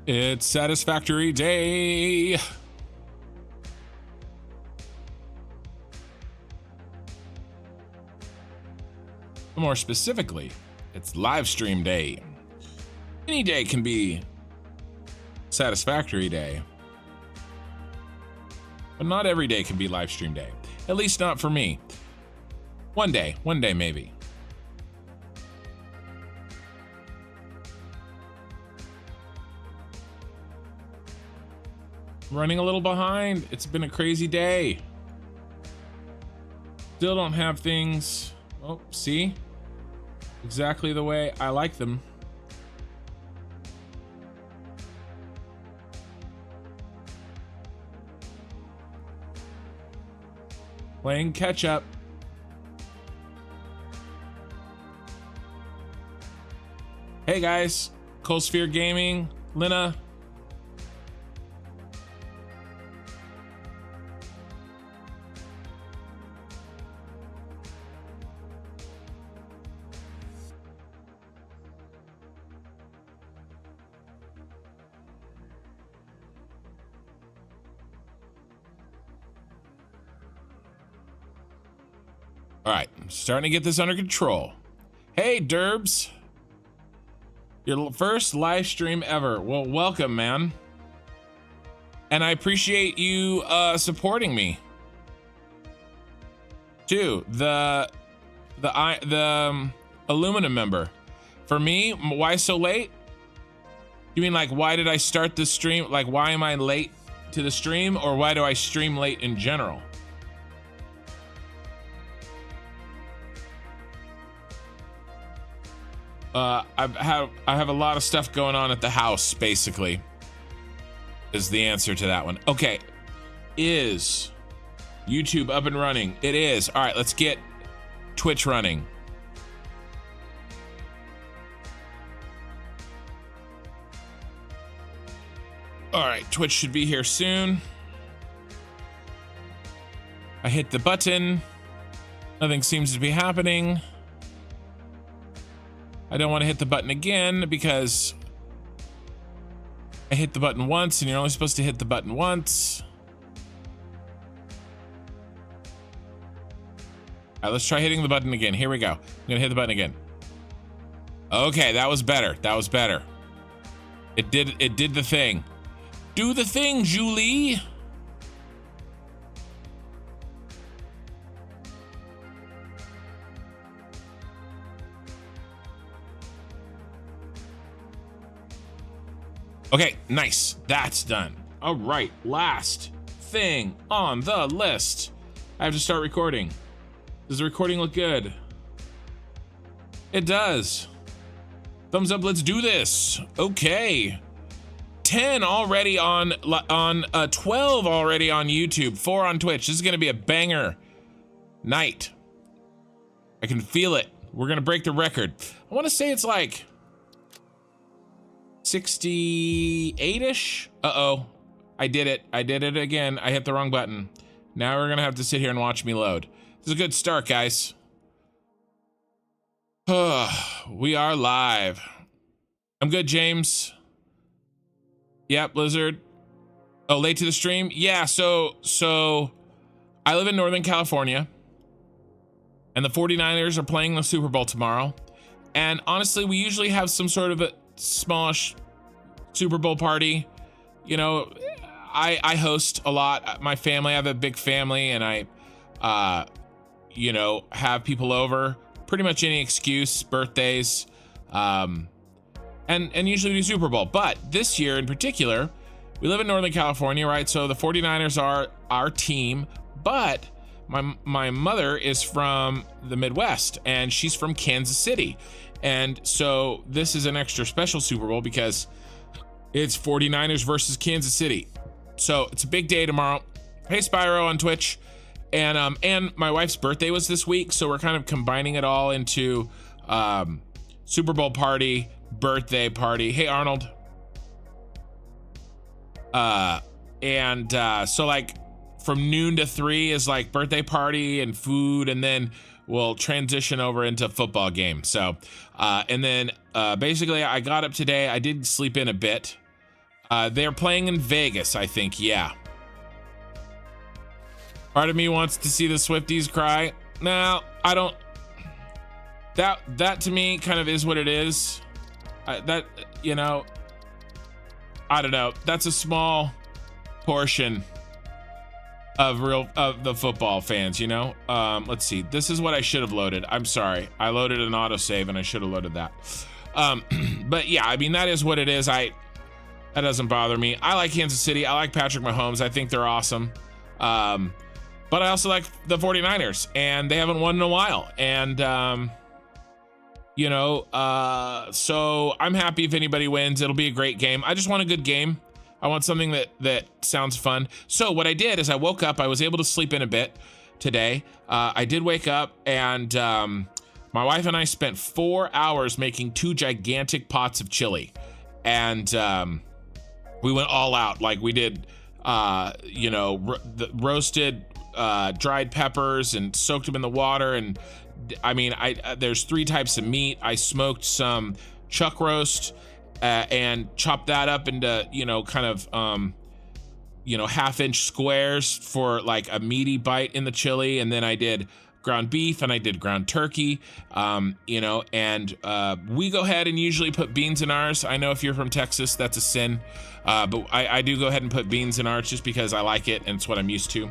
It's Satisfactory Day. More specifically, it's live stream day. Any day can be Satisfactory Day, but not every day can be live stream day. At least not for me. One day maybe. Running a little behind. It's been a crazy day. Still don't have things. Oh, see? Exactly the way I like them. Playing catch up. Hey guys, Cold Sphere Gaming, Lina. All right, I'm starting to get this under control. Hey, Derbs. Your first live stream ever. Well, welcome, man. And I appreciate you supporting me. Too, the aluminum member. For me, why so late? You mean like why did I start the stream? Like why am I late to the stream, or why do I stream late in general? I have a lot of stuff going on at the house, basically, is the answer to that one. Okay, is YouTube up and running? It is. All right, let's get Twitch running. All right, Twitch should be here soon. I hit the button. Nothing seems to be happening. I don't want to hit the button again because I hit the button once and you're only supposed to hit the button once. All right, let's try hitting the button again. Here we go. I'm gonna hit the button again. Okay, that was better. That was better. It did the thing. Do the thing, Julie. Okay, nice. That's done. All right, last thing on the list. I have to start recording. Does the recording look good? It does. Thumbs up, let's do this. Okay. 10 already on 12 already on YouTube, 4 on Twitch. This is gonna be a banger night. I can feel it. We're gonna break the record. I wanna say it's like 68-ish. Uh-oh. I did it. I did it again. I hit the wrong button. Now we're gonna have to sit here and watch me load. This is a good start, guys. We are live. I'm good, James. Yep, Blizzard. Oh, late to the stream? Yeah, so I live in Northern California, and the 49ers are playing the Super Bowl tomorrow. And honestly, we usually have some sort of a smallish Super Bowl party. You know, I host a lot. My family, I have a big family, and I you know, have people over. Pretty much any excuse, birthdays, and usually do Super Bowl. But this year in particular, we live in Northern California, right? So the 49ers are our team, but my mother is from the Midwest, and she's from Kansas City. And so this is an extra special Super Bowl because it's 49ers versus Kansas City. So it's a big day tomorrow. Hey, Spyro on Twitch. And my wife's birthday was this week, so we're kind of combining it all into Super Bowl party, birthday party. Hey, Arnold. So like from noon to 3 is like birthday party and food, and then we'll transition over into football game. So, and then basically I got up today. I did sleep in a bit, They're playing in Vegas, I think. Yeah. Part of me wants to see the Swifties cry. No, I don't. That to me kind of is what it is. That, you know, I don't know. That's a small portion of the football fans, you know. Let's see. This is what I should have loaded. I'm sorry. I loaded an autosave and I should have loaded that. But yeah, I mean, that is what it is. That doesn't bother me. I like Kansas City. I like Patrick Mahomes. I think they're awesome. But I also like the 49ers, and they haven't won in a while. And, you know, so I'm happy if anybody wins. It'll be a great game. I just want a good game. I want something that sounds fun. So what I did is I woke up. I was able to sleep in a bit today. I did wake up, and my wife and I spent 4 hours making 2 gigantic pots of chili. And we went all out. Like, we did, you know, roasted dried peppers and soaked them in the water. And I mean, there's 3 types of meat. I smoked some chuck roast and chopped that up into, you know, kind of, you know, 1/2-inch squares for like a meaty bite in the chili. And then I did ground beef and I did ground turkey, you know, and we go ahead and usually put beans in ours. I know if you're from Texas, that's a sin, but I do go ahead and put beans in ours just because I like it and it's what I'm used to.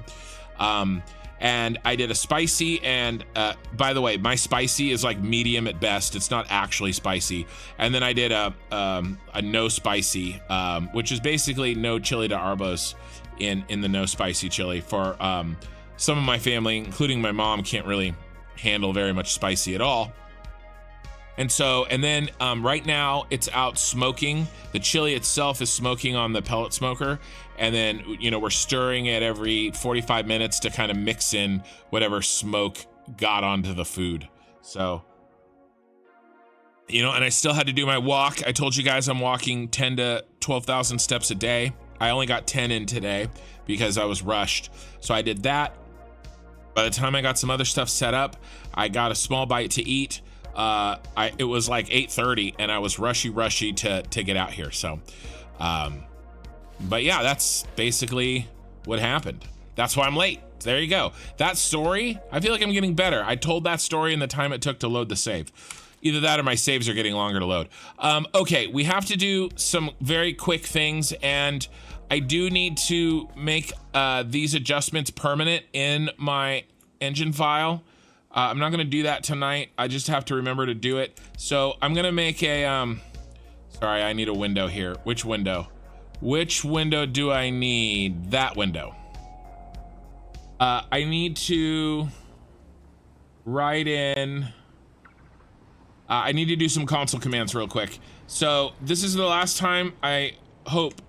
And I did a spicy, and by the way, my spicy is like medium at best. It's not actually spicy. And then I did a no spicy, which is basically no chili de arbos in the no spicy chili for some of my family, including my mom, can't really handle very much spicy at all. And so, and then right now it's out smoking. The chili itself is smoking on the pellet smoker. And then, you know, we're stirring it every 45 minutes to kind of mix in whatever smoke got onto the food. So, you know, and I still had to do my walk. I told you guys I'm walking 10 to 12,000 steps a day. I only got 10 in today because I was rushed. So I did that. By the time I got some other stuff set up, I got a small bite to eat. It was like 8:30 and I was rushy to get out here. So, but yeah, that's basically what happened. That's why I'm late. There you go. That story, I feel like I'm getting better. I told that story in the time it took to load the save. Either that or my saves are getting longer to load. Okay, we have to do some very quick things, and I do need to make these adjustments permanent in my engine file. I'm not gonna do that tonight. I just have to remember to do it. So I'm gonna make a, sorry, I need a window here. Which window? Which window do I need? That window. I need to write in, I need to do some console commands real quick. So this is the last time I hope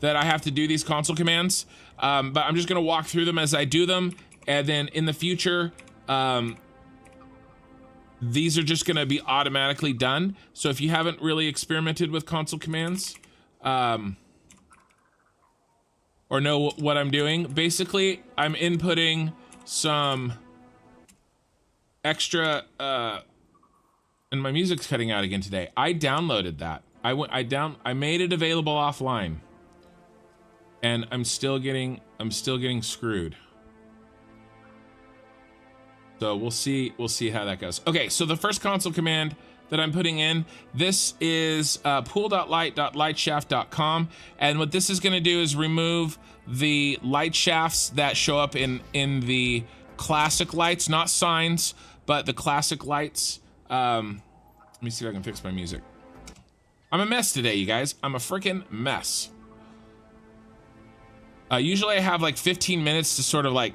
that I have to do these console commands, but I'm just gonna walk through them as I do them. And then in the future, these are just gonna be automatically done. So if you haven't really experimented with console commands, or know what I'm doing, basically I'm inputting some extra, and my music's cutting out again today. I downloaded that. I made it available offline, and I'm still getting screwed. So we'll see how that goes. Okay, so the first console command that I'm putting in, this is pool.light.lightshaft.com, and what this is going to do is remove the light shafts that show up in the classic lights, not signs, but the classic lights. Let me see if I can fix my music. I'm a mess today, you guys. I'm a freaking mess. Usually I have like 15 minutes to sort of like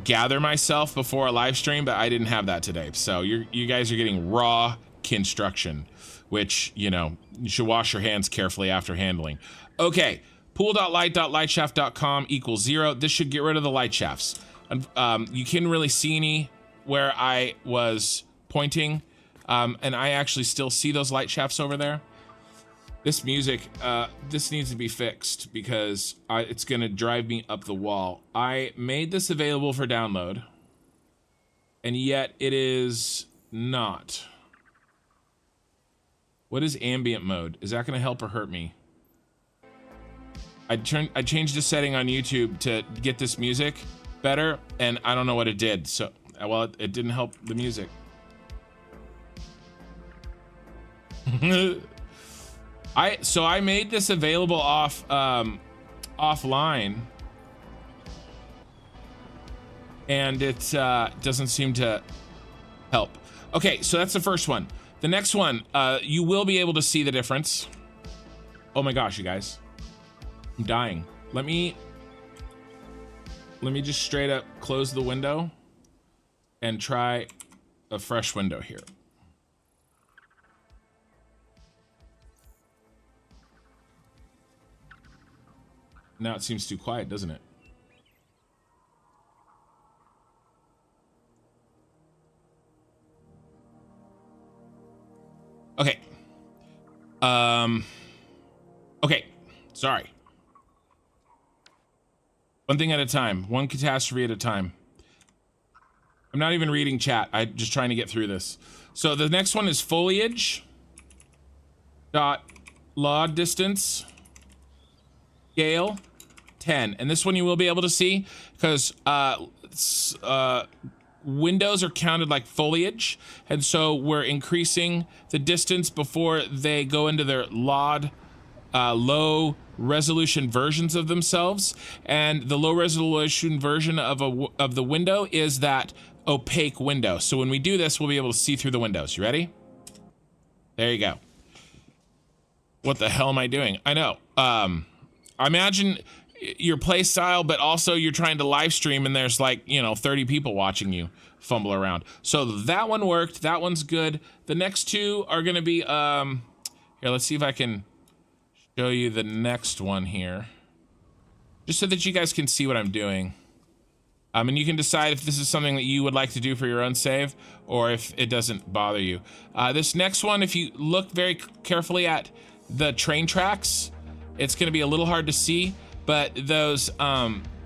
gather myself before a live stream, but I didn't have that today. So you guys are getting raw construction, which, you know, you should wash your hands carefully after handling. Okay, pool.light.lightshaft.com equals 0. This should get rid of the light shafts. You can't really see any where I was pointing, and I actually still see those light shafts over there. This music, this needs to be fixed because it's gonna drive me up the wall. I made this available for download, and yet it is not. What is ambient mode? Is that gonna help or hurt me? I changed the setting on YouTube to get this music better, and I don't know what it did. So, well, it didn't help the music. I made this available offline, and it doesn't seem to help. Okay, so that's the first one. The next one, you will be able to see the difference. Oh my gosh, you guys, I'm dying. Let me just straight up close the window and try a fresh window here. Now it seems too quiet, doesn't it? Okay. Okay. Sorry. One thing at a time. One catastrophe at a time. I'm not even reading chat. I'm just trying to get through this. So the next one is foliage. Dot law distance. Scale 10. And this one you will be able to see because windows are counted like foliage, and so we're increasing the distance before they go into their low resolution versions of themselves. And the low resolution version of the window is that opaque window. So when we do this, we'll be able to see through the windows. You ready? There you go. What the hell am I doing? I know. Imagine your play style, but also you're trying to live stream and there's like, 30 people watching you fumble around. So that one worked. That one's good. The next two are going to be, here, let's see if I can show you the next one here, just so that you guys can see what I'm doing. And you can decide if this is something that you would like to do for your own save or if it doesn't bother you. This next one, if you look very carefully at the train tracks, it's going to be a little hard to see, but those,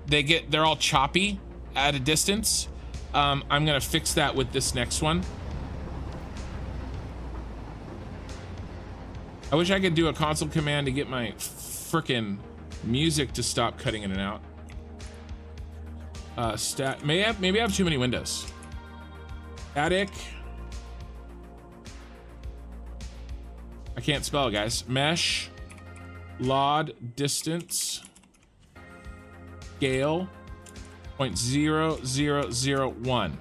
they're all choppy at a distance. I'm going to fix that with this next one. I wish I could do a console command to get my frickin' music to stop cutting in and out. Maybe I have too many windows. Static. I can't spell, guys. Mesh. Laud distance. Scale. 0.0001.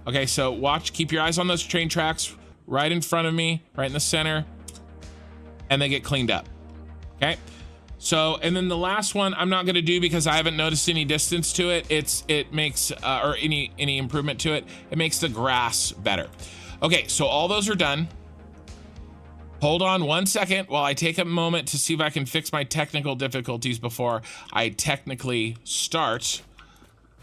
Okay, so watch. Keep your eyes on those train tracks right in front of me, right in the center, and they get cleaned up. Okay. So, and then the last one I'm not going to do because I haven't noticed any distance to it. It makes, or any improvement to it. It makes the grass better. Okay, so all those are done. Hold on 1 second while I take a moment to see if I can fix my technical difficulties before I technically start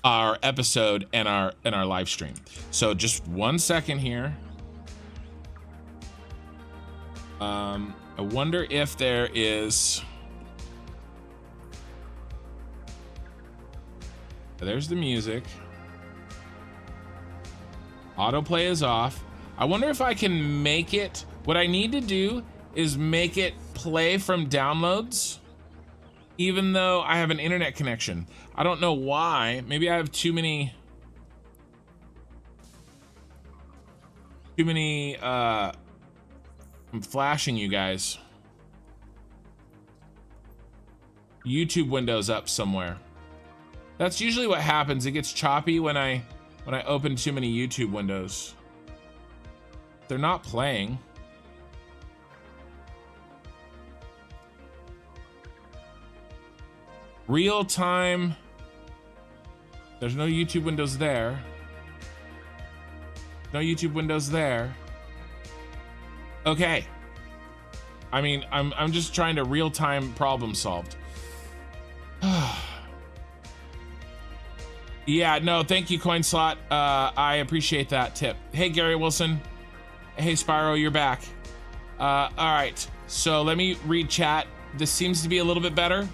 our episode and our live stream. So just 1 second here. I wonder if there is... There's the music. Autoplay is off. I wonder if I can make it... What I need to do is make it play from downloads, even though I have an internet connection. I don't know why. Maybe I have too many... I'm flashing you guys. YouTube window's up somewhere. That's usually what happens. It gets choppy when I open too many YouTube windows. They're not playing. Real time. There's no YouTube windows there. No YouTube windows there. Okay. I mean, I'm just trying to real time problem solved. Yeah, no, thank you, CoinSlot. I appreciate that tip. Hey, Gary Wilson. Hey, Spyro, you're back. All right, so let me read chat. This seems to be a little bit better.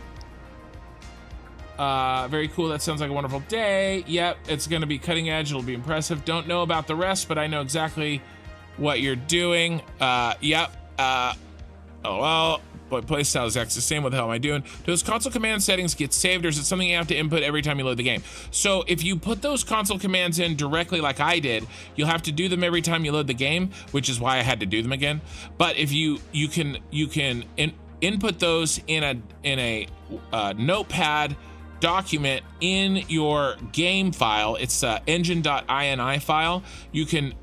Very cool. That sounds like a wonderful day. Yep, it's going to be cutting edge. It'll be impressive. Don't know about the rest, but I know exactly what you're doing. Yep. Oh, well, playstyle is X. The same. What the hell am I doing? Do those console command settings get saved, or is it something you have to input every time you load the game? So if you put those console commands in directly like I did, you'll have to do them every time you load the game, which is why I had to do them again. But if you can input those in a notepad document in your game file. It's a engine.ini file. You can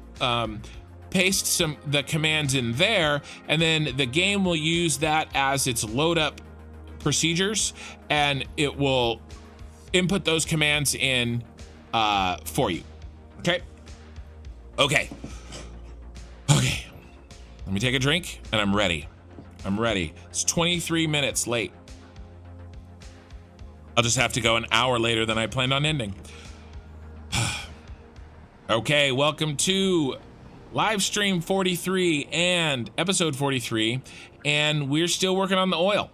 paste the commands in there, and then the game will use that as its load up procedures, and it will input those commands in for you. Okay. Let me take a drink, and I'm ready. It's 23 minutes late. I'll just have to go an hour later than I planned on ending. Okay, welcome to live stream 43 and episode 43, and we're still working on the oil.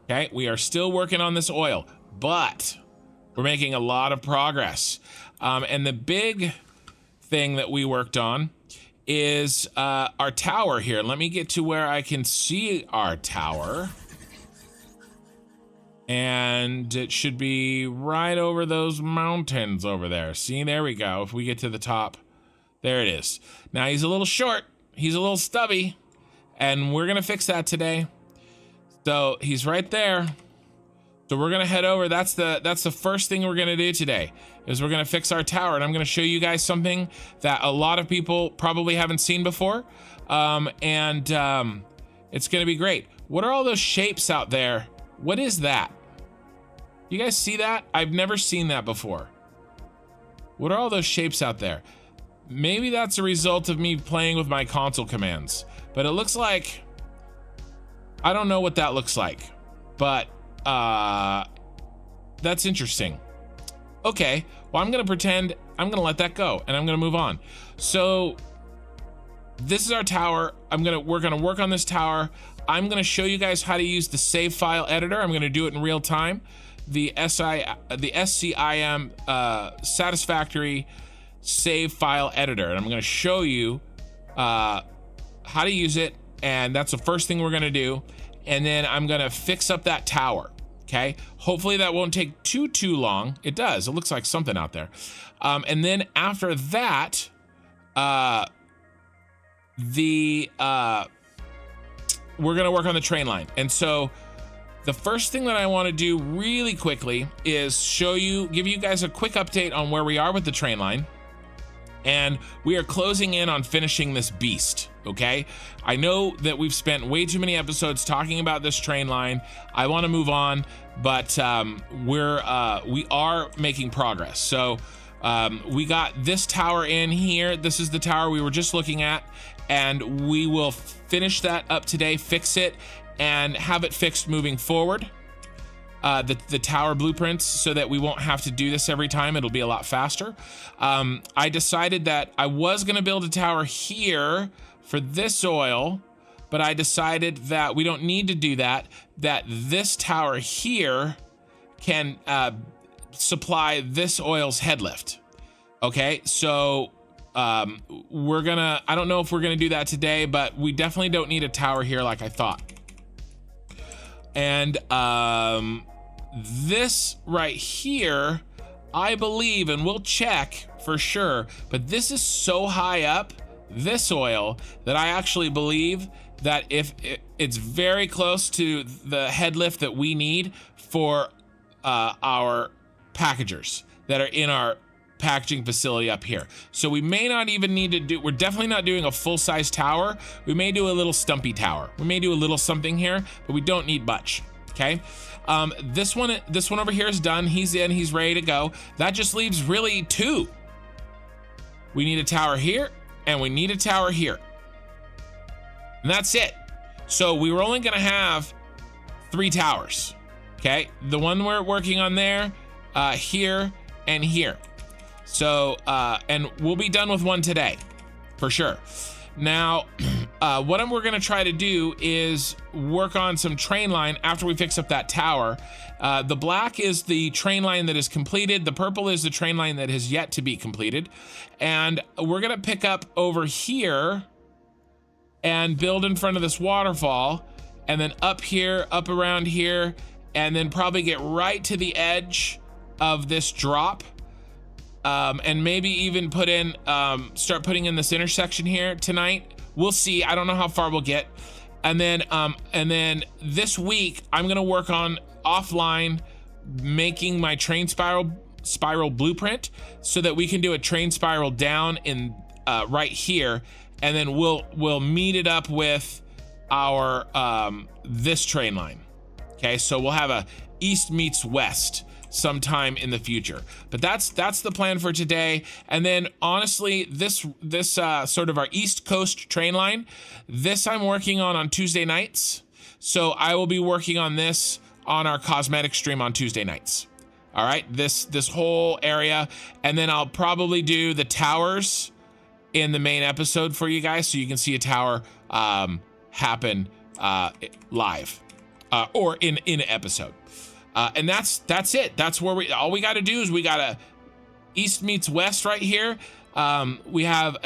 Okay, we are still working on this oil, but we're making a lot of progress. And the big thing that we worked on is our tower here. Let me get to where I can see our tower. And it should be right over those mountains over there. See, there we go. If we get to the top, there it is. Now he's a little short, he's a little stubby, and we're gonna fix that today. So he's right there. So we're gonna head over. That's the first thing we're gonna do today, is we're gonna fix our tower, and I'm gonna show you guys something that a lot of people probably haven't seen before. It's gonna be great. What are all those shapes out there? What is that? You guys see that? I've never seen that before. What are all those shapes out there? Maybe that's a result of me playing with my console commands, but it looks like, I don't know what that looks like, but that's interesting. Okay, well, I'm gonna pretend, I'm gonna let that go, and I'm gonna move on. So this is our tower. We're gonna work on this tower. I'm gonna show you guys how to use the save file editor. I'm gonna do it in real time. The SCIM Satisfactory save file editor, and I'm gonna show you how to use it, and that's the first thing we're gonna do. And then I'm gonna fix up that tower. Okay, hopefully that won't take too long. It does. It looks like something out there. And then after that, we're gonna work on the train line. And so the first thing that I want to do really quickly is give you guys a quick update on where we are with the train line. And we are closing in on finishing this beast, okay? I know that we've spent way too many episodes talking about this train line. I want to move on, but we are making progress. So we got this tower in here. This is the tower we were just looking at, and we will finish that up today, fix it, and have it fixed moving forward. The tower blueprints, so that we won't have to do this every time. It'll be a lot faster. I decided that I was going to build a tower here for this oil, but I decided that we don't need to do that, that this tower here can supply this oil's head lift. Okay, so I don't know if we're gonna do that today, but we definitely don't need a tower here like I thought. And this right here, I believe, and we'll check for sure, but this is so high up, this oil, that I actually believe that if it's very close to the head lift that we need for our packagers that are in our packaging facility up here. So we may not even need to do, we're definitely not doing a full-size tower. We may do a little stumpy tower. We may do a little something here, but we don't need much, okay? This one over here is done. He's in, he's ready to go. That just leaves really two. We need a tower here, and we need a tower here. And that's it. So we were only gonna have 3 towers, okay? The one we're working on there, here, and here. So, and we'll be done with one today, for sure. Now, what we're gonna try to do is work on some train line after we fix up that tower. The black is the train line that is completed. The purple is the train line that has yet to be completed. And we're gonna pick up over here and build in front of this waterfall. and then up here, up around here, and then probably get right to the edge of this drop. And maybe even put in, start putting in this intersection here tonight. We'll see. I don't know how far we'll get. And then this week I'm gonna work on offline making my train spiral blueprint so that we can do a train spiral down in right here, and then we'll meet it up with our this train line. Okay, so we'll have a east meets west sometime in the future, but that's the plan for today. And then honestly, this sort of our East Coast train line, this I'm working on Tuesday nights. So I will be working on this on our cosmetic stream on Tuesday nights. All right, this whole area, and then I'll probably do the towers in the main episode for you guys, so you can see a tower happen live or in an episode. And that's it. That's where all we got to do is we got to east meets west right here. We have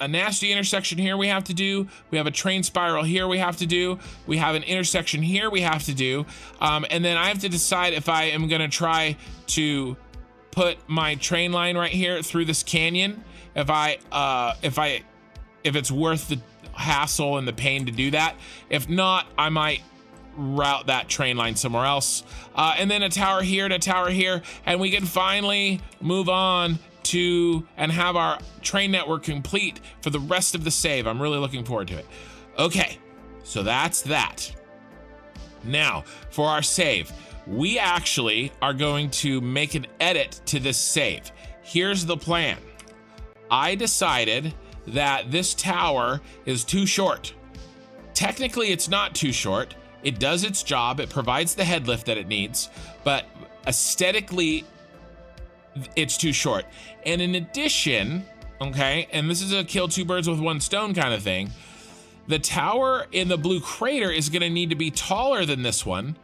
a nasty intersection here we have to do. We have a train spiral here we have to do. We have an intersection here we have to do. And then I have to decide if I am going to try to put my train line right here through this canyon. If it's worth the hassle and the pain to do that. If not, I might route that train line somewhere else. And then a tower here and a tower here, and we can finally move on to and have our train network complete for the rest of the save. I'm really looking forward to it. Okay, so that's that. Now, for our save, we actually are going to make an edit to this save. Here's the plan. I decided that this tower is too short. Technically, it's not too short. It does its job. It provides the head lift that it needs, but aesthetically, it's too short. And in addition, okay, and this is a kill two birds with one stone kind of thing, the tower in the blue crater is going to need to be taller than this one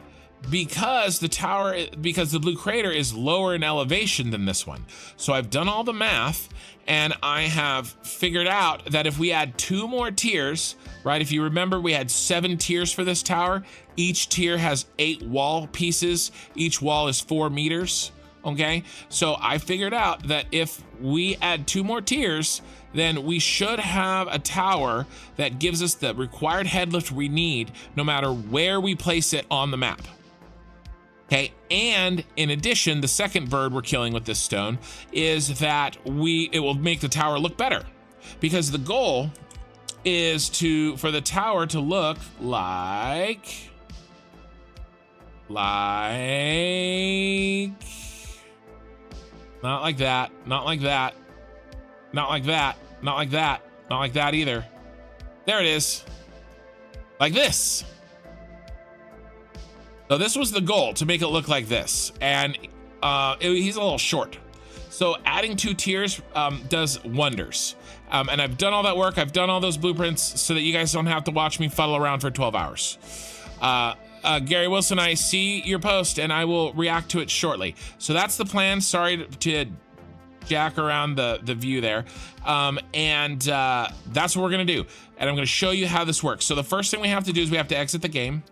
because the blue crater is lower in elevation than this one. So I've done all the math, and I have figured out that if we add 2 more tiers, right? If you remember, we had 7 tiers for this tower. Each tier has 8 wall pieces. Each wall is 4 meters. Okay, so I figured out that if we add 2 more tiers, then we should have a tower that gives us the required head lift we need no matter where we place it on the map. Okay, and in addition, the second bird we're killing with this stone is that it will make the tower look better, because the goal is for the tower to look like not like that, not like that, not like that, not like that, not like that either. There it is. Like this. So this was the goal, to make it look like this. And he's a little short. So adding 2 tiers does wonders. And I've done all that work. I've done all those blueprints so that you guys don't have to watch me fuddle around for 12 hours. Gary Wilson, I see your post and I will react to it shortly. So that's the plan. Sorry to jack around the view there. That's what we're gonna do. And I'm gonna show you how this works. So the first thing we have to do is we have to exit the game.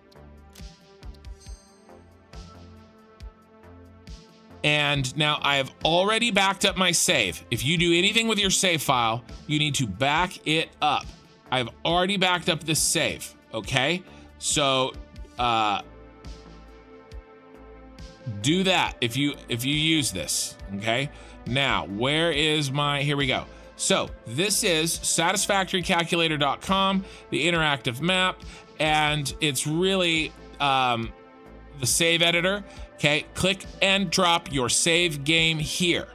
And now I have already backed up my save. If you do anything with your save file, you need to back it up. I've already backed up this save, okay? So do that if you use this, okay? Now, where is here we go. So this is satisfactorycalculator.com, the interactive map, and it's really the save editor. Okay, click and drop your save game here.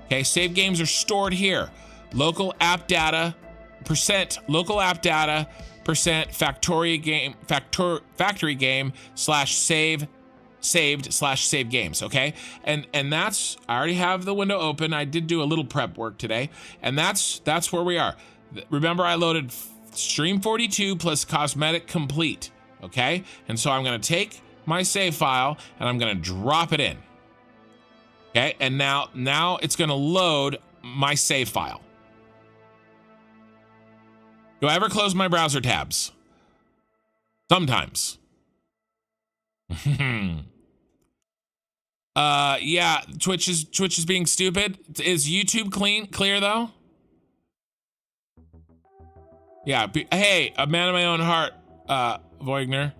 Okay, save games are stored here. Local app data, local app data, factory game /saved/save games. Okay, and that's, I already have the window open. I did do a little prep work today, and that's where we are. Remember, I loaded stream 42 plus cosmetic complete. Okay, and so I'm gonna take my save file and I'm gonna drop it in. Okay, and now it's gonna load my save file. Do I ever close my browser tabs? Sometimes. Yeah, Twitch is being stupid. Is YouTube clear though? Yeah, hey, a man of my own heart, Voigner.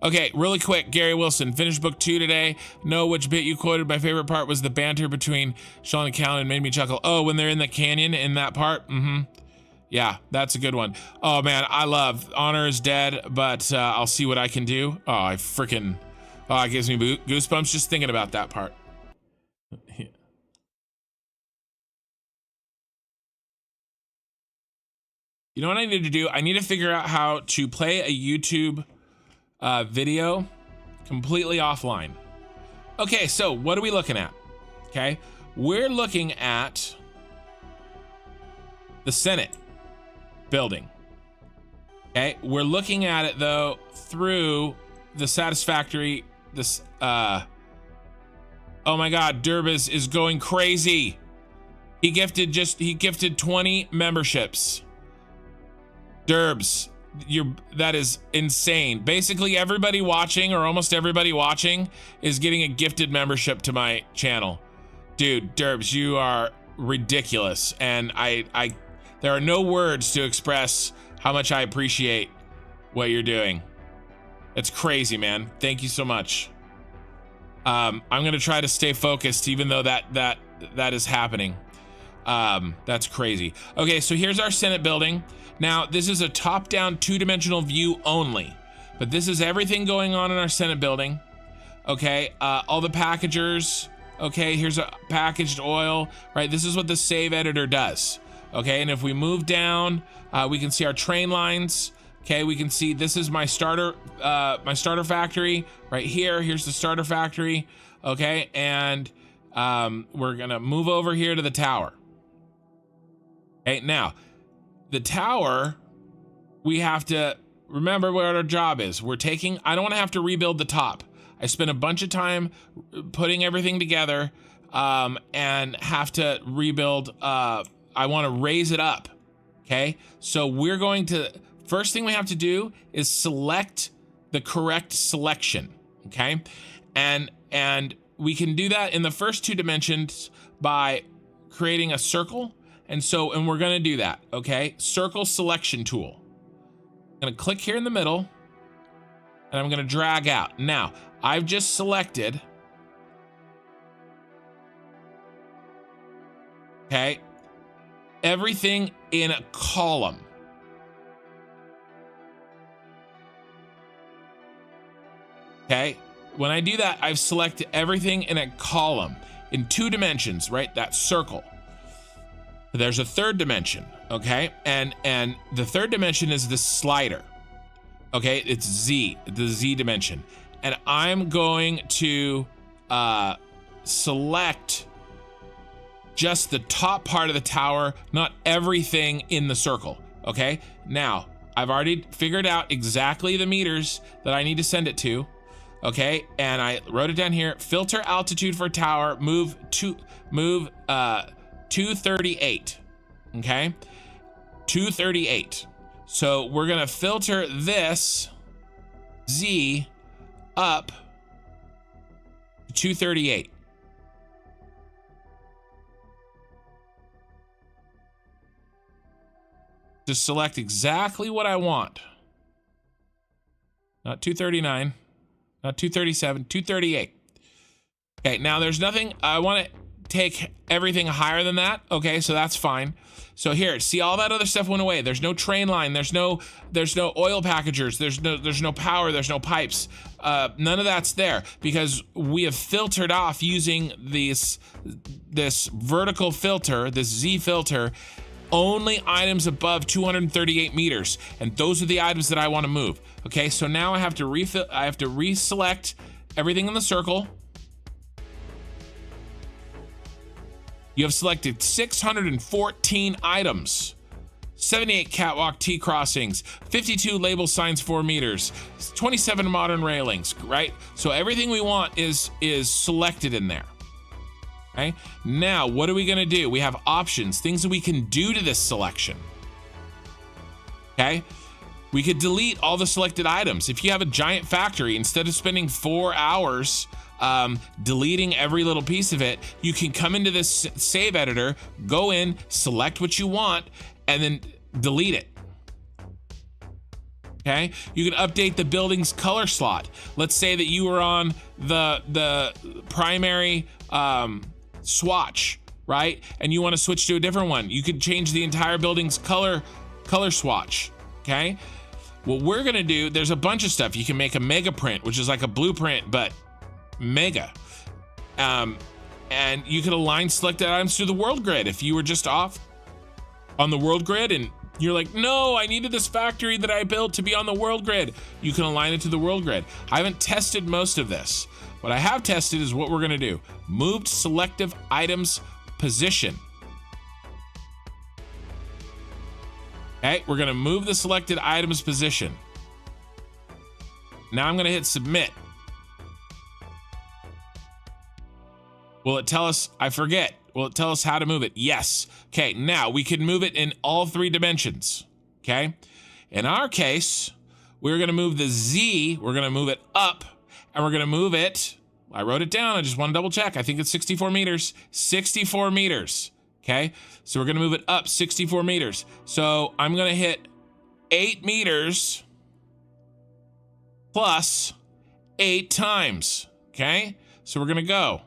Okay, really quick, Gary Wilson, finished book 2 today. Know which bit you quoted. My favorite part was the banter between Sean and Callan, made me chuckle. Oh, when they're in the canyon in that part? Yeah, that's a good one. Oh man, I love Honor is Dead, but I'll see what I can do. Oh, it gives me goosebumps just thinking about that part. You know what I need to do? I need to figure out how to play a YouTube video completely offline. Okay, so what are we looking at? Okay, we're looking at the Senate Building. Okay, we're looking at it though through the Satisfactory. This oh my God, Durbis is going crazy. He gifted 20 memberships. Derbs, that is insane. Basically everybody watching, or almost everybody watching, is getting a gifted membership to my channel. Dude, Derbs, you are ridiculous, and I there are no words to express how much I appreciate what you're doing. It's crazy, man. Thank you so much. I'm gonna try to stay focused even though that is happening. That's crazy. Okay, so here's our Senate building. Now, this is a top-down 2-dimensional view only, but this is everything going on in our Senate building. Okay, all the packagers. Okay, here's a packaged oil, right? This is what the save editor does. Okay, and if we move down, we can see our train lines. Okay, we can see this is my starter factory right here. Here's the starter factory. Okay, and we're gonna move over here to the tower. Okay, now the tower, we have to remember what our job is. I don't want to have to rebuild the top. I spent a bunch of time putting everything together and have to rebuild. I want to raise it up. Okay, so we're going to, first thing we have to do is select the correct selection. Okay, and we can do that in the first 2 dimensions by creating a circle. And we're gonna do that, okay? Circle selection tool. I'm gonna click here in the middle, and I'm gonna drag out. Now, I've just selected, okay, everything in a column. Okay, when I do that, I've selected everything in a column in 2 dimensions, right? That circle. There's a 3rd dimension, okay? And the 3rd dimension is the slider. Okay, it's Z, the Z dimension. And I'm going to select just the top part of the tower, not everything in the circle, okay? Now, I've already figured out exactly the meters that I need to send it to, okay? And I wrote it down here. Filter altitude for tower, move 238, okay? 238. So we're gonna filter this Z up to 238. To select exactly what I want. Not 239, not 237, 238. Okay, now there's nothing, I want to take everything higher than that. Okay, so that's fine. So here, see, all that other stuff went away. There's no train line, there's no oil packagers, there's no power, there's no pipes. None of that's there because we have filtered off using this vertical filter, this Z filter, only items above 238 meters, and those are the items that I want to move. Okay, so now I have to reselect everything in the circle. You have selected 614 items, 78 catwalk T crossings, 52 label signs 4 meters, 27 modern railings, right? So everything we want is selected in there. Okay, now what are we gonna do? We have options, things that we can do to this selection. Okay, We could delete all the selected items. If you have a giant factory, instead of spending 4 hours deleting every little piece of it, you can come into this save editor, go in, select what you want, and then delete it. Okay, you can update the building's color slot. Let's say that you were on the primary swatch, right? And you want to switch to a different one. You could change the entire building's color swatch. Okay, what we're gonna do, there's a bunch of stuff. You can make a mega print, which is like a blueprint but mega, and you can align selected items to the world grid. If you were just off on the world grid and you're like, no, I needed this factory that I built to be on the world grid, you can align it to the world grid. I haven't tested most of this. What I have tested is what we're gonna do. Moved selective items position. Okay, we're gonna move the selected items position. Now I'm gonna hit submit. Will it tell us, I forget, will it tell us how to move it? Yes. Okay, now we can move it in all 3 dimensions, okay? In our case, we're gonna move the Z, we're gonna move it up, and we're gonna move it, I wrote it down, I just wanna double check, I think it's 64 meters, 64 meters, okay? So we're gonna move it up 64 meters. So I'm gonna hit 8 meters plus 8 times, okay? So we're gonna go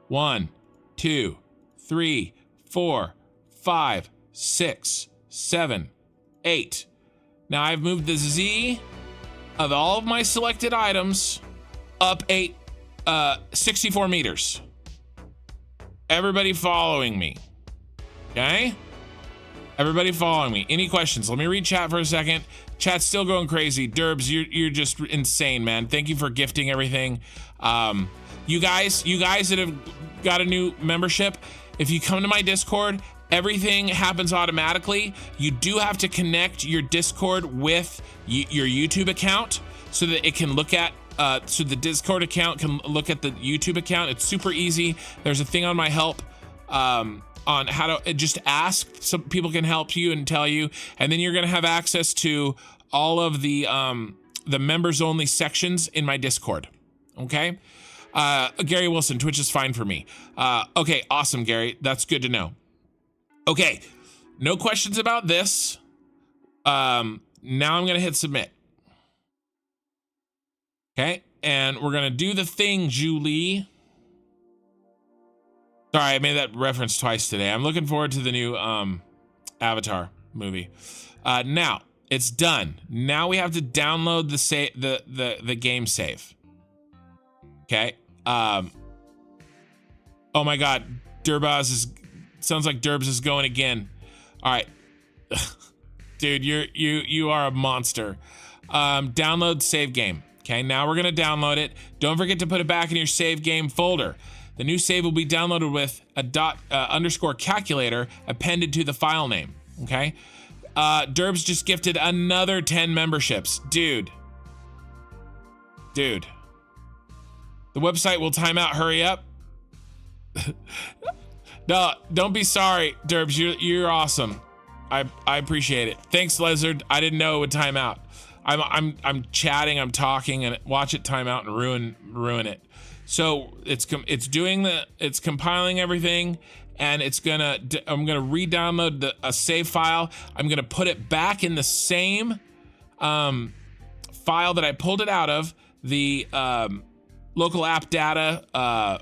1, 2, 3, 4, 5, 6, 7, 8. Now I've moved the Z of all of my selected items up 64 meters. Everybody following me, okay? Everybody following me. Any questions? Let me read chat for a second. Chat's still going crazy. Derbs, you're just insane, man. Thank you for gifting everything. You guys that have got a new membership, if you come to my Discord, everything happens automatically. You do have to connect your Discord with your YouTube account so that it can look at so the Discord account can look at the YouTube account. It's super easy. There's a thing on my help on how to just ask. Some people can help you and tell you, and then you're gonna have access to all of the members only sections in my Discord. Okay. Gary Wilson, Twitch is fine for me. Okay, awesome, Gary. That's good to know. Okay, no questions about this. Now I'm gonna hit submit. Okay, and we're gonna do the thing, Julie. Sorry, I made that reference twice today. I'm looking forward to the new Avatar movie. Now it's done. Now we have to download the game save. Okay. Oh my God, sounds like Derbs is going again. All right, dude, you are a monster. Download save game. Okay, now we're gonna download it. Don't forget to put it back in your save game folder. The new save will be downloaded with a underscore calculator appended to the file name. Okay. Derbs just gifted another 10 memberships, dude. The website will time out. Hurry up. No, don't be sorry, Derbs. You're awesome. I appreciate it. Thanks, Lizard. I didn't know it would time out. I'm chatting, I'm talking, and watch it time out and ruin it. So it's compiling everything, and I'm gonna re-download a save file. I'm gonna put it back in the same file that I pulled it out of, the local app data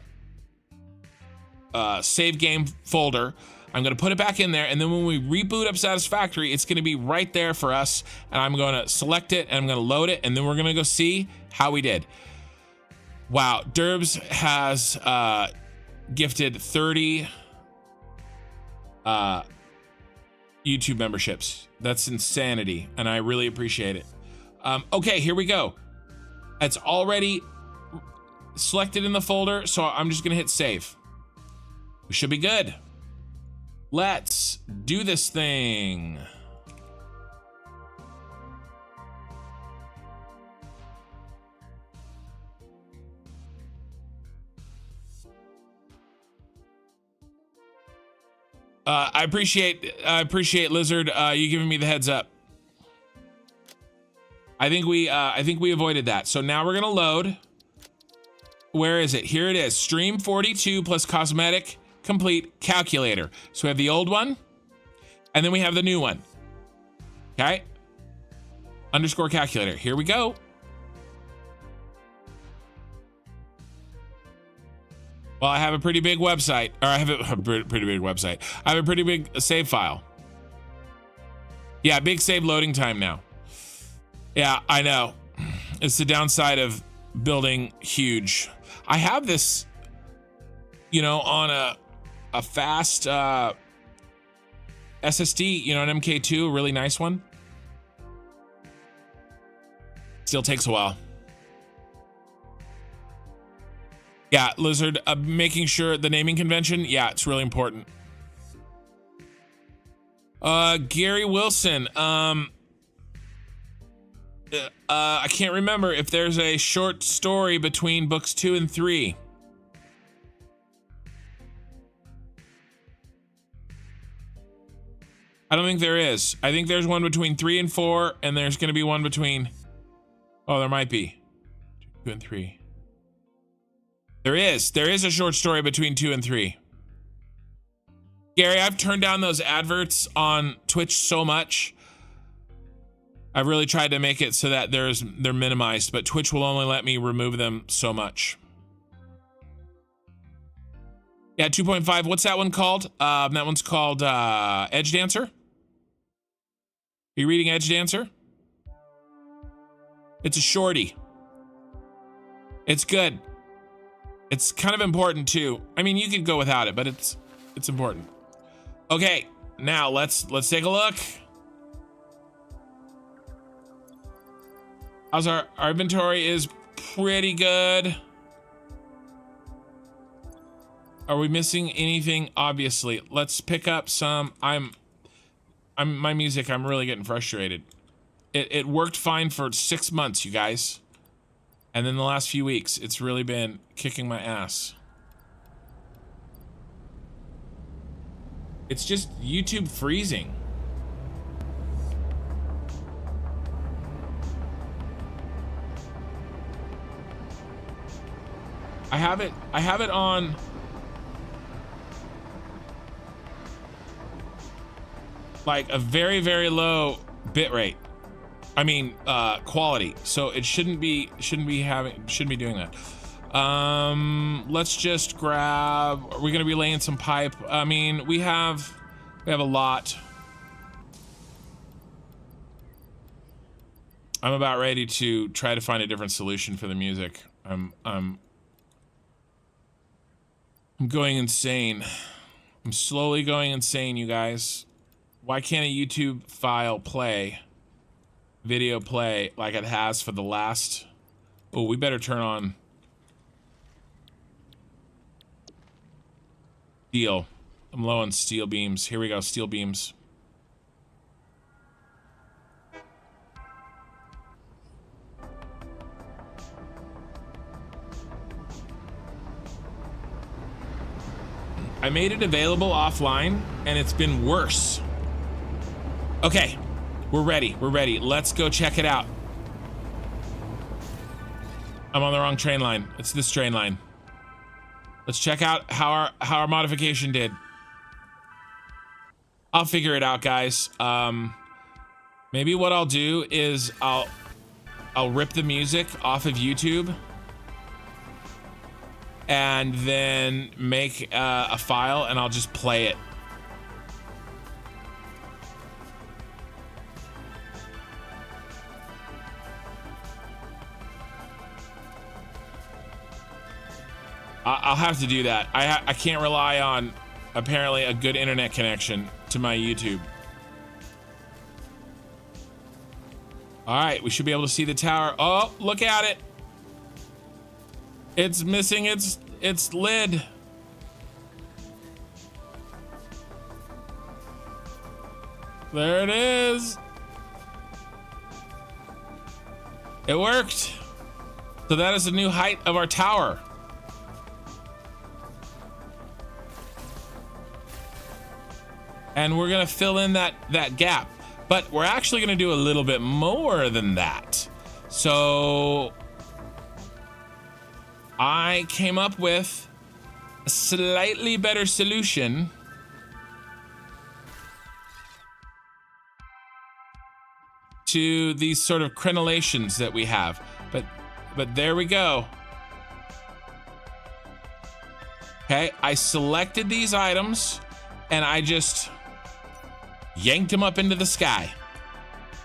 save game folder. I'm gonna put it back in there, and then when we reboot up Satisfactory, it's gonna be right there for us, and I'm gonna select it, and I'm gonna load it, and then we're gonna go see how we did. Wow, Derbs has gifted 30 YouTube memberships. That's insanity, and I really appreciate it. Okay, here we go. It's already selected in the folder, so I'm just gonna hit save. We should be good. Let's do this thing. I appreciate Lizard, you giving me the heads up. I think we avoided that. So now we're gonna load. Where is it? Here it is. Stream 42 plus cosmetic complete calculator. So we have the old one, and then we have the new one. Okay. Underscore calculator. Here we go. Well, I have a pretty big website, or I have a pretty big website. I have a pretty big save file. Yeah, big save loading time now. Yeah, I know. It's the downside of building huge. I have this, you know, on a fast SSD, you know, an MK2, a really nice one. Still takes a while. Yeah, Lizard, making sure the naming convention, yeah, it's really important. Gary Wilson, I can't remember if there's a short story between books 2 and 3. I don't think there is. I think there's one between 3 and 4, and there's gonna be one between, oh, there might be 2 and 3. There is a short story between 2 and 3. Gary, I've turned down those adverts on Twitch so much. I've really tried to make it so that they're minimized, but Twitch will only let me remove them so much. Yeah, 2.5. What's that one called? That one's called Edge Dancer. Are you reading Edge Dancer? It's a shorty. It's good. It's kind of important too. I mean, you could go without it, but it's important. Okay, now let's take a look. How's our inventory is pretty good. Are we missing anything? Obviously, let's pick up some. My music, I'm really getting frustrated. It worked fine for 6 months, you guys. And then the last few weeks, it's really been kicking my ass. It's just YouTube freezing. I have it on like a very, very low bit rate. I mean, quality. So it shouldn't be doing that. Let's just grab, are we gonna be laying some pipe? I mean, we have a lot. I'm about ready to try to find a different solution for the music. I'm going insane. I'm slowly going insane, you guys. Why can't a YouTube file play? Video play like it has for the last, oh, we better turn on steel. I'm low on steel beams. Here we go, steel beams. I made it available offline and it's been worse. Okay. We're ready. We're ready. Let's go check it out. I'm on the wrong train line. It's this train line. Let's check out how our modification did. I'll figure it out, guys. Maybe what I'll do is I'll rip the music off of YouTube and then make a file and I'll just play it. I'll have to do that. I can't rely on apparently a good internet connection to my YouTube. All right, we should be able to see the tower. Oh, look at it. It's missing its lid. There it is. It worked. So that is the new height of our tower. And we're gonna fill in that gap, but we're actually gonna do a little bit more than that. So I came up with a slightly better solution to these sort of crenellations that we have. But there we go. Okay, I selected these items and I just yanked them up into the sky.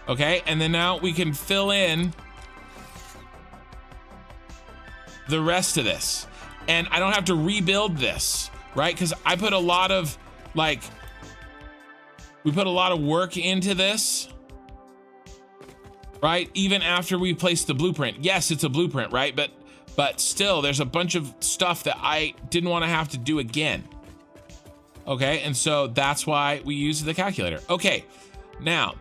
Okay, and then now we can fill in the rest of this. And I don't have to rebuild this, right? Because I put a lot of, like, we put a lot of work into this, right? Even after we place the blueprint. Yes, it's a blueprint, right? But still, there's a bunch of stuff that I didn't want to have to do again. Okay, and so that's why we use the calculator. Okay, now,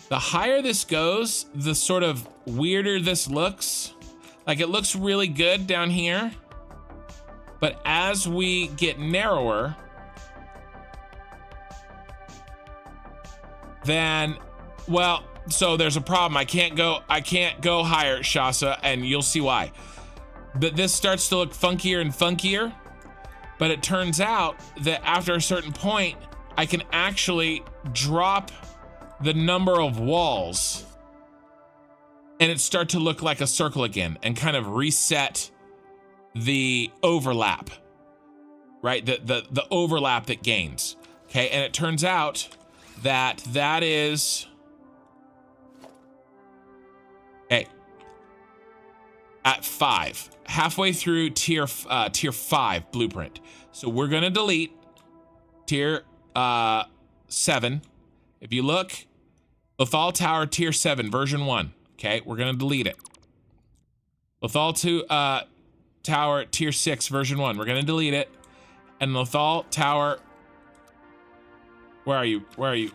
the higher this goes, the sort of weirder this looks. Like, it looks really good down here. But as we get narrower, then, well, so there's a problem. I can't go higher, Shasa, and you'll see why. But this starts to look funkier and funkier. But it turns out that after a certain point, I can actually drop the number of walls and it start to look like a circle again and kind of reset the overlap, right? The overlap that gains. Okay, and it turns out that that is, okay, at 5, halfway through tier 5 blueprint. So we're gonna delete tier 7. If you look, Lothal Tower tier 7 version 1. Okay, we're gonna delete it. Lothal Tower tier 6 version 1. We're gonna delete it. And Lothal Tower, where are you? Where are you?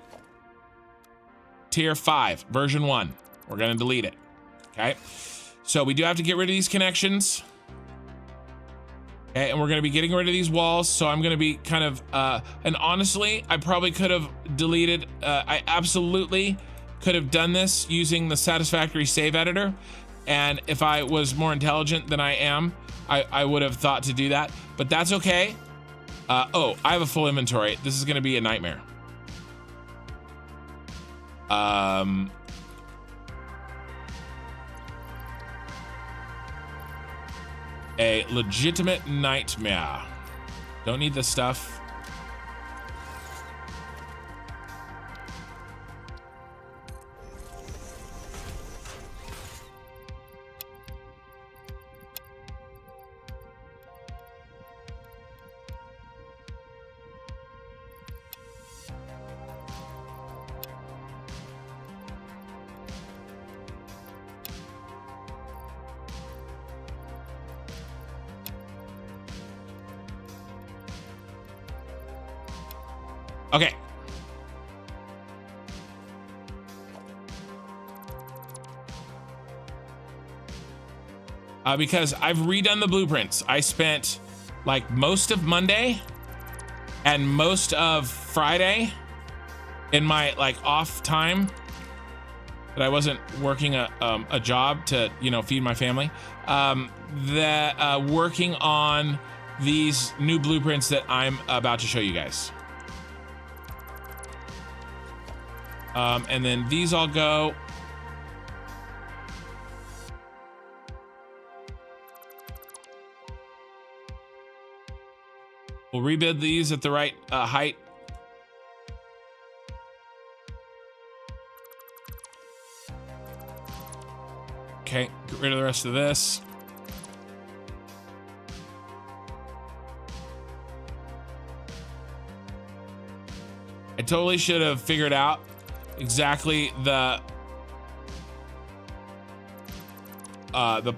Tier 5 version 1. We're gonna delete it. Okay. So we do have to get rid of these connections. Okay, and we're gonna be getting rid of these walls. So I'm gonna be kind of, and honestly, I probably could have deleted, I absolutely could have done this using the Satisfactory save editor. And if I was more intelligent than I am, I would have thought to do that, but that's okay. Oh, I have a full inventory. This is gonna be a nightmare. A legitimate nightmare. Don't need this stuff. Okay. Because I've redone the blueprints. I spent like most of Monday and most of Friday in my like off time that I wasn't working a job to, you know, feed my family, working on these new blueprints that I'm about to show you guys. And then these all go. We'll rebuild these at the right height. Okay, get rid of the rest of this. I totally should have figured out exactly the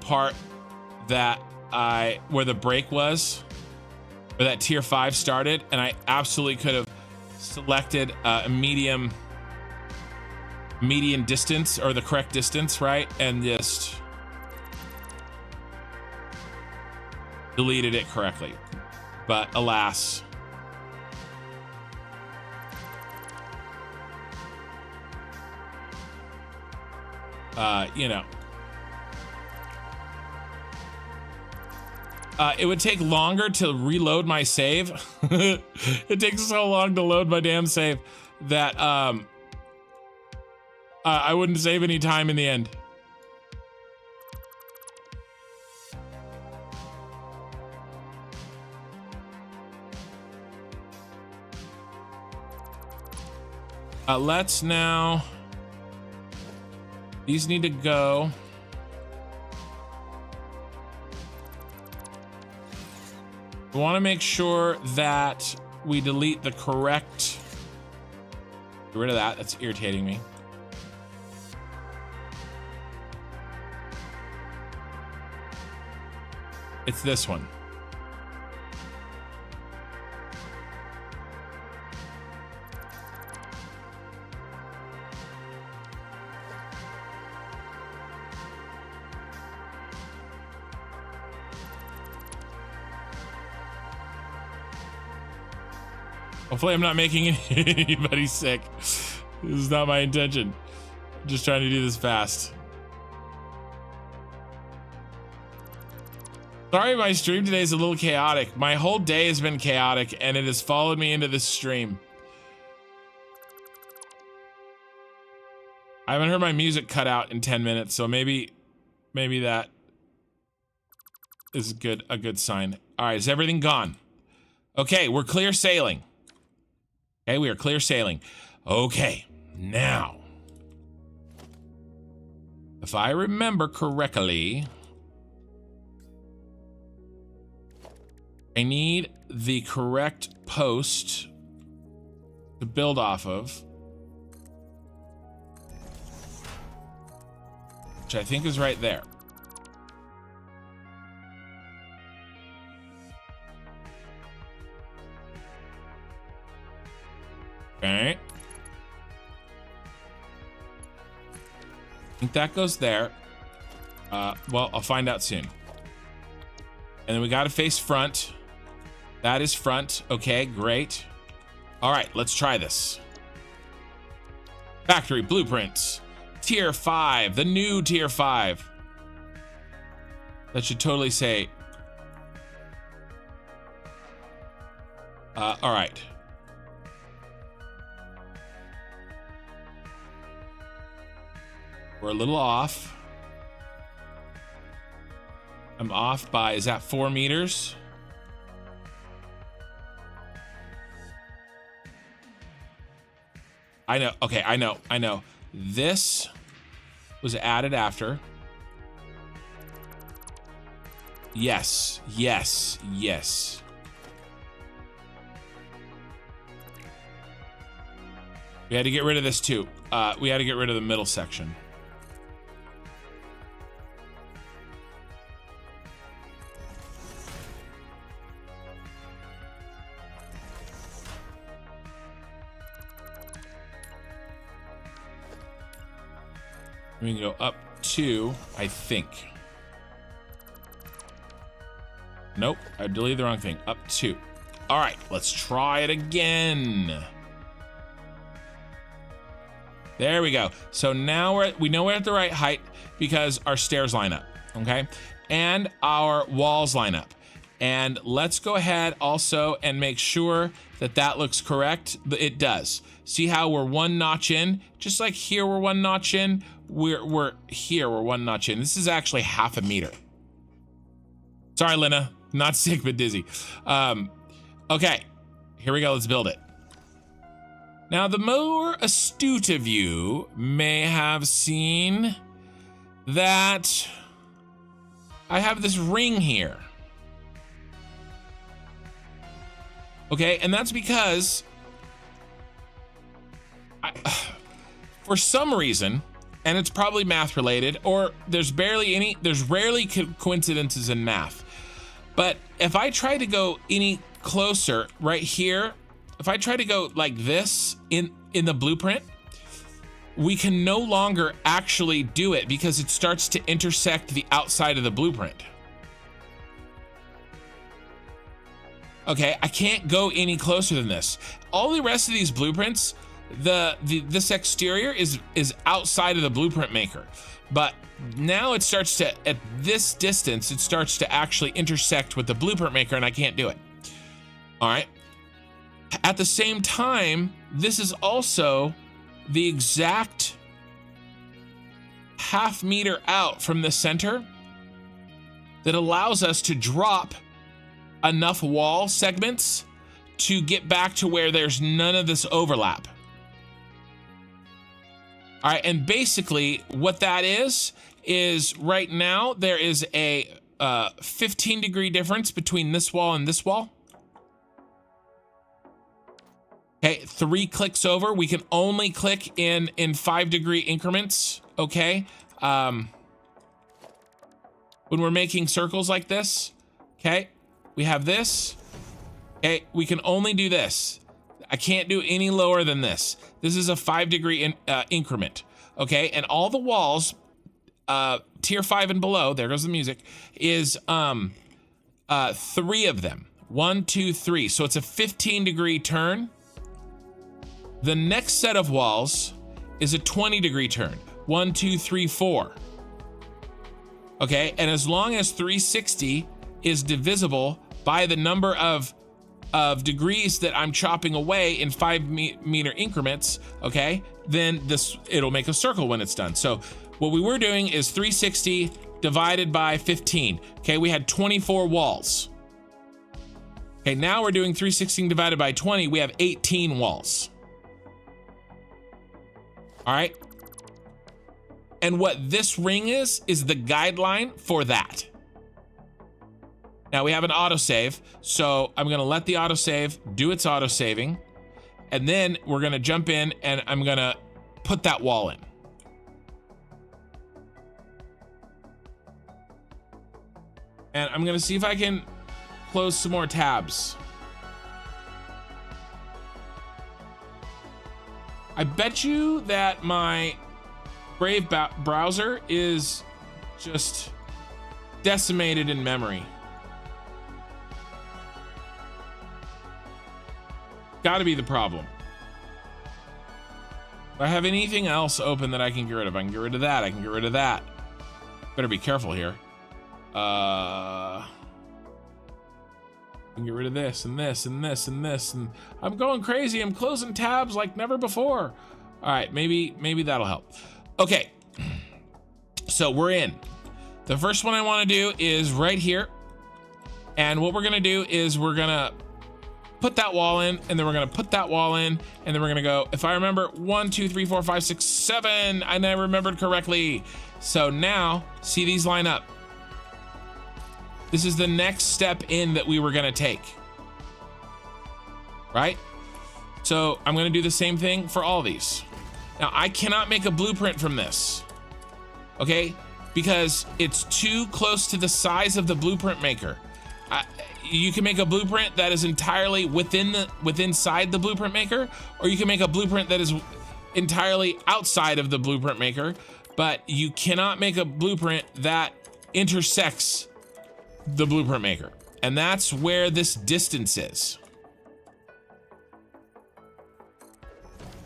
part that where the break was, where that tier 5 started, and I absolutely could have selected a median distance, or the correct distance, right, and just deleted it correctly. But alas, you know, It would take longer to reload my save. It takes so long to load my damn save that I wouldn't save any time in the end. Let's now, these need to go. We want to make sure that we delete the correct, get rid of that, that's irritating me. It's this one. Hopefully I'm not making anybody sick. This is not my intention. I'm just trying to do this fast. Sorry, my stream today is a little chaotic. My whole day has been chaotic and it has followed me into this stream. I haven't heard my music cut out in 10 minutes, so maybe that is a good sign. All right, is everything gone? Okay, we're clear sailing. Okay, we are clear sailing. Okay, now, if I remember correctly, I need the correct post to build off of, which I think is right there. Okay. I think that goes there. Well, I'll find out soon. And then we got to face front. That is front. Okay, great. All right, let's try this. Factory blueprints. Tier 5, the new tier 5. That should totally say. All right. We're a little off. I'm off by, is that 4 meters? I know, okay, I know. This was added after. Yes. We had to get rid of this too. We had to get rid of the middle section. We can go up 2, I think. Nope, I deleted the wrong thing. Up 2. All right, let's try it again. There we go. So now we know we're at the right height because our stairs line up, okay? And our walls line up. And let's go ahead also and make sure that that looks correct. It does. See how we're 1 notch in? Just like here we're 1 notch in. We're here, we're 1 notch in. This is actually 1/2 meter. Sorry, Lena, not sick, but dizzy. Okay, here we go, let's build it. Now, the more astute of you may have seen that I have this ring here. Okay, and that's because for some reason, and it's probably math related, or there's rarely coincidences in math. But if I try to go any closer right here, if I try to go like this in the blueprint, we can no longer actually do it because it starts to intersect the outside of the blueprint. Okay, I can't go any closer than this. All the rest of these blueprints, this exterior is outside of the blueprint maker, but now it starts to, at this distance, it starts to actually intersect with the blueprint maker, and I can't do it. All right. At the same time, this is also the exact ½ meter out from the center that allows us to drop enough wall segments to get back to where there's none of this overlap. All right, and basically what that is right now there is a 15-degree difference between this wall and this wall. Okay, 3 clicks over. We can only click in 5-degree increments, okay? When we're making circles like this, okay? We have this, okay? We can only do this. I can't do any lower than this. This is a 5-degree increment, okay? And all the walls, tier 5 and below, there goes the music, is 3 of them. 1, 2, 3. So it's a 15-degree turn. The next set of walls is a 20-degree turn. 1, 2, 3, 4. Okay, and as long as 360 is divisible by the number of degrees that I'm chopping away in 5-meter increments, okay, then it'll make a circle when it's done. So what we were doing is 360 divided by 15. Okay, we had 24 walls. Okay, now we're doing 360 divided by 20. We have 18 walls. All right. And what this ring is the guideline for that. Now we have an autosave, so I'm gonna let the autosave do its autosaving, and then we're gonna jump in and I'm gonna put that wall in. And I'm gonna see if I can close some more tabs. I bet you that my Brave browser is just decimated in memory. Gotta be the problem. If I have anything else open that I can get rid of, I can get rid of that. I can get rid of that. Better be careful here. I can get rid of this and this and this and this, and I'm going crazy. I'm closing tabs like never before. All right, maybe that'll help. Okay, so we're in. The first one I want to do is right here, and what we're gonna do is we're gonna put that wall in, and then we're gonna put that wall in, and then we're gonna go, if I remember, 1, 2, 3, 4, 5, 6, 7. I never remembered correctly. So now, see these line up. This is the next step in that we were gonna take, right? So I'm gonna do the same thing for all these. Now I cannot make a blueprint from this, okay? Because it's too close to the size of the blueprint maker. You can make a blueprint that is entirely inside the blueprint maker, or you can make a blueprint that is entirely outside of the blueprint maker, but you cannot make a blueprint that intersects the blueprint maker. And that's where this distance is.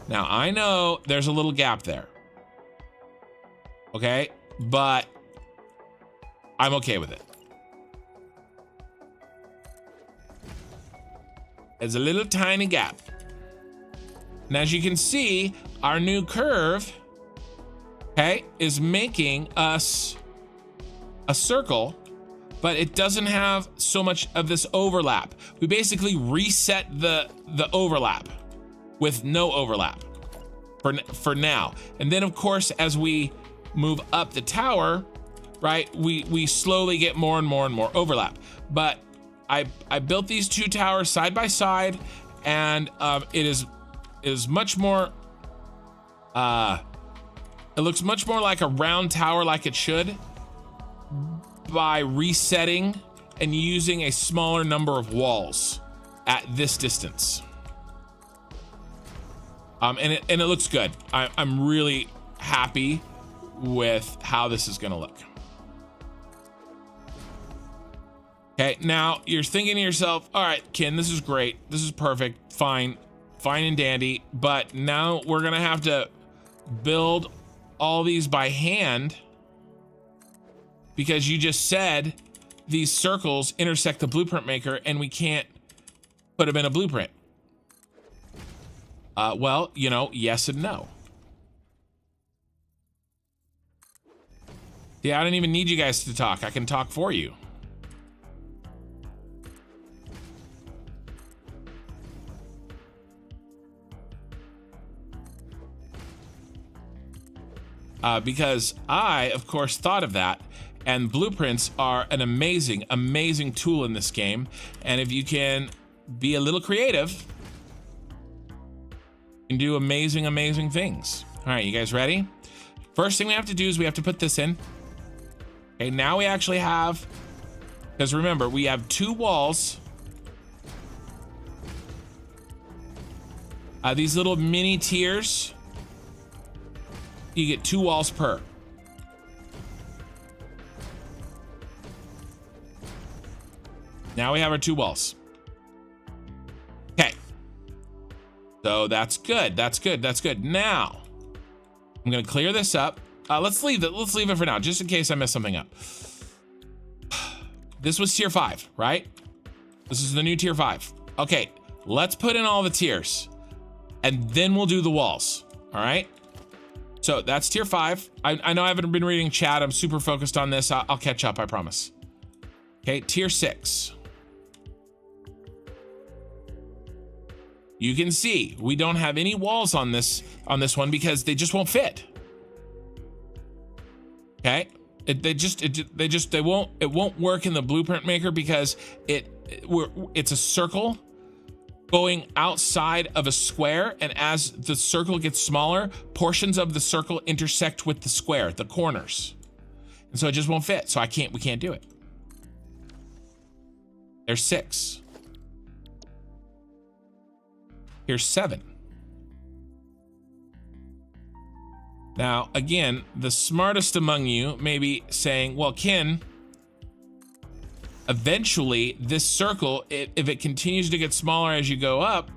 Now I know there's a little gap there, okay, but I'm okay with it. There's a little tiny gap. And as you can see, our new curve, okay, is making us a circle, but it doesn't have so much of this overlap. We basically reset the overlap with no overlap for now. And then of course, as we move up the tower, right, we slowly get more and more and more overlap. But I built these two towers side by side, and it is much more, it looks much more like a round tower like it should, by resetting and using a smaller number of walls at this distance. And it looks good. I'm really happy with how this is gonna look. Okay, now you're thinking to yourself, all right, Ken, this is great. This is perfect, fine. fine and dandy, but now we're gonna have to build all these by hand because you just said these circles intersect the blueprint maker and we can't put them in a blueprint. Well, you know, yes and no. Yeah, I don't even need you guys to talk. I can talk for you. Because I, of course, thought of that, and blueprints are an amazing, amazing tool in this game. And if you can be a little creative, you can do amazing, amazing things. All right, you guys ready? First thing we have to do is we have to put this in. Okay, now we actually have, because remember, we have 2 walls. These little mini tiers. You get 2 walls per. Now we have our 2 walls. Okay. So that's good. That's good. That's good. Now I'm gonna clear this up. Let's leave it. Let's leave it for now, just in case I mess something up. This was tier 5, right? This is the new tier 5. Okay, let's put in all the tiers, and then we'll do the walls. All right. So that's tier 5. I know I haven't been reading chat. I'm super focused on this. I'll catch up, I promise. Okay, tier 6. You can see we don't have any walls on this one because they just won't fit. Okay, it won't work in the blueprint maker because it's a circle going outside of a square, and as the circle gets smaller, portions of the circle intersect with the square, the corners, and so it just won't fit. So we can't do it. There's 6. Here's 7. Now, again, the smartest among you may be saying, well, Ken, eventually this circle, if it continues to get smaller as you go up,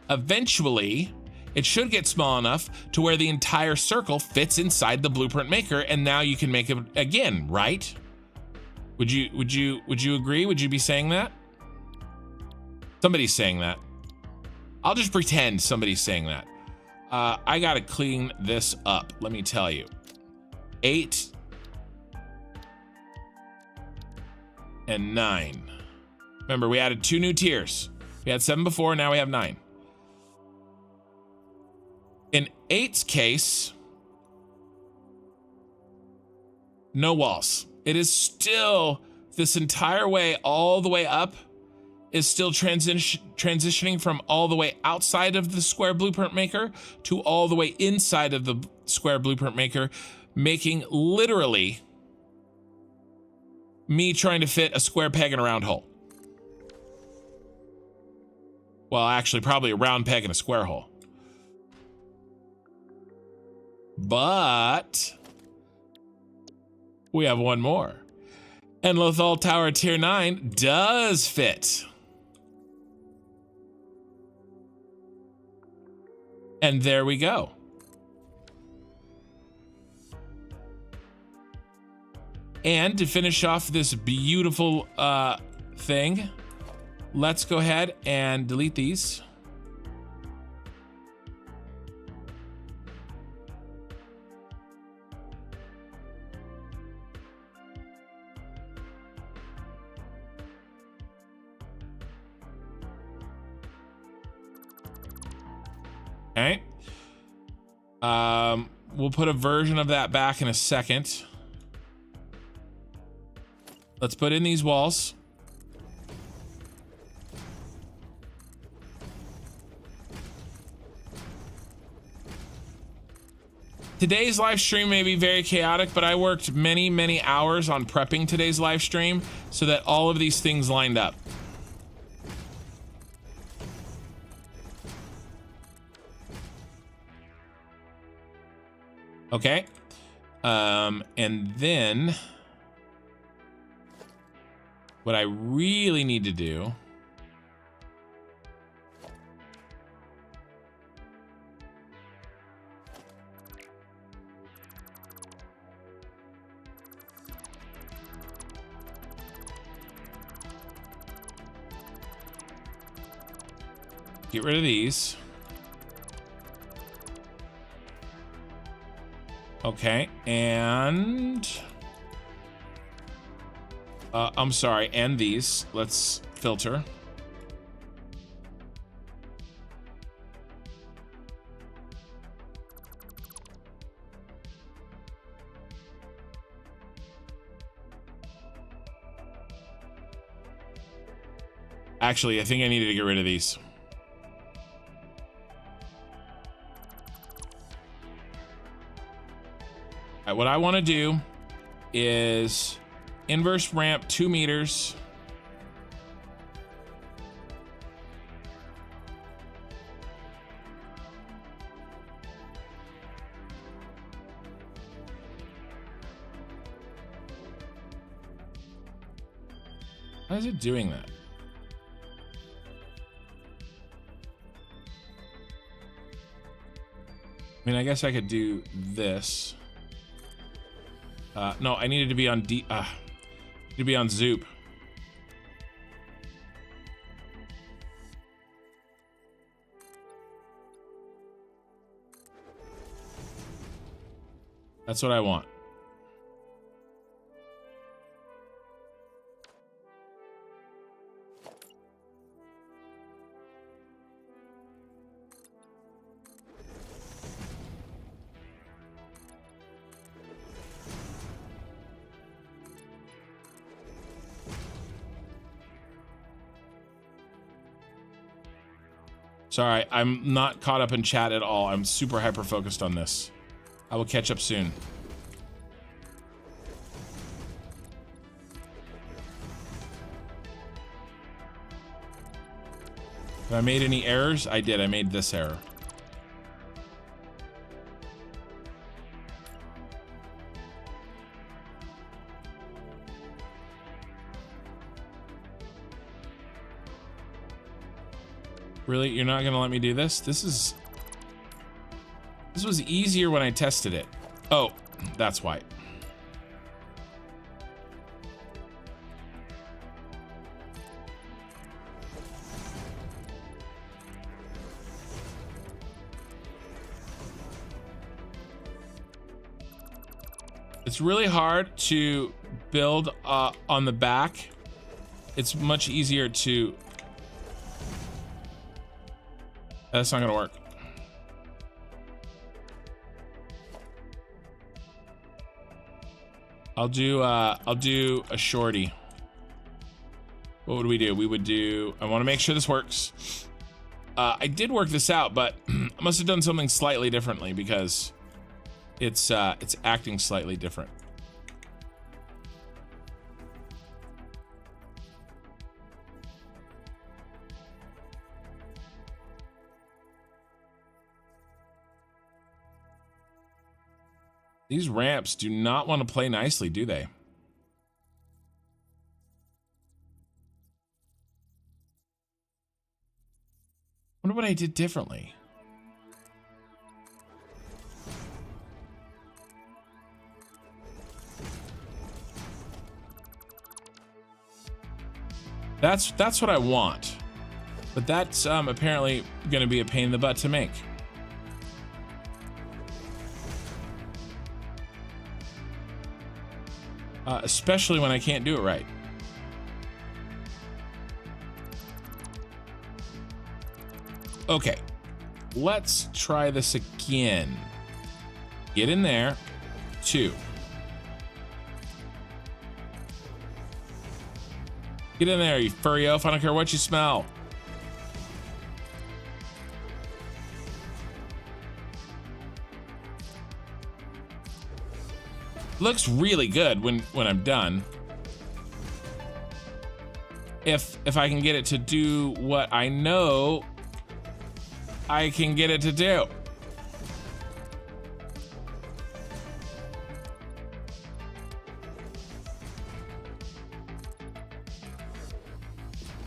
eventually it should get small enough to where the entire circle fits inside the blueprint maker, and now you can make it again, right? Would you agree? Would you be saying that? Somebody's saying that. I'll just pretend somebody's saying that. I gotta clean this up, let me tell you. 8 and 9. Remember, we added 2 new tiers. We had 7 before, now we have 9. In 8's case, no walls. It is still, this entire way, all the way up, is still transitioning from all the way outside of the square blueprint maker to all the way inside of the square blueprint maker, making literally me trying to fit a square peg in a round hole. Well, actually, probably a round peg in a square hole. But we have one more. And Lothal Tower Tier 9 does fit. And there we go. And to finish off this beautiful thing, let's go ahead and delete these. Okay. We'll put a version of that back in a second. Let's put in these walls. Today's live stream may be very chaotic, but I worked many, many hours on prepping today's live stream so that all of these things lined up. Okay. And then what I really need to do Get rid of these. Okay, and I'm sorry, and these. Let's filter. Actually, I think I needed to get rid of these. All right, what I want to do is inverse ramp 2 meters. How is it doing that? I mean, I guess I could do this. No, I needed to be on to be on Zoop. That's what I want. Sorry, I'm not caught up in chat at all. I'm super hyper focused on this. I will catch up soon. Have I made any errors? I did. I made this error. Really? You're not gonna let me do this? This was easier when I tested it. Oh, that's why. It's really hard to build on the back. It's much easier to... That's not gonna work. I'll do a shorty. What would we do? We would do, I want to make sure this works. I did work this out, but I must have done something slightly differently because it's acting slightly different. These ramps do not want to play nicely, do they? Wonder what I did differently. That's what I want. But that's apparently going to be a pain in the butt to make. Especially when I can't do it right. Okay, let's try this again. Get in there. 2. Get in there, you furry elf. I don't care what you smell. Looks really good when I'm done. If I can get it to do what I know I can get it to do.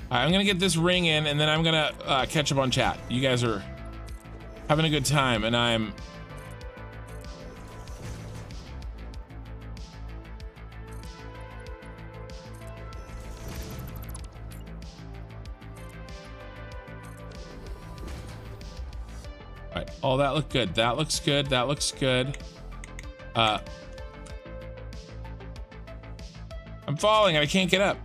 I'm gonna get this ring in and then I'm gonna catch up on chat. You guys are having a good time and I'm All right. Oh, that looked good. That looks good. That looks good. I'm falling and I can't get up.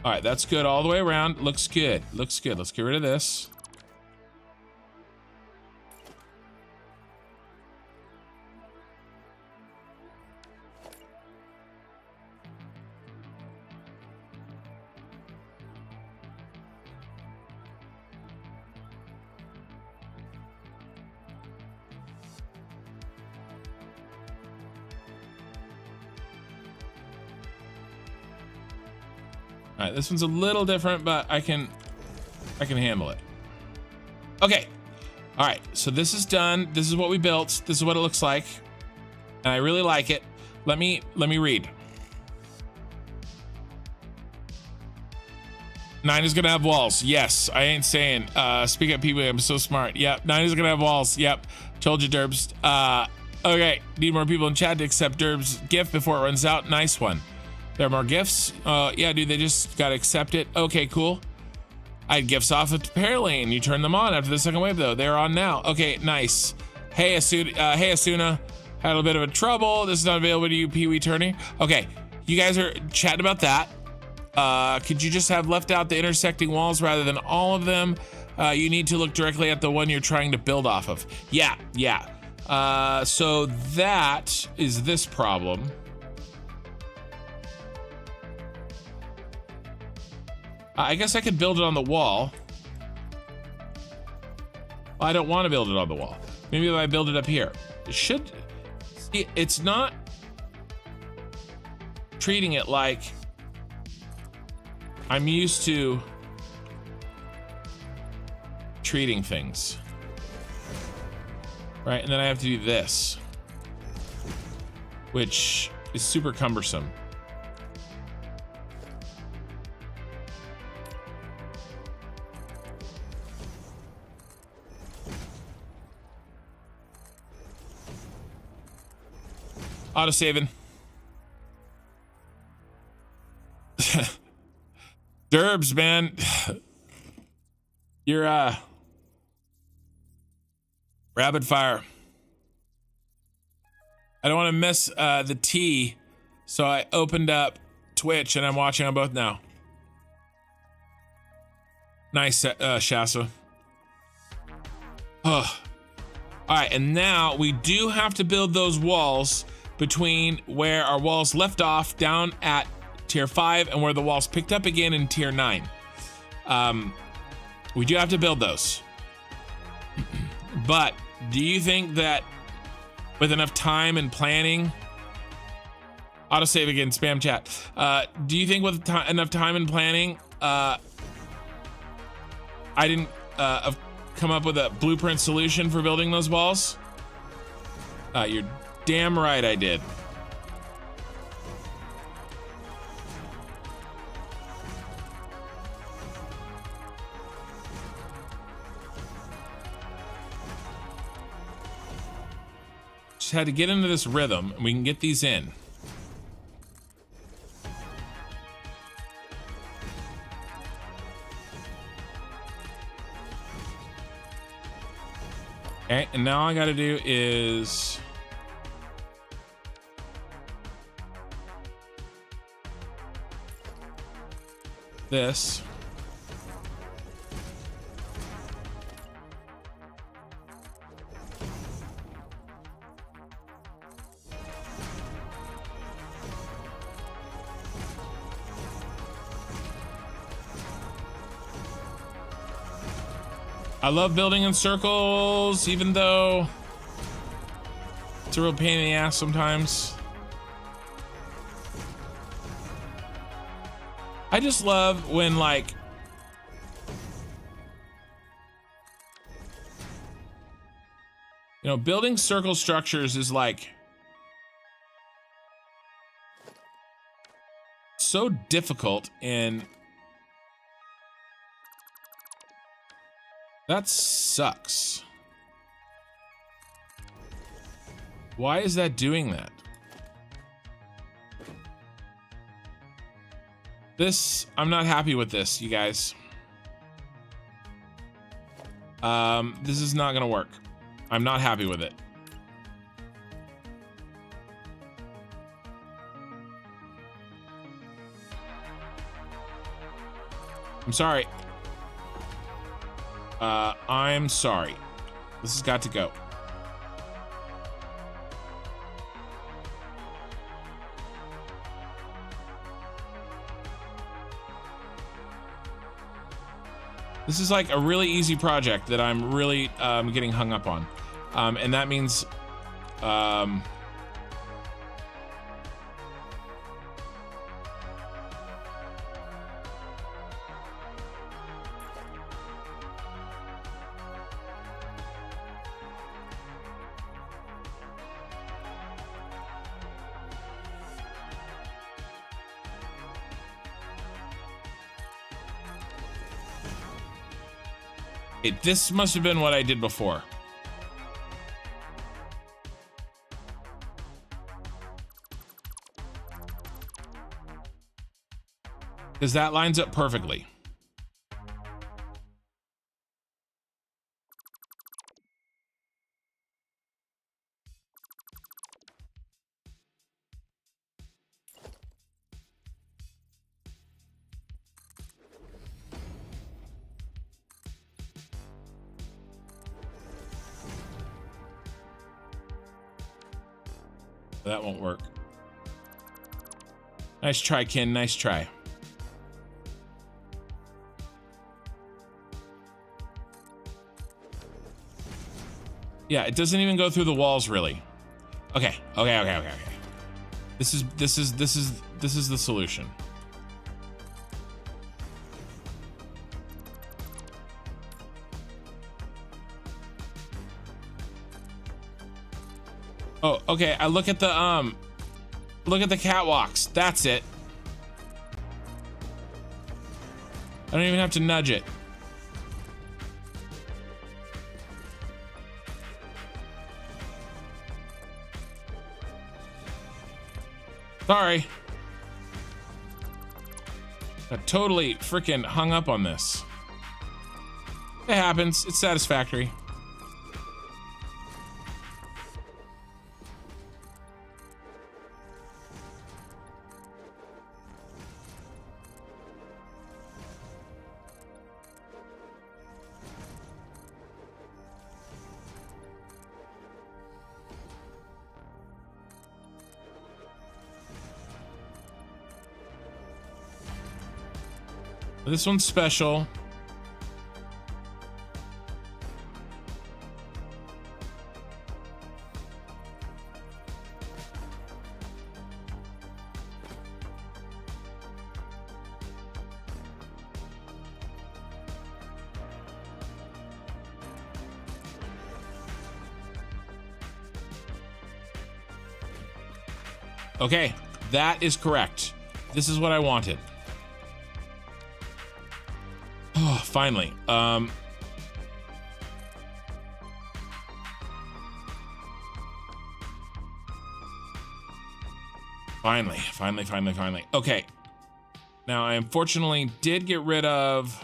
All right, that's good all the way around. Looks good. Looks good. Let's get rid of this. All right, this one's a little different, but I can handle it. Okay. All right, so this is done. This is what we built. This is what it looks like. And I really like it. Let me read. 9 is gonna have walls. Yes, I ain't saying. Speak up, people. I'm so smart. Yep, 9 is gonna have walls. Yep, told you, Derbs. Okay, need more people in chat to accept Derb's gift before it runs out. Nice one. There are more gifts. Yeah, dude, they just gotta accept it. Okay, cool. I had gifts off at the repair lane. You turned them on after the second wave, though. They're on now. Okay, nice. Hey, Asuna. Had a little bit of a trouble. This is not available to you, Pee-wee Turner. Okay, you guys are chatting about that. Could you just have left out the intersecting walls rather than all of them? You need to look directly at the one you're trying to build off of. Yeah. So that is this problem. I guess I could build it on the wall. I don't want to build it on the wall. Maybe if I build it up here. It should... See, it's not treating it like I'm used to treating things. Right, and then I have to do this, which is super cumbersome. Auto-saving. Derbs, man. You're, rapid fire. I don't want to miss, the T, so I opened up Twitch and I'm watching on both now. Nice, Shasa. Oh. All right, and now we do have to build those walls between where our walls left off down at tier 5 and where the walls picked up again in tier 9. We do have to build those. But do you think that with enough time and planning, autosave again, spam chat. Do you think with enough time and planning, I didn't come up with a blueprint solution for building those walls? You're damn right I did. Just had to get into this rhythm and we can get these in. Okay, and now all I gotta do is this. I love building in circles, even though it's a real pain in the ass sometimes. I just love when, like, you know, building circle structures is like so difficult, and that sucks. Why is that doing that? This, I'm not happy with this, you guys. This is not gonna work. I'm not happy with it. I'm sorry. I'm sorry. This has got to go. This is like a really easy project that I'm really getting hung up on. And that means this must have been what I did before. Because that lines up perfectly. That won't work. Nice try, Ken. Nice try. Yeah, it doesn't even go through the walls, really. Okay. This is the solution. Oh, okay. I look at the catwalks. That's it. I don't even have to nudge it. Sorry. Got totally freaking hung up on this. It happens. It's satisfactory. This one's special. Okay, that is correct. This is what I wanted. Oh, finally. Finally. Okay. Now, I unfortunately did get rid of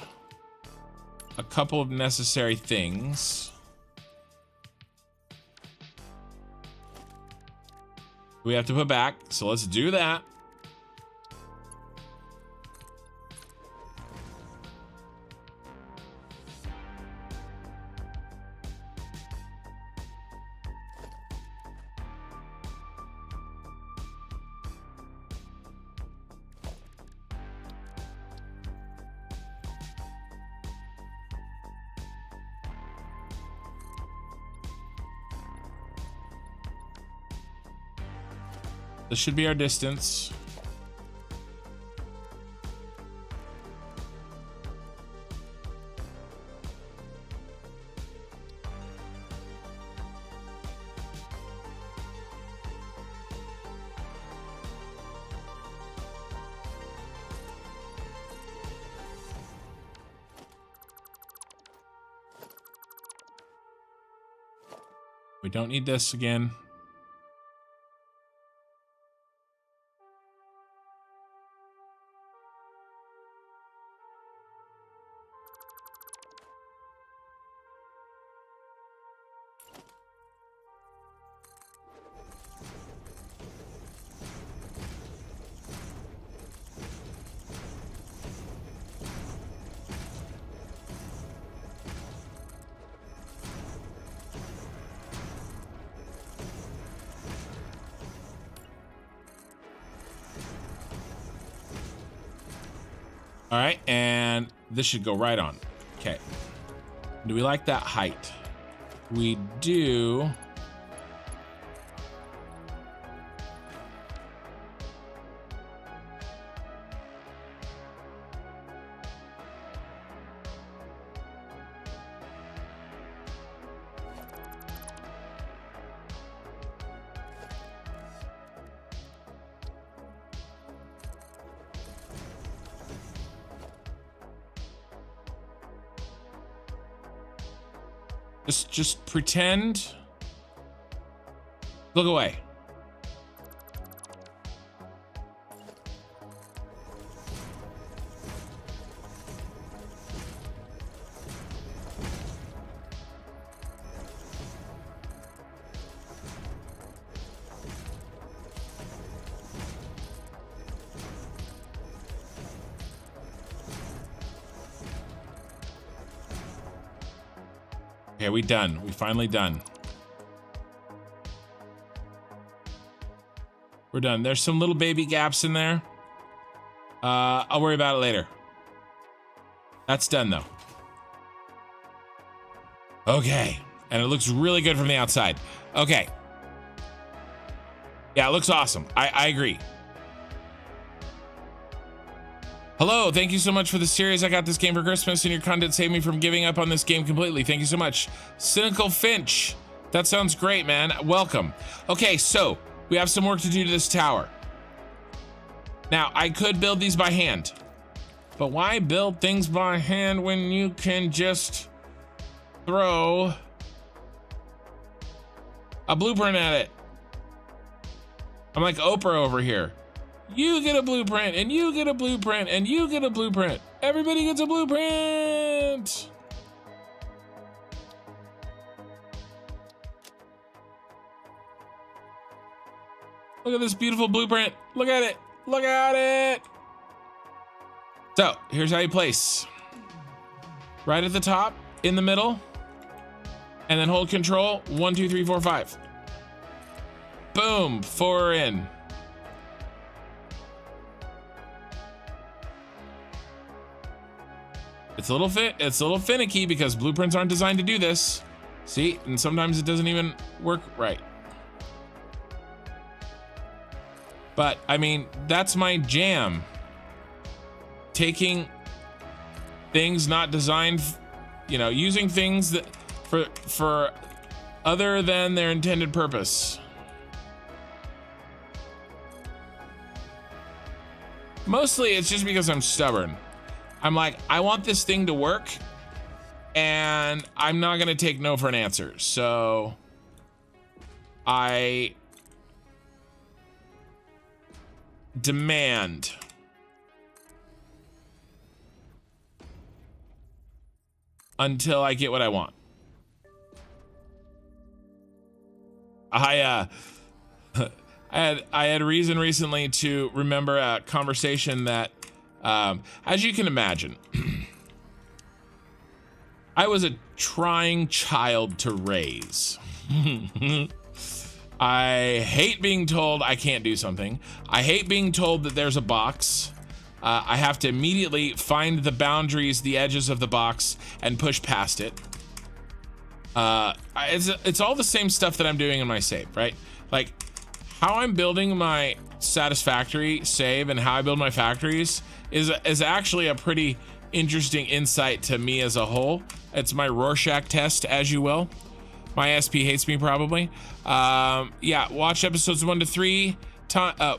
a couple of necessary things. We have to put back, so let's do that. This should be our distance. We don't need this again. All right, and this should go right on. Okay. Do we like that height? We do. Just pretend. Look away. Okay, we done. We finally done. We're done. There's some little baby gaps in there. I'll worry about it later. That's done though. Okay. And it looks really good from the outside. Okay. Yeah, it looks awesome. I agree. Hello, thank you so much for the series. I got this game for Christmas and your content saved me from giving up on this game completely. Thank you so much. Cynical Finch. That sounds great, man. Welcome. Okay, so we have some work to do to this tower. Now, I could build these by hand, but why build things by hand when you can just throw a blueprint at it? I'm like Oprah over here. You get a blueprint, and you get a blueprint, and you get a blueprint. Everybody gets a blueprint. Look at this beautiful blueprint. Look at it. Look at it. So here's how you place. Right at the top, in the middle, and then hold control. 1, 2, 3, 4, 5. Boom, 4 in. It's a little finicky because blueprints aren't designed to do this. See, and sometimes it doesn't even work right. But I mean, that's my jam. Taking things not designed, you know, using things that for other than their intended purpose. Mostly it's just because I'm stubborn. I'm like, I want this thing to work, and I'm not gonna take no for an answer. So I demand until I get what I want. I had reason recently to remember a conversation that, as you can imagine, I was a trying child to raise. I hate being told I can't do something. I hate being told that there's a box. I have to immediately find the boundaries, the edges of the box, and push past it. It's all the same stuff that I'm doing in my save, right? Like how I'm building my Satisfactory save and how I build my factories is actually a pretty interesting insight to me as a whole. It's my Rorschach test, as you will. My SP hates me probably. Yeah, watch episodes 1 to 3,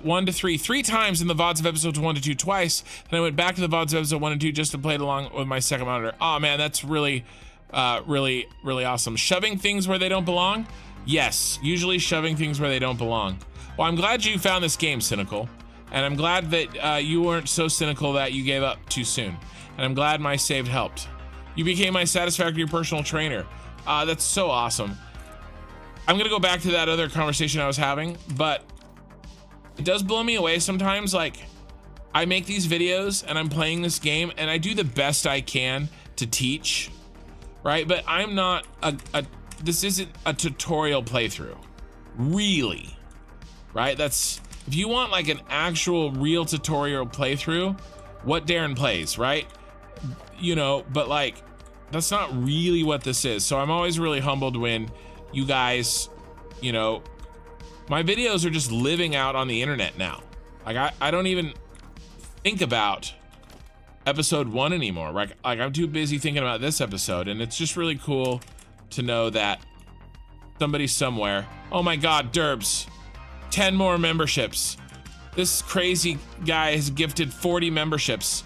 1 to 3, 3 times in the VODs of episodes 1 to 2 twice. Then I went back to the VODs of episode 1 and 2 just to play it along with my second monitor. Oh man, that's really awesome. Shoving things where they don't belong? Yes, usually shoving things where they don't belong. Well, I'm glad you found this game, Cynical. And I'm glad that you weren't so cynical that you gave up too soon. And I'm glad my save helped. You became my Satisfactory personal trainer. That's so awesome. I'm gonna go back to that other conversation I was having, but it does blow me away sometimes. Like, I make these videos and I'm playing this game and I do the best I can to teach, right? But I'm not this isn't a tutorial playthrough, really, right? If you want like an actual real tutorial playthrough, what Darren plays, right? You know, but like, that's not really what this is. So I'm always really humbled when you guys, you know, my videos are just living out on the internet now. Like I don't even think about episode 1 anymore. Like I'm too busy thinking about this episode, and it's just really cool to know that somebody somewhere. Oh my God, Derbs, 10 more memberships. This crazy guy has gifted 40 memberships.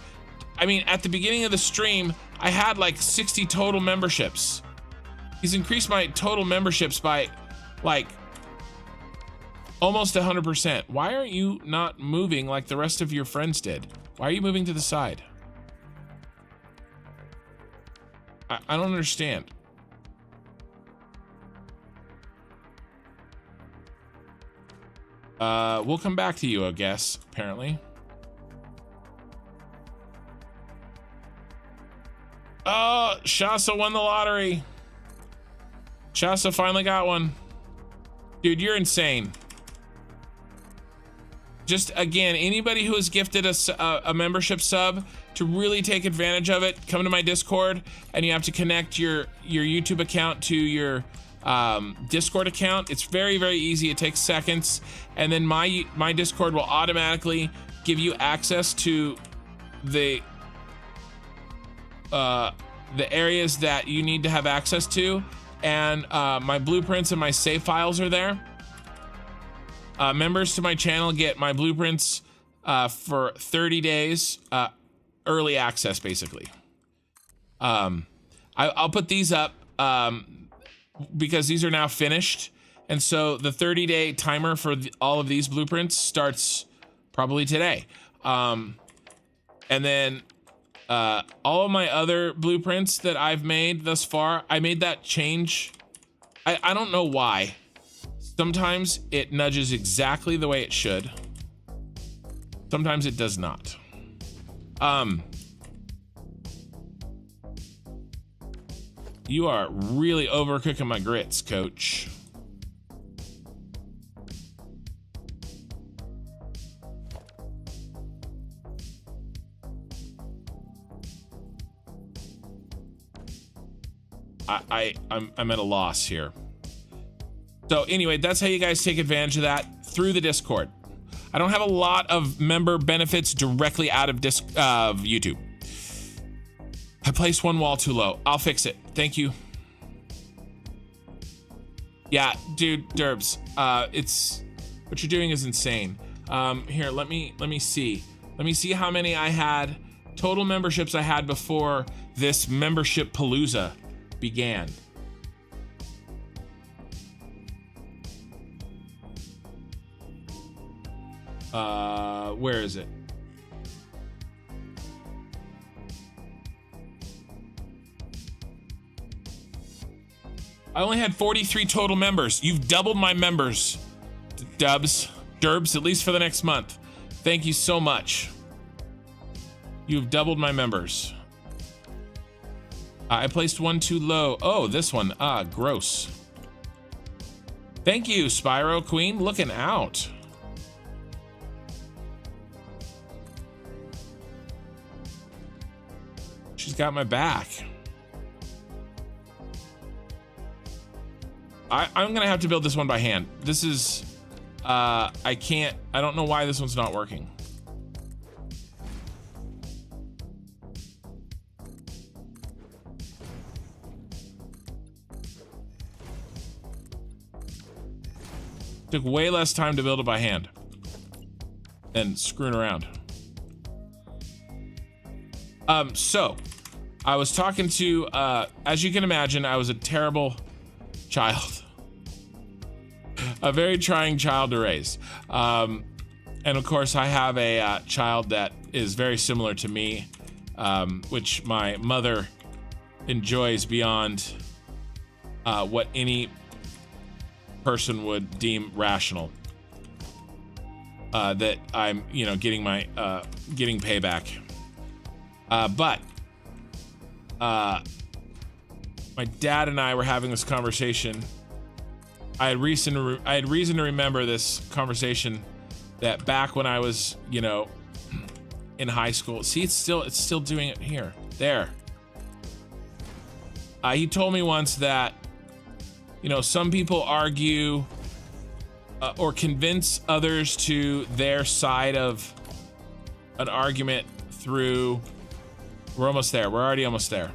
I mean, at the beginning of the stream, I had like 60 total memberships. He's increased my total memberships by like almost 100%. Why aren't you not moving like the rest of your friends did? Why are you moving to the side? I don't understand. We'll come back to you, I guess, apparently. Oh, Shasa won the lottery. Shasa finally got one. Dude, you're insane. Just again, anybody who has gifted us a membership sub, to really take advantage of it, come to my Discord, and you have to connect your YouTube account to your Discord account. It's very, very easy. It takes seconds, and then my Discord will automatically give you access to the areas that you need to have access to, and my blueprints and my save files are there. Members to my channel get my blueprints for 30 days, early access, basically. I'll put these up because these are now finished, and so the 30-day timer for all of these blueprints starts probably today. And then all of my other blueprints that I've made thus far, I made that change. I don't know why. Sometimes it nudges exactly the way it should. Sometimes it does not. You are really overcooking my grits, coach. I'm at a loss here. So anyway, that's how you guys take advantage of that, through the Discord. I don't have a lot of member benefits directly out of YouTube. I placed one wall too low. I'll fix it. Thank you. Yeah, dude, Derbs, it's what you're doing is insane. Here, let me see. Let me see how many I had, total memberships I had before this membership palooza began. Where is it? I only had 43 total members. You've doubled my members, Derbs, at least for the next month. Thank you so much. You've doubled my members. I placed one too low. Oh, this one. Ah, gross. Thank you, Spyro Queen. Looking out. She's got my back. I'm gonna have to build this one by hand. This is, I don't know why this one's not working. Took way less time to build it by hand than screwing around. So I was talking to, as you can imagine, I was a terrible child, a very trying child to raise. And of course I have a child that is very similar to me, which my mother enjoys beyond what any person would deem rational. That I'm, getting my, getting payback. But my dad and I were having this conversation. I had reason to remember this conversation, that back when I was, in high school. See, it's still doing it here. There. He told me once that, you know, some people argue or convince others to their side of an argument through, we're almost there. We're already almost there.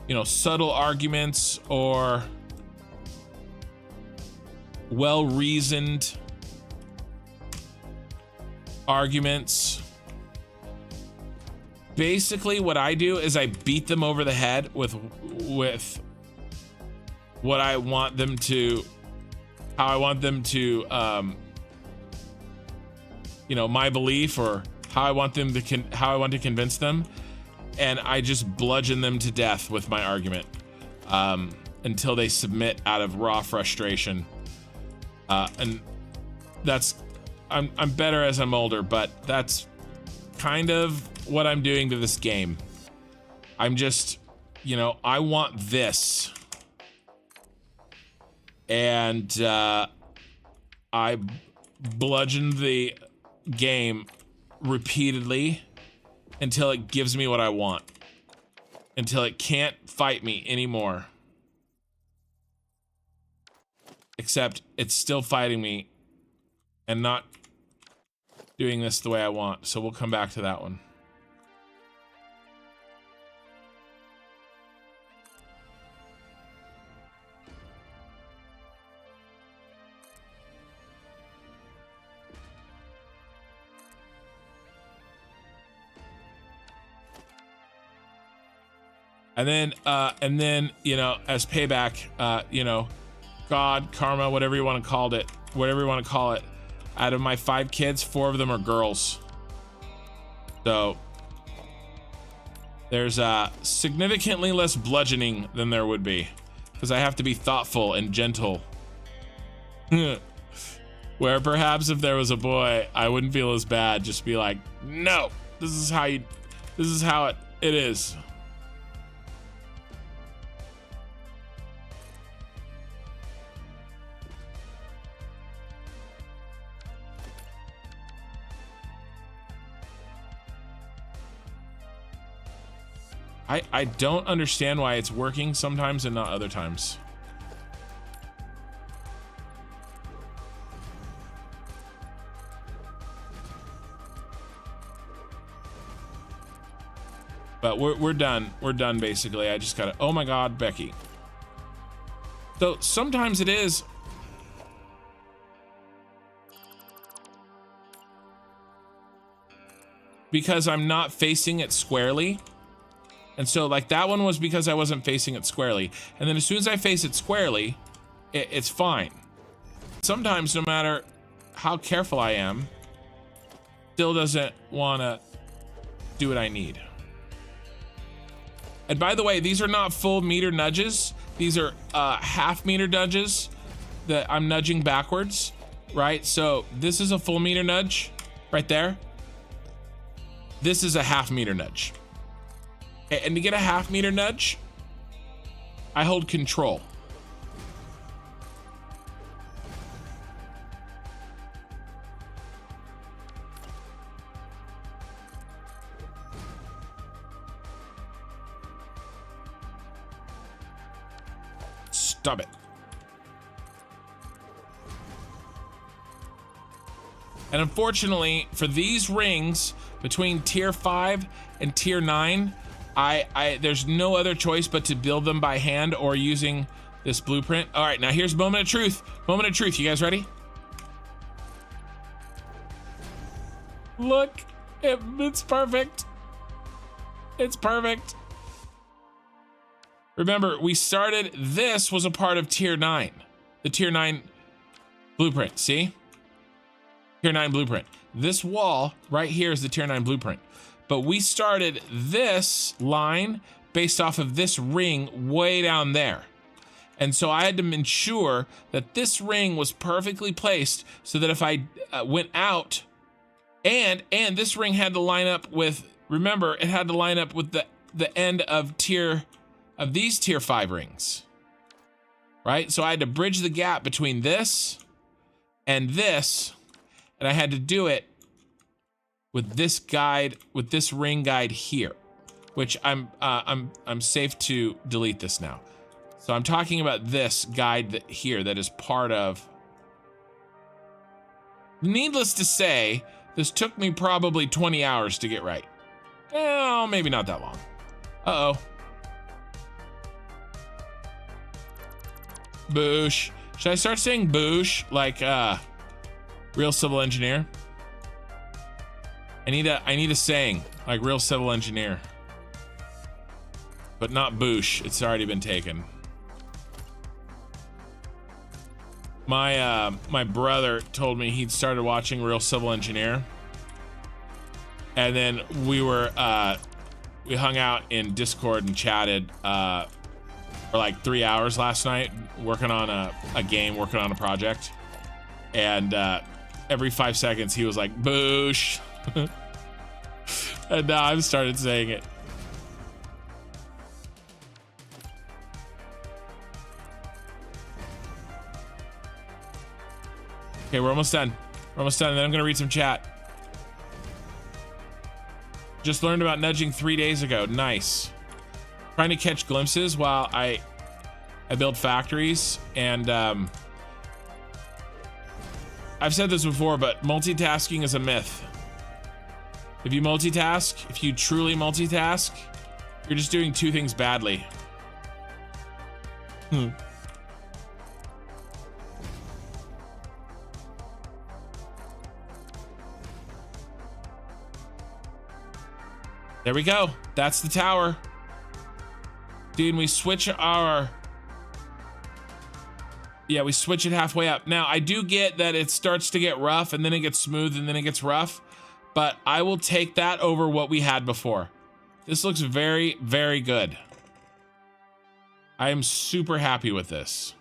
You know, subtle arguments or well-reasoned arguments. Basically, what I do is I beat them over the head with what I want them to, how I want them to, you know, my belief, or how I want them to, how I want to convince them, and I just bludgeon them to death with my argument until they submit out of raw frustration. And that's, I'm better as I'm older, but that's kind of what I'm doing to this game. I'm just, you know, I want this. And I bludgeon the game repeatedly until it gives me what I want. Until it can't fight me anymore. Except it's still fighting me and not doing this the way I want. So we'll come back to that one. And then, you know, as payback, you know, God, karma, whatever you want to call it, out of my 5 kids, 4 of them are girls. So there's significantly less bludgeoning than there would be, because I have to be thoughtful and gentle. Where perhaps if there was a boy, I wouldn't feel as bad. Just be like, no, this is how it is. I don't understand why it's working sometimes and not other times. But we're done. We're done basically. I just gotta, oh my God, Becky. So sometimes it is. Because I'm not facing it squarely. And so like that one was because I wasn't facing it squarely. And then as soon as I face it squarely, it's fine. Sometimes no matter how careful I am, still doesn't wanna do what I need. And by the way, these are not full meter nudges. These are half meter nudges that I'm nudging backwards, right? So this is a full meter nudge right there. This is a half meter nudge. And to get a half meter nudge, I hold control. Stop it. And unfortunately, for these rings between tier 5 and tier 9, there's no other choice but to build them by hand or using this blueprint. All right, now here's moment of truth. Moment of truth. You guys ready? Look, it's perfect. It's perfect. Remember, we started, this was a part of tier 9, the tier 9 blueprint. See? Tier 9 blueprint. This wall right here is the tier 9 blueprint. But we started this line based off of this ring way down there. And so I had to ensure that this ring was perfectly placed so that if I went out, and this ring had to line up with, remember, it had to line up with the end of these tier 5 rings, right? So I had to bridge the gap between this and this, and I had to do it with this guide, with this ring guide here, which I'm safe to delete this now. So I'm talking about this guide here that is part of. Needless to say, this took me probably 20 hours to get right. Well, maybe not that long. Uh-oh. Boosh. Should I start saying boosh like real civil engineer? I need a saying like real civil engineer. But not boosh. It's already been taken. My brother told me he'd started watching Real Civil Engineer, and then we hung out in Discord and chatted for like 3 hours last night, working on a game, working on a project, and every 5 seconds he was like boosh, and now I've started saying it. Okay, we're almost done. We're almost done, and then I'm gonna read some chat. Just learned about nudging 3 days ago. Nice. Trying to catch glimpses while I build factories, and I've said this before, but multitasking is a myth. If you multitask, if you truly multitask, you're just doing two things badly. There we go. That's the tower. Dude, we switch our... Yeah, we switch it halfway up. Now, I do get that it starts to get rough, and then it gets smooth, and then it gets rough. But I will take that over what we had before. This looks very, very good. I am super happy with this.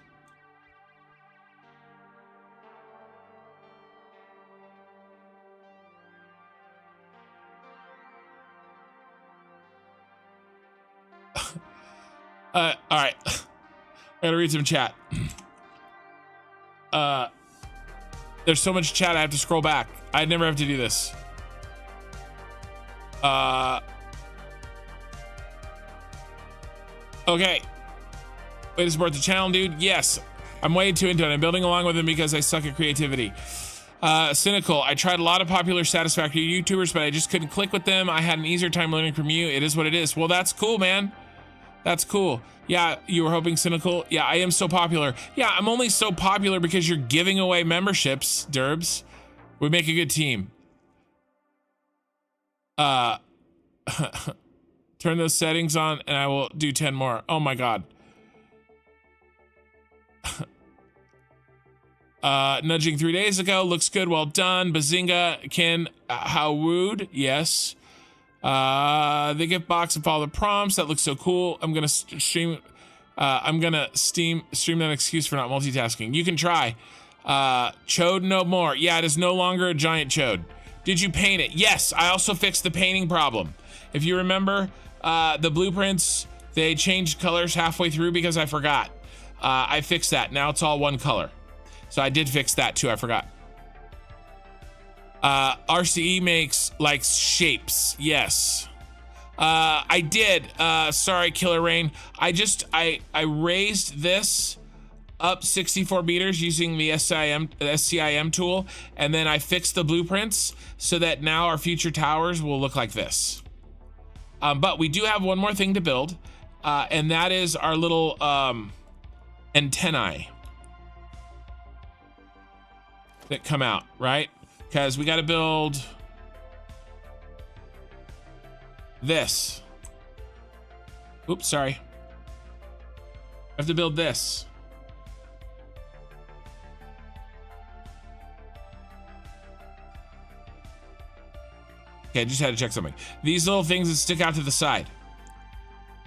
All right. I gotta read some chat. There's so much chat I have to scroll back. I'd never have to do this. Okay. Way to support the channel, dude. Yes, I'm way too into it. I'm building along with him because I suck at creativity. Cynical. I tried a lot of popular Satisfactory YouTubers, but I just couldn't click with them. I had an easier time learning from you. It is what it is. Well, that's cool, man. That's cool. Yeah, you were hoping Cynical. Yeah, I am so popular. Yeah, I'm only so popular because you're giving away memberships, Derbs. We make a good team. Turn those settings on and I will do 10 more. Oh my God. Nudging 3 days ago. Looks good. Well done. Bazinga. Ken Howwood. Yes. The gift box and follow the prompts. That looks so cool. I'm gonna stream. I'm gonna stream that excuse for not multitasking. You can try. Chode no more. Yeah, it is no longer a giant chode. Did you paint it? Yes. I also fixed the painting problem. If you remember, the blueprints, they changed colors halfway through because I forgot. I fixed that. Now it's all one color. So I did fix that too. I forgot. RCE makes like shapes. Yes. I did. Sorry, Killer Rain. I raised this up 64 meters using the SCIM tool, and then I fixed the blueprints so that now our future towers will look like this. But we do have one more thing to build, and that is our little antennae that come out, right? Because we got to build this. Oops, sorry. I have to build this. Okay, I just had to check something. These little things that stick out to the side.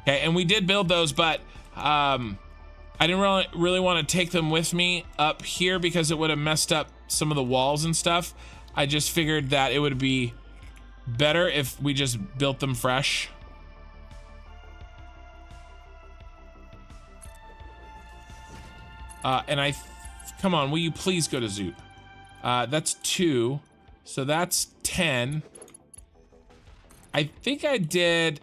Okay, and we did build those, but I didn't really want to take them with me up here because it would have messed up some of the walls and stuff. I just figured that it would be better if we just built them fresh. And come on, will you please go to Zoop? That's 2, so that's 10. I think I did.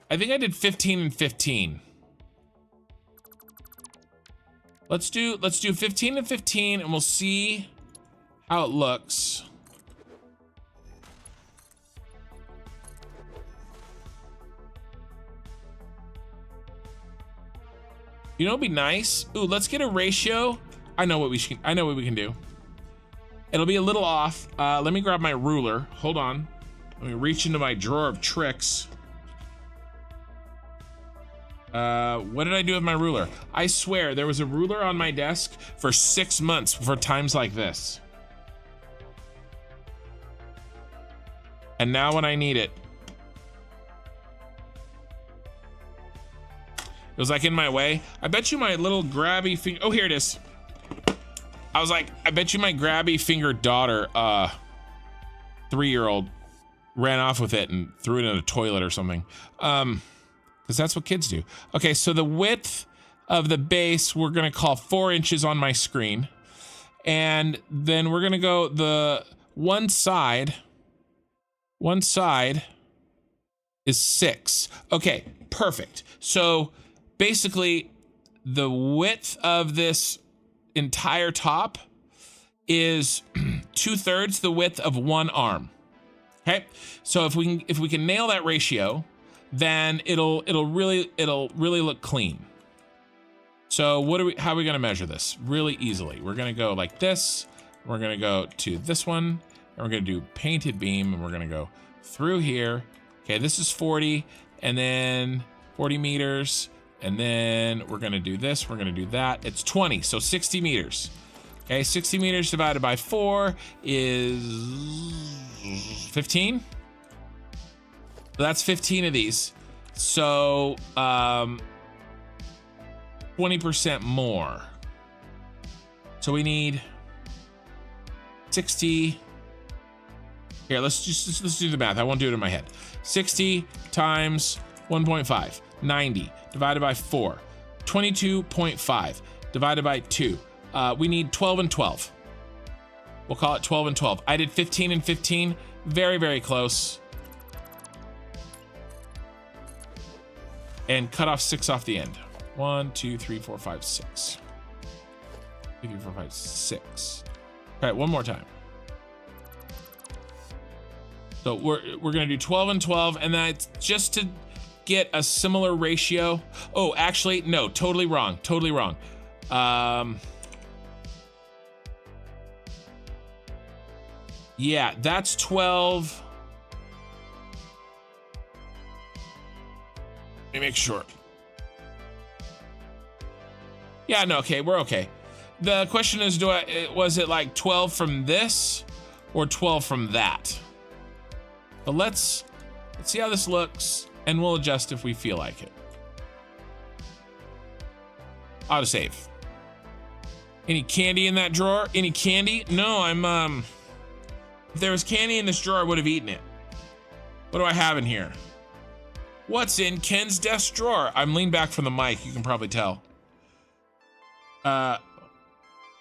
I think I did 15 and 15. Let's do 15 and 15 and we'll see how it looks. You know what'd be nice? Ooh, let's get a ratio. I know what we can do. It'll be a little off. Let me grab my ruler. Hold on. Let me reach into my drawer of tricks. What did I do with my ruler? I swear there was a ruler on my desk for 6 months for times like this. And now when I need it, it was like in my way. I bet you my little grabby finger, oh, here it is. I was like, I bet you my grabby fingered daughter, 3-year-old, ran off with it and threw it in a toilet or something. Because that's what kids do. Okay, so the width of the base, we're gonna call 4 inches on my screen. And then we're gonna go the one side is 6. Okay, perfect. So basically the width of this entire top is 2/3 the width of one arm. Okay, so if we can nail that ratio, then it'll really look clean. So how are we gonna measure this? Really easily. We're gonna go like this, we're gonna go to this one, and we're gonna do painted beam, and we're gonna go through here. Okay, this is 40, and then 40 meters, and then we're gonna do this, we're gonna do that. It's 20, so 60 meters. Okay, 60 meters divided by 4 is 15. So that's 15 of these. So 20% more. So we need 60. Here, let's do the math. I won't do it in my head. 60 times 1.5, 90 divided by 4, 22.5 divided by 2. We need 12 and 12. We'll call it 12 and 12. I did 15 and 15. Very, very close. And cut off 6 off the end. 1, 2, 3, 4, 5, 6. 2, 3, 4, 5, 6. All right, one more time. So we're gonna do 12 and 12, and that's just to get a similar ratio. Oh, actually, no, totally wrong. Totally wrong. Yeah, that's 12. Let me make sure. Yeah, no, okay, we're okay. The question is, was it like 12 from this or 12 from that? But let's see how this looks, and we'll adjust if we feel like it. Autosave. Any candy in that drawer? Any candy? No, if there was candy in this drawer, I would have eaten it. What do I have in here? What's in Ken's desk drawer? I'm leaned back from the mic, you can probably tell.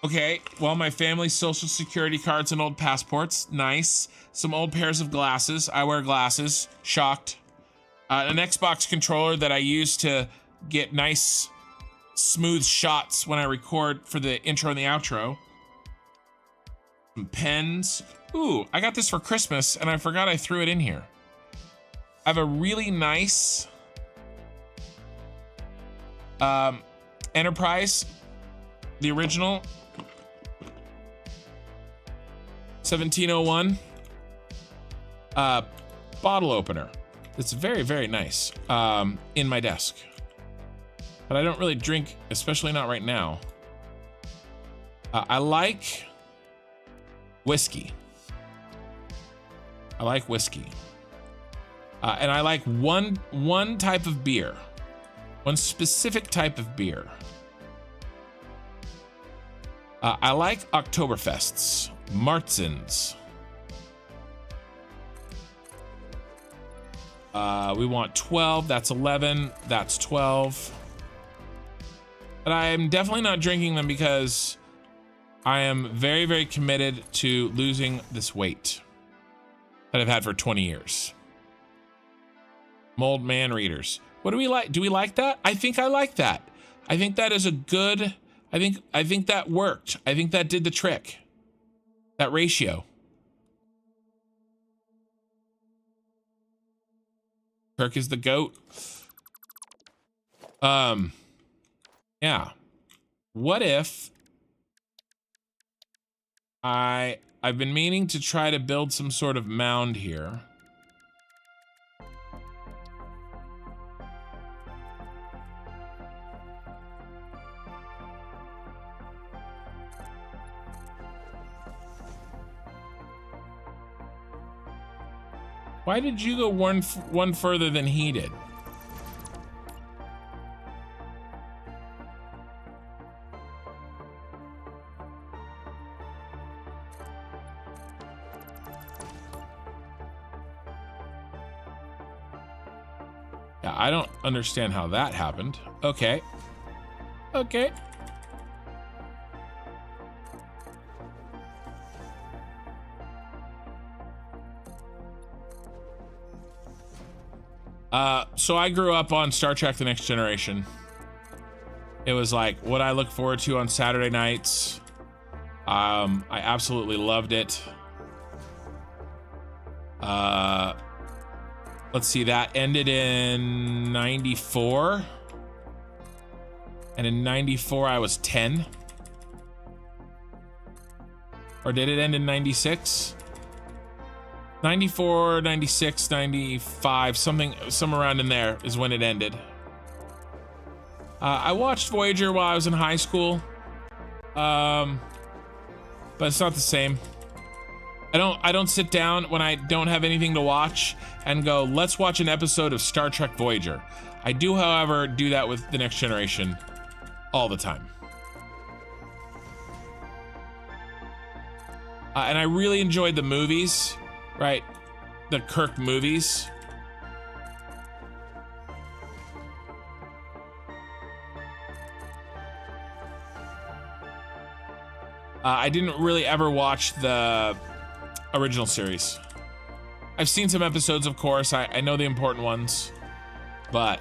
Okay, well, my family's social security cards and old passports, nice. Some old pairs of glasses, I wear glasses, shocked. An Xbox controller that I use to get nice, smooth shots when I record for the intro and the outro. Some pens. Ooh, I got this for Christmas and I forgot I threw it in here. I have a really nice Enterprise, the original 1701 bottle opener. It's very, very nice in my desk. But I don't really drink, especially not right now. I like whiskey. I like whiskey. And I like one type of beer. One specific type of beer. I like Oktoberfests. Martzens. We want 12, that's 11, that's 12. But I'm definitely not drinking them because I am very, very committed to losing this weight that I've had for 20 years. Mold man readers. What do we like? Do we like that? I think I like that. I think that is a good, I think that worked. I think that did the trick. That ratio. Kirk is the goat. Yeah. What if I've been meaning to try to build some sort of mound here. Why did you go one further than he did? Yeah, I don't understand how that happened. Okay. Okay. So I grew up on Star Trek: The Next Generation. It was like what I look forward to on Saturday nights. I absolutely loved it. Let's see, that ended in 94. And in 94, I was 10. Or did it end in 96? 94, 96, 95, somewhere around in there is when it ended. I watched Voyager while I was in high school. But it's not the same. I don't sit down when I don't have anything to watch and go, let's watch an episode of Star Trek Voyager. I do, however, do that with The Next Generation all the time. And I really enjoyed the movies, right? The Kirk movies. I didn't really ever watch the original series. I've seen some episodes, of course. I know the important ones, but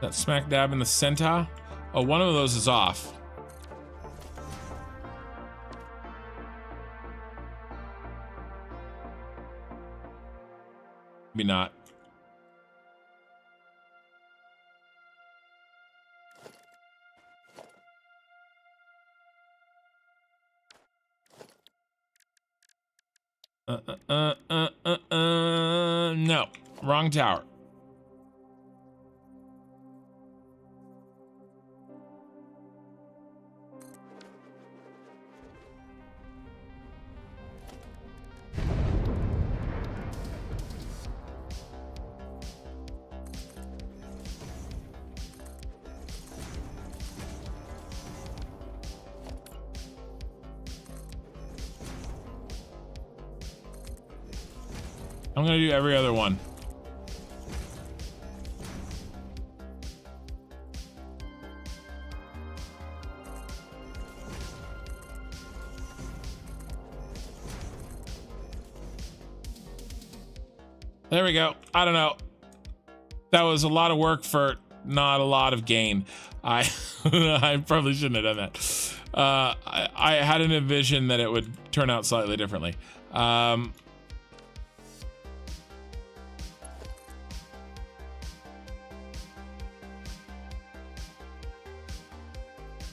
that smack dab in the center. Oh, one of those is off. Maybe not. No, wrong tower. I'm gonna do every other one. There we go. I don't know. That was a lot of work for not a lot of gain. I I probably shouldn't have done that. I had an envision that it would turn out slightly differently.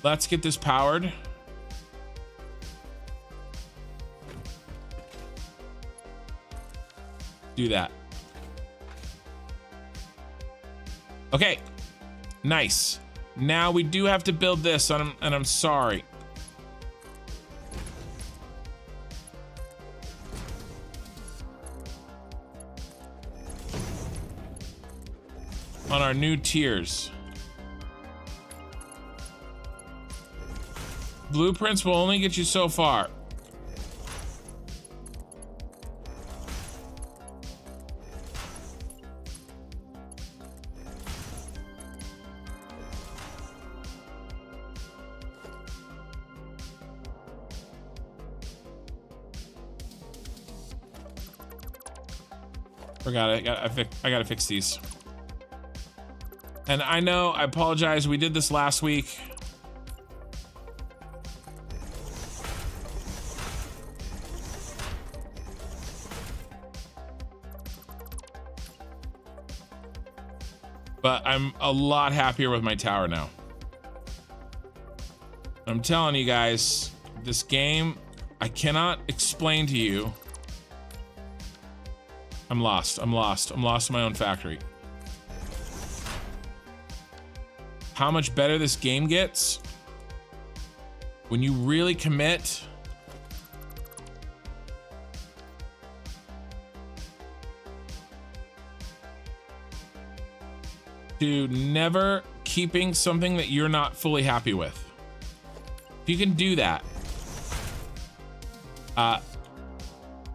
Let's get this powered. Do that. Okay, nice. Now we do have to build this, and I'm sorry. On our new tiers. Blueprints will only get you so far. Forgot it. I gotta fix these. And I know, I apologize. We did this last week. But I'm a lot happier with my tower now. I'm telling you guys, this game, I cannot explain to you. I'm lost. I'm lost. I'm lost in my own factory. How much better this game gets when you really commit to never keeping something that you're not fully happy with. If you can do that,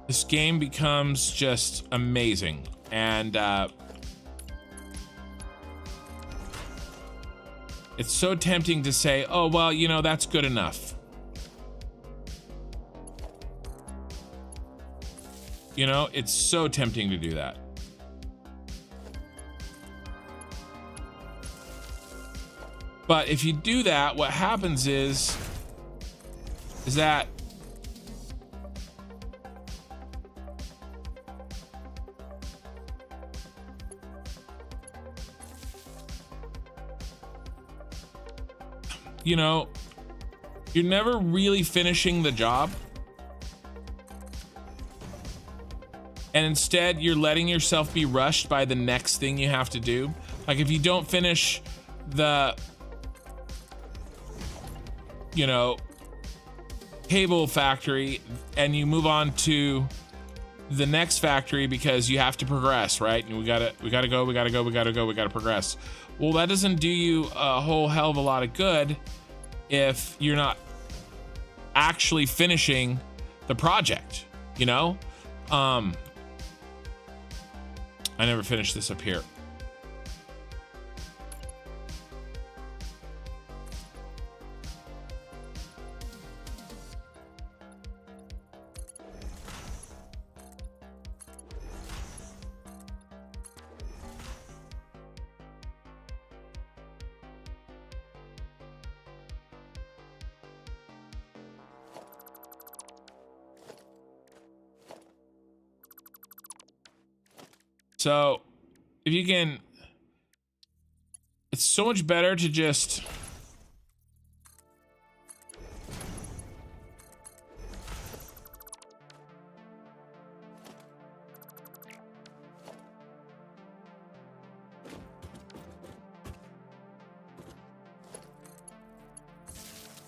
this game becomes just amazing. And it's so tempting to say, oh, well, you know, that's good enough. You know, it's so tempting to do that. But if you do that, what happens is that you know, you're never really finishing the job. And instead, you're letting yourself be rushed by the next thing you have to do. Like if you don't finish the, you know, cable factory and you move on to the next factory because you have to progress, right? And we gotta progress. Well, that doesn't do you a whole hell of a lot of good if you're not actually finishing the project, you know? I never finished this up here. So if you can, it's so much better to just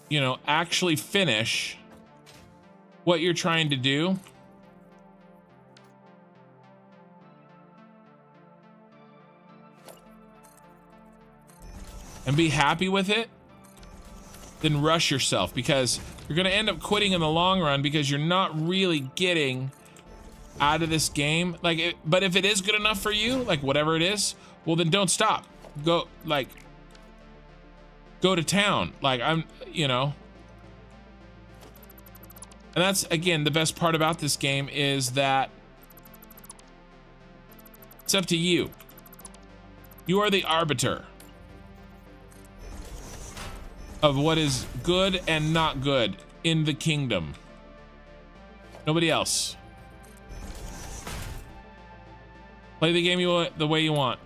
you know, actually finish what you're trying to do. And be happy with it, then rush yourself, because you're going to end up quitting in the long run because you're not really getting out of this game. Like, but if it is good enough for you, like whatever it is, well, then don't stop. Go to town. Like you know. And that's, again, the best part about this game is that it's up to you. You are the arbiter of what is good and not good in the kingdom. Nobody else. Play the game the way you want.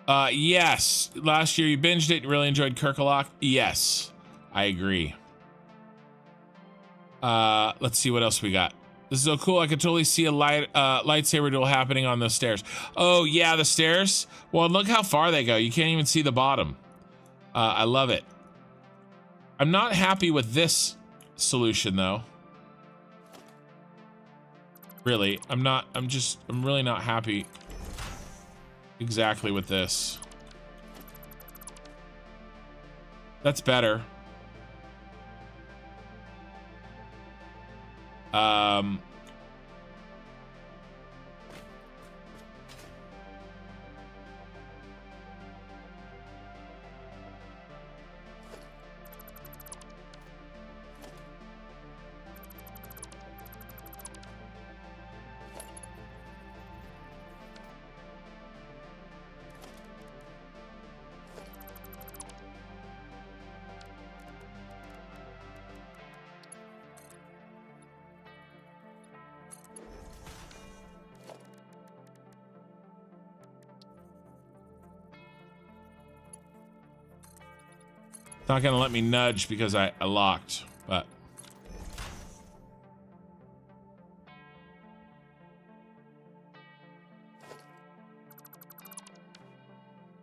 Yes. Last year you binged it. Really enjoyed Kirkalok. Yes, I agree. Let's see what else we got. This is so cool. I could totally see a lightsaber duel happening on those stairs. Oh yeah, the stairs. Well, look how far they go. You can't even see the bottom. I love it. I'm not happy with this solution though. Really, I'm really not happy exactly with this. That's better. It's not gonna let me nudge because I locked, but.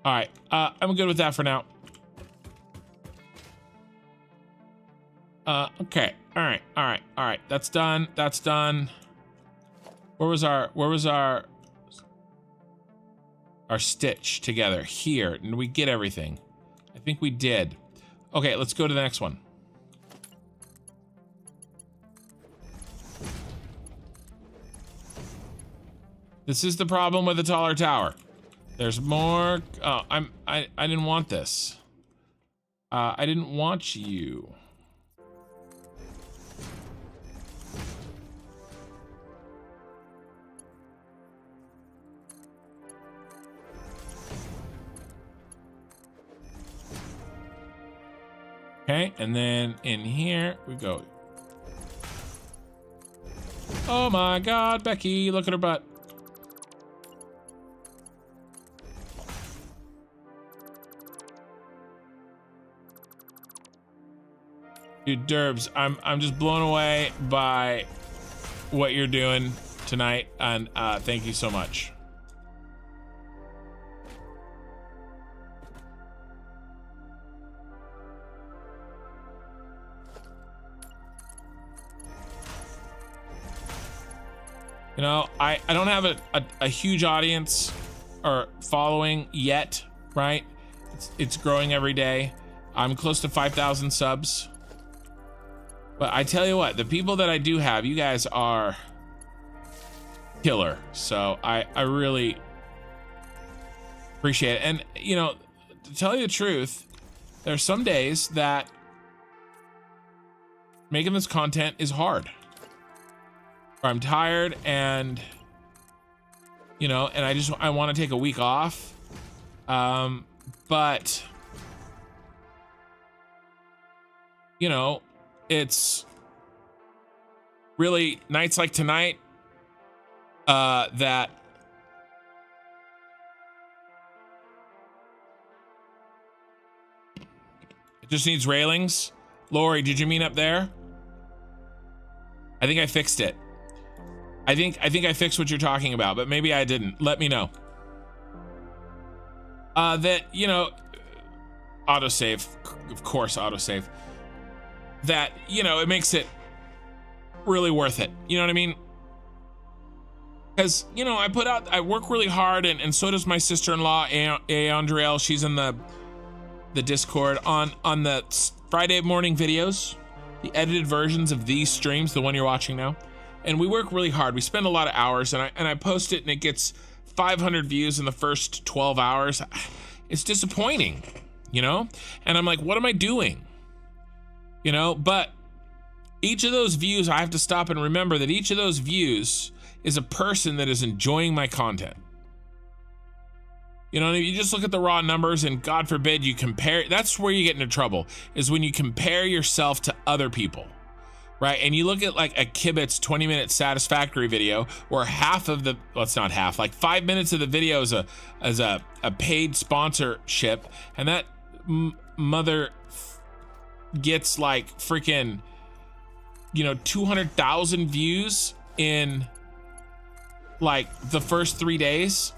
All right, I'm good with that for now. Okay, all right. That's done. Where was our stitch together? Here, and we get everything. I think we did. Okay, let's go to the next one. This is the problem with the taller tower. There's more. Oh, I didn't want this. I didn't want you. Okay, and then in here we go. Oh my God, Becky, look at her butt. Dude, Derbs, I'm just blown away by what you're doing tonight, and thank you so much. You know, I don't have a huge audience or following yet, right? It's growing every day. I'm close to 5,000 subs. But I tell you what, the people that I do have, you guys are killer. So I really appreciate it. And, you know, to tell you the truth, there are some days that making this content is hard. Or I'm tired and, you know, and I want to take a week off. But, you know, it's really nights like tonight that it just needs railings. Lori, did you mean up there? I think I fixed it. I think I fixed what you're talking about, but maybe I didn't. Let me know. That, you know, autosave, of course, autosave. That, you know, it makes it really worth it. You know what I mean? Because, you know, I work really hard, and so does my sister-in-law, Andriel. She's in the Discord on the Friday morning videos, the edited versions of these streams, the one you're watching now. And we work really hard. We spend a lot of hours, and I post it, and it gets 500 views in the first 12 hours. It's disappointing, you know? And I'm like, what am I doing? You know, but each of those views, I have to stop and remember that each of those views is a person that is enjoying my content. You know, if you just look at the raw numbers and God forbid you compare, that's where you get into trouble, is when you compare yourself to other people. right? And you look at like a Kibit's 20-minute Satisfactory video where half of the, well, it's not half, like 5 minutes of the video is a paid sponsorship, and that mother gets like freaking, 200,000 views in like the first 3 days,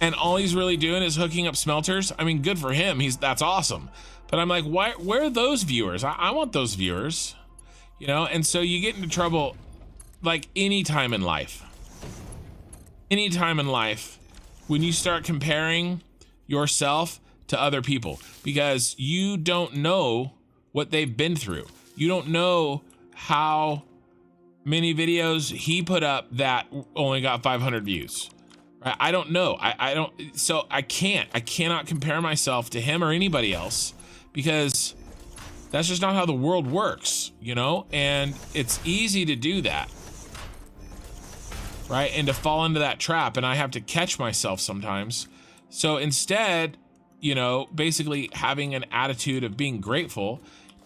and all he's really doing is hooking up smelters. I mean, good for him. That's awesome. But I'm like, where are those viewers? I want those viewers, and so you get into trouble like any time in life when you start comparing yourself to other people, because you don't know what they've been through. You don't know how many videos he put up that only got 500 views. Right? I don't know. I don't, so I cannot compare myself to him or anybody else, because that's just not how the world works, and it's easy to do that, right? And to fall into that trap, and I have to catch myself sometimes. So instead, basically having an attitude of being grateful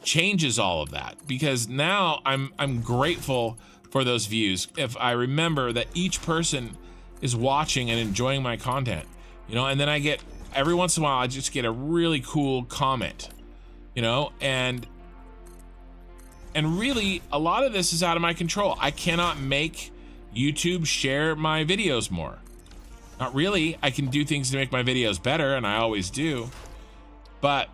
changes all of that, because now I'm grateful for those views. If I remember that each person is watching and enjoying my content, and then I get, every once in a while, I just get a really cool comment, and really a lot of this is out of my control. I cannot make YouTube share my videos more. Not really. I can do things to make my videos better, and I always do. But,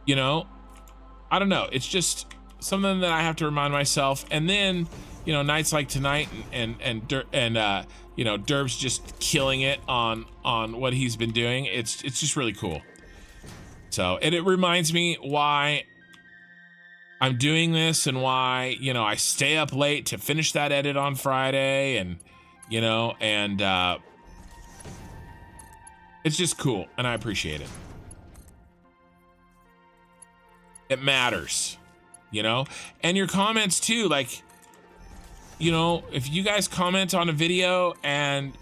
I don't know. It's just something that I have to remind myself. And then, nights like tonight and Derb's just killing it on what he's been doing. It's just really cool. So, and it reminds me why I'm doing this, and why, I stay up late to finish that edit on Friday, and, it's just cool, and I appreciate it. It matters, and your comments too. Like, if you guys comment on a video and,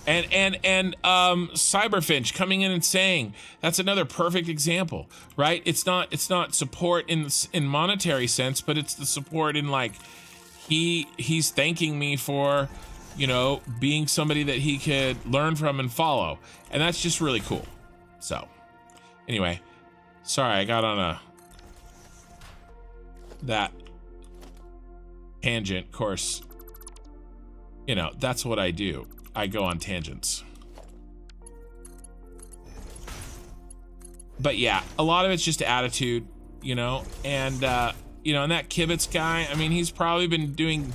and Cyberfinch coming in and saying, that's another perfect example, right? It's not support in monetary sense, but it's the support in like, he's thanking me for, being somebody that he could learn from and follow. And that's just really cool. So anyway, sorry, I got on that tangent. Of course, that's what I do. I go on tangents. But yeah, a lot of it's just attitude, and and that Kibitz guy, I mean, he's probably been doing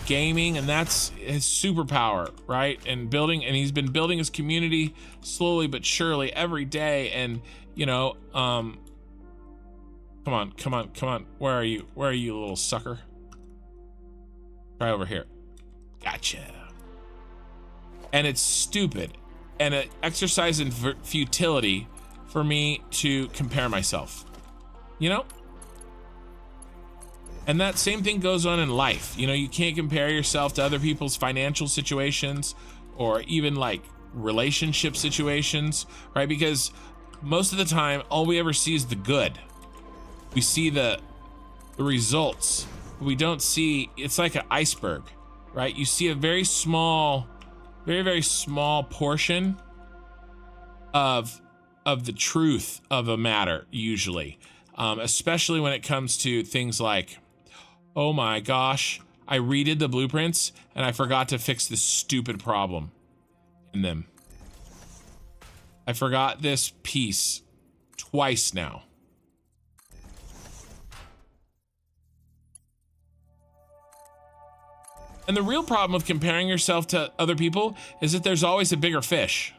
gaming, and that's his superpower, right? And he's been building his community slowly but surely every day. And come on, where are you, little sucker? Try over here. Gotcha. And it's stupid and an exercise in futility for me to compare myself, and that same thing goes on in life. You can't compare yourself to other people's financial situations, or even like relationship situations, right? Because most of the time, all we ever see is the good. We see the results. We don't see, it's like an iceberg, right? You see a very small, very, very small portion of the truth of a matter, usually, especially when it comes to things like, oh my gosh, I redid the blueprints and I forgot to fix this stupid problem in them. I forgot this piece twice now. And the real problem with comparing yourself to other people is that there's always a bigger fish.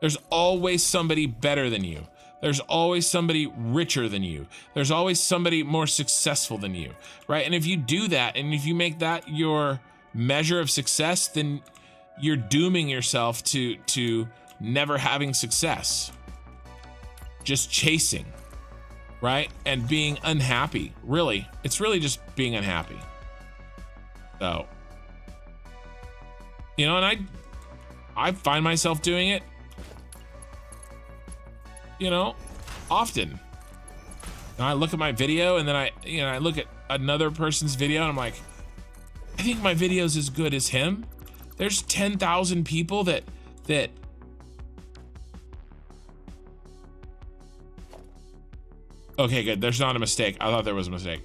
There's always somebody better than you. There's always somebody richer than you. There's always somebody more successful than you, right? And if you do that, and if you make that your measure of success, then you're dooming yourself to never having success. Just chasing, right? And being unhappy. Really, it's really just being unhappy. So, and I find myself doing it, often. And I look at my video and then I look at another person's video and I'm like, I think my video's as good as him. There's 10,000 people that okay, good. There's not a mistake. I thought there was a mistake.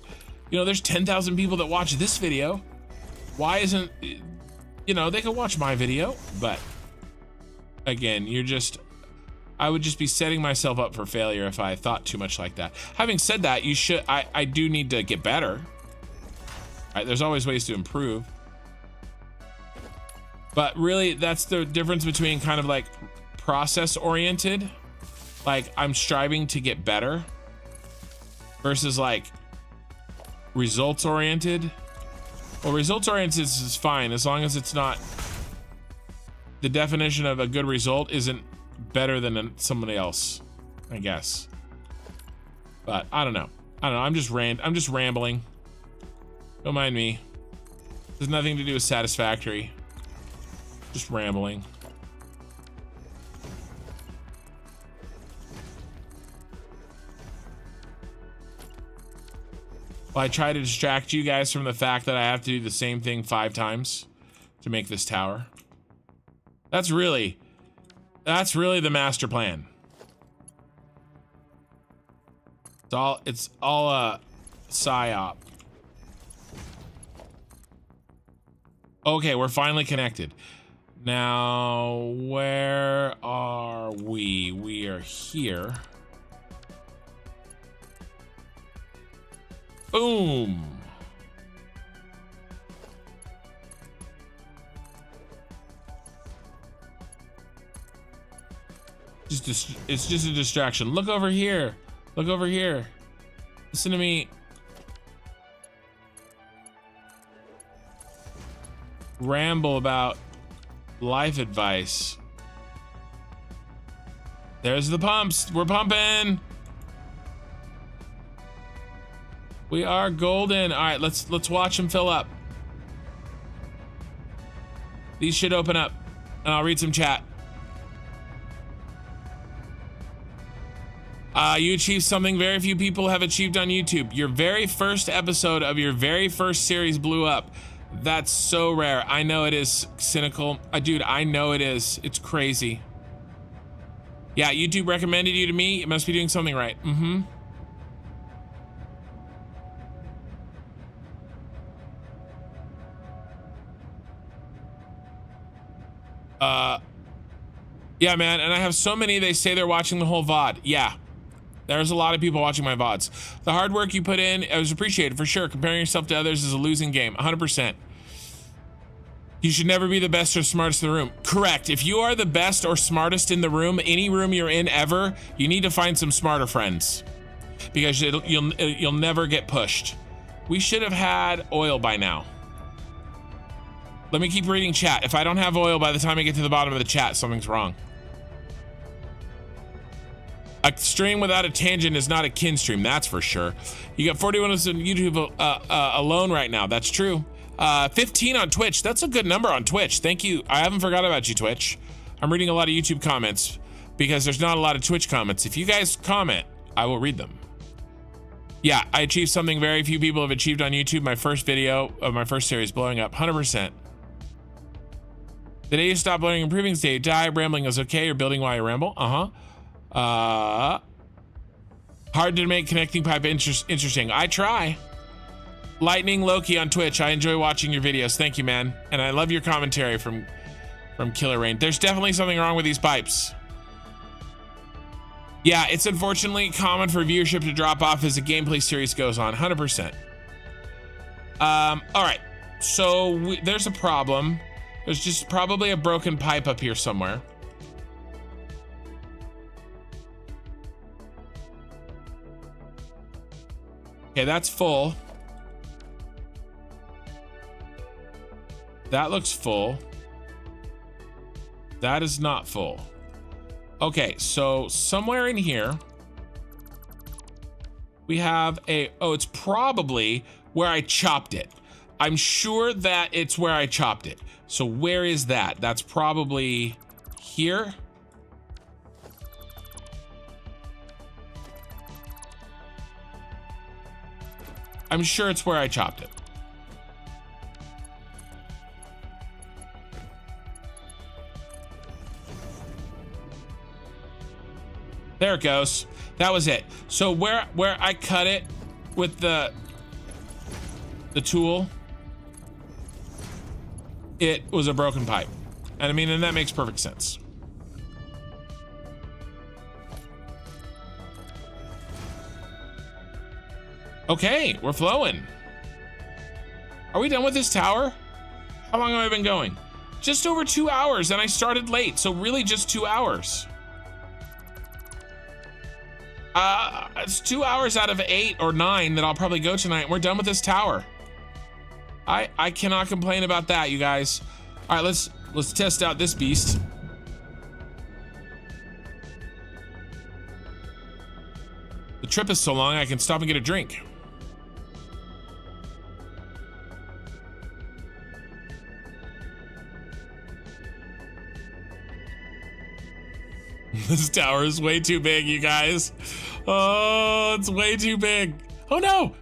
You know, there's 10,000 people that watch this video. Why isn't, you know, they can watch my video, but again, I would just be setting myself up for failure if I thought too much like that. Having said that, I do need to get better. Right? There's always ways to improve. But really, that's the difference between kind of like process oriented, like I'm striving to get better, versus like results oriented. Well, results oriented is fine as long as it's not, the definition of a good result isn't better than somebody else, I guess. But I don't know. I'm just rambling. Don't mind me. There's nothing to do with Satisfactory. Just rambling. Well, I try to distract you guys from the fact that I have to do the same thing 5 times to make this tower. That's really the master plan. It's all a psyop. Okay, we're finally connected. Now, where are we? We are here. Boom. It's just a distraction. Look over here. Look over here. Listen to me. Ramble about life advice. There's the pumps. We're pumping. We are golden. All right, let's watch them fill up. These should open up, and I'll read some chat. You achieved something very few people have achieved on YouTube. Your very first episode of your very first series blew up. That's so rare. I know it is, Cynical. Dude, I know it is. It's crazy. Yeah, YouTube recommended you to me. It must be doing something right. Mm-hmm. Yeah, man, and I have so many, they say they're watching the whole VOD. Yeah. There's a lot of people watching my VODs. The hard work you put in, it was appreciated for sure. Comparing yourself to others is a losing game, 100%. You should never be the best or smartest in the room. Correct. If you are the best or smartest in the room, any room you're in ever, you need to find some smarter friends, because you'll never get pushed. We should have had oil by now. Let me keep reading chat. If I don't have oil by the time I get to the bottom of the chat, something's wrong. A stream without a tangent is not a kin stream, that's for sure. You got 41 on YouTube alone right now. That's true. 15 on Twitch. That's a good number on Twitch. Thank you. I haven't forgot about you, Twitch. I'm reading a lot of YouTube comments because there's not a lot of Twitch comments. If you guys comment, I will read them. Yeah, I achieved something very few people have achieved on YouTube. My first video of my first series blowing up 100%. The day you stop learning and improving, the day you die. Rambling is okay. You're building while you ramble. Hard to make connecting pipe interesting. I try. Lightning Loki on Twitch. I enjoy watching your videos. Thank you, man. And I love your commentary from Killer Rain. There's definitely something wrong with these pipes. Yeah, it's unfortunately common for viewership to drop off as the gameplay series goes on. 100%. All right. So there's a problem. There's just probably a broken pipe up here somewhere. Okay, that's full. That looks full. That is not full. Okay, so somewhere in here, we have it's probably where I chopped it. I'm sure that it's where I chopped it. So where is that? That's probably here. I'm sure it's where I chopped it. There it goes. That was it. So where I cut it with the tool, it was a broken pipe. And I mean, and that makes perfect sense. Okay, we're flowing. Are we done with this tower? How long have I been going? Just over 2 hours, and I started late, so really just 2 hours. It's 2 hours out of 8 or 9 that I'll probably go tonight. We're done with this tower. I cannot complain about that, you guys. All right, let's test out this beast. The trip is so long I can stop and get a drink. This tower is way too big, you guys. Oh, it's way too big. Oh no,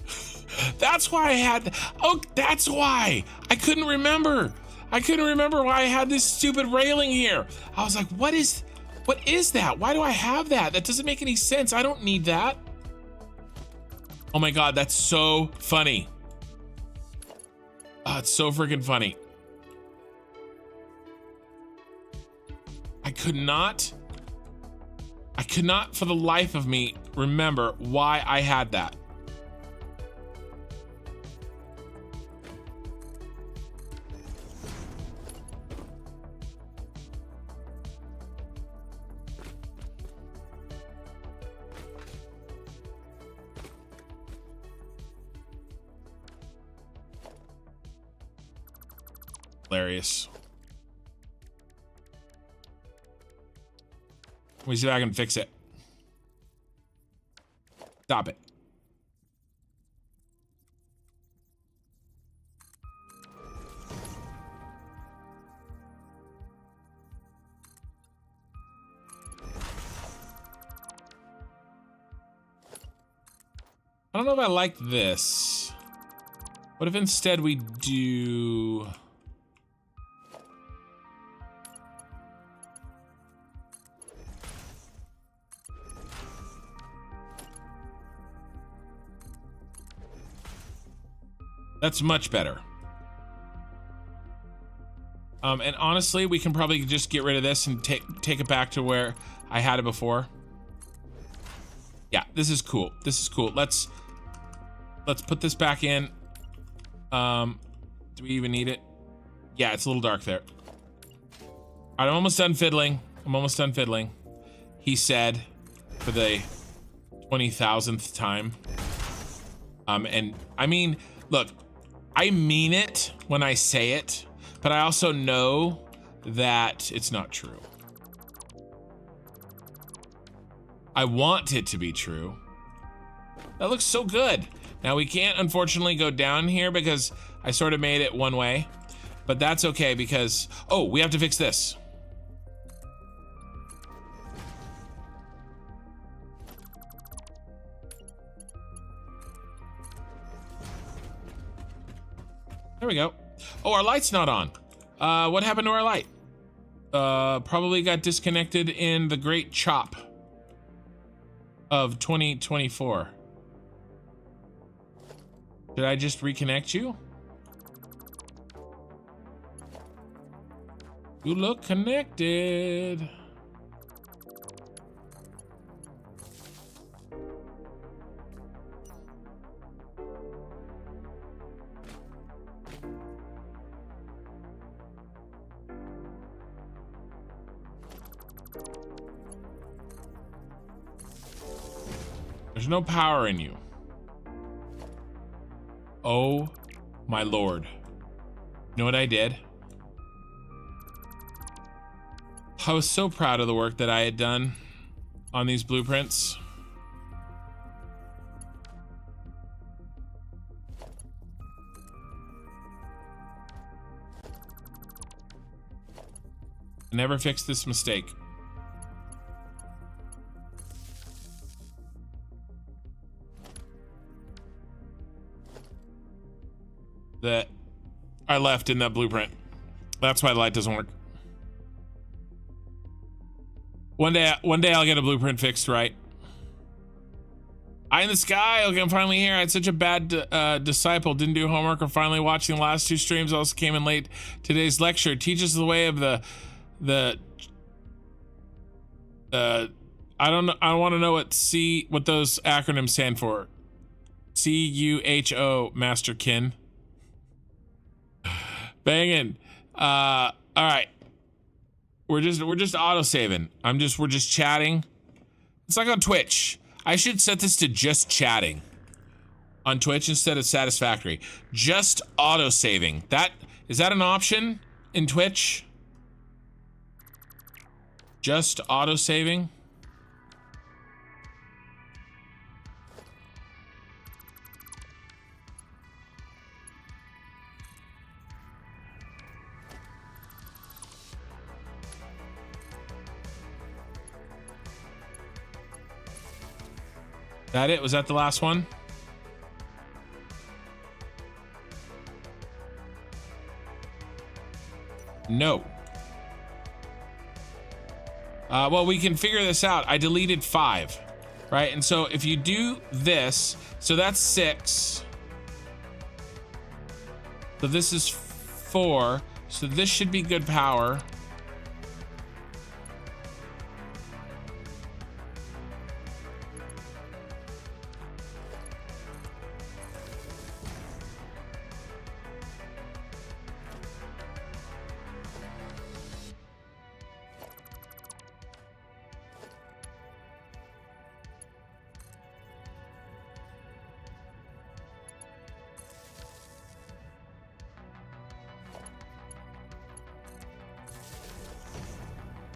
that's why I had, oh, that's why. I couldn't remember why I had this stupid railing here. I was like, what is that? Why do I have that? That doesn't make any sense. I don't need that. Oh my God, that's so funny. Oh, it's so freaking funny. I could not for the life of me remember why I had that. Hilarious. Let me see if I can fix it. Stop it. I don't know if I like this. What if instead we do... That's much better. And honestly, we can probably just get rid of this and take it back to where I had it before. Yeah, this is cool. This is cool. Let's put this back in. Do we even need it? Yeah, it's a little dark there. All right, I'm almost done fiddling. He said for the 20,000th time. And I mean, look, I mean it when I say it, but I also know that it's not true. I want it to be true. That looks so good. Now we can't unfortunately go down here because I sort of made it one way, but that's okay because, oh, we have to fix this. There we go. Oh, our light's not on. What happened to our light? Probably got disconnected in the Great Chop of 2024. Did I just reconnect you? You look connected. There's no power in you. Oh my lord. You know what I did? I was so proud of the work that I had done on these blueprints. I never fixed this mistake. left in that blueprint. That's why the light doesn't work. One day I'll get a blueprint fixed right. Eye in the sky. Okay, I'm finally here. I had such a bad disciple. Didn't do homework or finally watching the last 2 streams. Also came in late. Today's lecture teaches the way of the I don't know. I want to know what those acronyms stand for. CUHO, Masterkin. Banging. All right. We're just auto saving. We're just chatting. It's like on Twitch. I should set this to just chatting on Twitch instead of Satisfactory. Just auto saving. Is that an option in Twitch? Just auto saving. That it? Was that the last one? No. Well, we can figure this out. I deleted 5, right? And so if you do this, so that's 6. So this is 4. So this should be good power.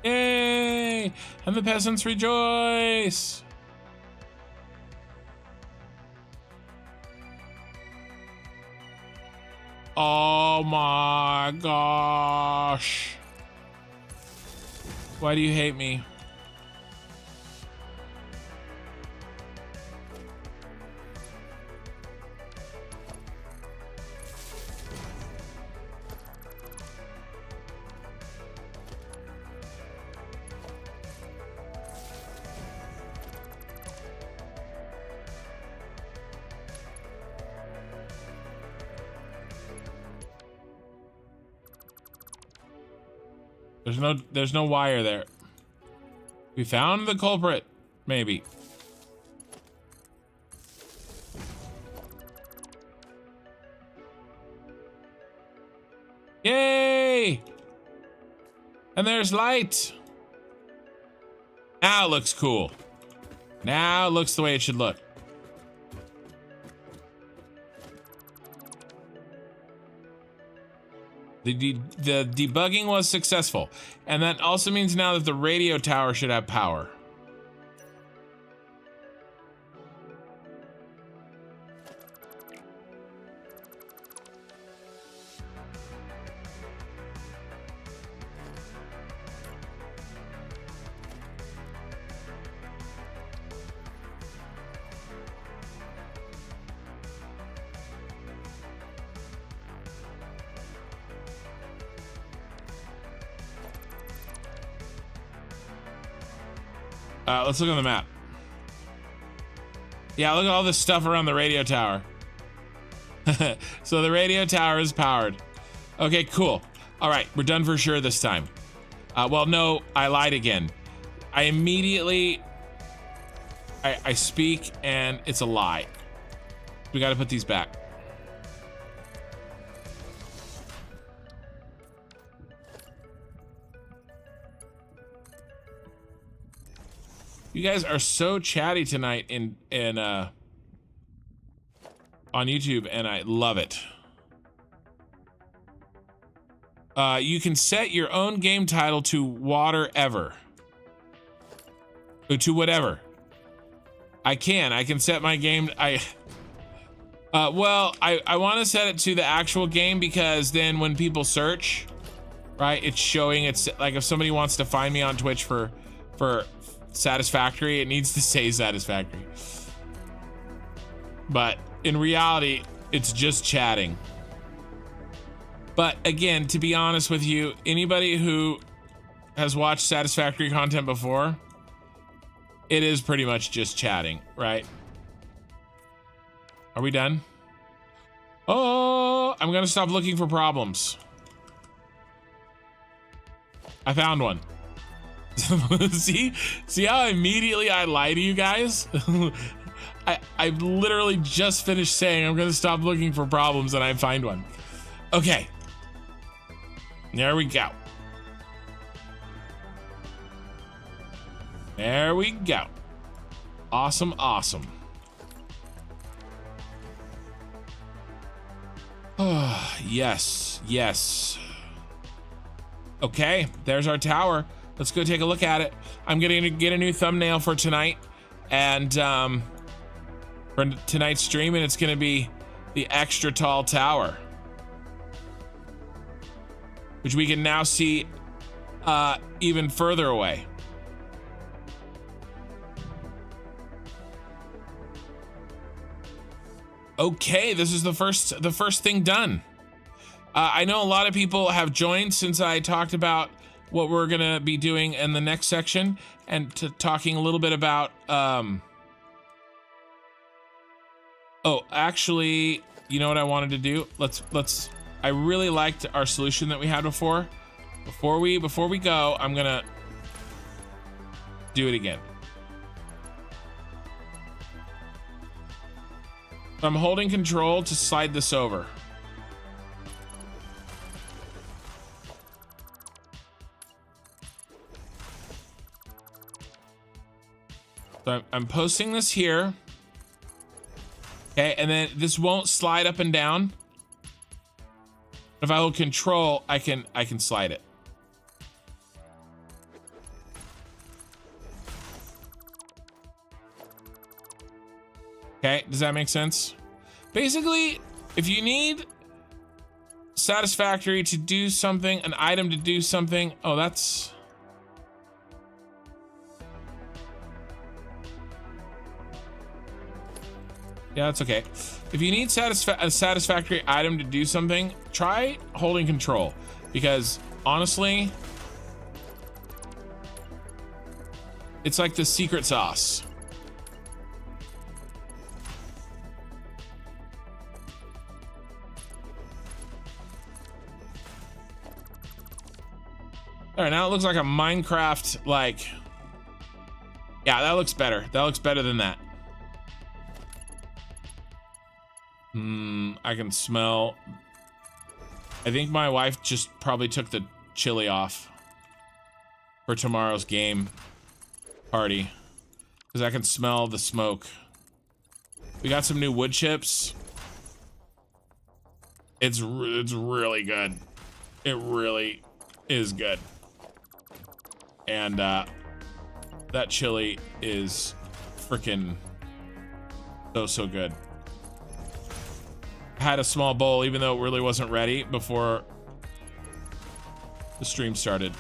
Yay! And the peasants rejoice! Oh my gosh. Why do you hate me? There's no wire there. We found the culprit, maybe. Yay! And there's light. Now it looks cool. Now it looks the way it should look. The debugging was successful, and that also means now that the radio tower should have power. Let's look on the map. Yeah, look at all this stuff around the radio tower. So the radio tower is powered. Okay, cool. All right, we're done for sure this time. Well, no, I lied again. I immediately, I speak and it's a lie. We got to put these back. You guys are so chatty tonight in on YouTube, and I love it. You can set your own game title to whatever. To whatever. I can set my game. Well, I want to set it to the actual game because then when people search, right, it's showing. It's like if somebody wants to find me on Twitch for Satisfactory, it needs to say Satisfactory. But in reality, it's just chatting. But again, to be honest with you, anybody who has watched Satisfactory content before, it is pretty much just chatting, right? Are we done? Oh, I'm gonna stop looking for problems. I found one. See how immediately I lie to you guys? I literally just finished saying I'm gonna stop looking for problems and I find one. Okay. There we go. There we go. Awesome, awesome. Oh, yes, yes. Okay, there's our tower. Let's go take a look at it. I'm gonna get a new thumbnail for tonight and for tonight's stream, and it's gonna be the extra tall tower, which we can now see even further away. Okay, this is the first thing done. I know a lot of people have joined since I talked about what we're gonna be doing in the next section, and talking a little bit about oh, actually, you know what I wanted to do? Let's I really liked our solution that we had before. Before we go, I'm gonna do it again. So I'm holding control to slide this over. So I'm posting this here. Okay, and then this won't slide up and down. If I hold control, I can slide it. Okay, does that make sense? Basically, if you need Satisfactory to do something, an item to do something, oh, that's... Yeah, that's okay. If you need a satisfactory item to do something, try holding control, because honestly, it's like the secret sauce. All right, now it looks like a Minecraft, like, yeah, that looks better. That looks better than that. I can smell. I think my wife just probably took the chili off for tomorrow's game party, because I can smell the smoke. We got some new wood chips. It's really good. It really is good. And that chili is freaking so good. Had a small bowl, even though it really wasn't ready before the stream started.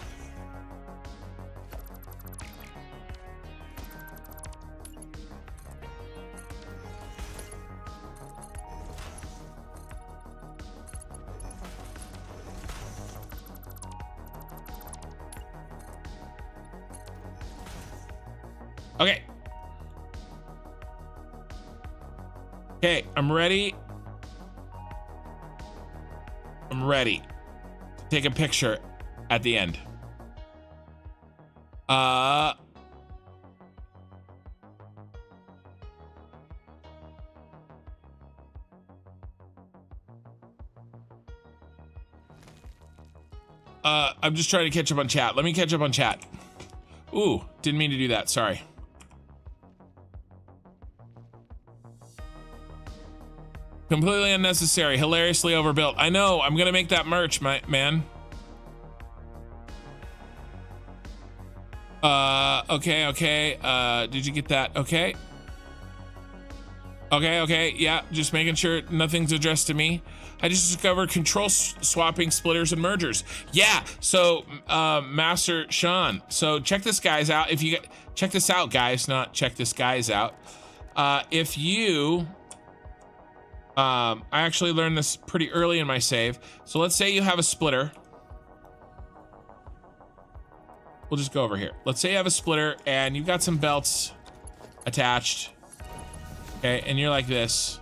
Okay. Okay, I'm ready. I'm ready to take a picture at the end. I'm just trying to catch up on chat. Let me catch up on chat. Ooh, didn't mean to do that. Sorry. Completely unnecessary, hilariously overbuilt. I know, I'm gonna make that merch, man. Okay. Did you get that? Okay, yeah, just making sure nothing's addressed to me. I just discovered control swapping splitters and mergers. Yeah, so Master Sean, so check this guys out. If you check this out, guys, not check this guys out. If you I actually learned this pretty early in my save. So let's say you have a splitter. We'll just go over here. Let's say you have a splitter and you've got some belts attached. Okay, and you're like this.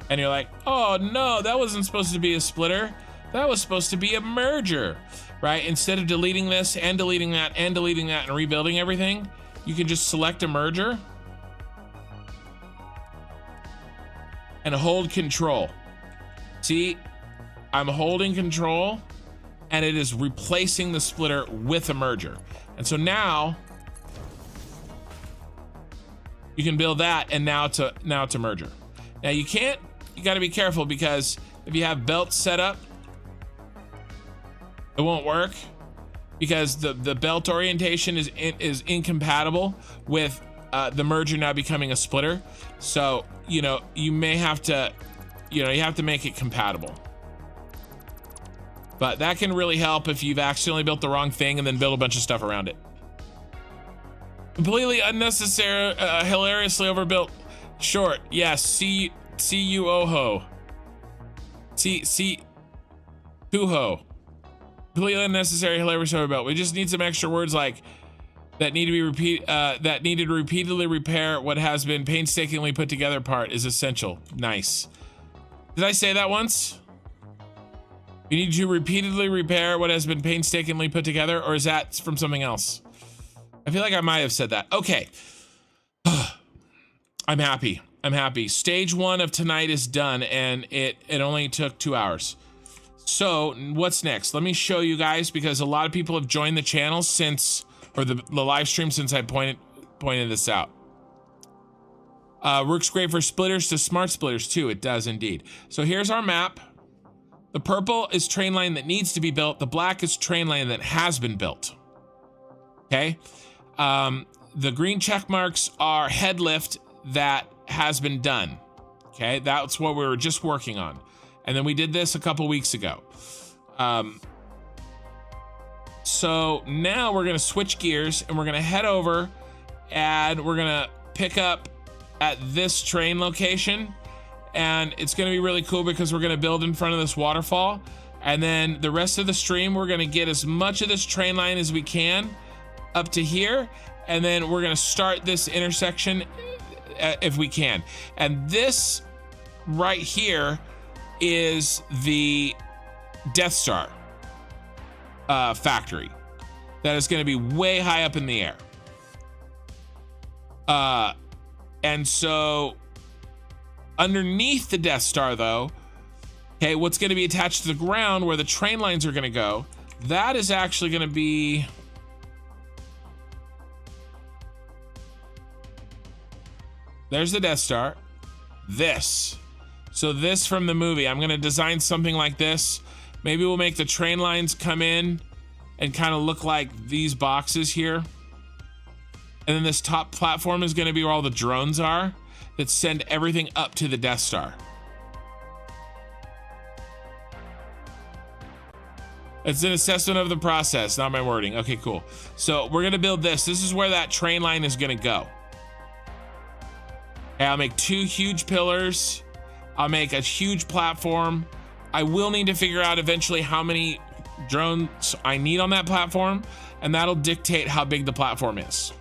And you're like, oh no, that wasn't supposed to be a splitter. That was supposed to be a merger, right? Instead of deleting this and deleting that and deleting that and rebuilding everything, you can just select a merger and hold control. See, I'm holding control and it is replacing the splitter with a merger. And so now you can build that, and now it's a merger. Now you gotta be careful, because if you have belts set up, it won't work, because the belt orientation is incompatible with the merger now becoming a splitter. So, you may have to, you have to make it compatible. But that can really help if you've accidentally built the wrong thing and then build a bunch of stuff around it. Completely unnecessary, hilariously overbuilt. Short, yes, C-U-O-Ho. C-Tuho. Completely unnecessary, hilariously overbuilt. We just need some extra words like that need to be that needed to repeatedly repair what has been painstakingly put together part is essential. Nice. Did I say that once? You need to repeatedly repair what has been painstakingly put together, or is that from something else? I feel like I might have said that. Okay. I'm happy. Stage 1 of tonight is done, and it only took 2 hours. So what's next? Let me show you guys, because a lot of people have joined the channel since, or the live stream since I pointed this out. Works great for splitters to smart splitters too. It does indeed. So here's our map. The purple is train line that needs to be built. The black is train line that has been built. Okay. The green check marks are head lift that has been done. Okay. That's what we were just working on. And then we did this a couple weeks ago. So now we're going to switch gears and we're going to head over and we're going to pick up at this train location. And it's going to be really cool because we're going to build in front of this waterfall. And then the rest of the stream, we're going to get as much of this train line as we can up to here. And then we're going to start this intersection if we can. And this right here is the Death Star factory that is going to be way high up in the air. And so underneath the Death Star, though, okay, what's going to be attached to the ground where the train lines are going to go, that is actually going to be... There's the Death Star. This. So this from the movie, I'm going to design something like this. Maybe we'll make the train lines come in and kind of look like these boxes here. And then this top platform is going to be where all the drones are that send everything up to the Death Star. It's an assessment of the process, not my wording. Okay, cool. So we're going to build this. This is where that train line is going to go. Okay, I'll make 2 huge pillars. I'll make a huge platform. I will need to figure out eventually how many drones I need on that platform, and that'll dictate how big the platform is.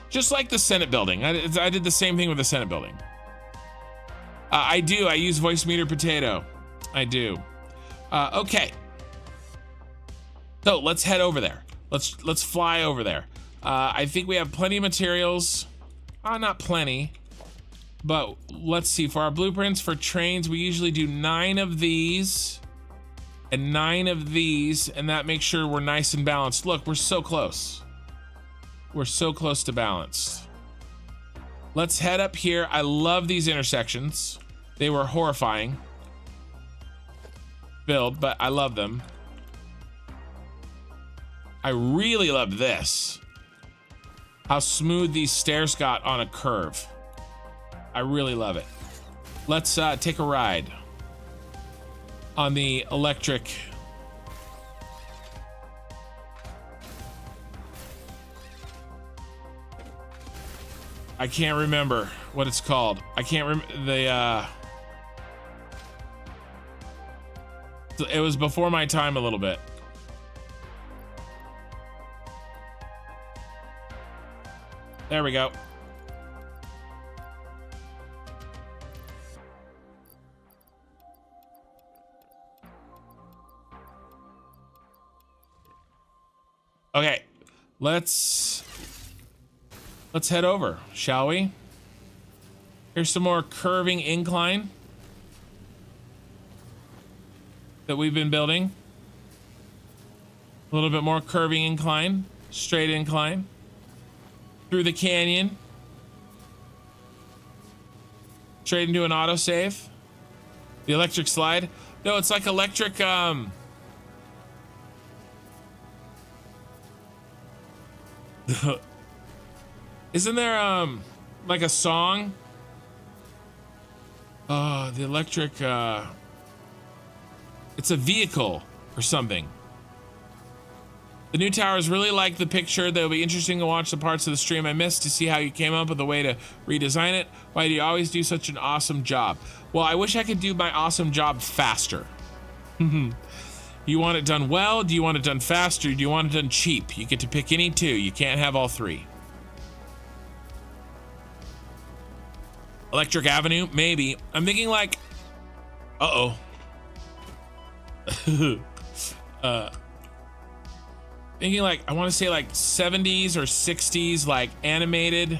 Just like the Senate building. I did the same thing with the Senate building. I use voice meter potato. I do. Okay. So let's head over there. Let's fly over there. I think we have plenty of materials. Not plenty. But let's see, for our blueprints for trains, we usually do 9 of these and 9 of these, and that makes sure we're nice and balanced. Look, we're so close. We're so close to balanced. Let's head up here. I love these intersections. They were horrifying build, but I love them. I really love this. How smooth these stairs got on a curve. I really love it. Let's take a ride on the electric. I can't remember what it's called. I can't remember It was before my time a little bit. There we go. Okay, let's head over, shall we? Here's some more curving incline that we've been building. A little bit more curving incline, straight incline through the canyon, straight into an autosave. The electric slide. No, it's like electric. Isn't there like a song? The electric it's a vehicle or something. The new towers really like the picture. That'll be interesting to watch the parts of the stream I missed to see how you came up with a way to redesign it. Why do you always do such an awesome job? Well, I wish I could do my awesome job faster. You want it done well? Do you want it done faster? Do you want it done cheap? You get to pick any two. You can't have all three. Electric Avenue? Maybe. I'm thinking like... Uh-oh. Thinking like, I want to say like 70s or 60s, like animated.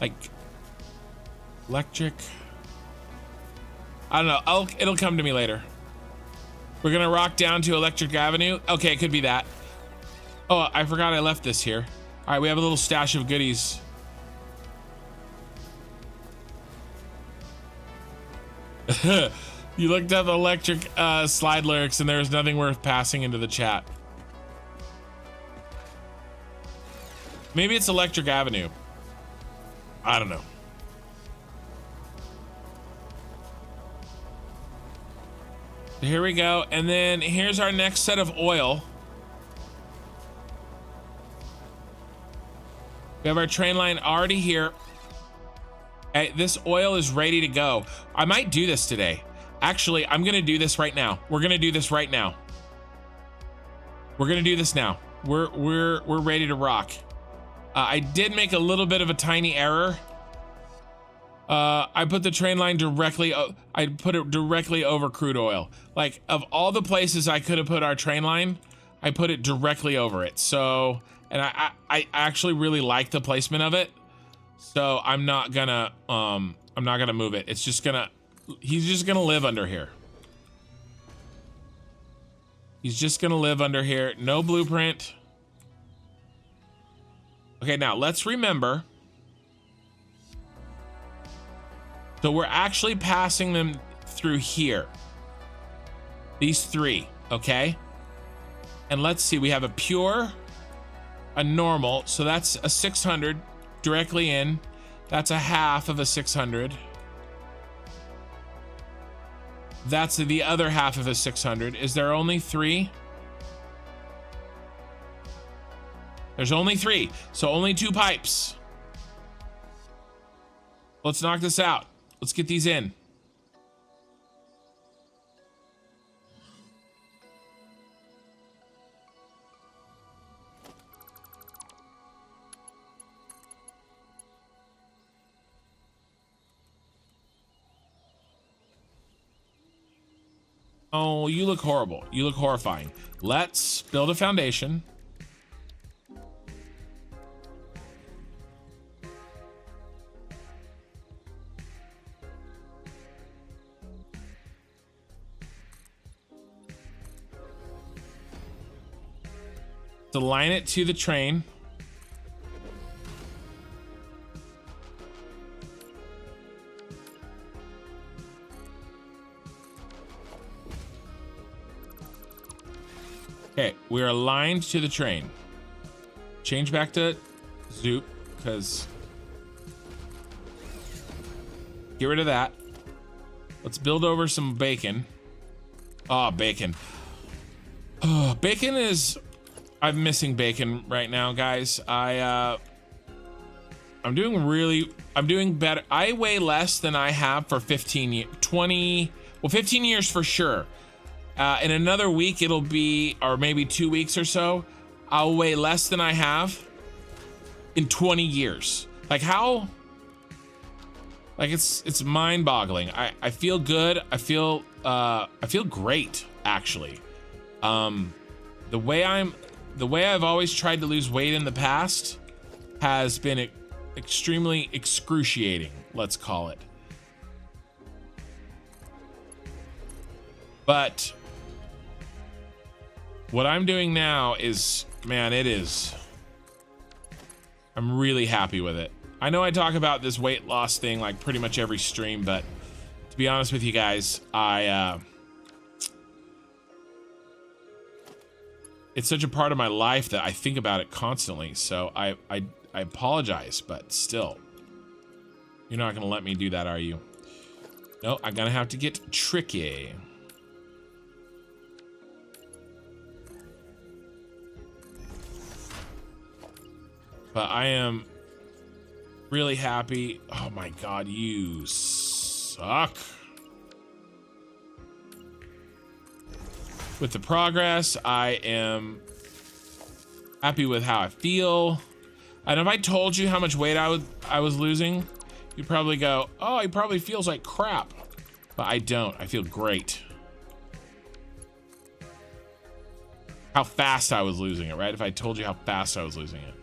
Like... Electric... I don't know. It'll come to me later. We're gonna rock down to Electric Avenue. Okay, it could be that. Oh, I forgot I left this here. All right, we have a little stash of goodies. You looked up electric slide lyrics and there's nothing worth passing into the chat. Maybe it's Electric Avenue. I don't know. Here we go, and then here's our next set of oil. We have our train line already here. Okay, this oil is ready to go. I might do this today. Actually, I'm gonna do this right now. We're gonna do this right now. We're gonna do this now. We're ready to rock. I did make a little bit of a tiny error. I put the train line directly, I put it directly over crude oil. Like, of all the places I could have put our train line, I put it directly over it. So, and I actually really like the placement of it. So I'm not gonna move it. It's just gonna, he's just gonna live under here. He's just gonna live under here. No blueprint. Okay, now let's remember. So we're actually passing them through here. These three, okay? And let's see, we have a pure, a normal, so that's a 600 directly in. That's a half of a 600. That's the other half of a 600. Is there only three? There's only three, so only two pipes. Let's knock this out. Let's get these in. Oh, you look horrible. You look horrifying. Let's build a foundation. Align it to the train. Okay, we're aligned to the train. Change back to Zoop, because get rid of that. Let's build over some bacon. Oh, bacon. Oh, bacon is... I'm missing bacon right now, guys. I'm doing better. I weigh less than I have for 15 years, 20, Well, 15 years for sure. In another week, it'll be, or maybe 2 weeks or so, I'll weigh less than I have in 20 years. Like how? Like it's mind-boggling. I feel good. I feel great actually. The way I've always tried to lose weight in the past has been extremely excruciating, let's call it. But what I'm doing now is, man, I'm really happy with it. I know I talk about this weight loss thing like pretty much every stream, but to be honest with you guys, it's such a part of my life that I think about it constantly. So I apologize, but still, you're not gonna let me do that, are you? No, I'm gonna have to get tricky. But I am really happy. Oh my God, you suck. With the progress, I am happy with how I feel. And if I told you how much weight I was losing, you'd probably go, oh, he probably feels like crap. But I don't, I feel great. How fast I was losing it, right? If I told you how fast I was losing it.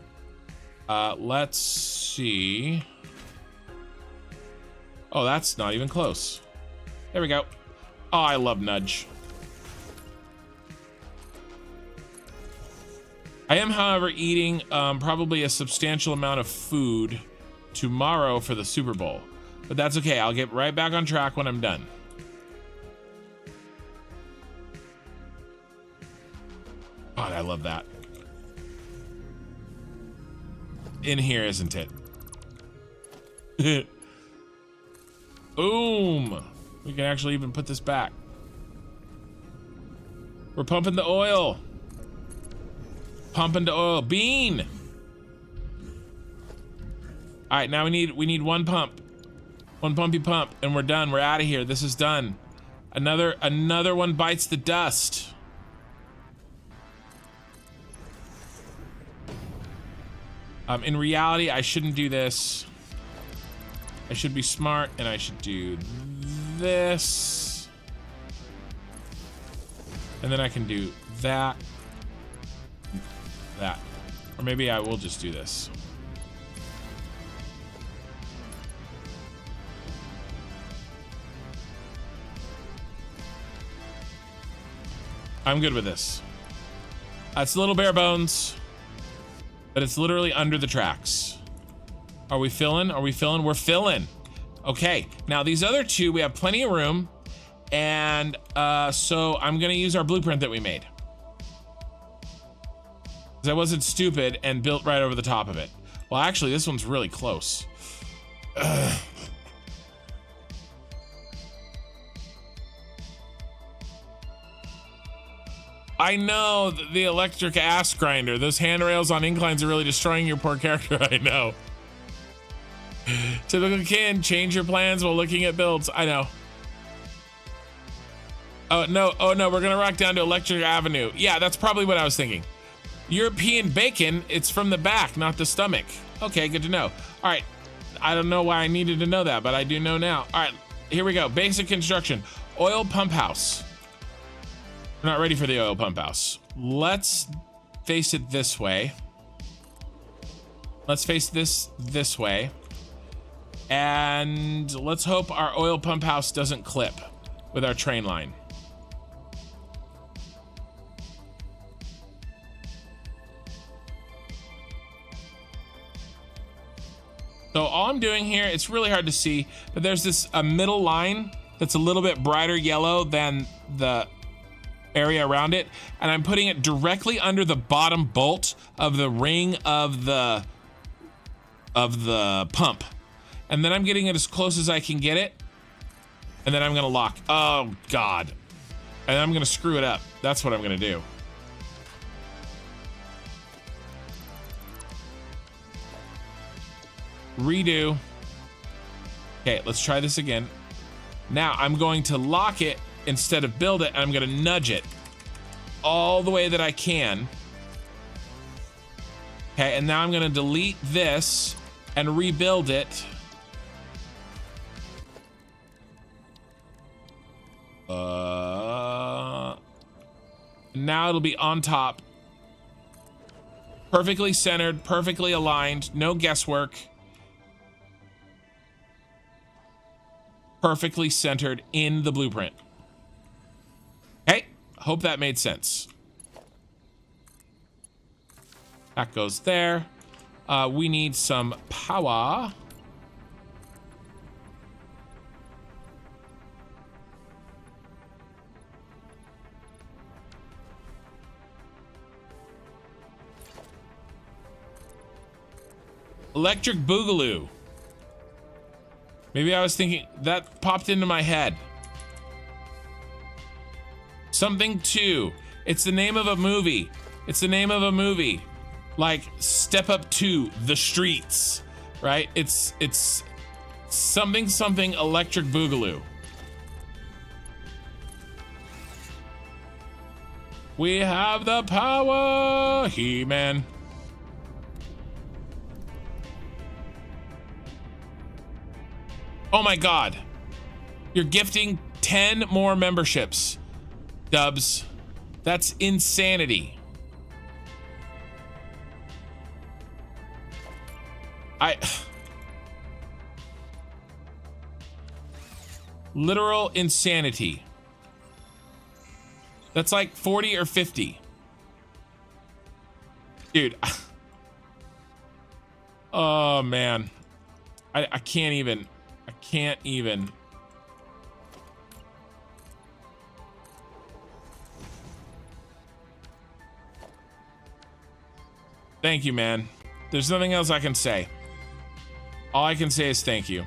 Let's see. Oh, that's not even close. There we go. Oh, I love nudge. I am, however, eating probably a substantial amount of food tomorrow for the Super Bowl, but that's okay. I'll get right back on track when I'm done. God, I love that. In here, isn't it? Boom. We can actually even put this back. We're pumping the oil. Pumping the oil. Bean. All right, now we need one pump. One pumpy pump, and we're done. We're out of here. This is done. Another one bites the dust. In reality, I shouldn't do this. I should be smart, and I should do this. And then I can do that. That. Or maybe I will just do this. I'm good with this. It's a little bare bones, but it's literally under the tracks. Are we filling? Are we filling? We're filling. Okay, now these other two, we have plenty of room. And so I'm gonna use our blueprint that we made. Because I wasn't stupid and built right over the top of it. Well, actually, this one's really close. Ugh. I know, the electric ass grinder. Those handrails on inclines are really destroying your poor character. I know. Typical kid, change your plans while looking at builds. I know. Oh no, we're gonna rock down to Electric Avenue. Yeah, that's probably what I was thinking. European bacon, it's from the back, not the stomach. Okay, good to know. All right, I don't know why I needed to know that, but I do know now. All right, here we go. Basic construction. Oil pump house. We're not ready for the oil pump house. Let's face it this way. Let's face this way. And let's hope our oil pump house doesn't clip with our train line. So all I'm doing here, it's really hard to see, but there's this middle line that's a little bit brighter yellow than the area around it, and I'm putting it directly under the bottom bolt of the ring of the pump. And then I'm getting it as close as I can get it. And then I'm gonna lock. Oh God. And I'm gonna screw it up. That's what I'm gonna do. Redo. Okay, let's try this again. Now I'm going to lock it instead of build it, and I'm going to nudge it all the way that I can. Okay, and now I'm going to delete this and rebuild it. Now it'll be on top. Perfectly centered, perfectly aligned, no guesswork. Perfectly centered in the blueprint. Okay, hope that made sense. That goes there. We need some power. Electric Boogaloo. Maybe I was thinking, that popped into my head. Something 2. It's the name of a movie. It's the name of a movie. Like Step Up 2, The Streets, right? It's something Electric Boogaloo. We have the power, He-Man. Oh my God. You're gifting 10 more memberships. Dubs. That's insanity. Literal insanity. That's like 40 or 50. Dude. Oh man. I can't even. I can't even. Thank you, man. There's nothing else I can say. All I can say is thank you.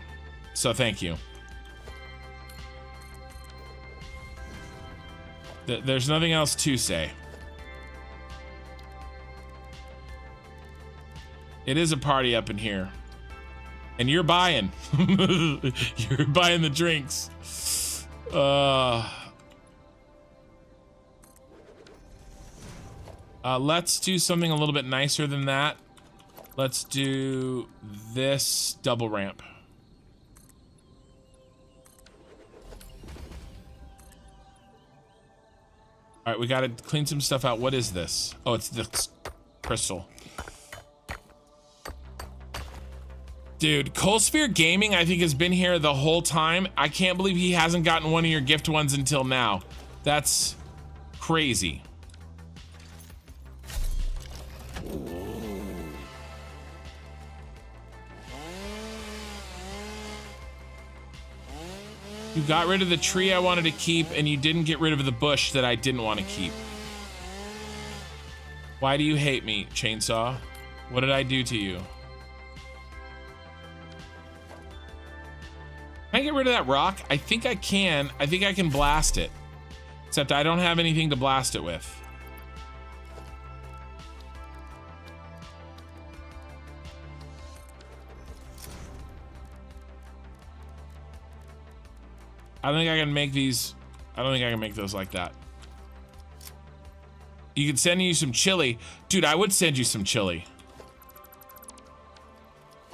So thank you. There's nothing else to say. It is a party up in here. And you're buying. You're buying the drinks. Let's do something a little bit nicer than that. Let's do this double ramp. All right, we got to clean some stuff out. What is this? Oh, it's the crystal. Dude, Coalsphere Gaming, I think, has been here the whole time. I can't believe he hasn't gotten one of your gift ones until now. That's crazy. You got rid of the tree I wanted to keep, and you didn't get rid of the bush that I didn't want to keep. Why do you hate me, Chainsaw? What did I do to you? Can I get rid of that rock? I think I can. I think I can blast it. Except I don't have anything to blast it with. I don't think I can make these. I don't think I can make those like that. You could send you some chili. Dude, I would send you some chili.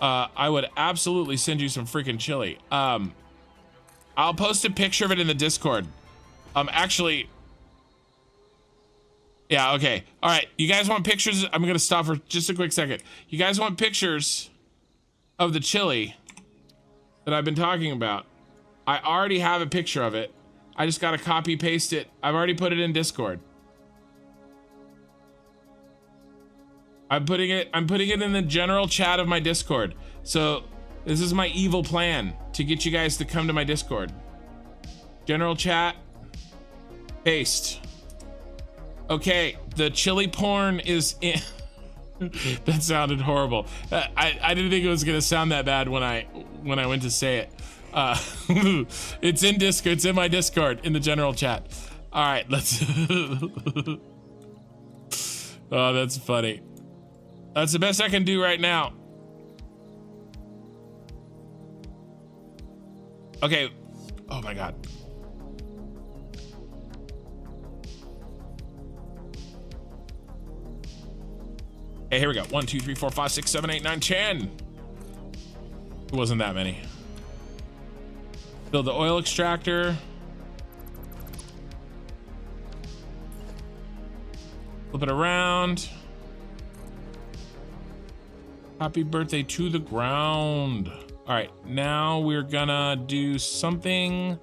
I would absolutely send you some freaking chili. I'll post a picture of it in the Discord. Actually, yeah, okay. All right, you guys want pictures? I'm gonna stop for just a quick second. You guys want pictures of the chili that I've been talking about? I already have a picture of it. I just gotta copy paste it. I've already put it in Discord. I'm putting it in the general chat of my Discord. So this is my evil plan to get you guys to come to my Discord. General chat, paste. Okay, the chili porn is in. That sounded horrible. I didn't think it was gonna sound that bad when I went to say it. It's in Discord. It's in my Discord in the general chat. All right, let's. Oh, that's funny. That's the best I can do right now. Okay, Oh my God. Okay, here we go. 1, 2, 3, 4, 5, 6, 7, 8, 9, 10. It wasn't that many. Build the oil extractor. Flip it around. Happy birthday to the ground. All right, now we're gonna do something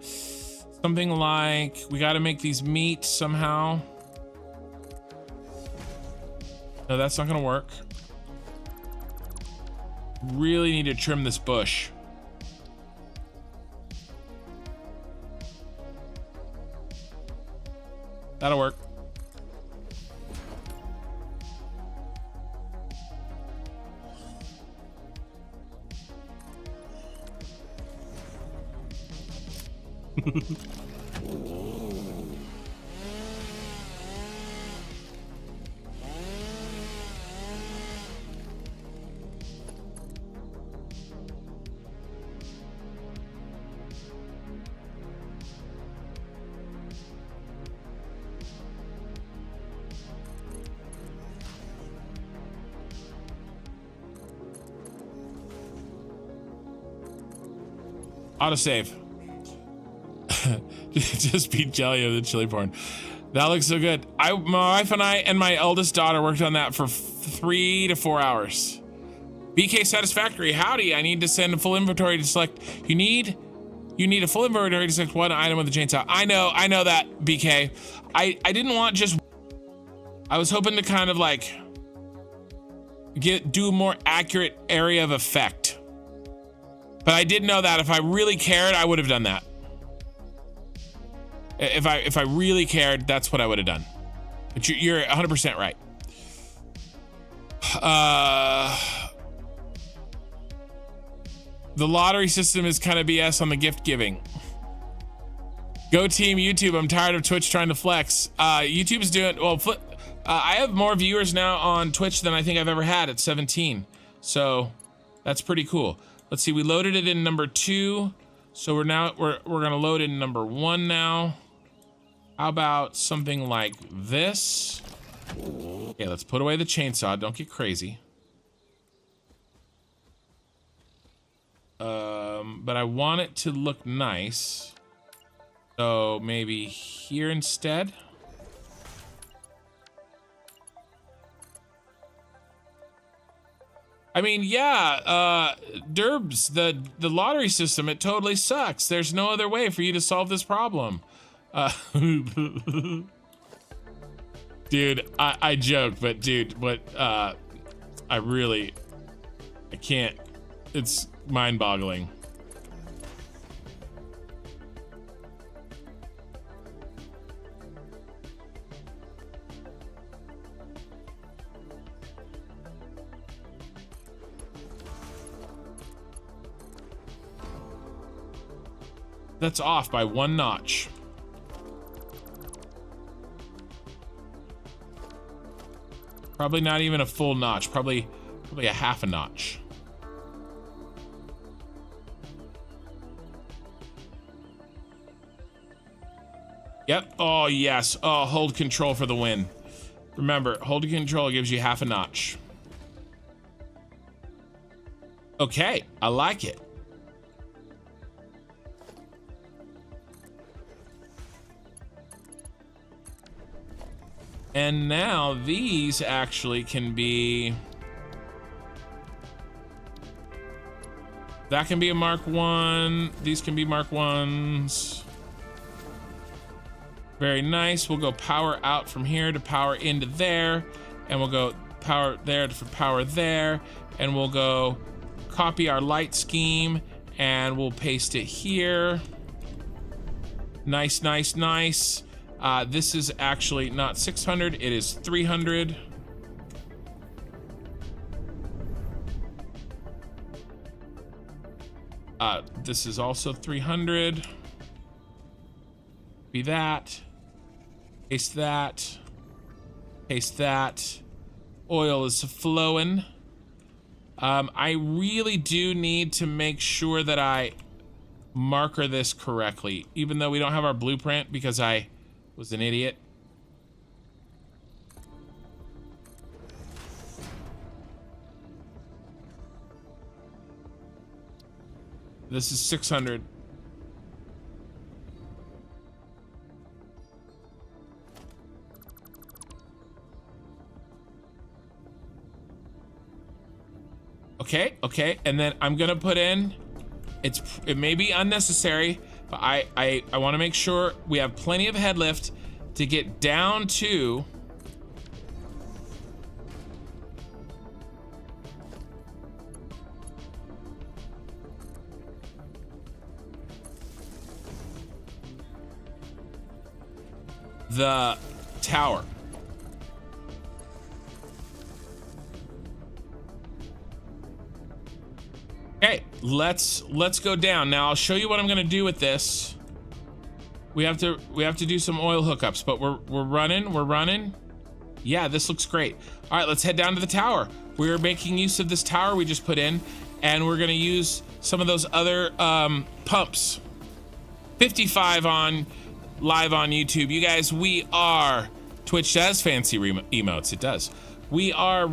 like, we gotta make these meet somehow. No, that's not gonna work. Really need to trim this bush. That'll work. Autosave. Just beat jelly of the chili porn. That looks so good. My wife and I and my eldest daughter worked on that for 3 to 4 hours. BK Satisfactory, howdy. I need to send a full inventory to select. You need a full inventory to select one item with the chainsaw. I know that, BK. I didn't want just. I was hoping to kind of like do a more accurate area of effect. But I did know that if I really cared, I would have done that. If I really cared, that's what I would have done. But you're 100% right. The lottery system is kind of BS on the gift giving. Go team YouTube. I'm tired of Twitch trying to flex. YouTube's doing well. I have more viewers now on Twitch than I think I've ever had at 17. So that's pretty cool. Let's see. We loaded it in number 2. So we're gonna load in number 1 now. How about something like this? Okay, let's put away the chainsaw. Don't get crazy. But I want it to look nice. So maybe here instead. I mean, yeah, Derbs, the lottery system, it totally sucks. There's no other way for you to solve this problem. Dude, I joke, but dude, I can't. It's mind-boggling. That's off by 1 notch. Probably not even a full notch, probably a half a notch. Yep. Oh, yes. Oh, hold control for the win. Remember, holding control gives you half a notch. Okay, I like it. And now these actually can be... That can be a Mark 1. These can be Mark 1s. Very nice. We'll go power out from here to power into there. And we'll go power there for power there. And we'll go copy our light scheme. And we'll paste it here. Nice, nice, nice. This is actually not 600, it is 300. This is also 300. Be that. Paste that. Paste that. Oil is flowing. I really do need to make sure that I marker this correctly, even though we don't have our blueprint because I was an idiot. This is 600. Okay, okay, and then I'm gonna put in, it may be unnecessary, but I want to make sure we have plenty of head lift to get down to the tower. Okay, let's go down. Now I'll show you what I'm gonna do with this. We have to do some oil hookups, but we're running. Yeah, this looks great. All right, let's head down to the tower. We're making use of this tower we just put in, and we're gonna use some of those other pumps. 55 on live on YouTube. You guys, we are, Twitch does fancy emotes. It does. We are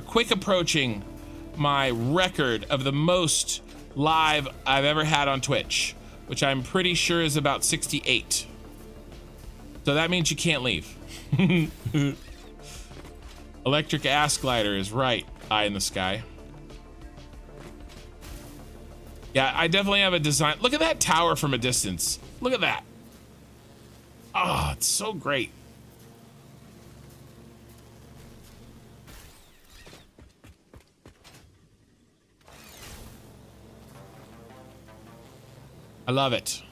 quick approaching my record of the most live I've ever had on Twitch, which I'm pretty sure is about 68. So that means you can't leave. Electric ass glider is right. Eye in the sky. Yeah, I definitely have a design. Look at that tower from a distance. Look at that. Oh, it's so great. I love it.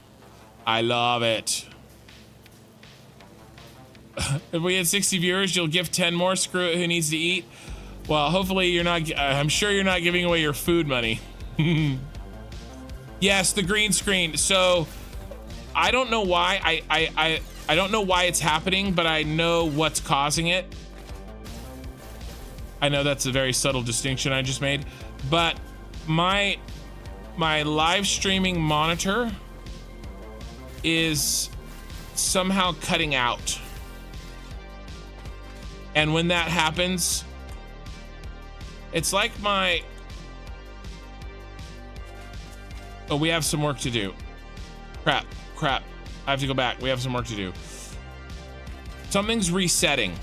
I love it. If we had 60 viewers, you'll give 10 more. Screw it, who needs to eat? Well, hopefully you're not, I'm sure you're not giving away your food money. Yes, the green screen. So I don't know why, I don't know why it's happening, but I know what's causing it. I know that's a very subtle distinction I just made, but my live streaming monitor is somehow cutting out. And when that happens, it's like oh, we have some work to do. Crap. I have to go back. We have some work to do. Something's resetting.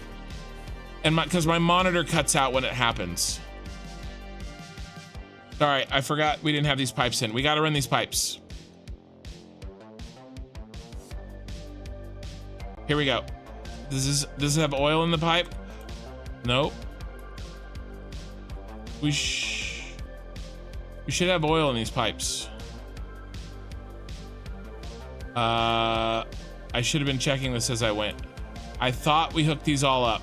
And because my monitor cuts out when it happens. Sorry, I forgot we didn't have these pipes in. We got to run these pipes. Here we go. Does this have oil in the pipe? Nope. We should have oil in these pipes. I should have been checking this as I went. I thought we hooked these all up.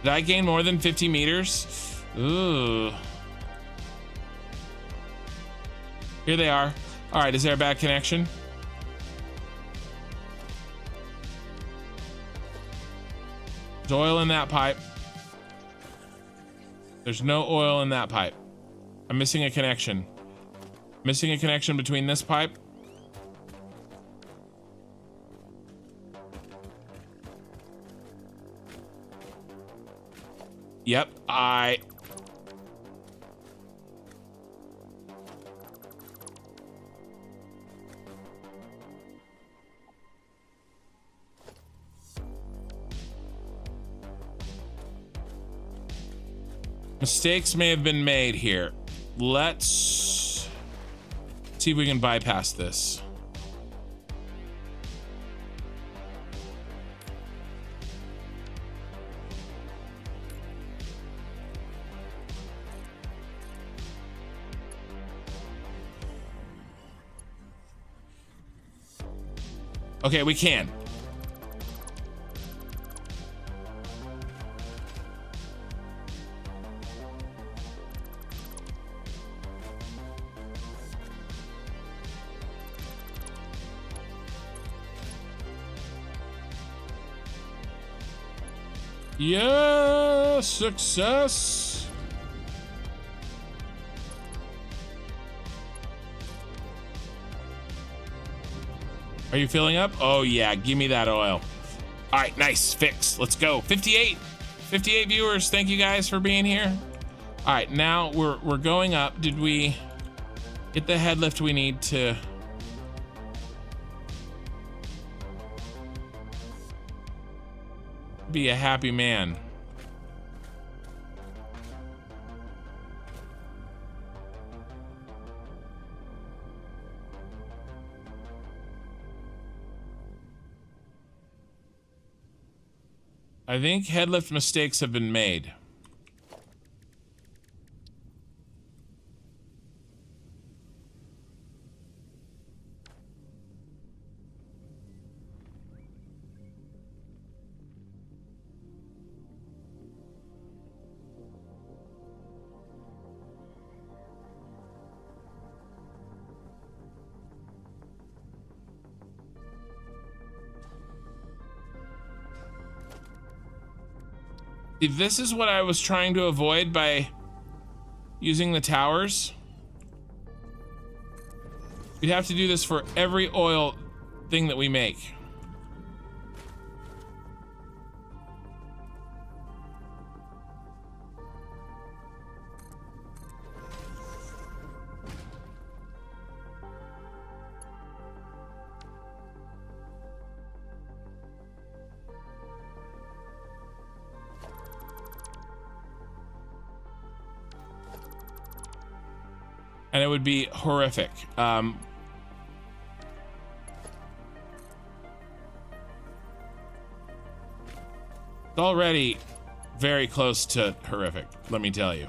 Did I gain more than 50 meters? Ooh. Here they are. All right, is there a bad connection? There's oil in that pipe. There's no oil in that pipe. I'm missing a connection. Missing a connection between this pipe. Yep, mistakes may have been made here. Let's see if we can bypass this. Okay, we can. Yeah, success. Are you filling up? Oh yeah, give me that oil. All right, nice, fix. Let's go. 58 viewers. Thank you guys for being here. All right, now we're going up. Did we get the head lift we need to? Be a happy man. I think head lift mistakes have been made. If this is what I was trying to avoid by using the towers, we'd have to do this for every oil thing that we make. And it would be horrific. It's already very close to horrific, let me tell you.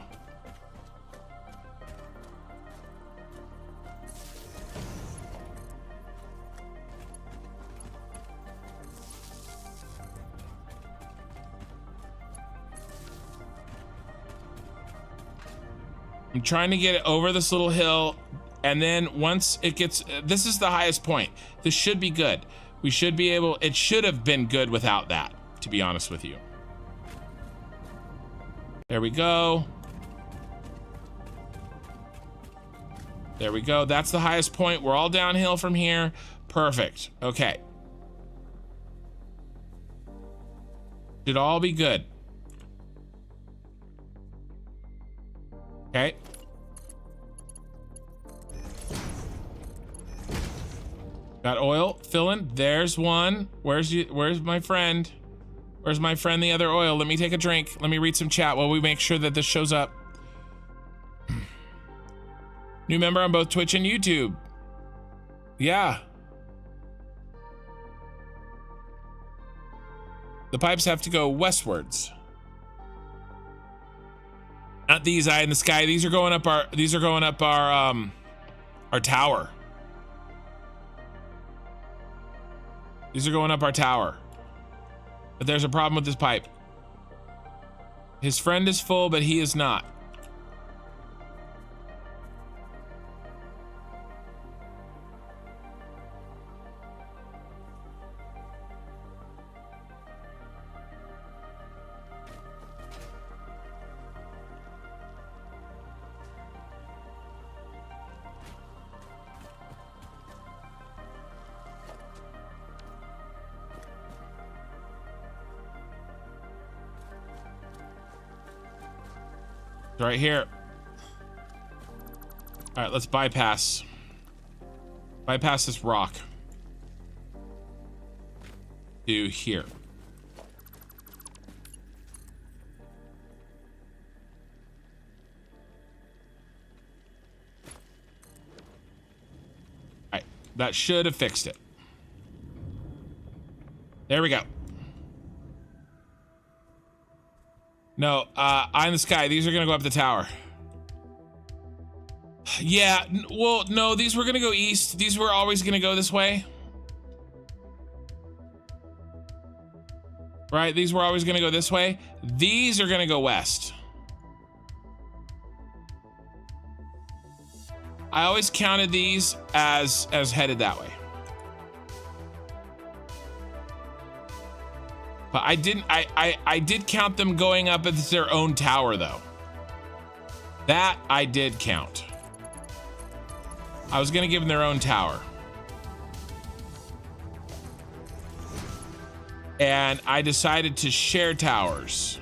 I'm trying to get it over this little hill, and then once it gets, this is the highest point. This should be good. We should be able, it should have been good without that, to be honest with you. There we go. There we go. That's the highest point. We're all downhill from here. Perfect. Okay. Should all be good. Okay. Got oil filling. There's one. Where's my friend? Where's my friend? The other oil. Let me take a drink. Let me read some chat while we make sure that this shows up. New member on both Twitch and YouTube. Yeah. The pipes have to go westwards. Not these eye in the sky. These are going up our tower. These are going up our tower. But there's a problem with this pipe. His friend is full, but he is not. Right here. All right, let's bypass this rock to here. All right, that should have fixed it. There we go. No, eye in the sky. These are gonna go up the tower. Yeah, well, no, these were gonna go east. These were always gonna go this way. Right, these were always gonna go this way. These are gonna go west. I always counted these as headed that way. But I didn't, I did count them going up as their own tower though. That I did count. I was gonna give them their own tower. And I decided to share towers.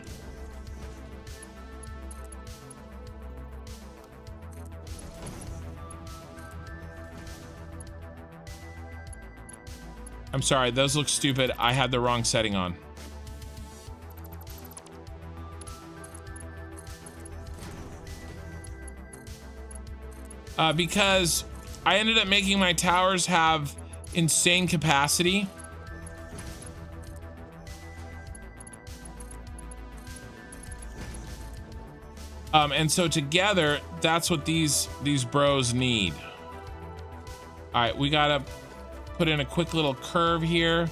I'm sorry, those look stupid. I had the wrong setting on. Because I ended up making my towers have insane capacity. And so together, that's what these bros need. All right, we gotta put in a quick little curve here.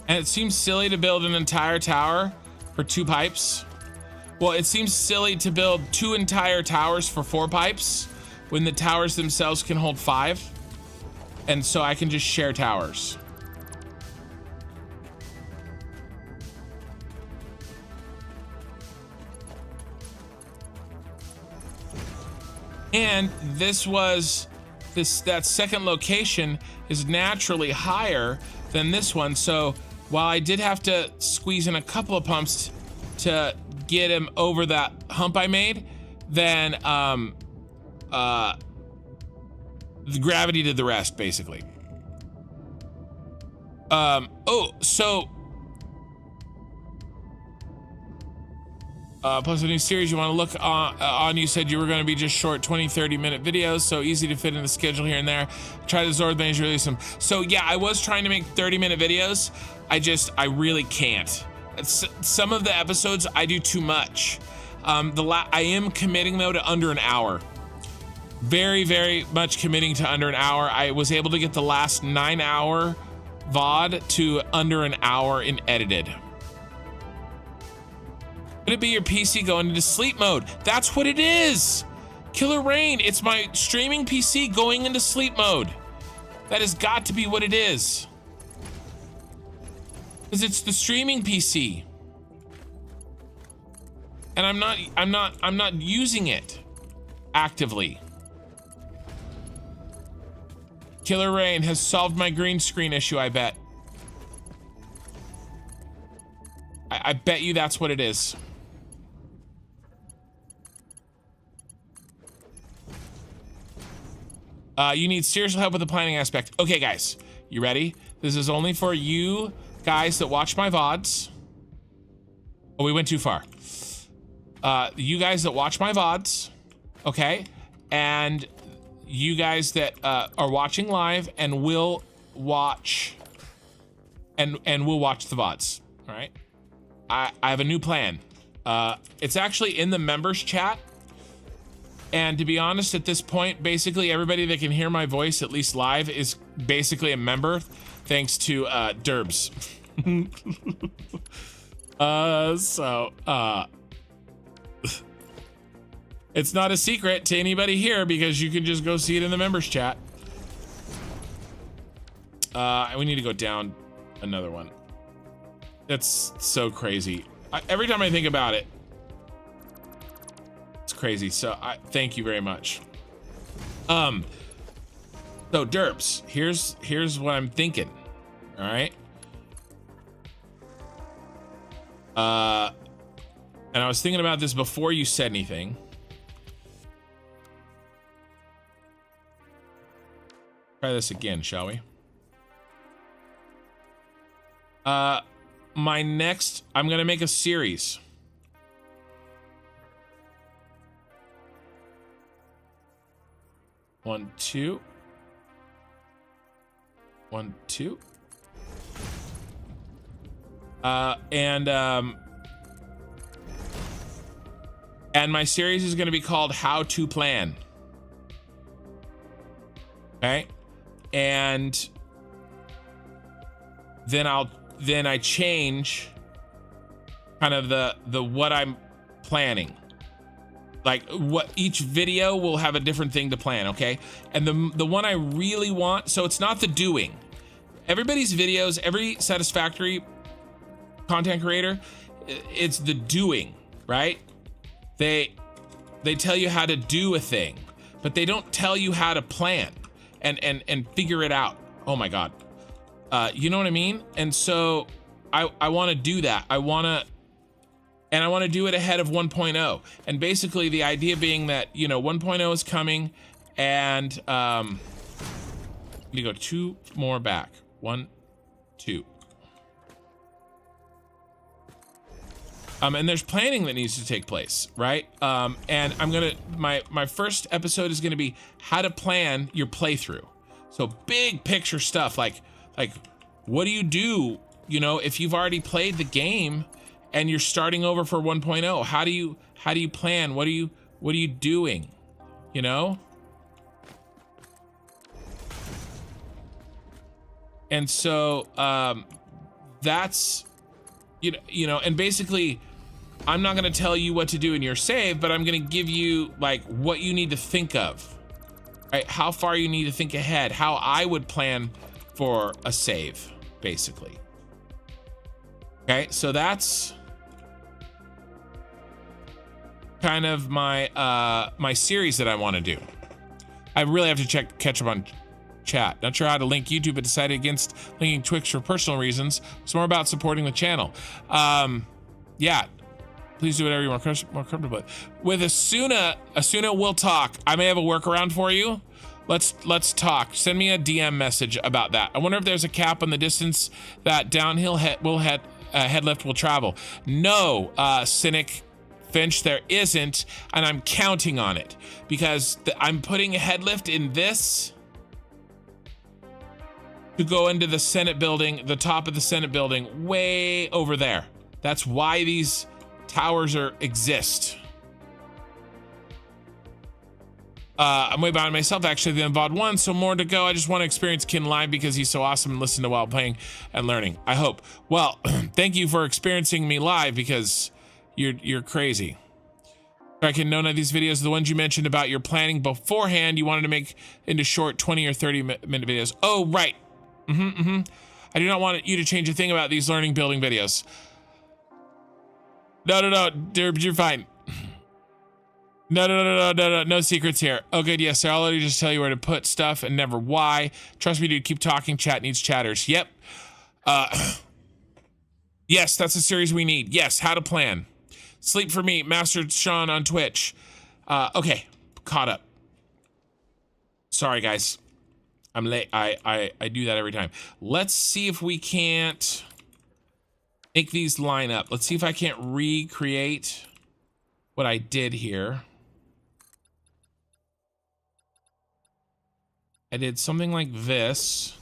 And it seems silly to build an entire tower for 2 pipes. Well, it seems silly to build 2 entire towers for 4 pipes when the towers themselves can hold 5. And so I can just share towers. And that second location is naturally higher than this one. So while I did have to squeeze in a couple of pumps to get him over that hump I made, then the gravity did the rest, basically. Plus a new series you want to look on, you said you were going to be just short 20-30 minute videos, so easy to fit in the schedule here and there. Try to absorb things, release them. So yeah, I was trying to make 30-minute videos. I really can't. Some of the episodes I do too much. I am committing though to under an hour. Very, very much committing to under an hour. I was able to get the last 9-hour VOD to under an hour in edited. Could it be your PC going into sleep mode? That's what it is. Killer Rain, it's my streaming PC going into sleep mode. That has got to be what it is. Because it's the streaming PC. And I'm not using it actively. Killer Rain has solved my green screen issue, I bet. I bet you that's what it is. You need serious help with the planning aspect. Okay, guys, you ready? This is only for you guys that watch my VODs. Oh, we went too far. You guys that watch my VODs, okay? And you guys that are watching live and will watch and will watch the VODs, all right? I have a new plan. It's actually in the members chat. And to be honest, at this point, basically everybody that can hear my voice, at least live, is basically a member, thanks to Derbs. It's not a secret to anybody here because you can just go see it in the members chat. We need to go down another one. That's so crazy. Every time I think about it, it's crazy. So thank you very much. So Derbs, here's what I'm thinking. All right. And I was thinking about this before you said anything. Try this again, shall we? I'm gonna make a series. 1, 2. 1, 2. And my series is going to be called How to Plan. Okay. And then I change kind of the what I'm planning. Like what each video will have a different thing to plan, okay? And the one I really want, so it's not the doing. Everybody's videos, every Satisfactory content creator, it's the doing, right? They tell you how to do a thing, but they don't tell you how to plan and figure it out. Oh my God. You know what I mean? And so I want to do that. I want to do it ahead of 1.0. And basically the idea being that, you know, 1.0 is coming, and you go 2 more back. 1, 2. And there's planning that needs to take place, right? And I'm gonna, my first episode is gonna be how to plan your playthrough. So big picture stuff, like what do you do, you know, if you've already played the game and you're starting over for 1.0? How do you plan? What are you doing? You know? And so that's you know, and basically I'm not going to tell you what to do in your save, but I'm going to give you like what you need to think of, right? How far you need to think ahead, how I would plan for a save, basically. Okay, so that's kind of my my series that I want to do. I really have to catch up on chat. Not sure how to link YouTube, but decided against linking Twitch for personal reasons. It's more about supporting the channel. Yeah, please do whatever you're more comfortable with. Asuna will talk. I may have a workaround for you. Let's talk. Send me a DM message about that. I wonder if there's a cap on the distance that downhill headlift will travel. No, Scenic Finch, there isn't, and I'm counting on it because I'm putting a headlift in this to go into the Senate building, the top of the Senate building, way over there. That's why these towers exist. I'm way behind myself actually than VOD 1, so more to go. I just want to experience Kin live because he's so awesome and listen to while playing and learning. I hope. Well, thank you for experiencing me live because you're crazy. I can know none of these videos, the ones you mentioned about your planning beforehand, you wanted to make into short 20 or 30 minute videos. Oh, right. I do not want you to change a thing about these learning building videos. No, you're fine. No secrets here. Oh, good. Yes, I'll already just tell you where to put stuff and never why. Trust me, dude. Keep talking. Chat needs chatters. Yep. Yes, that's a series we need. Yes, how to plan. Sleep for me, Master Sean on Twitch. Okay, caught up. Sorry, guys. I'm late. I do that every time. Let's see if we can't make these line up. Let's see if I can't recreate what I did here. I did something like this.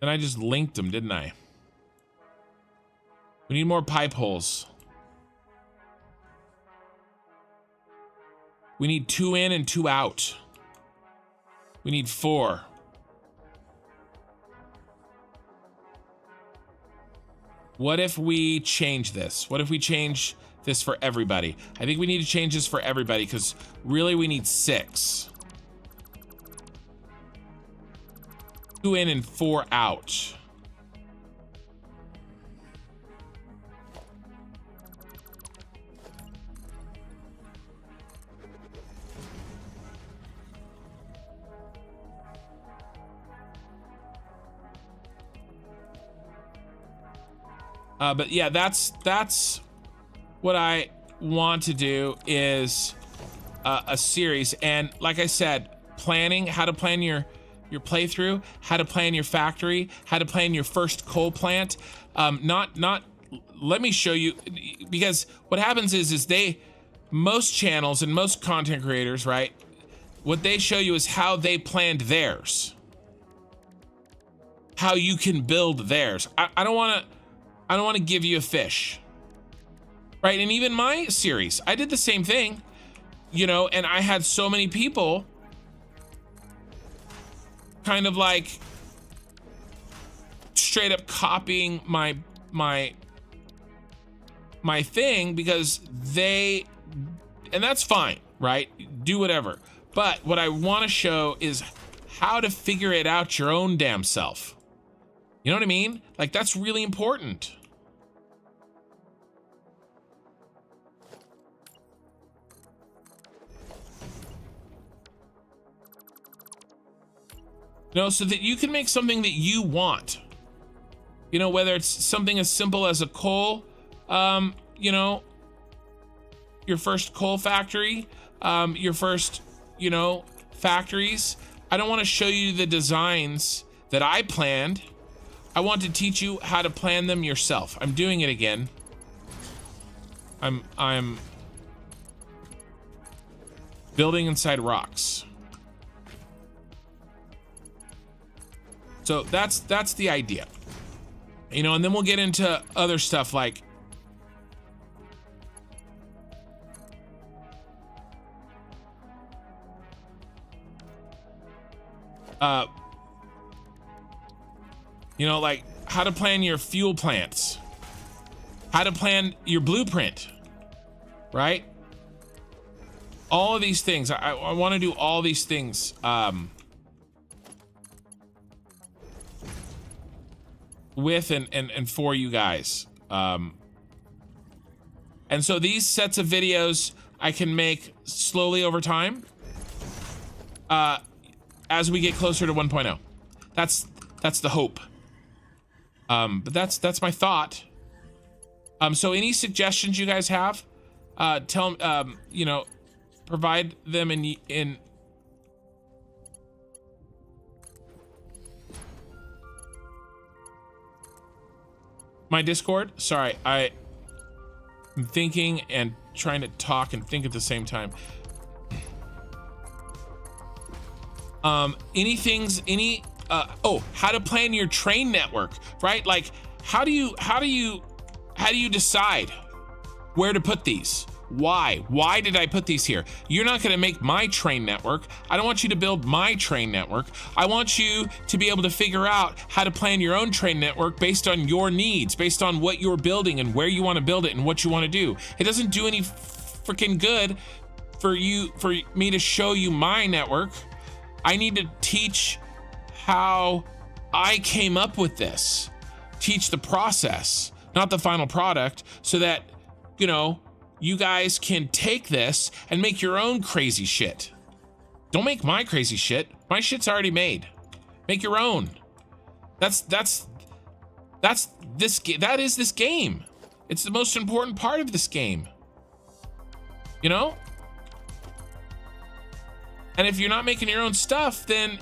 And I just linked them, didn't I? We need more pipe holes. We need 2 in and 2 out. We need 4. What if we change this? What if we change this for everybody? I think we need to change this for everybody because really we need 6. 2 in and 4 out. But yeah, that's what I want to do is a series. And like I said, planning, how to plan your playthrough, how to plan your factory, how to plan your first coal plant. Let me show you, because what happens is most channels and most content creators, right? What they show you is how they planned theirs. How you can build theirs. I don't want to give you a fish. Right? And even my series, I did the same thing, you know, and I had so many people kind of like straight up copying my thing because they, and that's fine, right? Do whatever. But what I want to show is how to figure it out your own damn self. You know what I mean? Like, that's really important. You know, so that you can make something that you want. You know, whether it's something as simple as a coal, you know, your first coal factory, your first, you know, factories. I don't want to show you the designs that I planned. I want to teach you how to plan them yourself. I'm doing it again. I'm building inside rocks. So that's the idea. You know, and then we'll get into other stuff like you know, like how to plan your fuel plants, how to plan your blueprint, right? All of these things. I want to do all these things. With and for you guys. And so these sets of videos I can make slowly over time as we get closer to 1.0. That's the hope. But that's my thought. So any suggestions you guys have, tell you know, provide them in my Discord. Sorry, I'm thinking and trying to talk and think at the same time. How to plan your train network, right? Like how do you decide where to put these? Why did I put these here? You're not going to make my train network. I don't want you to build my train network. I want you to be able to figure out how to plan your own train network based on your needs, based on what you're building and where you want to build it and what you want to do. It doesn't do any freaking good for me to show you my network. I need to teach how I came up with this. Teach the process, not the final product, so that, you know, you guys can take this and make your own crazy shit. Don't make my crazy shit. My shit's already made. Make your own. That is this game. It's the most important part of this game. You know? And if you're not making your own stuff, then,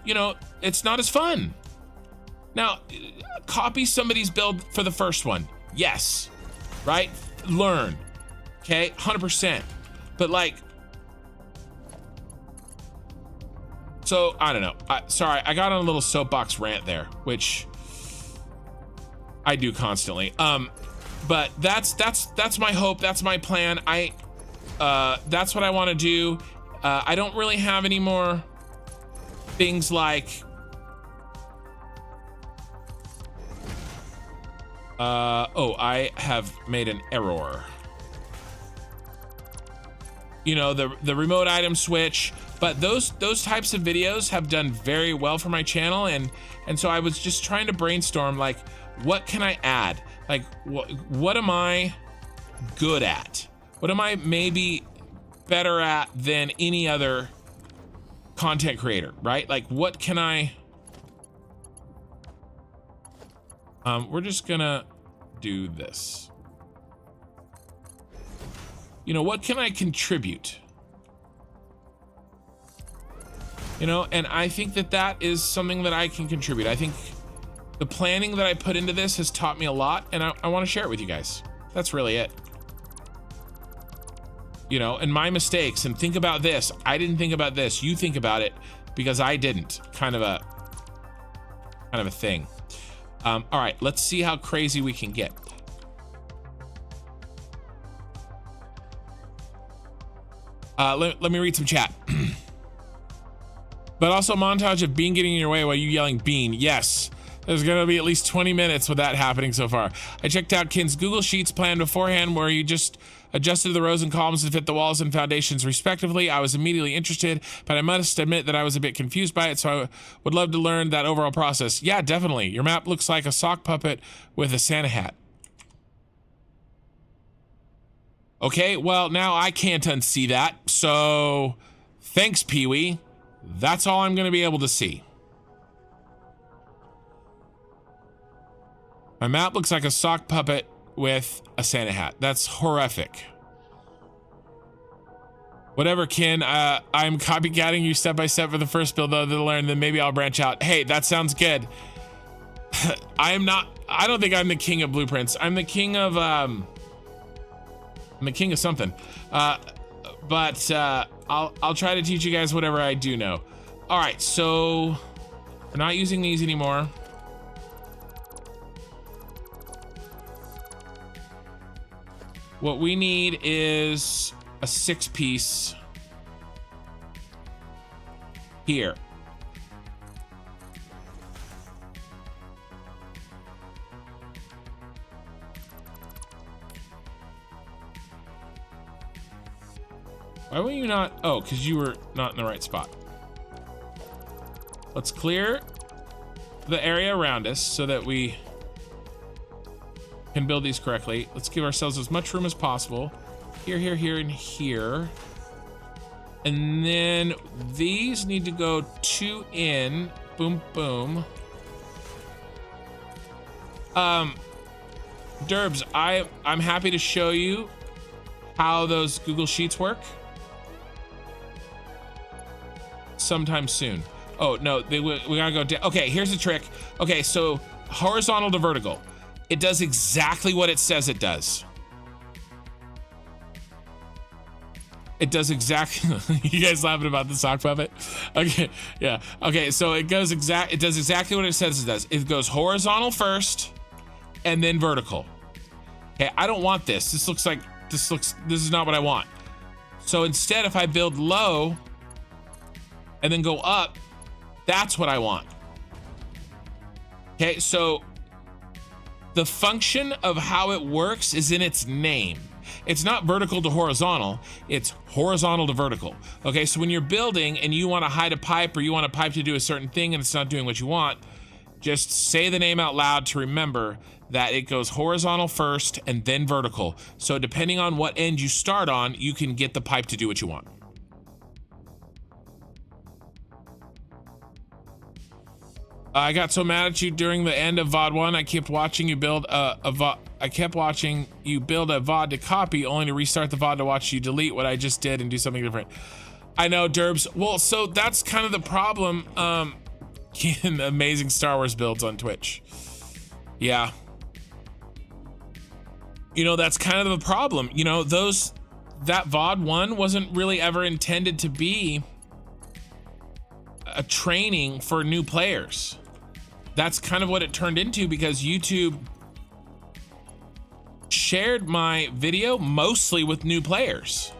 you know, it's not as fun. Now, copy somebody's build for the first one. Yes. Right? Learn. Okay, 100%. But like, so I don't know. Sorry, I got on a little soapbox rant there, which I do constantly. But that's my hope. That's my plan. That's what I want to do. I don't really have any more things like, I have made an error. You know, the remote item switch, but those types of videos have done very well for my channel, and so I was just trying to brainstorm, like, what can I add? Like, what am I good at? What am I maybe better at than any other content creator, right? Like, what can I, we're just gonna do this. You know, what can I contribute? You know, and I think that is something that I can contribute. I think the planning that I put into this has taught me a lot, and I want to share it with you guys. That's really it. you know, and my mistakes, and think about this. I didn't think about this. You think about it because I didn't. Kind of a thing. All right, let's see how crazy we can get. Let me read some chat. But also a montage of Bean getting in your way while you yelling Bean. Yes, there's gonna be at least 20 minutes with that happening so far. I checked out Ken's Google Sheets plan beforehand where you just adjusted the rows and columns to fit the walls and foundations respectively. I was immediately interested, but I must admit that I was a bit confused by it, so I would love to learn that overall process. Yeah, definitely. Your map looks like a sock puppet with a Santa hat. Okay, well, now I can't unsee that, so thanks, Pee-wee. That's all I'm going to be able to see. My map looks like a sock puppet with a Santa hat. That's horrific. Whatever, Ken. I'm copycatting you step by step for the first build, though, to learn, then maybe I'll branch out. Hey, that sounds good. I don't think I'm the king of blueprints. I'm the king of, I'm the king of something. But I'll try to teach you guys whatever I do know. All right, so we're not using these anymore. What we need is a 6-piece here. Why were you not? Oh, because you were not in the right spot. Let's clear the area around us so that we can build these correctly. Let's give ourselves as much room as possible. Here, here, here, and here. And then these need to go 2 in. Boom, boom. Derbs, I'm happy to show you how those Google Sheets work sometime soon. Oh no, we gotta go down. Okay, here's the trick. Okay, so horizontal to vertical. It does exactly what it says it does. It does exactly. You guys laughing about the sock puppet? Okay, yeah. Okay, so it does exactly what it says it does. It goes horizontal first, and then vertical. Okay, I don't want this. This is not what I want. So instead, if I build low and then go up, that's what I want. Okay, so the function of how it works is in its name. It's not vertical to horizontal, it's horizontal to vertical. Okay, so when you're building and you want to hide a pipe or you want a pipe to do a certain thing and it's not doing what you want, just say the name out loud to remember that it goes horizontal first and then vertical. So depending on what end you start on, you can get the pipe to do what you want. I got so mad at you during the end of VOD 1. I kept watching you build a VOD to copy, only to restart the VOD to watch you delete what I just did and do something different. I know, Derbs. Well, so that's kind of the problem. Amazing Star Wars builds on Twitch. Yeah. You know, that's kind of the problem. You know, that VOD 1 wasn't really ever intended to be a training for new players. That's kind of what it turned into because YouTube shared my video mostly with new players,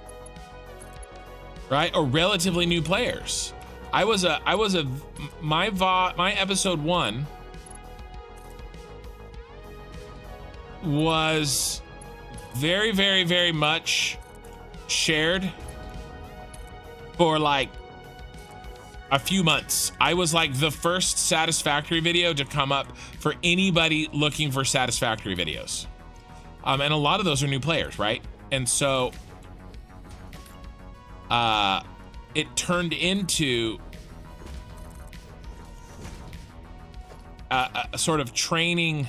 right? Or relatively new players. My episode 1 was very, very, very much shared for like a few months. I was like the first Satisfactory video to come up for anybody looking for Satisfactory videos. And a lot of those are new players, right? And so it turned into a sort of training,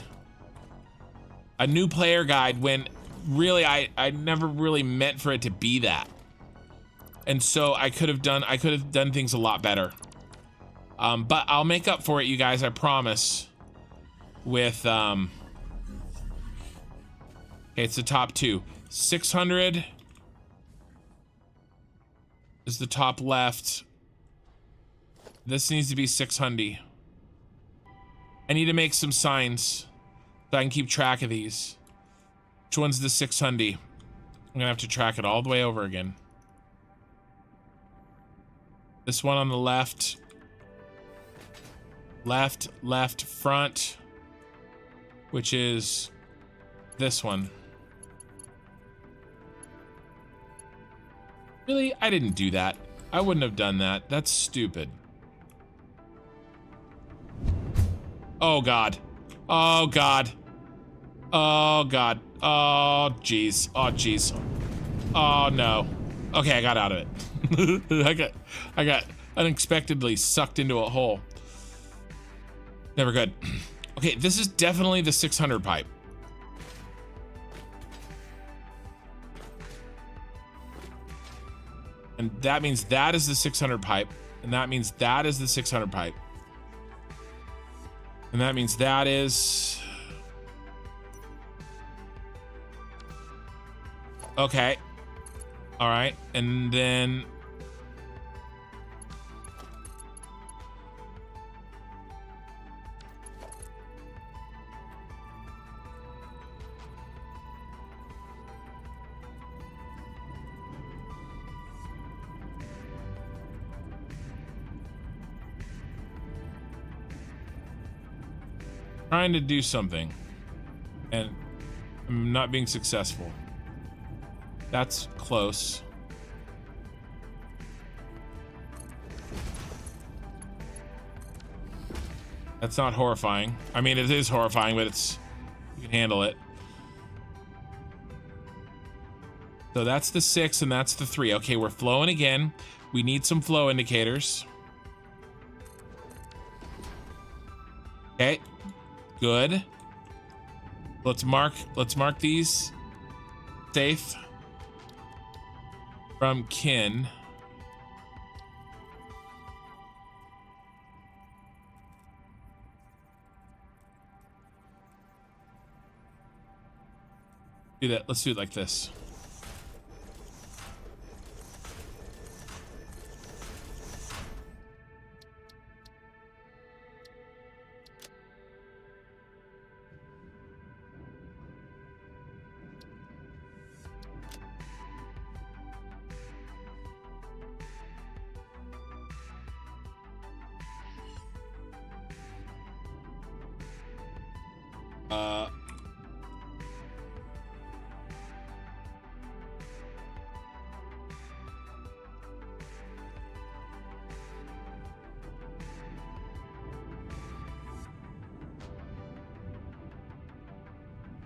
a new player guide when really I never really meant for it to be that. And so I could have done things a lot better. But I'll make up for it, you guys, I promise. With okay, it's the top 2. 600 is the top left. This needs to be 600. I need to make some signs so I can keep track of these. Which one's the 600? I'm gonna have to track it all the way over again. This one on the left. Left, front. Which is this one. Really? I didn't do that. I wouldn't have done that. That's stupid. Oh God. Oh God. Oh God. Oh jeez. Oh jeez. Oh no. Okay, I got out of it. I got unexpectedly sucked into a hole. Never good. Okay, this is definitely the 600 pipe. And that means that is the 600 pipe. And that means that is the 600 pipe. And that means that is... Okay. All right. And then... trying to do something and I'm not being successful. That's close. That's not horrifying. I mean, it is horrifying, but it's, you can handle it. So that's the 6 and that's the 3. Okay, we're flowing again. We need some flow indicators. Okay. Good. Let's mark these safe from kin. Do that. Let's do it like this.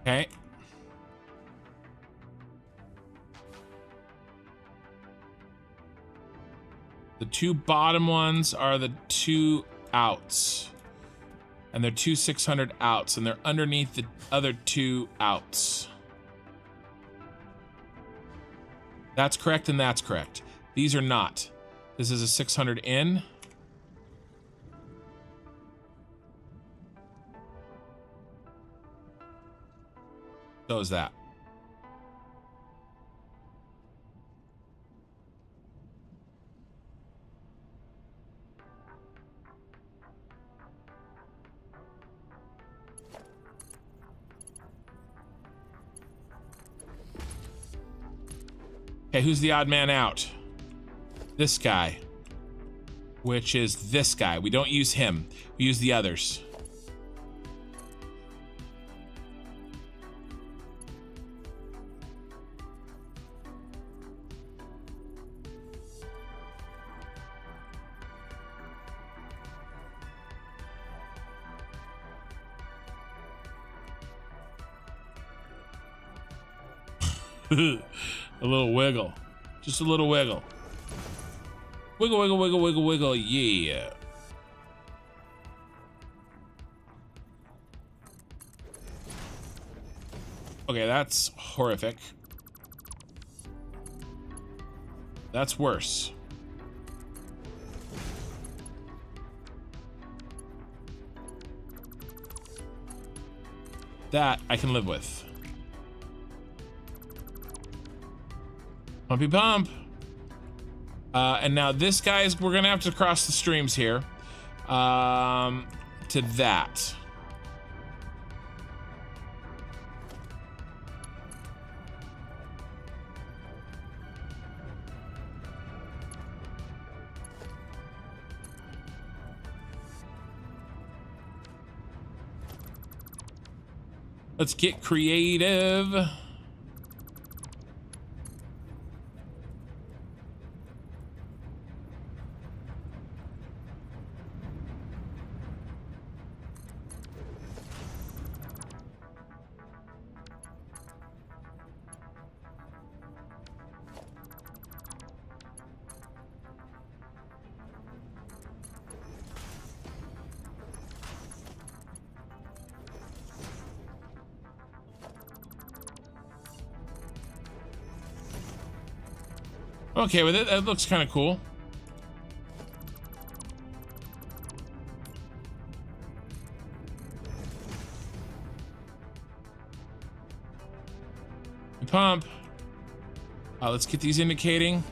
Okay. The two bottom ones are the 2 outs. And they're 2 600 outs, and they're underneath the other 2 outs. That's correct, and that's correct. These are not. This is a 600 in. So is that. Okay, who's the odd man out? This guy. Which is this guy. We don't use him. We use the others. A little wiggle. Just a little wiggle. Wiggle, wiggle, wiggle, wiggle, wiggle, yeah. Okay, that's horrific. That's worse. That I can live with. Pumpy pump. And now this guy's, we're gonna have to cross the streams here. To that. Let's get creative. Okay with it. That looks kind of cool. Pump. Let's get these indicating.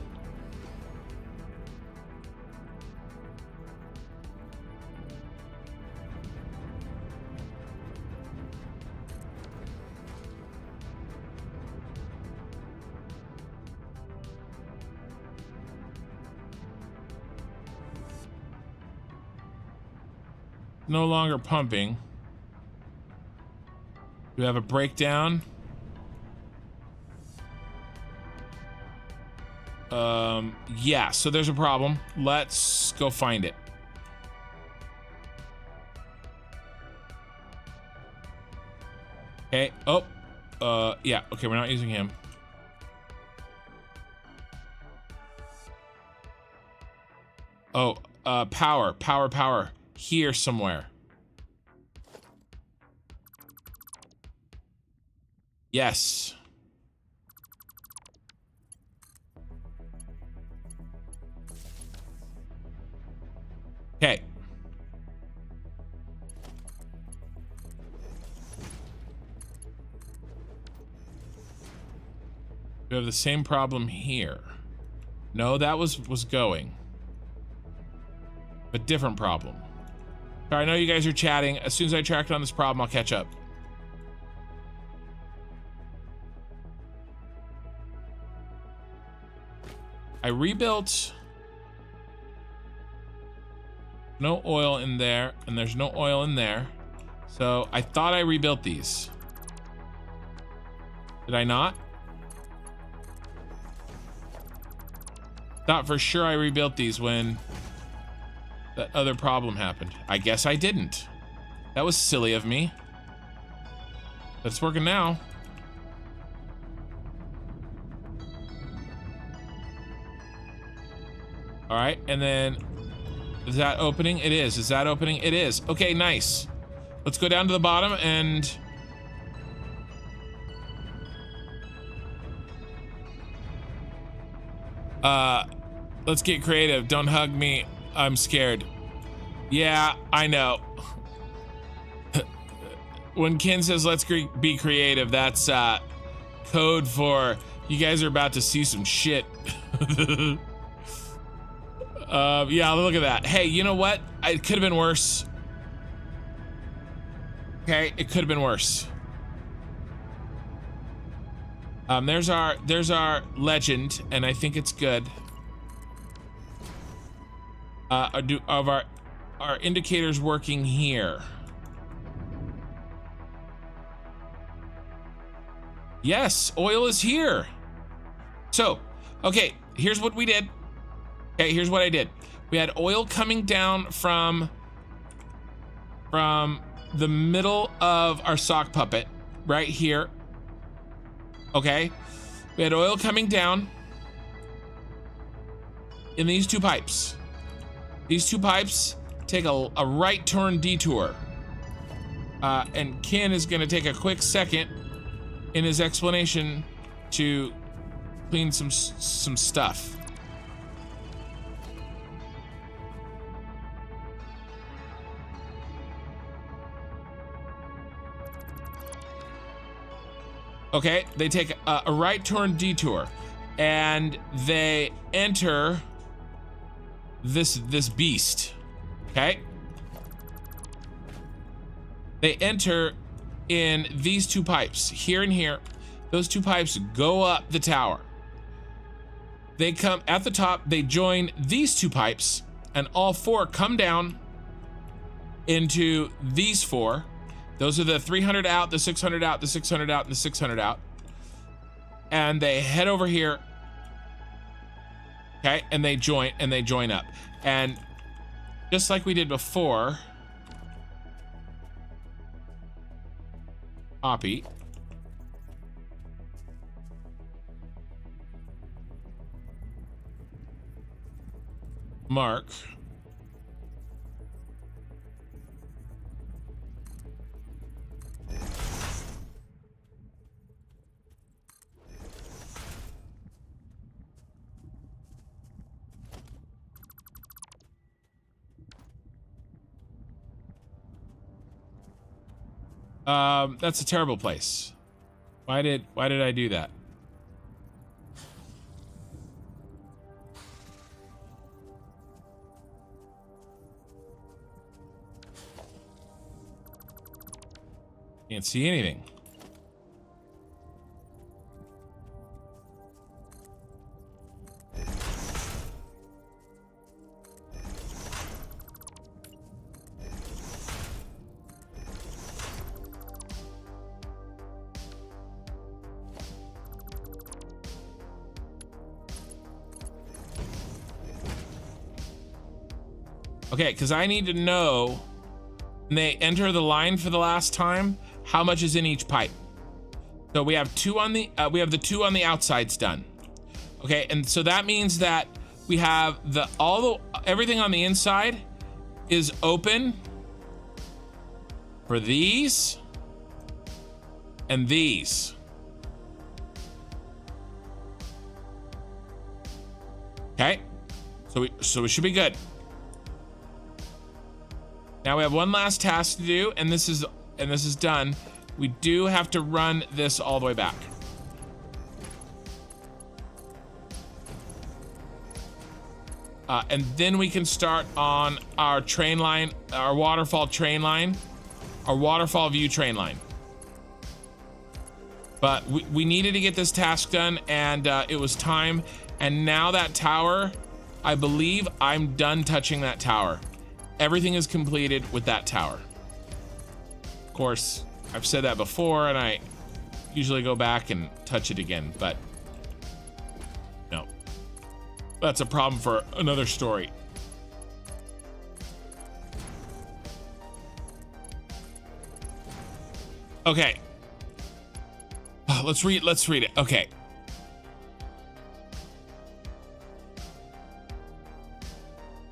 No longer pumping. Do we have a breakdown? Yeah, so there's a problem. Let's go find it. Okay. Oh, yeah. Okay, we're not using him. Oh, power. Here somewhere. Yes. Okay. We have the same problem here. No, that was going. But different problem. Sorry, I know you guys are chatting. As soon as I track on this problem, I'll catch up. I rebuilt. No oil in there, and there's no oil in there. So I thought I rebuilt these. Did I not? Thought for sure I rebuilt these when that other problem happened. I guess I didn't. That was silly of me. But it's working now. All right, and then is that opening? It is. Is that opening? It is. Okay, nice. Let's go down to the bottom and let's get creative. Don't hug me. I'm scared. Yeah, I know. When Ken says let's be creative, that's code for you guys are about to see some shit. Yeah, look at that. Hey, you know what? It could have been worse. Okay, it could have been worse. There's our legend, and I think it's good. Our indicators working here? Yes, oil is here. So, okay, here's what we did. Okay, here's what I did. We had oil coming down from the middle of our sock puppet right here. Okay, we had oil coming down in these two pipes. These two pipes take a right turn detour. And Ken is gonna take a quick second in his explanation to clean some stuff. Okay, they take a right turn detour and they enter this beast. Okay. They enter in these two pipes, here and here. Those two pipes go up the tower. They come at the top, they join these two pipes, and all four come down into these four. Those are the 300 out, the 600 out, the 600 out, and the 600 out. And they head over here. Okay, and they join up. And just like we did before, copy. Mark. That's a terrible place. Why did I do that? Can't see anything. Okay, because I need to know when they enter the line for the last time, how much is in each pipe. So we have two on the the two on the outsides done. Okay, and so that means that we have everything on the inside is open for these and these. Okay, so we should be good. Now we have one last task to do, and this is done. We do have to run this all the way back. And then we can start on our train line, our waterfall train line, our waterfall view train line. But we needed to get this task done, and it was time. And now that tower, I believe I'm done touching that tower. Everything is completed with that tower. Of course, I've said that before, and I usually go back and touch it again, but no. That's a problem for another story. Okay. Let's read it. Okay.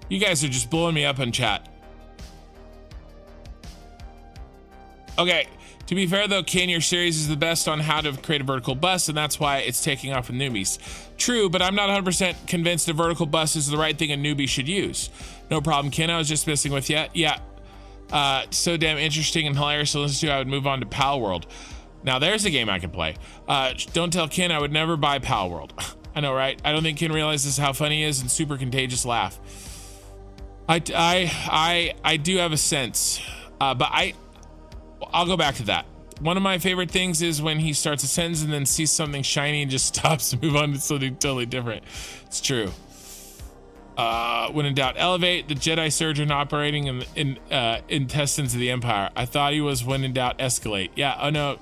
You guys are just blowing me up in chat. Okay, to be fair though, Ken, your series is the best on how to create a vertical bus, and that's why it's taking off with newbies. True, but I'm not 100% convinced a vertical bus is the right thing a newbie should use. No problem, Ken, I was just messing with you. Yeah, so damn interesting and hilarious to listen to, I would move on to Pal World. Now there's a game I can play. Don't tell Ken I would never buy Pal World. I know, right? I don't think Ken realizes how funny he is and super contagious laugh. I do have a sense, but I'll go back to that. One of my favorite things is when he starts a sentence and then sees something shiny and just stops and move on to something totally different. It's true. When in doubt, elevate. The Jedi surgeon operating in intestines of the Empire. I thought he was when in doubt, escalate. Yeah, oh no.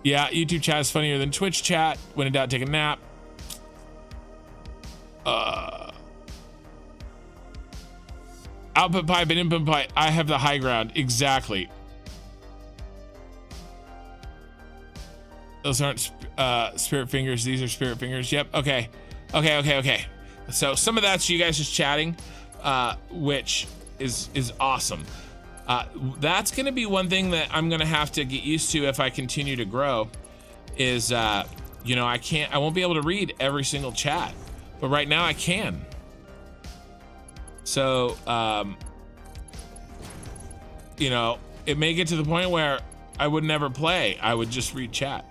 Yeah, YouTube chat is funnier than Twitch chat. When in doubt, take a nap. Output pipe and input pipe. I have the high ground. Exactly. Those aren't spirit fingers. These are spirit fingers. Yep. Okay. Okay. So some of that's you guys just chatting, which is awesome. That's going to be one thing that I'm going to have to get used to if I continue to grow is, you know, I won't be able to read every single chat, but right now I can. So, you know, it may get to the point where I would never play. I would just read chat.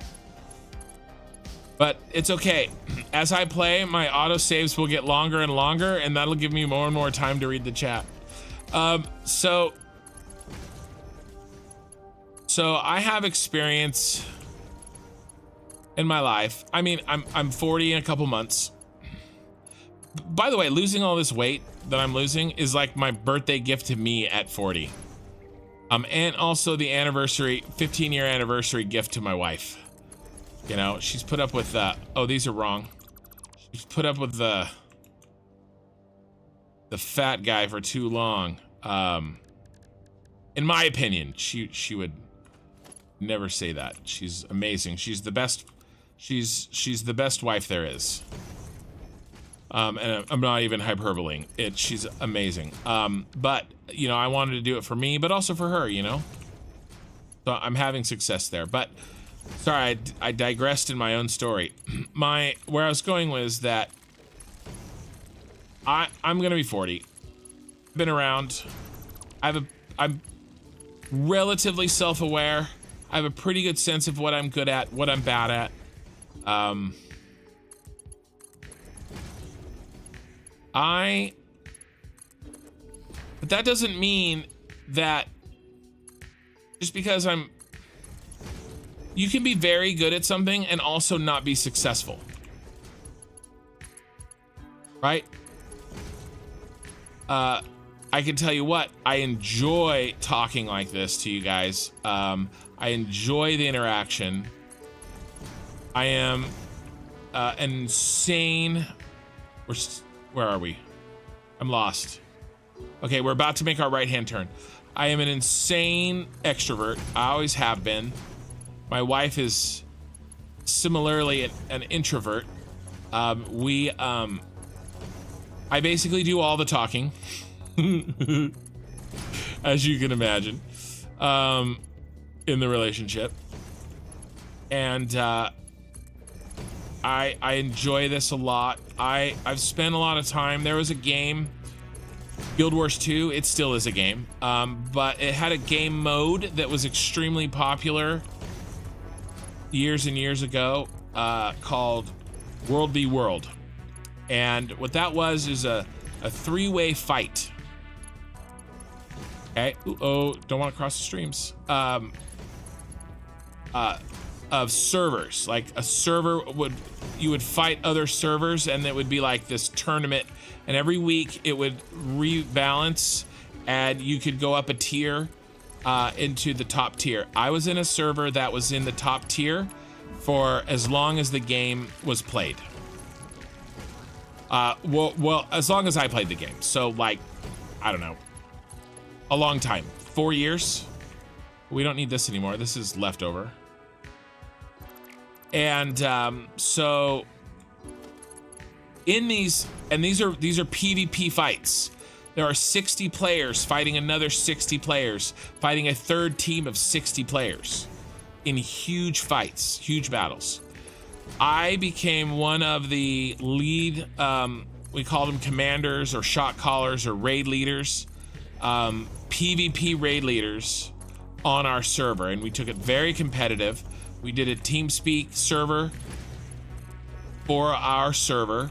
But it's okay. As I play, my auto saves will get longer and longer, and that'll give me more and more time to read the chat. So I have experience in my life. I mean, I'm 40 in a couple months. By the way, losing all this weight that I'm losing is like my birthday gift to me at 40. And also the 15-year anniversary gift to my wife. You know, she's put up with, oh, these are wrong. She's put up with the fat guy for too long. In my opinion, she would never say that. She's amazing. She's the best. She's the best wife there is. And I'm not even hyperboling it. She's amazing. But you know, I wanted to do it for me, but also for her, you know? So I'm having success there, but sorry, I digressed in my own story. Where I was going was that I'm going to be 40. Been around. I'm relatively self-aware. I have a pretty good sense of what I'm good at, what I'm bad at. But that doesn't mean that just because you can be very good at something and also not be successful. Right? I can tell you what, I enjoy talking like this to you guys. I enjoy the interaction. I am an insane... Where are we? I'm lost. Okay, we're about to make our right-hand turn. I am an insane extrovert. I always have been. My wife is similarly an introvert. I basically do all the talking, as you can imagine, in the relationship. And I enjoy this a lot. I've spent a lot of time. There was a game, Guild Wars 2, it still is a game, but it had a game mode that was extremely popular years and years ago, called World v World. And what that was is a three-way fight. Okay, oh, don't want to cross the streams. Of servers, like a server you would fight other servers, and it would be like this tournament, and every week it would rebalance, and you could go up a tier into the top tier. I was in a server that was in the top tier for as long as the game was played. Well, as long as I played the game. So like, I don't know, a long time, 4 years. We don't need this anymore. This is leftover. And so in these are PvP fights. There are 60 players fighting another 60 players, fighting a third team of 60 players in huge fights, huge battles. I became one of the lead, we call them commanders or shot callers or raid leaders, PvP raid leaders on our server, and we took it very competitive. We did a TeamSpeak server for our server,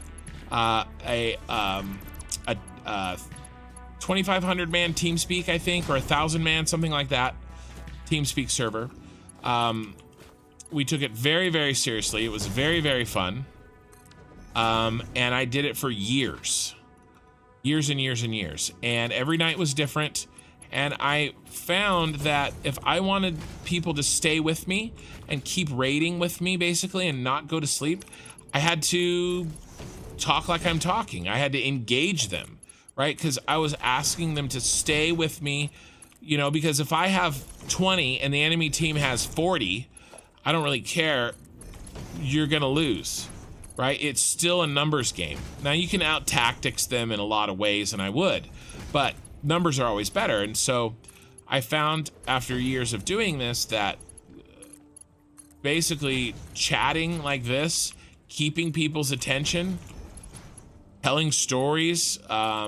a 2,500 man TeamSpeak, I think, or 1,000 man, something like that, TeamSpeak server. We took it very, very seriously. It was very, very fun. And I did it for years and years and years. And every night was different. And I found that if I wanted people to stay with me and keep raiding with me, basically, and not go to sleep, I had to talk like I'm talking. I had to engage them, right? Because I was asking them to stay with me, you know, because if I have 20 and the enemy team has 40, I don't really care. You're going to lose, right? It's still a numbers game. Now, you can out-tactics them in a lot of ways, and I would, but numbers are always better. And so I found after years of doing this that basically chatting like this, keeping people's attention, telling stories,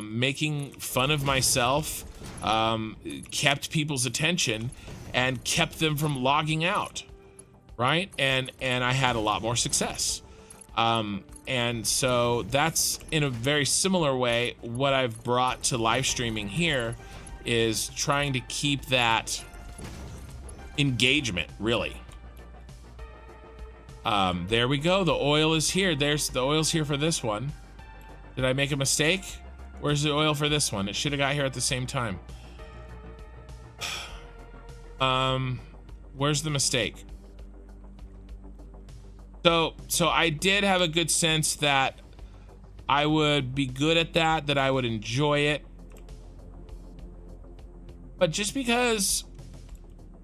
making fun of myself, kept people's attention and kept them from logging out, right? And I had a lot more success. And so that's in a very similar way. What I've brought to live streaming here is trying to keep that engagement, really. There we go. The oil is here. There's the oil's here for this one. Did I make a mistake? Where's the oil for this one? It should have got here at the same time. Where's the mistake? So I did have a good sense that I would be good at that I would enjoy it. But just because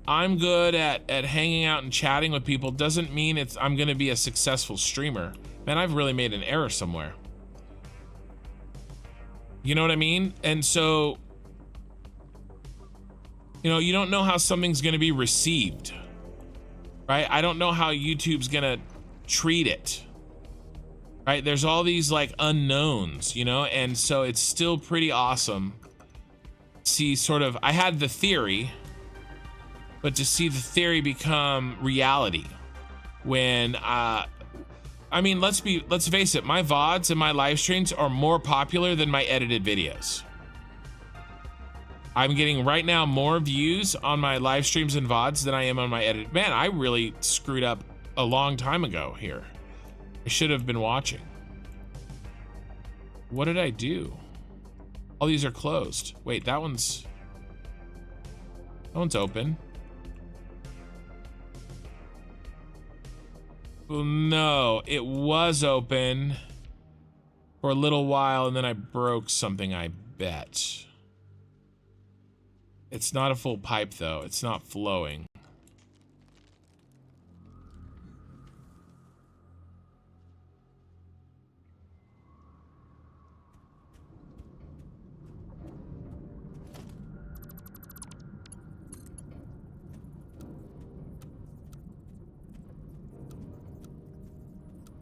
I'm good at hanging out and chatting with people doesn't mean I'm gonna be a successful streamer. Man, I've really made an error somewhere. You know what I mean? And so, you know, you don't know how something's gonna be received, right? I don't know how YouTube's gonna treat it, right? There's all these like unknowns, you know? And so it's still pretty awesome. See, sort of, I had the theory, but to see the theory become reality when, I mean, let's face it, my VODs and my live streams are more popular than my edited videos. I'm getting right now more views on my live streams and VODs than I am on my edit. Man, I really screwed up a long time ago here. I should have been watching. What did I do? All these are closed. Wait, that one's open. Well, no, it was open for a little while and then I broke something, I bet. It's not a full pipe though. It's not flowing.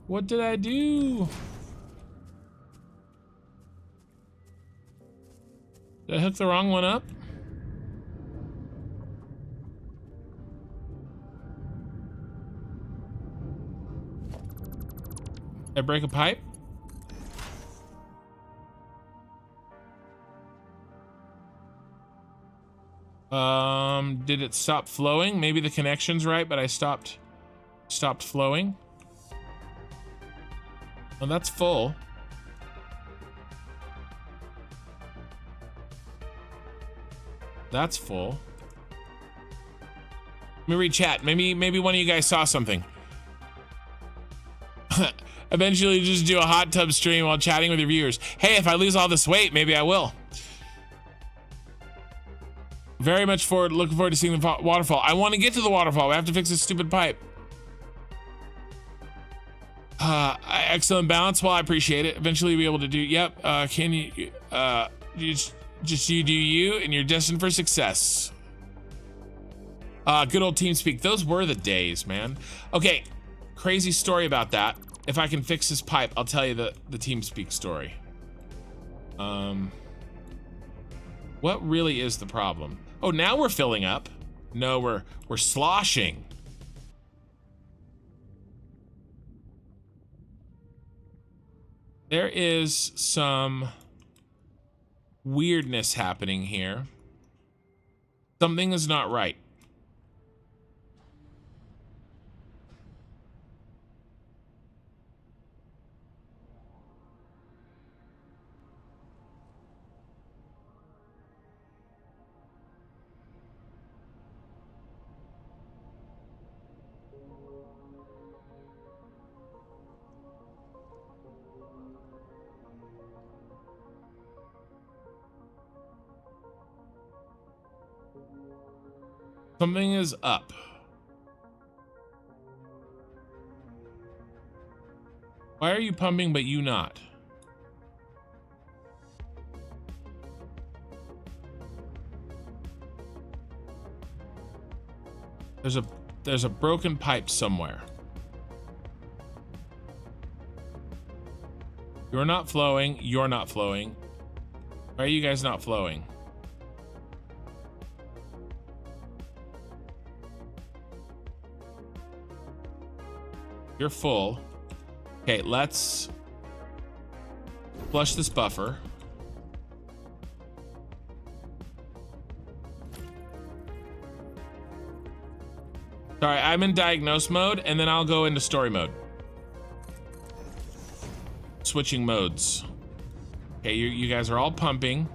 What did I do? Did I hook the wrong one up? Did I break a pipe? Did it stop flowing? Maybe the connection's right, but I stopped flowing. Well, that's full. That's full. Let me read chat. Maybe one of you guys saw something. Eventually just do a hot tub stream while chatting with your viewers. Hey, if I lose all this weight, maybe I will. Very much looking forward to seeing the waterfall. I want to get to the waterfall. We have to fix this stupid pipe. Excellent balance. Well, I appreciate it. Eventually you'll be able to do, yep. Can you, you do you and you're destined for success. Good old TeamSpeak. Those were the days, man. Okay. Crazy story about that. If I can fix this pipe, I'll tell you the TeamSpeak story. What really is the problem? Oh, now we're filling up. No, we're sloshing. There is some weirdness happening here. Something is not right. Something is up. Why are you pumping but you not? There's a broken pipe somewhere. You're not flowing. You're not flowing. Why are you guys not flowing? You're full. Okay, let's flush this buffer. Sorry, I'm in diagnose mode, and then I'll go into story mode. Switching modes. Okay, you guys are all pumping.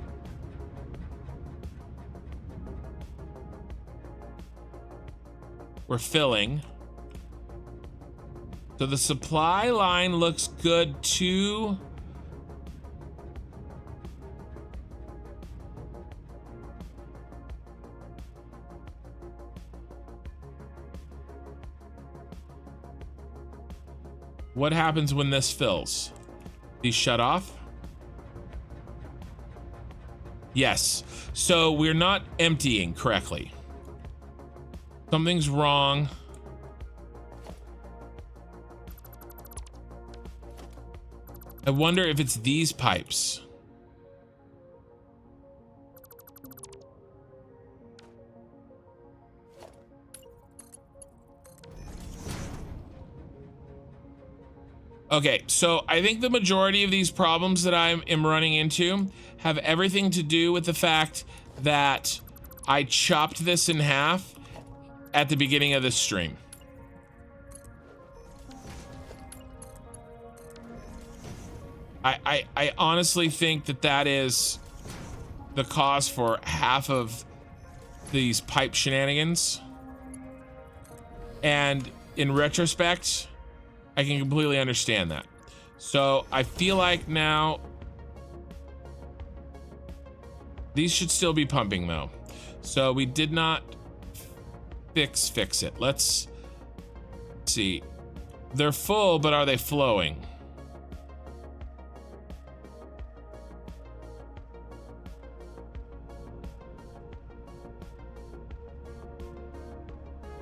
We're filling. So the supply line looks good too. What happens when this fills? These shut off? Yes. So we're not emptying correctly. Something's wrong. I wonder if it's these pipes. Okay, so I think the majority of these problems that I am running into have everything to do with the fact that I chopped this in half at the beginning of this stream. I honestly think that that is the cause for half of these pipe shenanigans. And in retrospect, I can completely understand that. So I feel like now these should still be pumping though. So we did not fix it. Let's see. They're full, but are they flowing?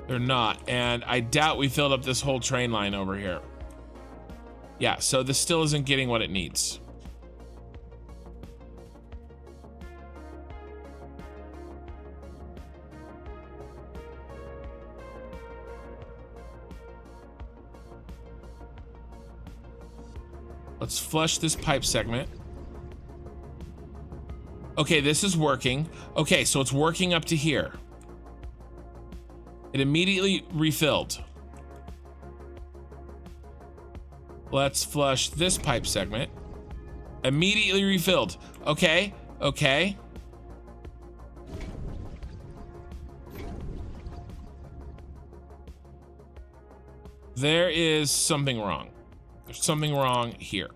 They're not, and I doubt we filled up this whole train line over here. Yeah, so this still isn't getting what it needs. Let's flush this pipe segment. Okay, this is working. Okay, so it's working up to here. It immediately refilled. Let's flush this pipe segment. Immediately refilled. Okay, okay. There is something wrong. There's something wrong here.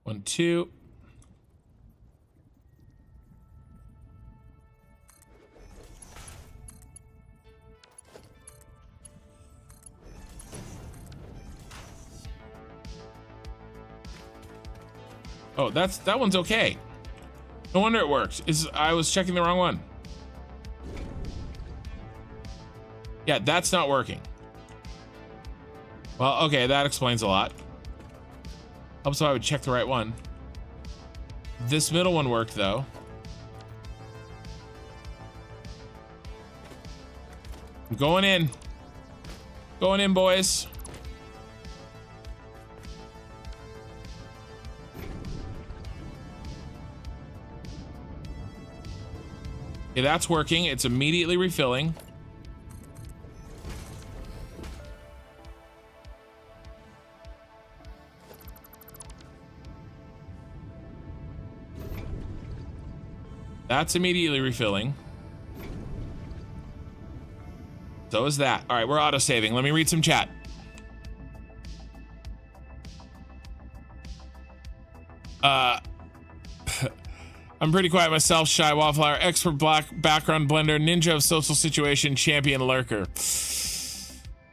One, two. Oh, that one's okay. No wonder it worked. I was checking the wrong one. Yeah, that's not working. Well, okay, that explains a lot. Helps if I would check the right one. This middle one worked though. I'm going in. Going in, boys. Okay, that's working. It's immediately refilling. That's immediately refilling. So is that. All right, we're auto-saving. Let me read some chat. I'm pretty quiet myself, Shy Wallflower, expert black background blender, ninja of social situation, champion lurker.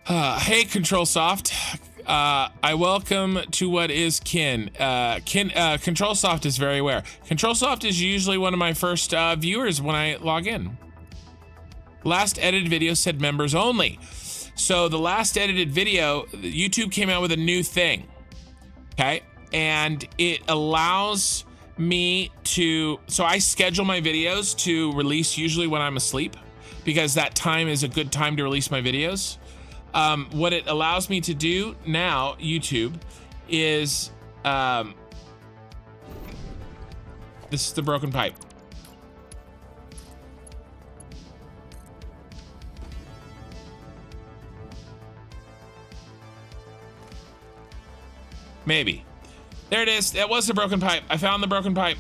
Hey, Control Soft. I welcome to what is Kin. Control Soft is very aware. Control Soft is usually one of my first viewers when I log in. Last edited video said members only. So the last edited video, YouTube came out with a new thing. Okay. and it allows me to, so I schedule my videos to release usually when I'm asleep, because that time is a good time to release my videos. What it allows me to do now, YouTube, is this is the broken pipe. Maybe. There it is. That was the broken pipe. I found the broken pipe.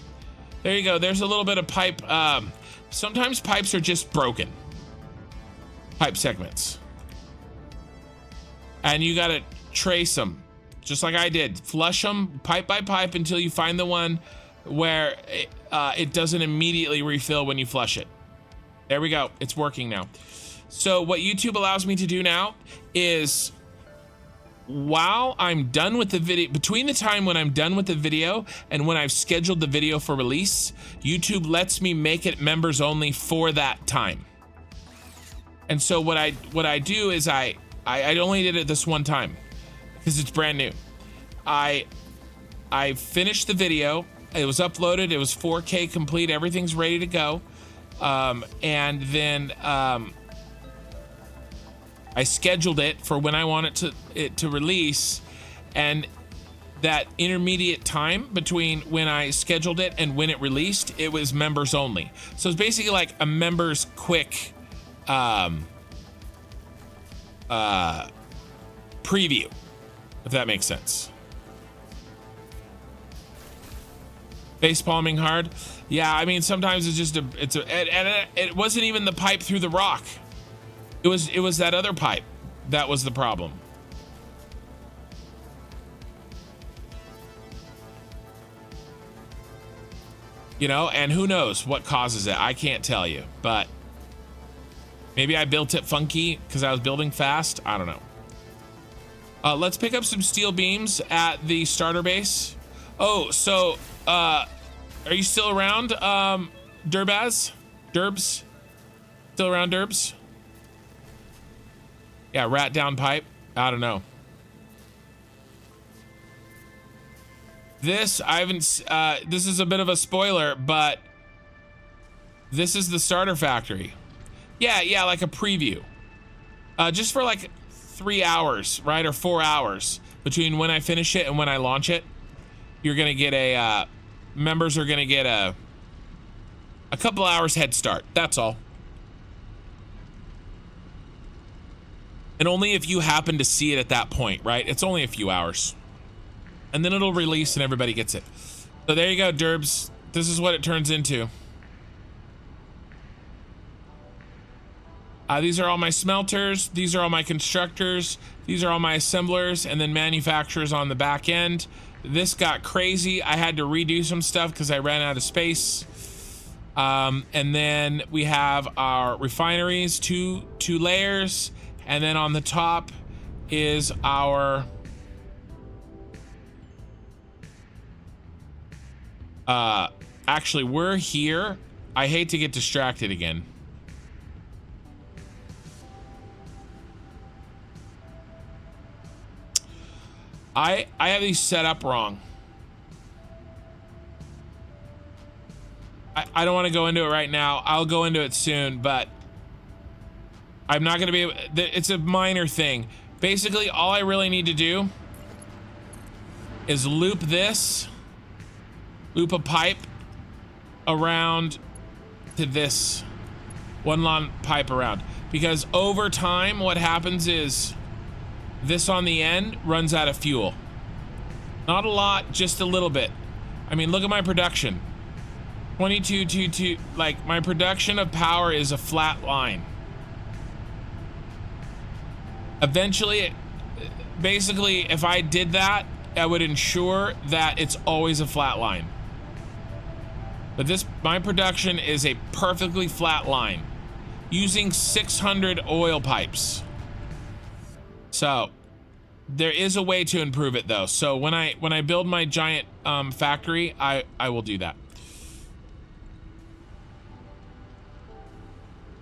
There you go. There's a little bit of pipe. Sometimes pipes are just broken. Pipe segments. And you got to trace them, just like I did. Flush them pipe by pipe until you find the one where it doesn't immediately refill when you flush it. There we go. It's working now. So what YouTube allows me to do now is, while I'm done with the video, between the time when I'm done with the video and when I've scheduled the video for release, YouTube lets me make it members only for that time. And so what I do is I only did it this one time because it's brand new. I finished the video. It was uploaded. It was 4K complete. Everything's ready to go. And then I scheduled it for when I want it to release, and that intermediate time between when I scheduled it and when it released, it was members only. So it's basically like a members quick preview, if that makes sense. Face palming hard. Yeah, I mean, sometimes it's just it wasn't even the pipe through the rock. It was that other pipe that was the problem. You know, and who knows what causes it? I can't tell you, but maybe I built it funky because I was building fast. I don't know. Let's pick up some steel beams at the starter base. Oh, so are you still around, Derbs? Still around, Derbs? Yeah, rat down pipe. I don't know. This, I haven't, this is a bit of a spoiler, but this is the starter factory. Yeah, like a preview. Just for like 3 hours, right? Or 4 hours between when I finish it and when I launch it. You're gonna get a, members are gonna get a couple hours head start. That's all. And only if you happen to see it at that point, right? It's only a few hours. And then it'll release and everybody gets it. So there you go, Derbs. This is what it turns into. These are all my smelters. These are all my constructors. These are all my assemblers and then manufacturers on the back end. This got crazy. I had to redo some stuff because I ran out of space. And then we have our refineries, two layers. And then on the top is our actually we're here. I hate to get distracted again. I have these set up wrong. I don't want to go into it right now. I'll go into it soon, but I'm not going to be able, it's a minor thing. Basically, all I really need to do is loop a pipe around to this one long pipe around, because over time what happens is this on the end runs out of fuel. Not a lot, just a little bit. I mean, look at my production. 2222, like my production of power is a flat line. Eventually, basically, if I did that, I would ensure that it's always a flat line. But my production is a perfectly flat line using 600 oil pipes. So there is a way to improve it though. So when I build my giant factory, I will do that.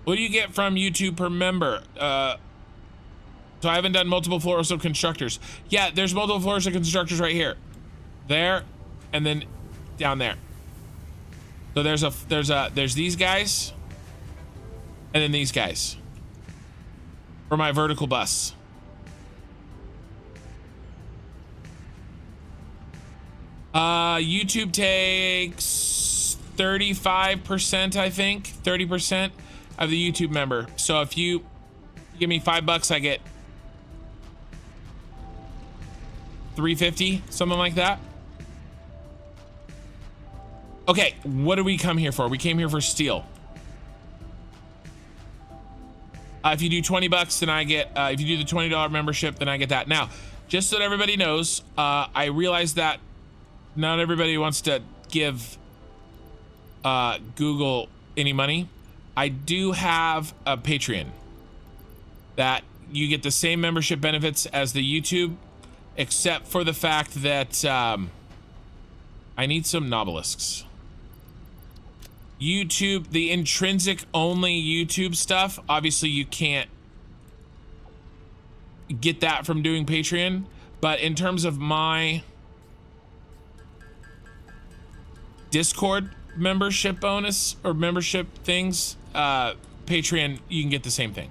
What do you get from YouTube per member? So I haven't done multiple floors of constructors. Yeah, there's multiple floors of constructors right here. there, and then down there. So there's these guys, and then these guys for my vertical bus. YouTube takes 35%, I think, 30% of the YouTube member. So if you give me $5, I get $3.50, something like that. Okay, what did we come here for? We came here for steel. If you do $20, then I get, if you do the $20 membership, then I get that. Now, just so that everybody knows, I realize that not everybody wants to give Google any money. I do have a Patreon that you get the same membership benefits as the YouTube, except for the fact that I need some nobelisks. YouTube, the intrinsic only YouTube stuff, obviously you can't get that from doing Patreon, but in terms of my Discord membership bonus or membership things, Patreon, you can get the same thing.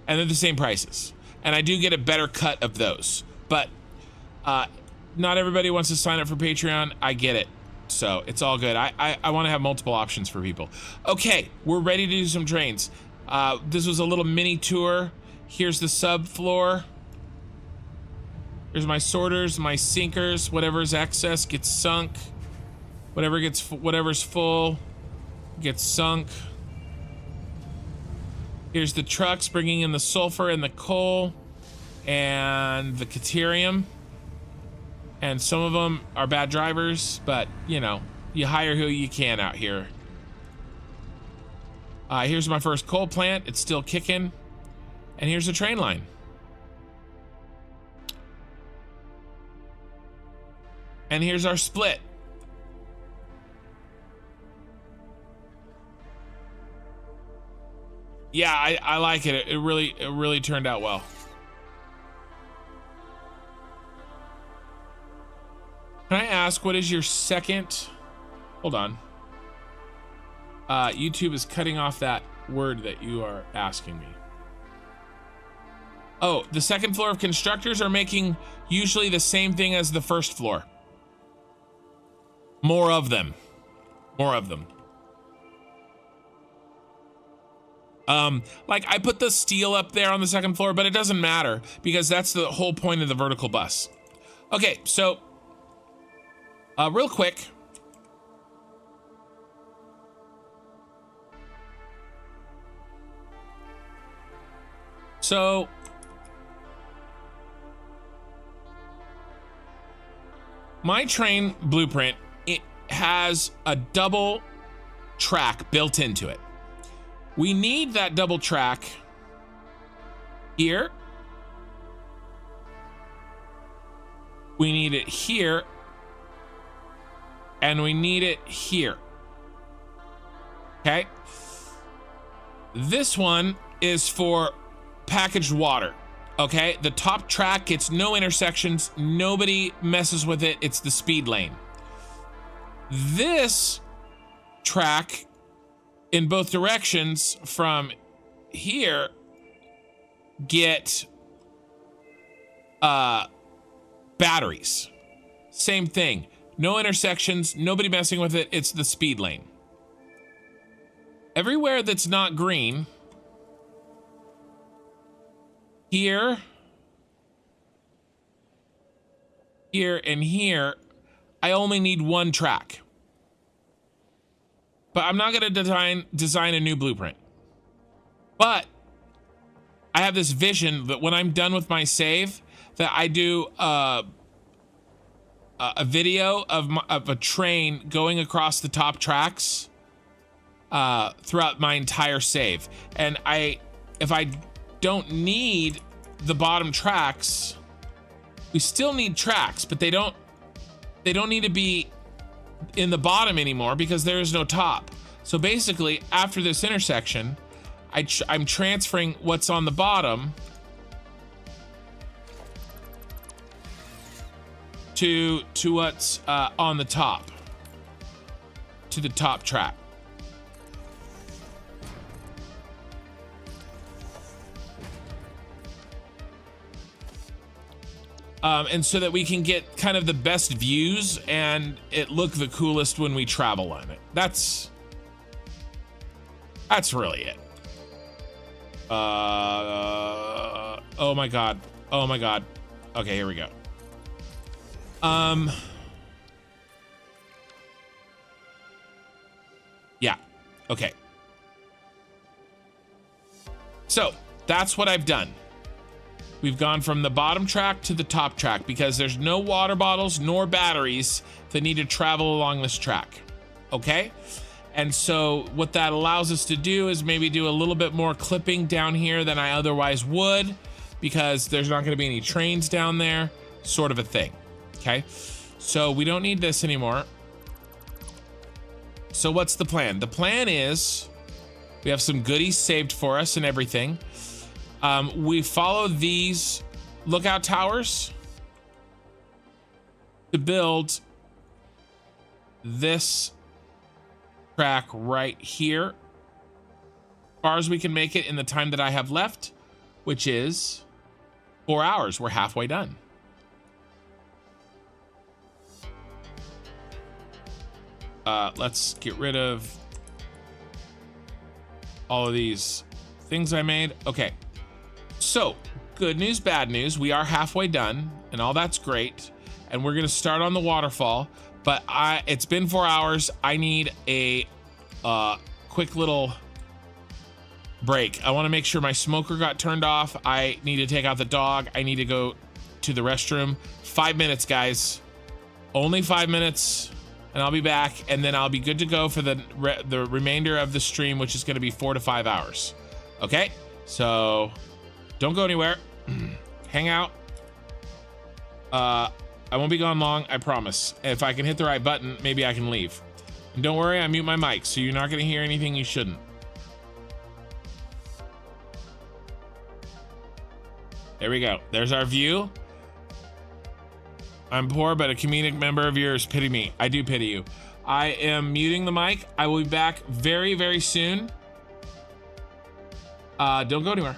And they're the same prices. And I do get a better cut of those. But not everybody wants to sign up for Patreon. I get it. So it's all good. I want to have multiple options for people. Okay, we're ready to do some trains. This was a little mini tour. Here's the subfloor. Here's my sorters, my sinkers. Whatever's excess gets sunk. Whatever's full gets sunk. Here's the trucks bringing in the sulfur and the coal and the caterium. And some of them are bad drivers, but you know, you hire who you can out here. Here's my first coal plant. It's still kicking. And here's the train line. And here's our split. Yeah, I like it. It really turned out well. Can I ask, what is your second? Hold on. YouTube is cutting off that word that you are asking me. Oh, the second floor of constructors are making usually the same thing as the first floor. More of them. More of them. Like I put the steel up there on the second floor, but it doesn't matter because that's the whole point of the vertical bus. Okay, so real quick. So my train blueprint, it has a double track built into it. We need that double track here. We need it here. And we need it here. Okay. This one is for packaged water. Okay. The top track gets no intersections. Nobody messes with it. It's the speed lane. This track in both directions from here get batteries. Same thing. No intersections, nobody messing with it. It's the speed lane. Everywhere that's not green, here, here, and here, I only need one track. But I'm not gonna design a new blueprint. But I have this vision that when I'm done with my save, that I do a video of a train going across the top tracks throughout my entire save. And if I don't need the bottom tracks, we still need tracks, but they don't need to be in the bottom anymore because there is no top. So basically, after this intersection, I'm transferring what's on the bottom to what's on the top, to the top track. And so that we can get kind of the best views and it look the coolest when we travel on it. That's really it. Oh my god. Oh my god. Okay, here we go. Yeah. Okay. So that's what I've done. We've gone from the bottom track to the top track because there's no water bottles nor batteries that need to travel along this track. Okay? And so what that allows us to do is maybe do a little bit more clipping down here than I otherwise would, because there's not going to be any trains down there, sort of a thing. Okay? So we don't need this anymore. So what's the plan? The plan is we have some goodies saved for us and everything. We follow these lookout towers to build this track right here, as far as we can make it in the time that I have left, which is 4 hours. We're halfway done. Let's get rid of all of these things I made. Okay. So, good news, bad news. We are halfway done, and all that's great. And we're gonna start on the waterfall. But it's been 4 hours. I need a quick little break. I want to make sure my smoker got turned off. I need to take out the dog. I need to go to the restroom. 5 minutes, guys. Only 5 minutes, and I'll be back. And then I'll be good to go for the remainder of the stream, which is going to be 4 to 5 hours. Okay, so don't go anywhere. Hang out. I won't be gone long, I promise. If I can hit the right button, maybe I can leave. And don't worry, I mute my mic, so you're not going to hear anything you shouldn't. There we go. There's our view. I'm poor, but a comedic member of yours. Pity me. I do pity you. I am muting the mic. I will be back very, very soon. Don't go anywhere.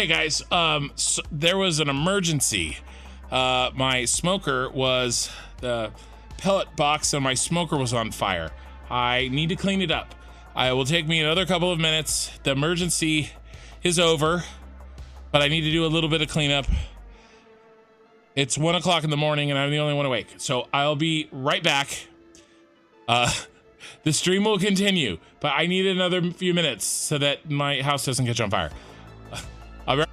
hey guys, so there was an emergency. My smoker was, the pellet box on my smoker was on fire. I need to clean it up. It will take me another couple of minutes. The emergency is over, but I need to do a little bit of cleanup. It's 1 o'clock in the morning and I'm the only one awake. So I'll be right back. The stream will continue, but I need another few minutes so that my house doesn't catch on fire. I'll be right.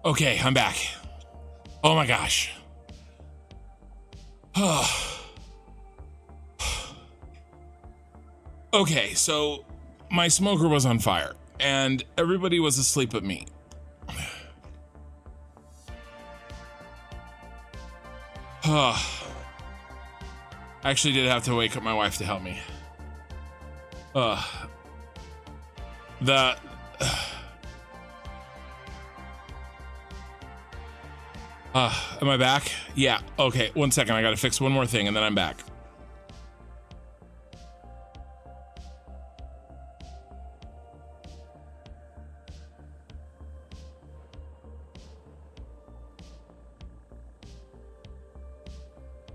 Okay, I'm back. Oh my gosh. Okay, so my smoker was on fire and everybody was asleep but me. I actually did have to wake up my wife to help me. Am I back? Yeah, okay, 1 second, I gotta fix one more thing and then I'm back.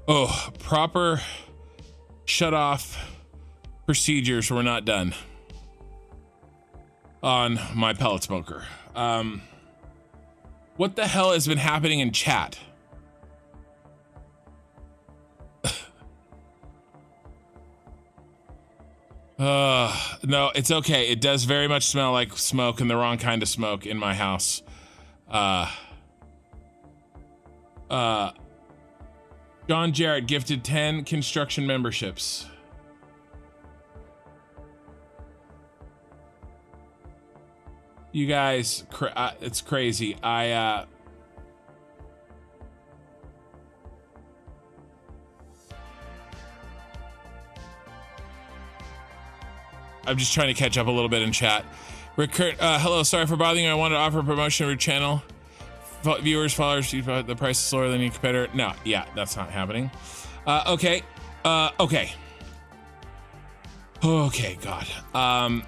Oh, proper shut off procedures were not done on my pellet smoker. What the hell has been happening in chat? No, it's okay. It does very much smell like smoke and the wrong kind of smoke in my house. John Jarrett gifted 10 construction memberships. You guys, it's crazy. I'm just trying to catch up a little bit in chat. Hello, sorry for bothering you. I wanted to offer a promotion of your channel. Viewers, followers, the price is lower than your competitor. No, yeah, that's not happening. Okay. Okay, God. I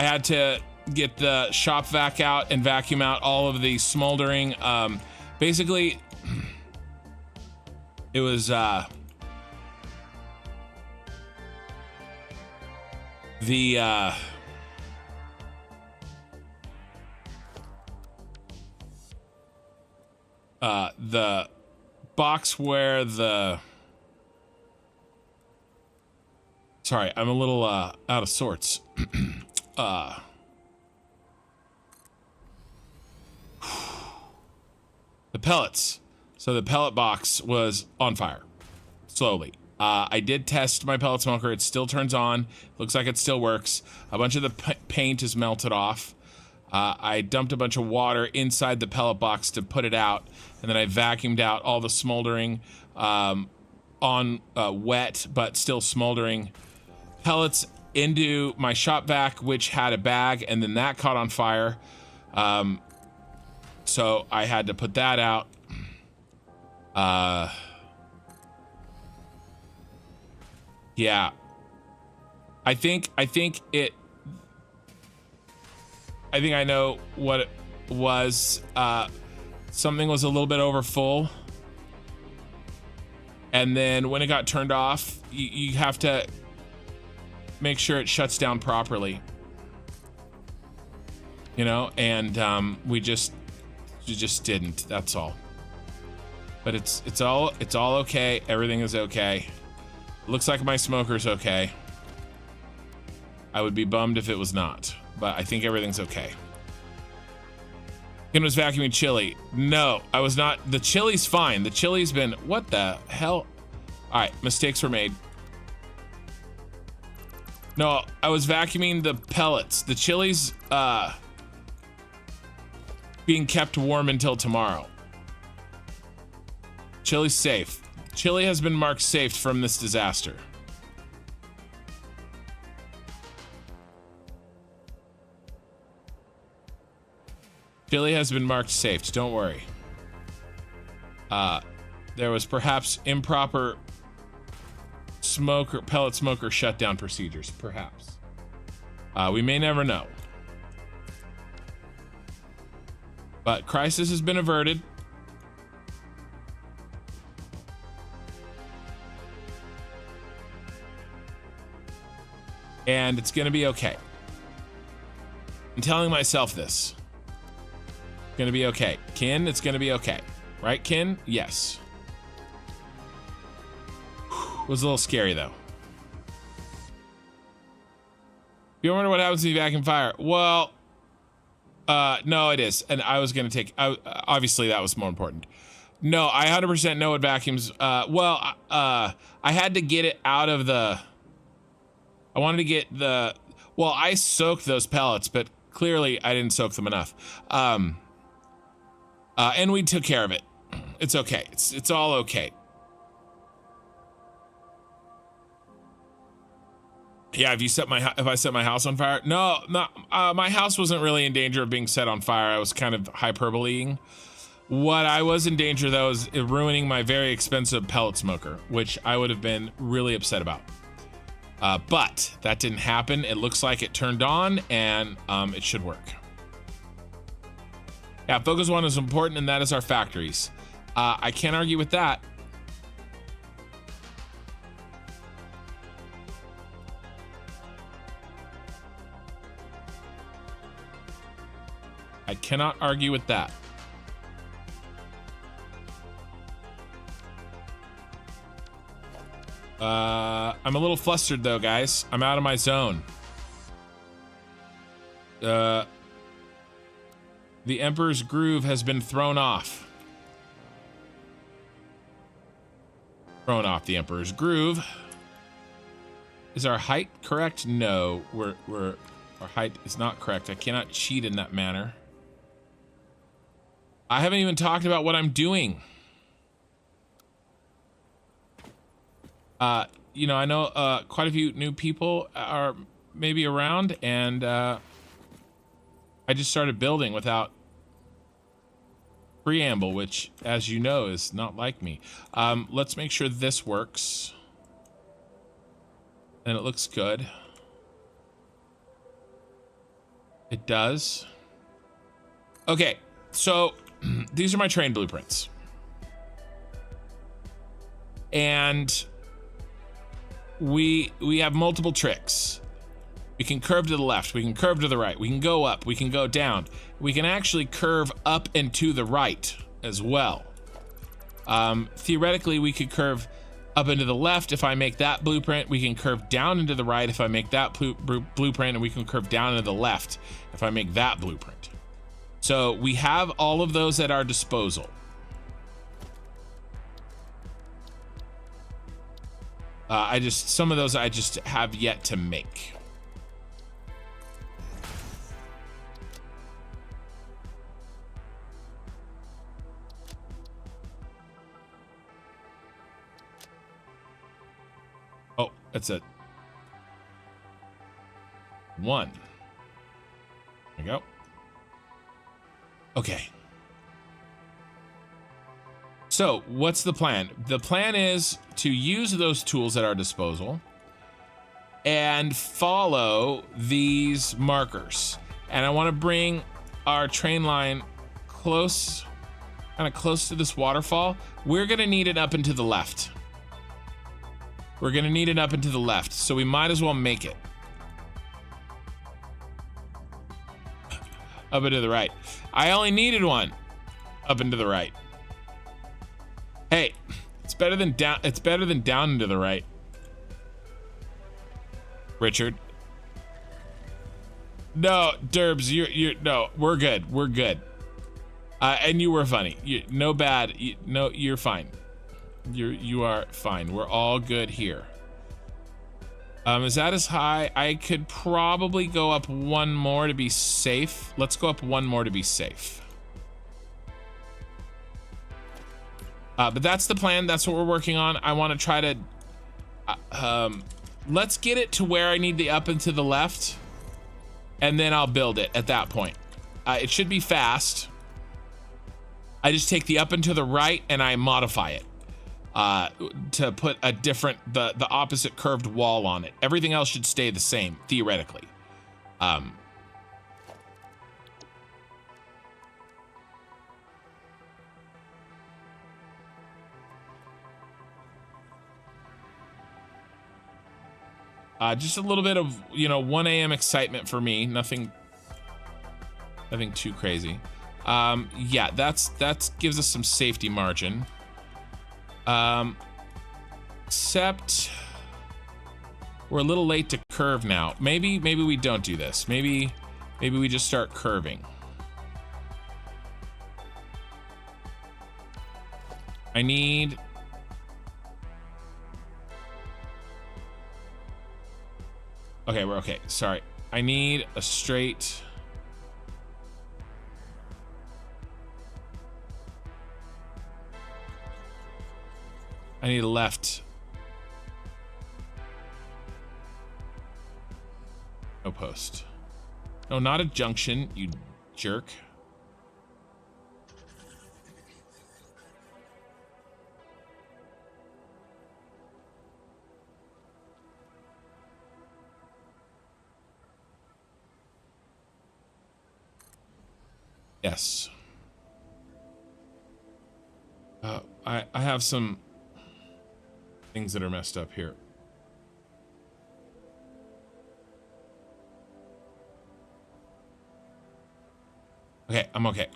had to get the shop vac out and vacuum out all of the smoldering. Basically, it was the box where the sorry, I'm a little out of sorts. The pellets. So the pellet box was on fire slowly. I did test my pellet smoker. It still turns on. Looks like it still works. A bunch of the paint is melted off. I dumped a bunch of water inside the pellet box to put it out, and then I vacuumed out all the smoldering on wet but still smoldering pellets into my shop vac, which had a bag, and then that caught on fire. So I had to put that out. Yeah. I think I know what it was. Something was a little bit over full. And then when it got turned off, you have to make sure it shuts down properly. You know, and we just didn't. That's all. But it's all okay. Everything is okay. Looks like my smoker's okay. I would be bummed if it was not, but I think everything's okay. Ken was vacuuming chili. No, I was not. The chili's fine. The chili's been, what the hell? All right, mistakes were made. No, I was vacuuming the pellets. The chili's being kept warm until tomorrow. Chili's safe. Chili has been marked safe from this disaster. Chili has been marked safe, don't worry. There was perhaps improper pellet smoker shutdown procedures, perhaps. We may never know. But crisis has been averted. And it's gonna be okay. I'm telling myself this. It's gonna be okay. Kin, it's gonna be okay. Right, Kin? Yes. It was a little scary though. You wonder what happens when you vacuum fire? Well, No, it is. And I was going to take, obviously that was more important. No, I 100% know what vacuums, I had to get it out of the, I wanted to get the, well, I soaked those pellets, but clearly I didn't soak them enough. And we took care of it. It's okay. It's all okay. Yeah, if I set my house on fire, no, my house wasn't really in danger of being set on fire. I was kind of hyperboleing. What I was in danger though is ruining my very expensive pellet smoker, which I would have been really upset about. But that didn't happen. It looks like it turned on, and it should work. Yeah, focus one is important, and that is our factories. I can't argue with that. I cannot argue with that. I'm a little flustered though, guys. I'm out of my zone. The Emperor's Groove has been thrown off. Thrown off the Emperor's Groove. Is our height correct? No, our height is not correct. I cannot cheat in that manner. I haven't even talked about what I'm doing. You know, I know quite a few new people are maybe around, and I just started building without preamble, which, as you know, is not like me. Let's make sure this works. And it looks good. It does. Okay, so these are my train blueprints. And we have multiple tricks. We can curve to the left, we can curve to the right, we can go up, we can go down. We can actually curve up and to the right as well. Theoretically, we could curve up into the left if I make that blueprint. We can curve down into the right if I make that blueprint, and we can curve down into the left if I make that blueprint. So we have all of those at our disposal. Some of those I just have yet to make. Oh, that's a 1. There we go. Okay. So what's the plan? The plan is to use those tools at our disposal and follow these markers. And I want to bring our train line close, kind of close to this waterfall. We're going to need it up and to the left. We're going to need it up and to the left, so we might as well make it. Up and to the right. I only needed one up and to the right. Hey, it's better than down. It's better than down and to the right. Richard. No, Derbs, you're no, we're good. We're good. And you were funny. No bad. No, you're fine. You are fine. We're all good here. Is that as high? I could probably go up one more to be safe. Let's go up one more to be safe. But that's the plan. That's what we're working on. I want to try to, let's get it to where I need the up and to the left, and then I'll build it at that point. It should be fast. I just take the up and to the right and I modify it. To put a different, the opposite curved wall on it. Everything else should stay the same, theoretically. Just a little bit of, 1 a.m. excitement for me. Nothing too crazy. Yeah, that gives us some safety margin. Except we're a little late to curve now. Maybe we don't do this. Maybe we just start curving. I need... Okay, we're okay. Sorry. I need a straight... I need a left. No post. No, not a junction, you jerk. Yes. I have some things that are messed up here. Okay, I'm okay.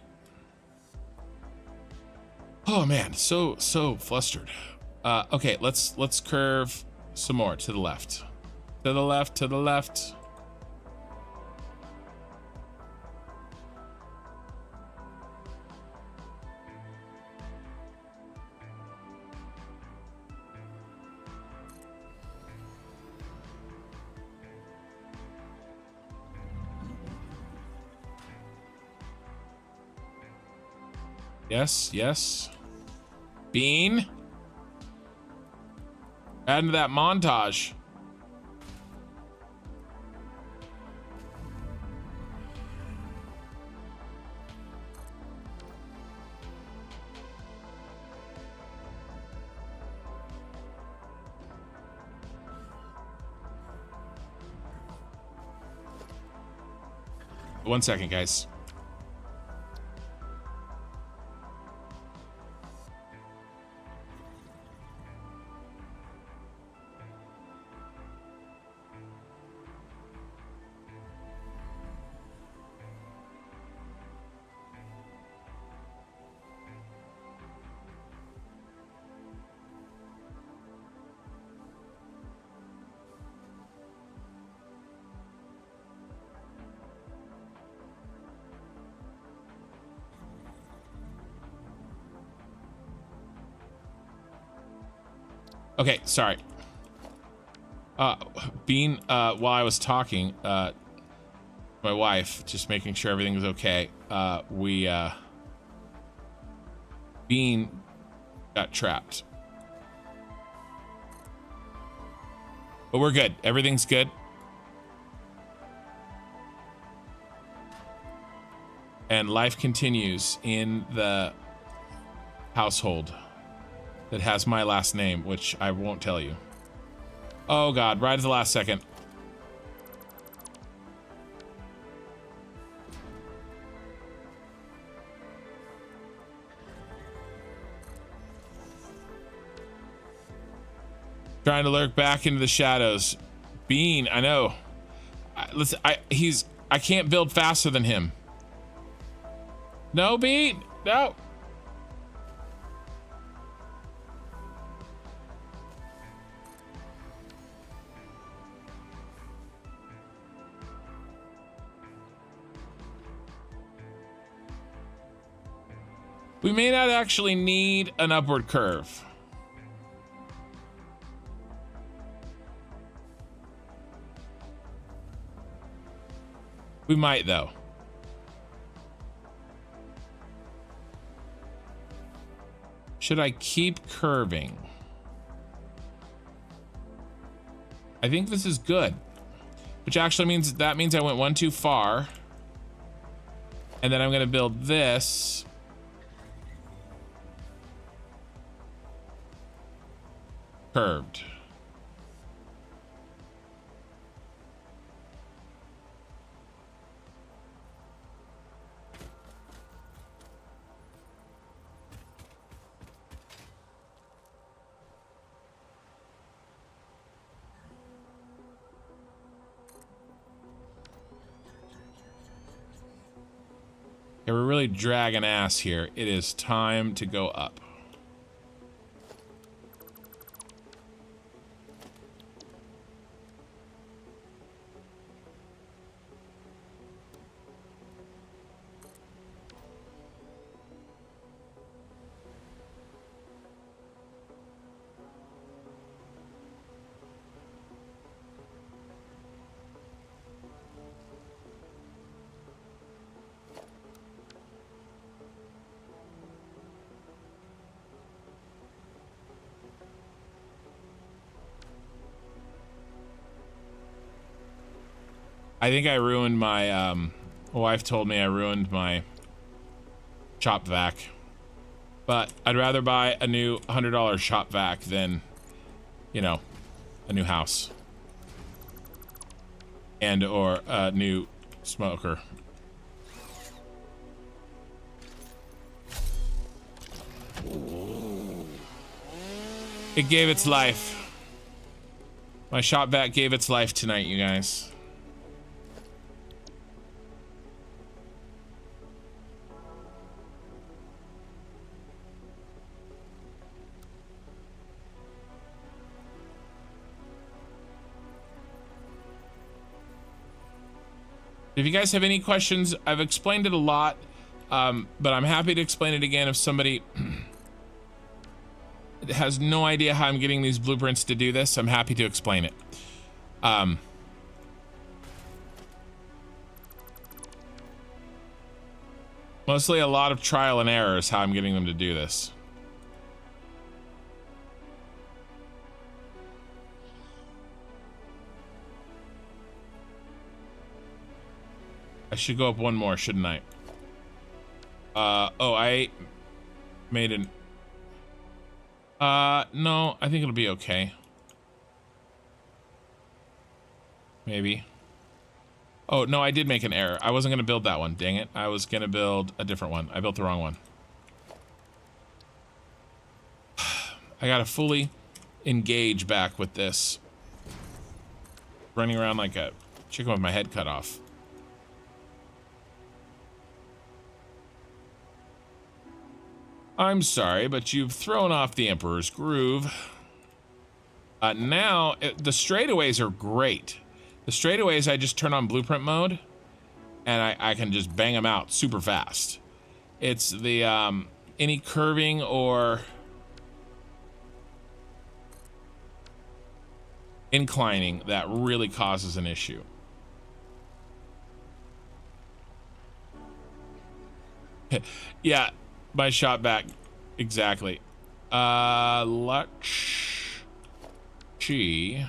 Oh man, so flustered. Okay, let's curve some more to the left. To the left, to the left. Yes, yes. Bean. Add into that montage. One second, guys. Okay, sorry. Bean, while I was talking, my wife, just making sure everything was okay, Bean got trapped. But we're good. Everything's good. And life continues in the household that has my last name, which I won't tell you. Oh God, right at the last second. Trying to lurk back into the shadows. Bean, I know. Listen, I can't build faster than him. No, Bean, no. We may not actually need an upward curve. We might, though. Should I keep curving? I think this is good, which actually means that means I went one too far. And then I'm going to build this. Curved. Okay, we're really dragging ass here. It is time to go up. I think I ruined my, wife told me I ruined my shop vac. But I'd rather buy a new $100 shop vac than, you know, a new house. And or a new smoker. It gave its life. My shop vac gave its life tonight, you guys. If you guys have any questions, I've explained it a lot, but I'm happy to explain it again if somebody has no idea how I'm getting these blueprints to do this. I'm happy to explain it. Mostly a lot of trial and error is how I'm getting them to do this. I should go up one more, shouldn't I? Oh, I made an... no, I think it'll be okay. Maybe. Oh, no, I did make an error. I wasn't gonna build that one, dang it. I was gonna build a different one. I built the wrong one. I gotta fully engage back with this. Running around like a chicken with my head cut off. I'm sorry, but you've thrown off the Emperor's groove. Now, the straightaways are great. The straightaways, I just turn on blueprint mode, and I can just bang them out super fast. It's the, any curving or inclining that really causes an issue. Yeah. My shot back, exactly. Let's see.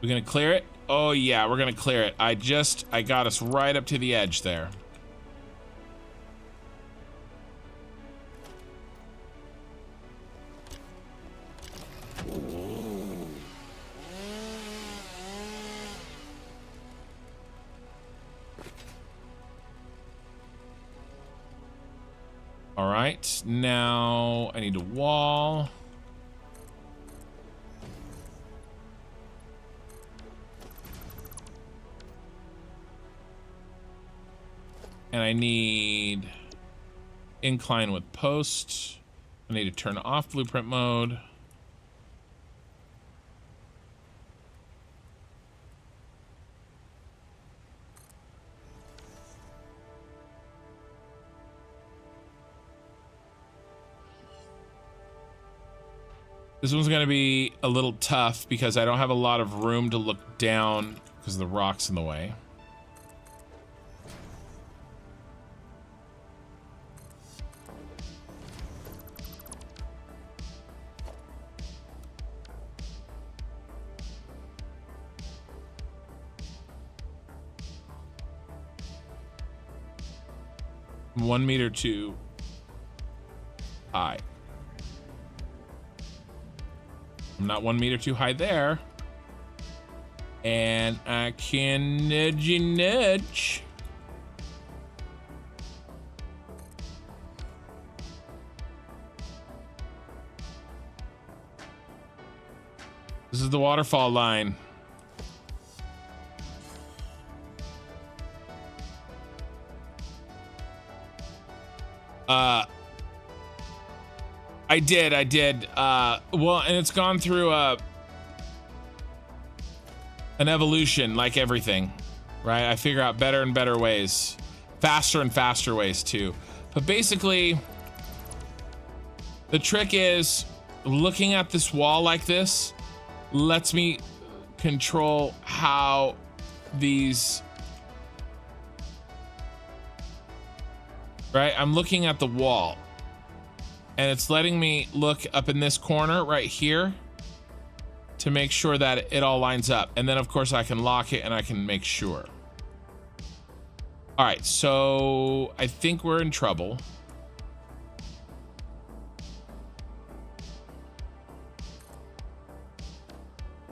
We're gonna clear it? Oh yeah, we're gonna clear it. I got us right up to the edge there. All right, now I need a wall. And I need incline with post. I need to turn off blueprint mode. This one's gonna be a little tough because I don't have a lot of room to look down because the rock's in the way. I'm 1 meter too high. I'm not 1 meter too high there. And I can nudgy nudge. This is the waterfall line. I did. Well, and it's gone through an evolution like everything, right? I figure out better and better ways, faster and faster ways too. But basically, the trick is looking at this wall like this lets me control how these, right? I'm looking at the wall. And it's letting me look up in this corner right here to make sure that it all lines up. And then of course I can lock it and I can make sure. All right, so I think we're in trouble.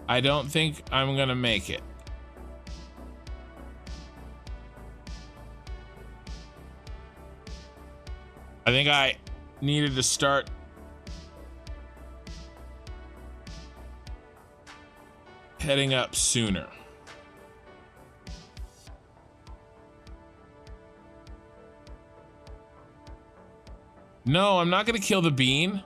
I don't think I'm gonna make it. I think I needed to start heading up sooner. No, I'm not gonna kill the bean.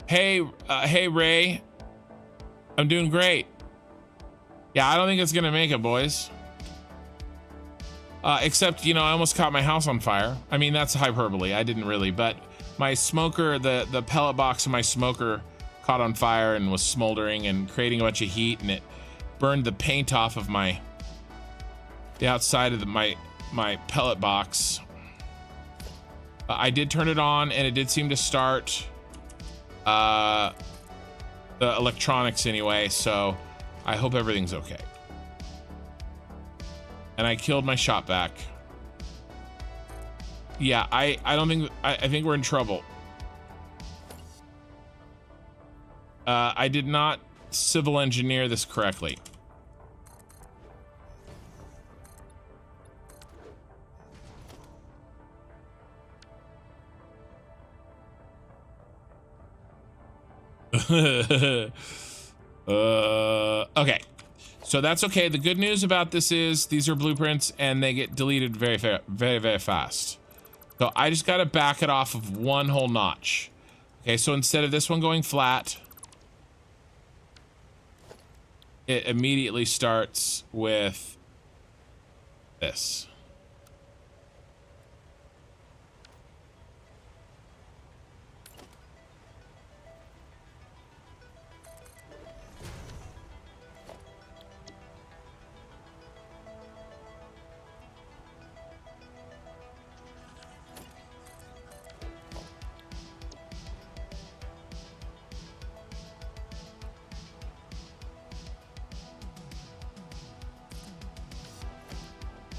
Hey Ray, I'm doing great. Yeah, I don't think it's gonna make it, boys. Except, you know, I almost caught my house on fire. I mean, that's hyperbole. I didn't really, but my smoker, the pellet box of my smoker caught on fire and was smoldering and creating a bunch of heat, and it burned the paint off of the outside of my pellet box. I did turn it on and it did seem to start the electronics anyway, so I hope everything's okay. And I killed my shot back. Yeah, I don't think, I think we're in trouble. I did not civil engineer this correctly. Okay, so that's okay. The good news about this is these are blueprints and they get deleted very fast. So I just got to back it off of one whole notch. Okay, so instead of this one going flat, it immediately starts with this.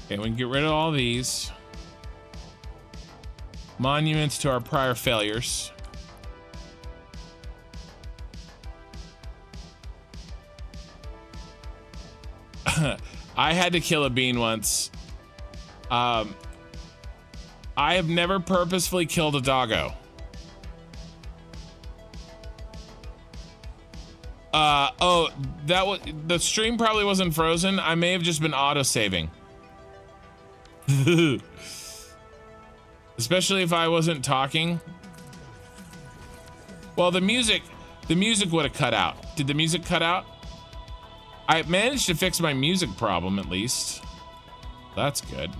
Okay, we can get rid of all these monuments to our prior failures. I had to kill a bean once. I have never purposefully killed a doggo. Oh, that was, the stream probably wasn't frozen. I may have just been auto-saving. Especially if I wasn't talking. Well, the music would have cut out. Did the music cut out? I managed to fix my music problem at least. That's good.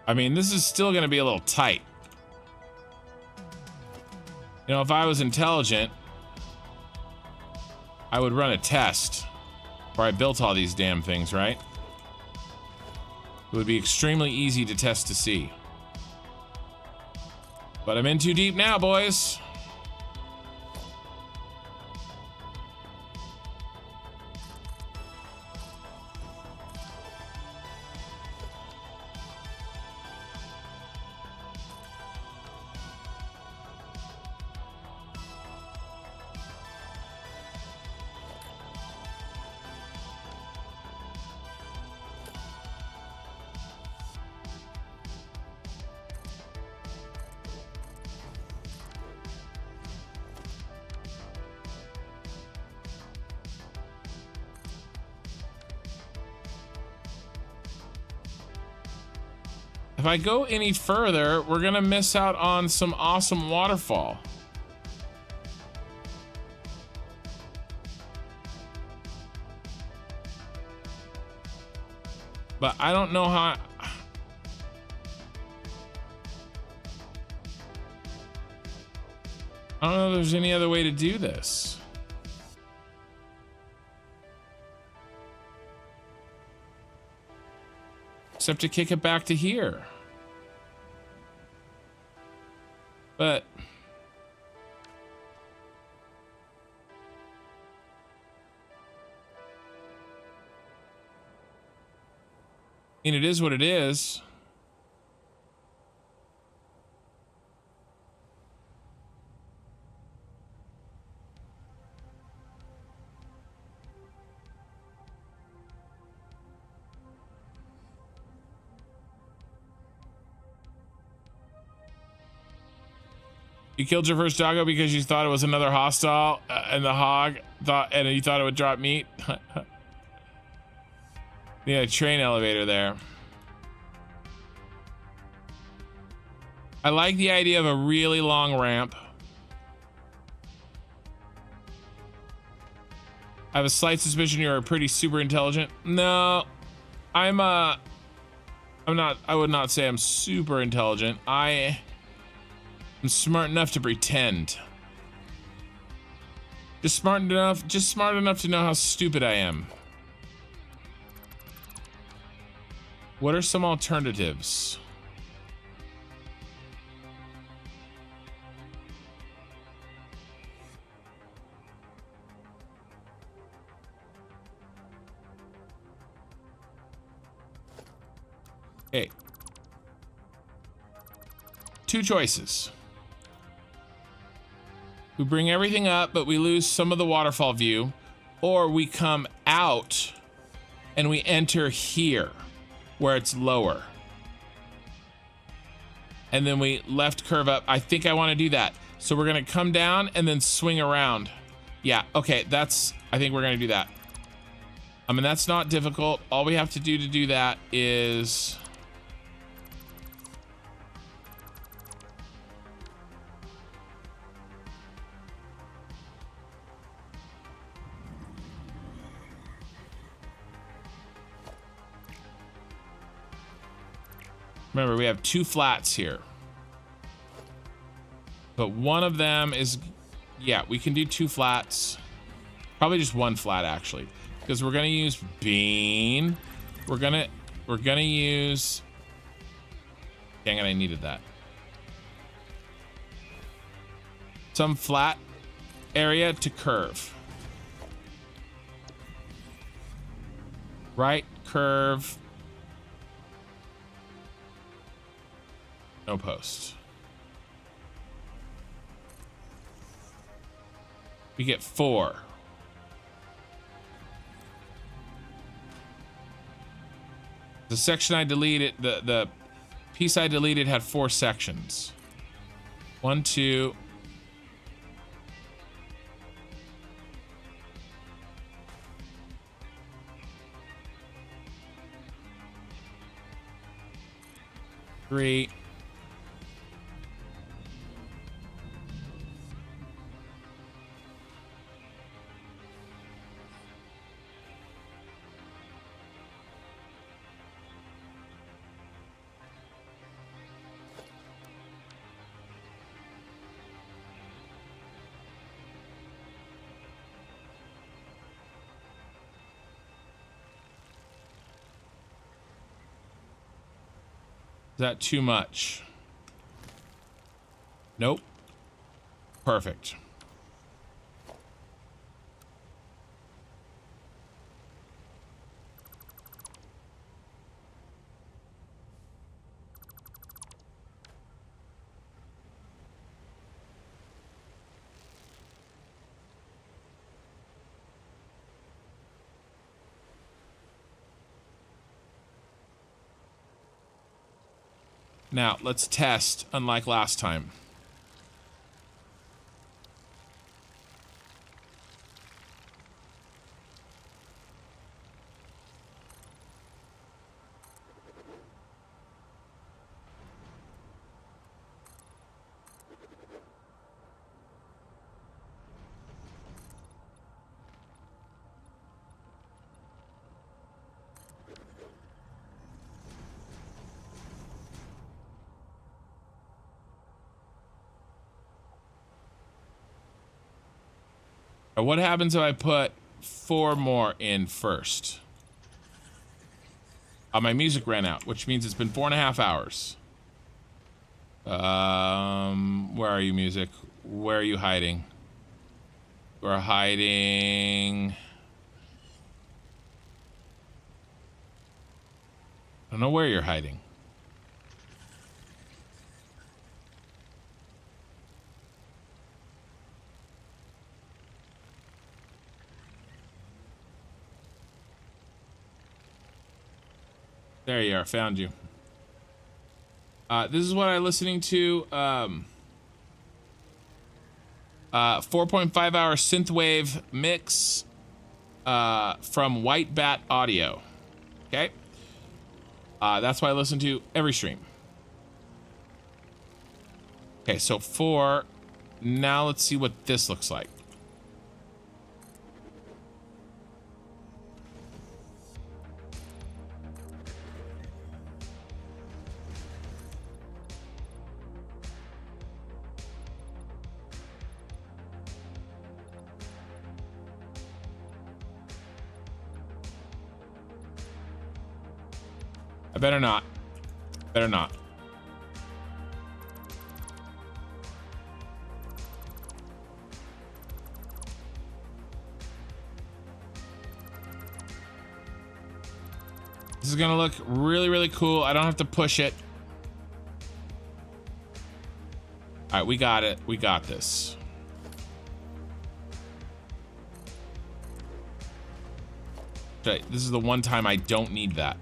I mean, this is still going to be a little tight. You know, if I was intelligent, I would run a test where I built all these damn things, right? It would be extremely easy to test to see. But I'm in too deep now, boys. If I go any further, we're gonna miss out on some awesome waterfall. But I don't know how. I don't know if there's any other way to do this. Except to kick it back to here. But I mean, it is what it is. You killed your first doggo because you thought it was another hostile, and the hog thought, and you thought it would drop meat. Yeah, train elevator there. I like the idea of a really long ramp. I have a slight suspicion you're pretty super intelligent. No, I'm not. I would not say I'm super intelligent. I'm smart enough to pretend. Just smart enough to know how stupid I am. What are some alternatives? Okay. Two choices. We bring everything up, but we lose some of the waterfall view, or we come out and we enter here where it's lower. And then we left curve up. I think I want to do that. So we're going to come down and then swing around. Yeah, okay, I think we're going to do that. I mean, that's not difficult. All we have to do that is... Remember, we have two flats here. But one of them is, yeah, we can do two flats. Probably just one flat, actually. Because we're gonna use bean. We're gonna use, dang it, I needed that. Some flat area to curve. Right, curve. No post. We get 4. The section I deleted, the piece I deleted had 4 sections. 1, 2. Three. Is that too much? Nope. Perfect. Now, let's test, unlike last time. What happens if I put 4 more in first? My music ran out, which means it's been 4.5 hours. Where are you, music? Where are you hiding? We're hiding. I don't know where you're hiding. There you are, found you. This is what I'm listening to. 4.5 hour synthwave mix from White Bat Audio. Okay. That's what I listen to every stream. Okay, so 4. Now let's see what this looks like. I better not. Better not. This is gonna look really, really cool. I don't have to push it. All right, we got it. We got this. Okay, this is the one time I don't need that.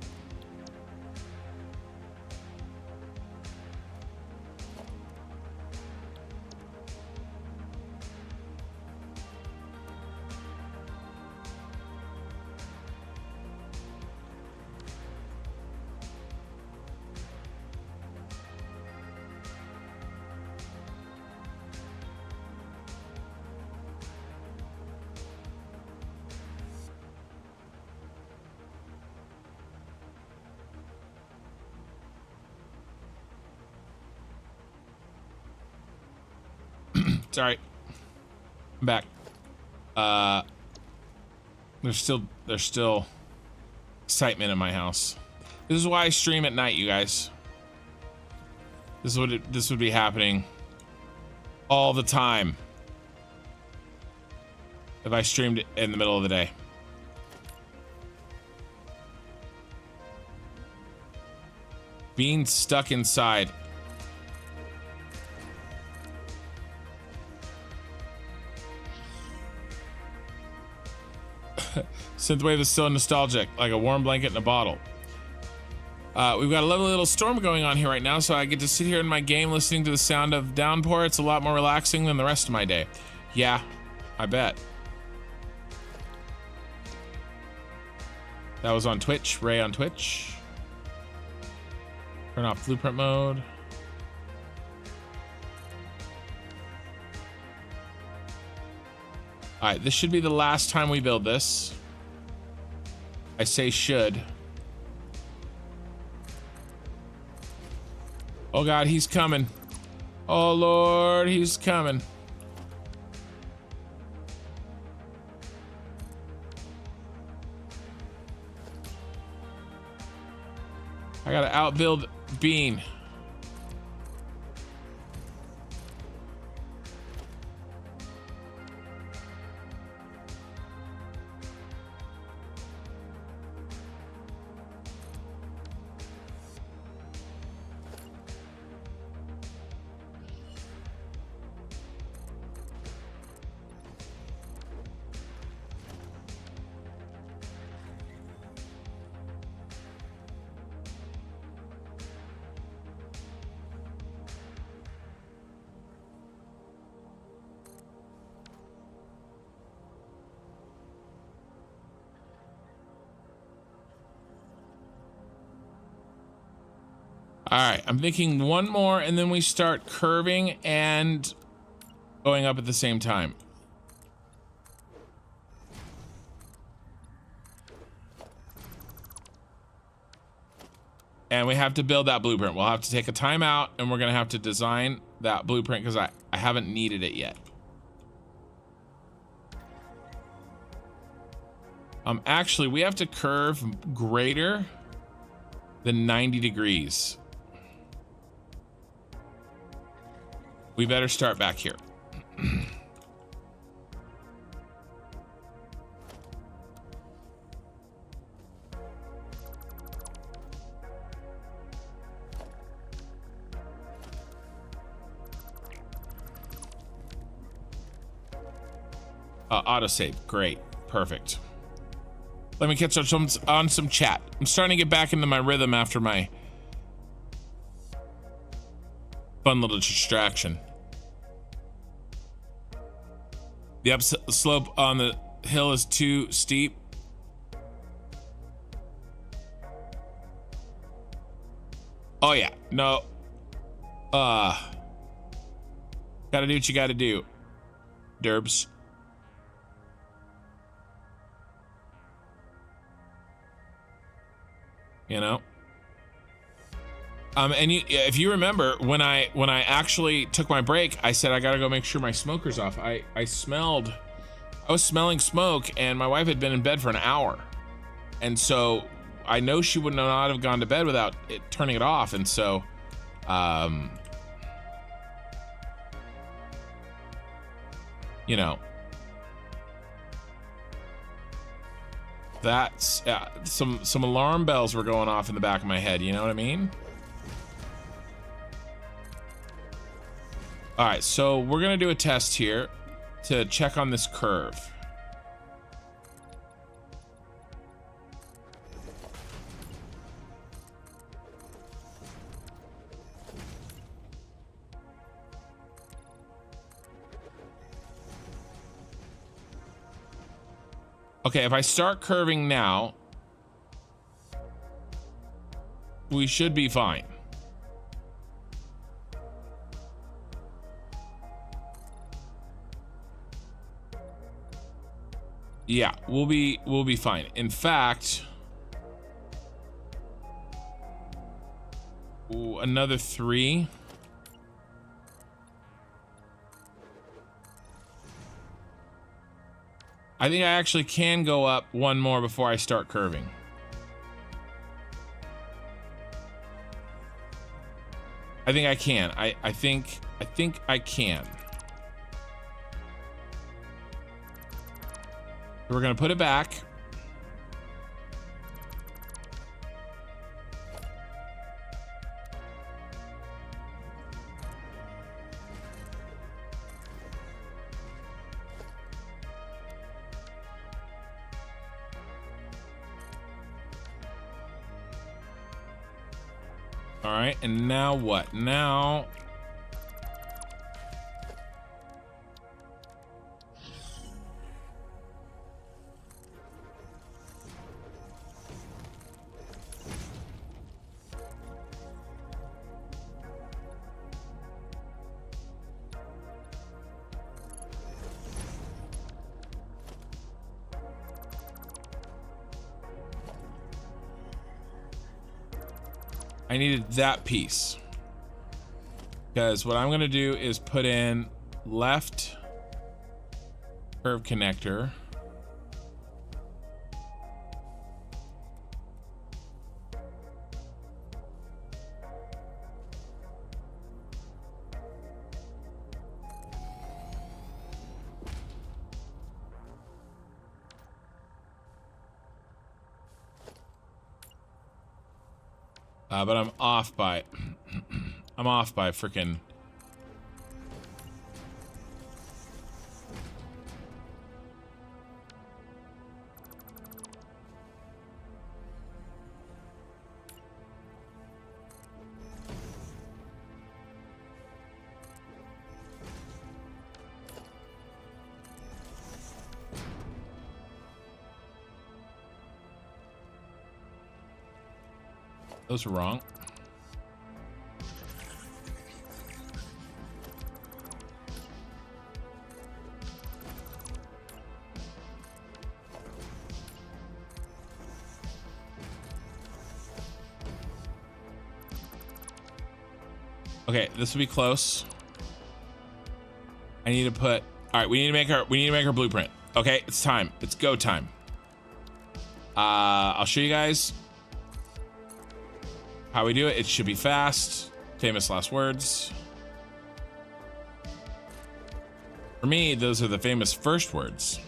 Sorry, I'm back. There's still excitement in my house. This is why I stream at night, you guys. This would be happening all the time if I streamed in the middle of the day. Being stuck inside. Synthwave is still nostalgic, like a warm blanket in a bottle. We've got a lovely little storm going on here right now, so I get to sit here in my game listening to the sound of downpour. It's a lot more relaxing than the rest of my day. Yeah, I bet. That was on Twitch, Ray on Twitch. Turn off blueprint mode. All right, this should be the last time we build this. I say should. Oh God, he's coming. Oh Lord, he's coming. I gotta outbuild Bean. All right, I'm thinking one more and then we start curving and going up at the same time. And we have to build that blueprint. We'll have to take a timeout and we're gonna have to design that blueprint because I haven't needed it yet. Actually, we have to curve greater than 90 degrees. We better start back here. Autosave, great, perfect. Let me catch on some chat. I'm starting to get back into my rhythm after my fun little distraction. The upslope on the hill is too steep. Oh yeah, no. Gotta do what you gotta do, Derbs. You know, and if you remember, when I actually took my break, I said I gotta go make sure my smoker's off. I was smelling smoke, and my wife had been in bed for an hour, and so I know she would not have gone to bed without turning it off, and so you know, that's some alarm bells were going off in the back of my head, you know what I mean? All right, so we're gonna do a test here to check on this curve. Okay, if I start curving now, we should be fine. Yeah, we'll be fine. In fact, another 3. I think I actually can go up 1 more before I start curving. I think I can. I think I can. So we're gonna put it back. All right, and now what? Now I needed that piece, because what I'm gonna do is put in left curve connector. But I'm off by freaking. Those are wrong. Okay, this will be close. I need to put. All right, we need to make our blueprint. Okay, it's time. It's go time. I'll show you guys how we do it. It should be fast. Famous last words. For me, those are the famous first words.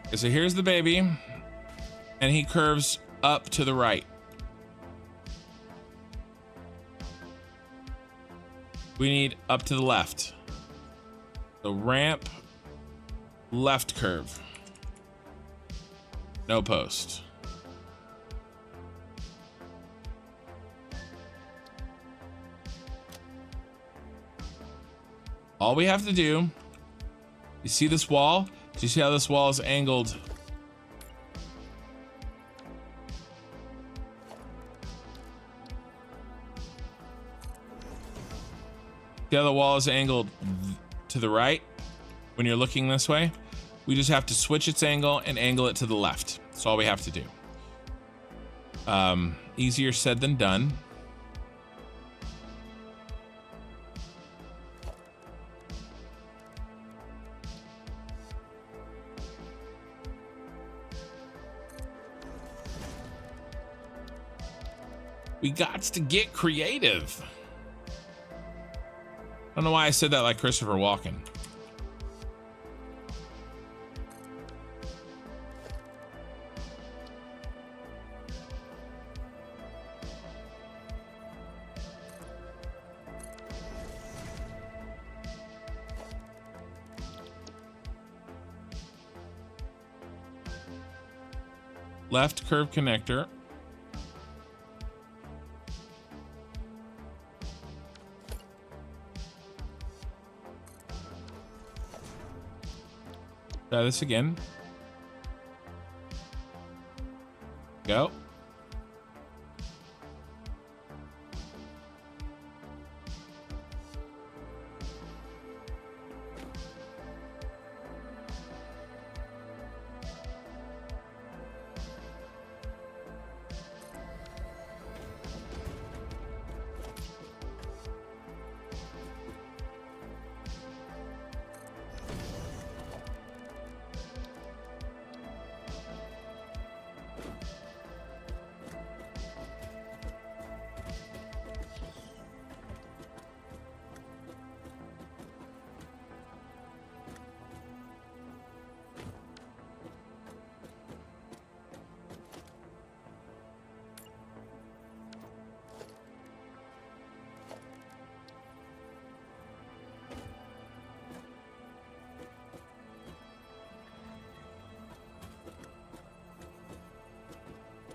Okay, so here's the baby, and he curves up to the right. We need up to the left. So ramp, left curve. No post. All we have to do, you see this wall? Do you see how this wall is angled? See how the wall is angled to the right when you're looking this way? We just have to switch its angle and angle it to the left. That's all we have to do. Easier said than done. We got to get creative. I don't know why I said that like Christopher Walken. Left curve connector. Try this again. Go.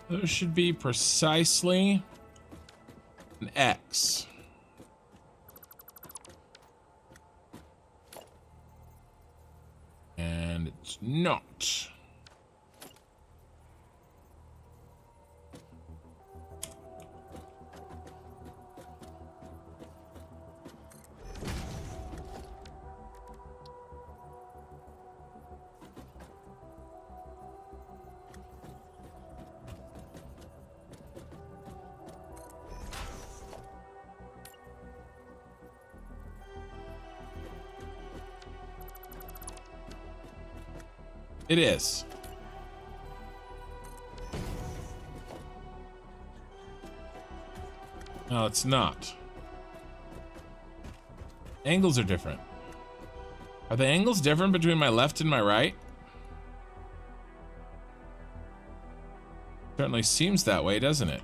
Those should be precisely an X. And it's not. It is. No, it's not. Angles are different. Are the angles different between my left and my right? Certainly seems that way, doesn't it?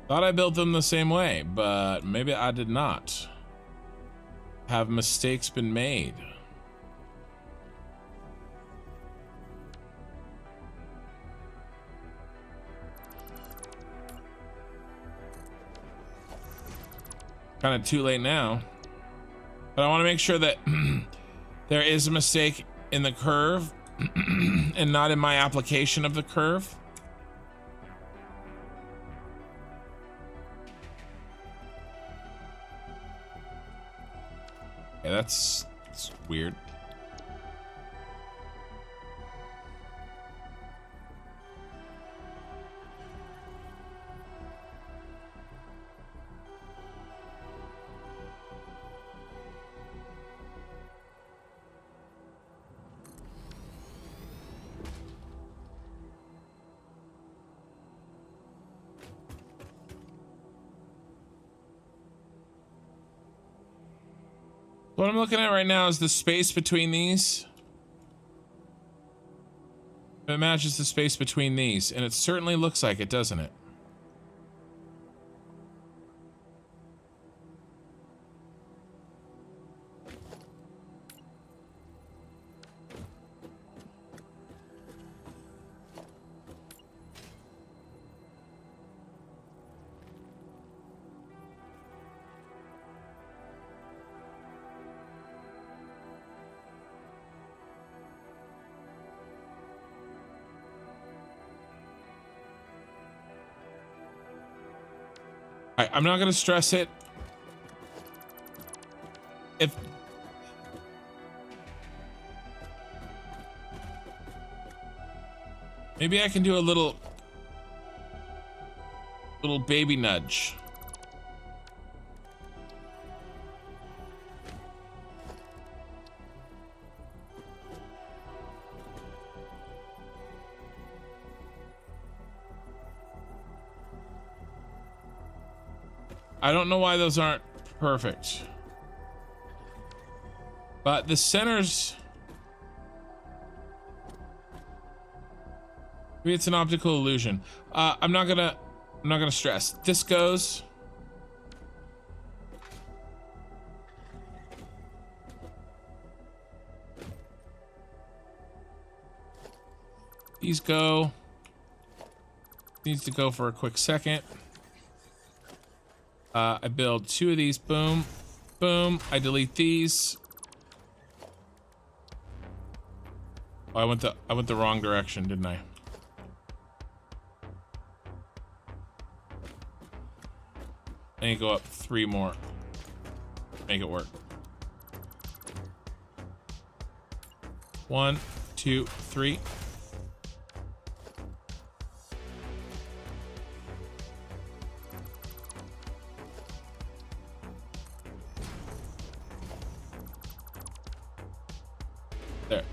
Thought I built them the same way, but maybe I did not. Have mistakes been made? Kind of too late now. But I want to make sure that there is a mistake in the curve and not in my application of the curve. Yeah, that's weird. What I'm looking at right now is the space between these. It matches the space between these, and it certainly looks like it, doesn't it? I'm not going to stress it. If maybe I can do a little baby nudge. I don't know why those aren't perfect. But the centers, maybe it's an optical illusion. I'm not gonna stress. This goes. These go. Needs to go for a quick second. I build 2 of these. Boom, boom. I delete these. Oh, I went the wrong direction, didn't I? I need to go up 3 more. Make it work. 1, 2, 3. There.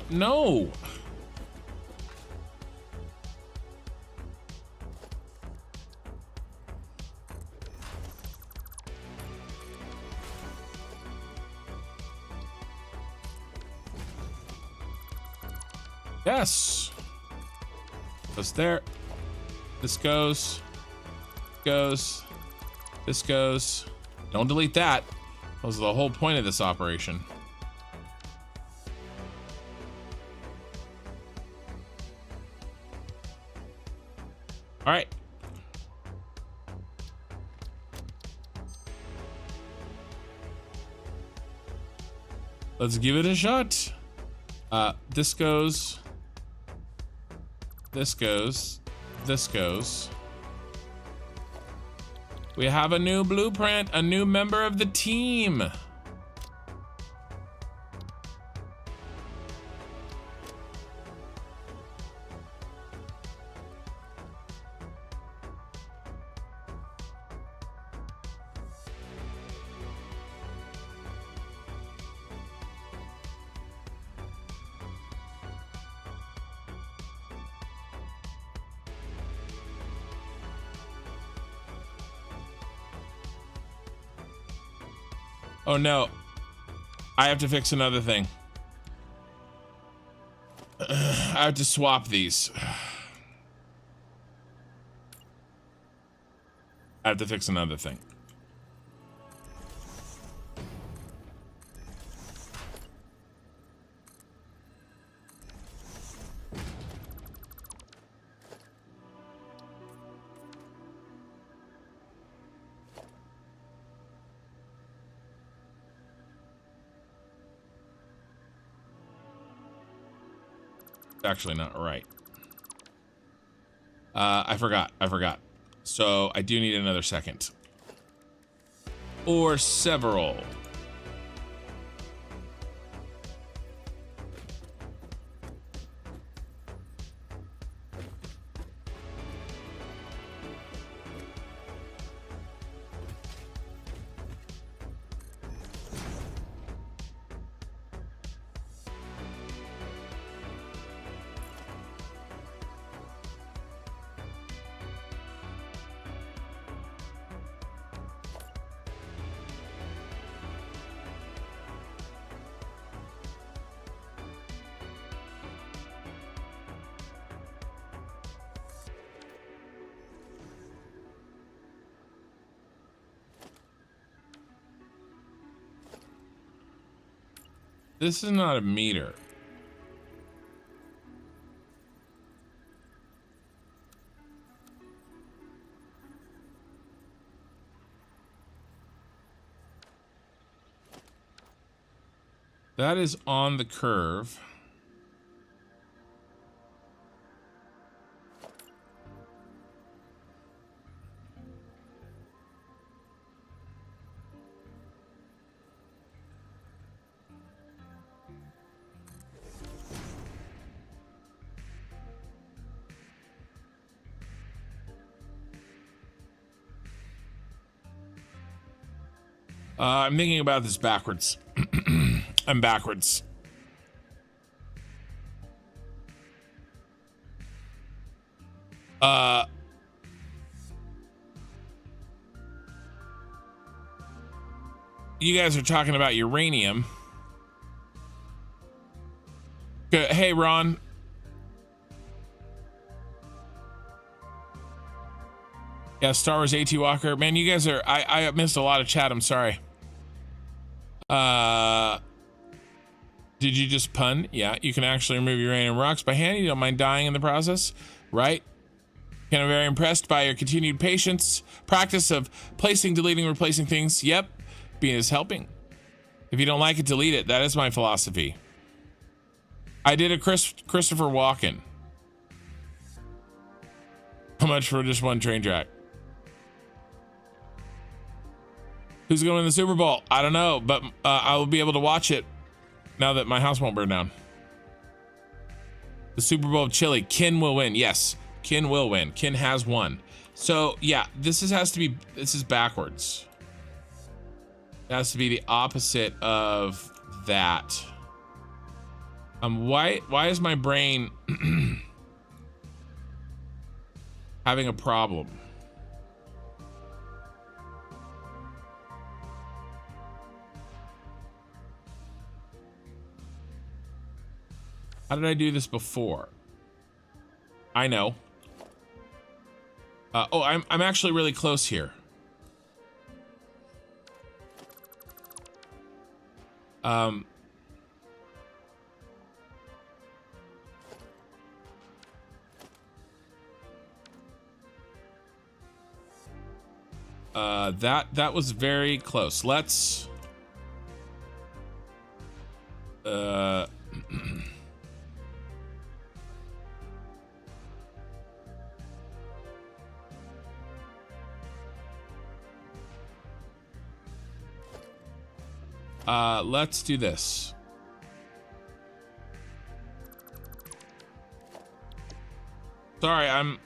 No. Yes. Goes there. This goes. Goes. This goes. Don't delete that. That was the whole point of this operation. All right. Let's give it a shot. This goes. This goes. This goes. We have a new blueprint, a new member of the team. Oh no, I have to fix another thing. I have to swap these. I have to fix another thing. Actually not right. I forgot. So I do need another second. Or several. This is not a meter. That is on the curve. I'm thinking about this backwards. I'm backwards. You guys are talking about uranium. Good. Hey, Ron. Yeah, Star Wars AT Walker. Man, you guys are... I missed a lot of chat. I'm sorry. Did you just pun? Yeah, you can actually remove uranium rocks by hand. You don't mind dying in the process, right? I'm very impressed by your continued patience. Practice of placing, deleting, replacing things. Yep, being is helping. If you don't like it, delete it. That is my philosophy. I did a Christopher Walken. How much for just one train track? Who's going to win the Super Bowl? I don't know, but I will be able to watch it now that my house won't burn down. The Super Bowl of Chile. Kin will win. Yes, Kin will win. Kin has won. So yeah, this is backwards. It has to be the opposite of that. Why is my brain having a problem? How did I do this before? I know. Oh, I'm actually really close here. That was very close. Let's let's do this. Sorry, I'm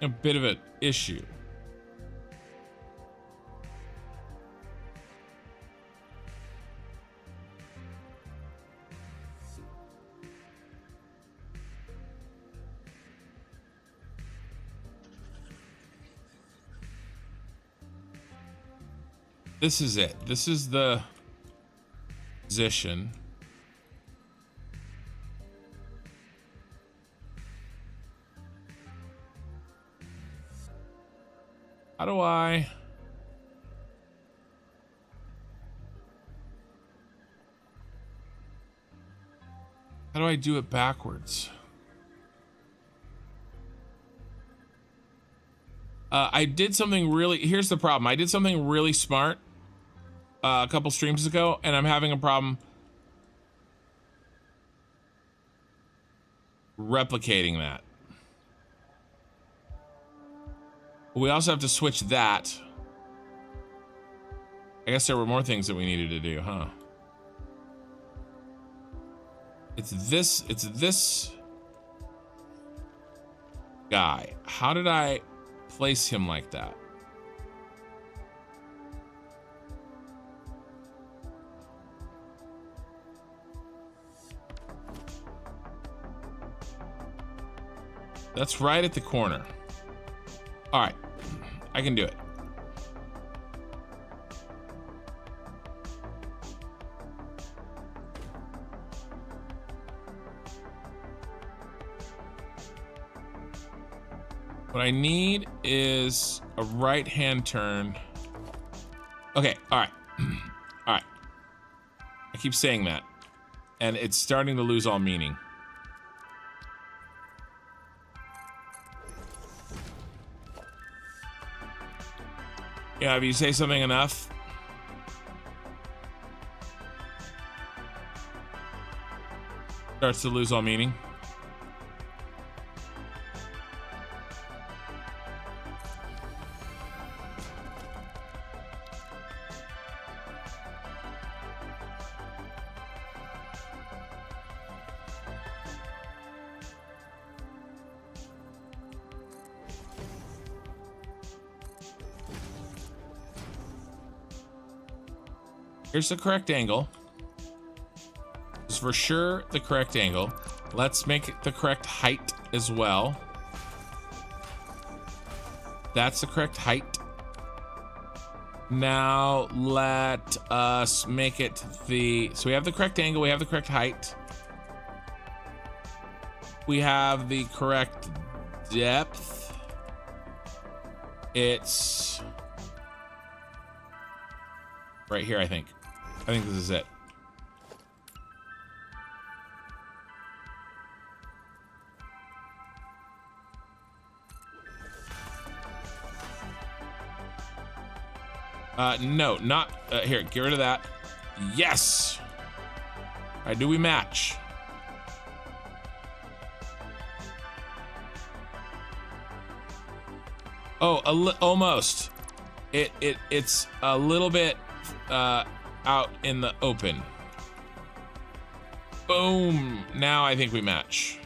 a bit of an issue. This is it. This is the position. How do I... How do I do it backwards? I did something really... Here's the problem. I did something really smart a couple streams ago, and I'm having a problem replicating that. We also have to switch that. I guess there were more things that we needed to do, huh? It's this guy. How did I place him like that? That's right at the corner. All right, I can do it. What I need is a right-hand turn Okay, all right. All right. I keep saying that, and it's starting to lose all meaning. Yeah, if you say something enough, starts to lose all meaning. Here's the correct angle. This is for sure the correct angle. Let's make it the correct height as well. That's the correct height. Now let us make it the, so we have the correct angle, we have the correct height. We have the correct depth. It's right here, I think. I think this is it. No, not here. Get rid of that. Yes. All right, do we match? Oh, almost. It's a little bit out in the open. Boom. Now I think we match.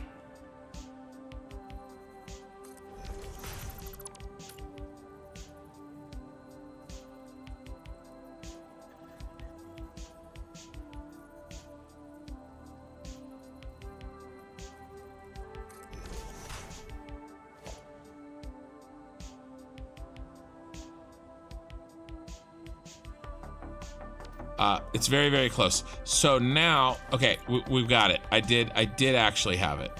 It's very, very close. So now, okay, we've got it. I did actually have it.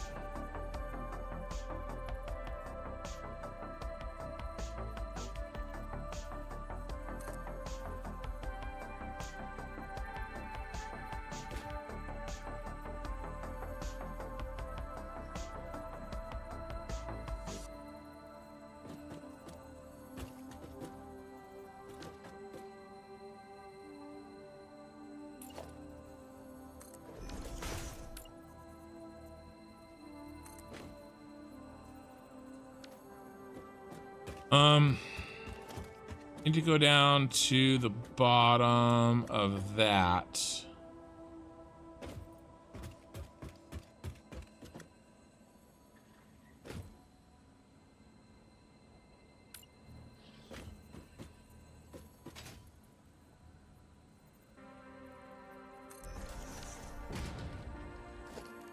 Need to go down to the bottom of that.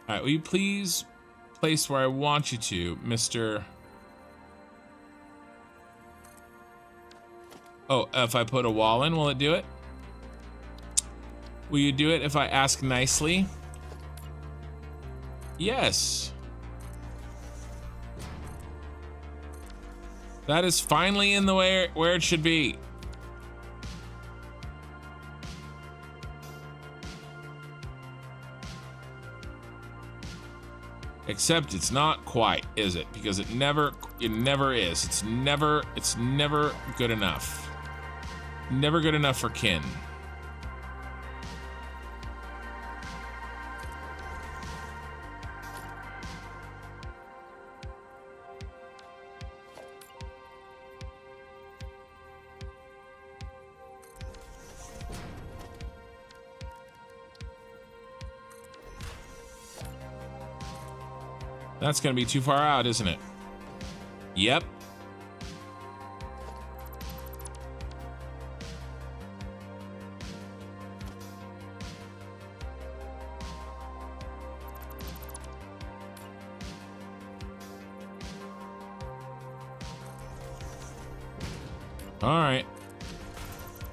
All right, will you please place where I want you to, Mr. Oh, if I put a wall in, will it do it? Will you do it if I ask nicely? Yes. That is finally in the way where it should be. Except it's not quite, is it? Because it never is. It's never good enough. Never good enough for kin. That's gonna be too far out, isn't it? Yep. All right.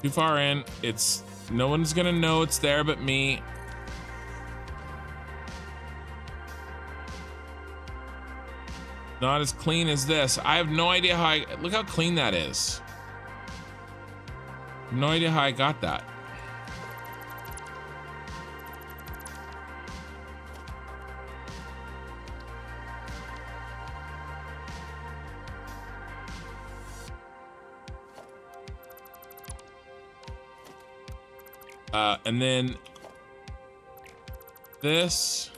Too far in. It's no one's gonna know it's there but me. Not as clean as this. I have no idea how look how clean that is. No idea how I got that. And then this,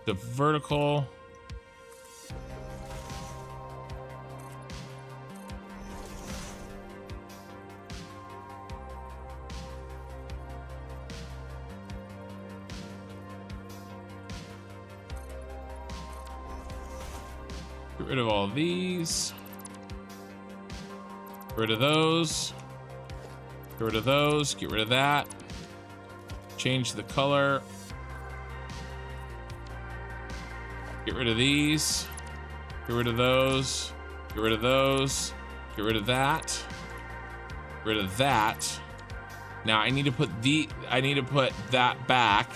the vertical. Get rid of all these. Get rid of those. Get rid of those. Get rid of that. Change the color. Get rid of these. Get rid of those. Get rid of those. Get rid of that. Get rid of that. Now I need to put that back.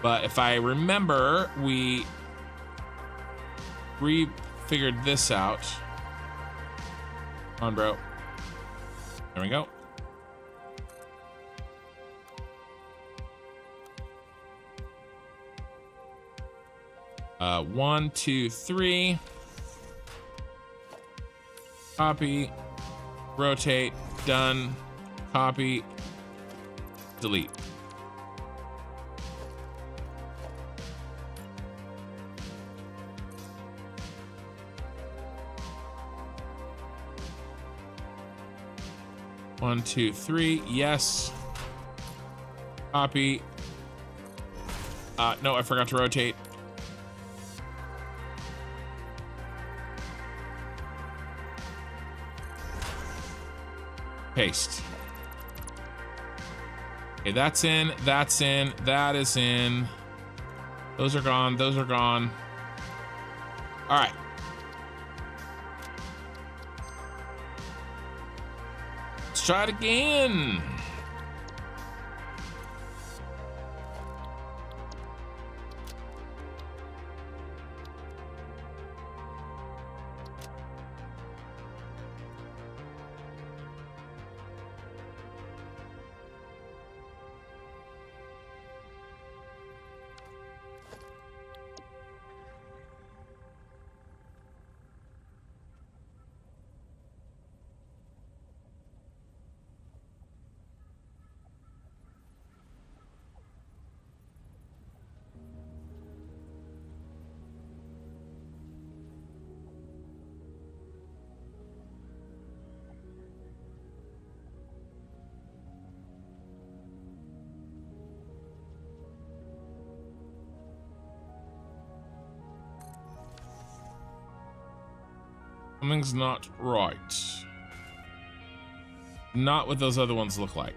But if I remember, we refigured this out. Come on, bro. There we go. One, two, three. Copy. Rotate. Done. Copy. Delete. One, two, three. Yes. Copy. No, I forgot to rotate. Paste. Okay, that's in, that's in, that is in. Those are gone, those are gone. All right. Let's try it again. Something's not right. Not what those other ones look like.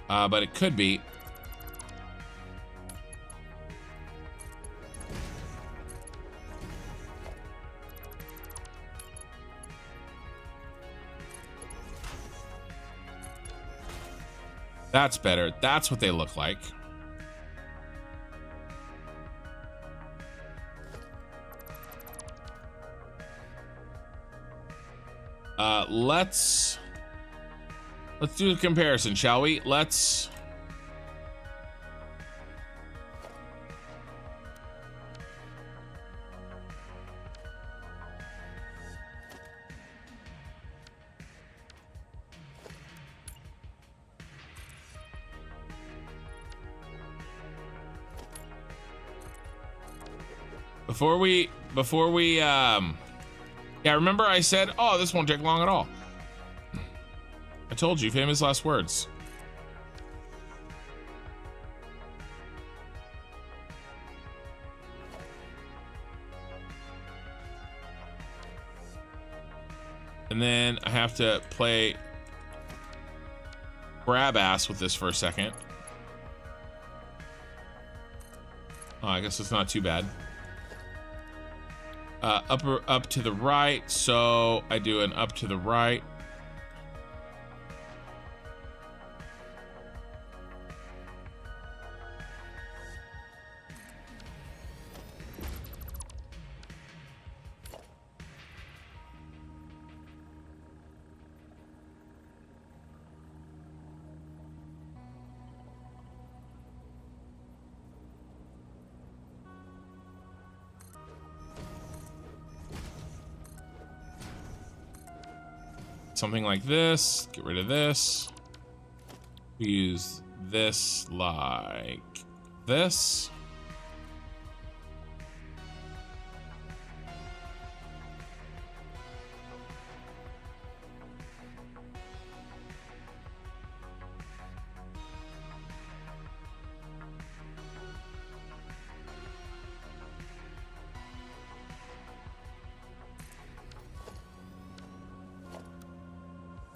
But it could be. That's better. That's what they look like. Let's do a comparison, shall we? Let's before we yeah, remember I said, oh, this won't take long at all. I told you, famous last words. And then I have to play grab ass with this for a second. Oh, I guess it's not too bad. Up to the right, so I do an up to the right. something like this. Get rid of this. We use this like this.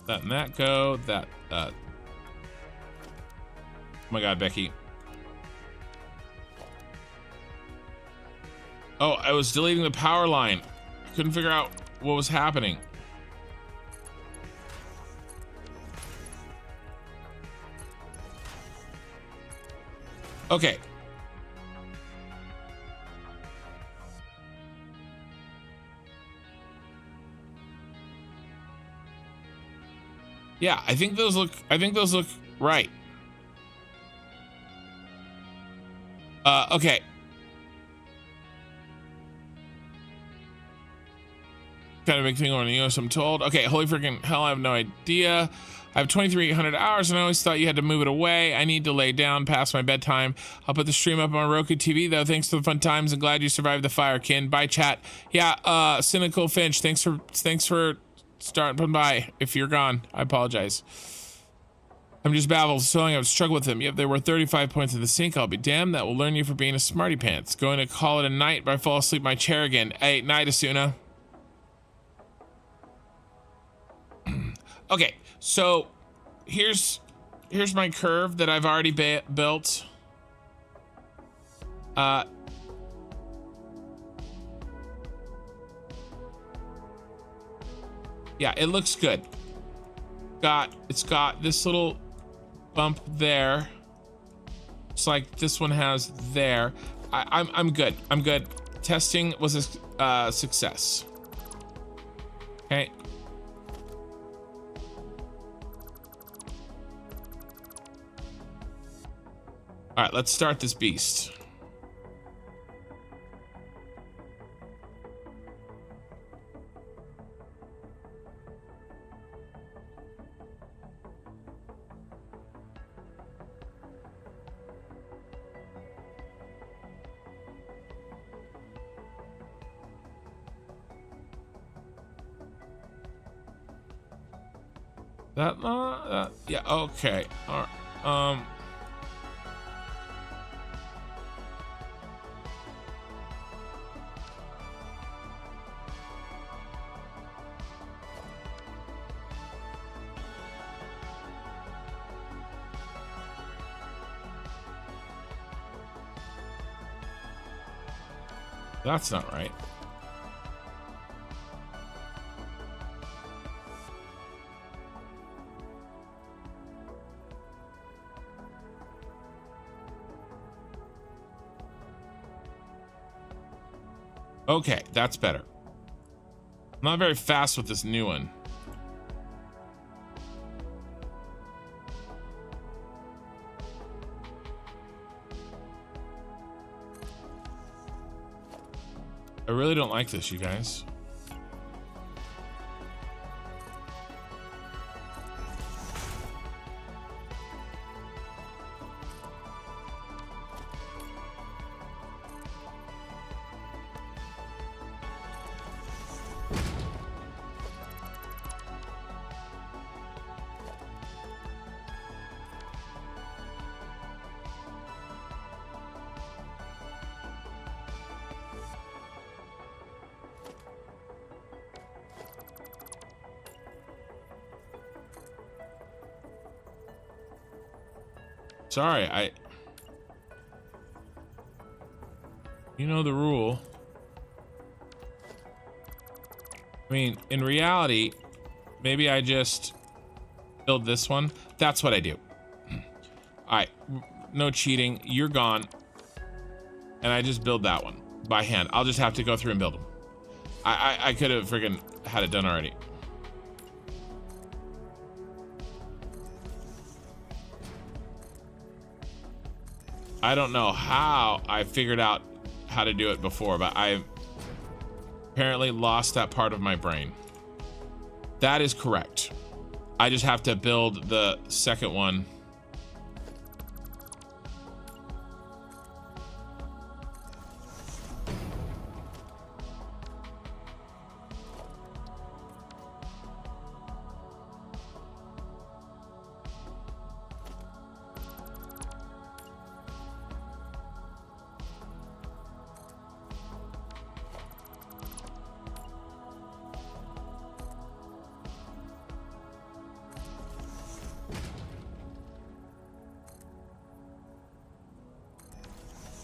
That and that go. That oh my god, Becky. Oh, I was deleting the power line. Couldn't figure out what was happening. Okay. Yeah, I think those look right. Okay. Kind of big thing on the US, I'm told. Okay, holy freaking hell, I have no idea. I have 2,300 hours and I always thought you had to move it away. I need to lay down past my bedtime. I'll put the stream up on Roku TV though. Thanks for the fun times and glad you survived the fire, Kin. Bye, chat. Yeah, Cynical Finch, thanks for starting by. If you're gone, I apologize. I'm just baffled. So long I've struggled with them. Yep, they were 35 points in the sink. I'll be damned. That will learn you for being a smarty pants. Going to call it a night, but I fall asleep in my chair again. Hey, night, Asuna. Okay, so here's my curve that I've already built. Yeah, it looks good. It's got this little bump there. It's like this one has there. I'm good. I'm good. Testing was a success. Okay. All right, let's start this beast. Yeah, okay. All right. That's not right. Okay, that's better. I'm not very fast with this new one. I really don't like this, you guys. Sorry, you know the rule. I mean, in reality, maybe I just build this one. That's what I do. All right, no cheating. You're gone. And I just build that one by hand. I'll just have to go through and build them. I could have friggin' had it done already. I don't know how I figured out how to do it before, but I apparently lost that part of my brain. That is correct. I just have to build the second one.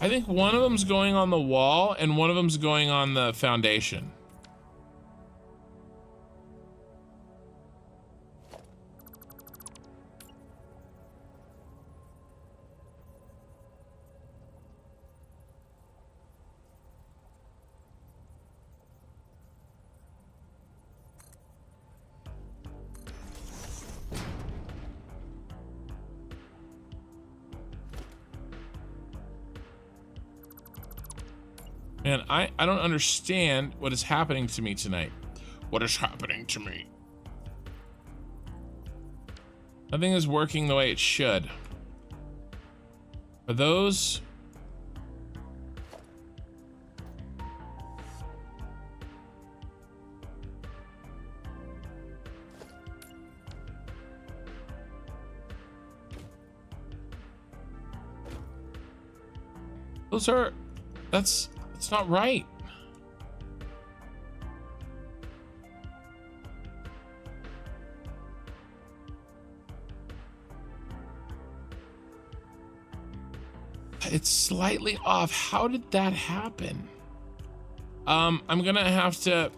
I think one of them's going on the wall and one of them's going on the foundation. Man, I don't understand what is happening to me tonight. What is happening to me? Nothing is working the way it should. Are those... Those are... That's not right. It's slightly off. How did that happen? I'm gonna have to...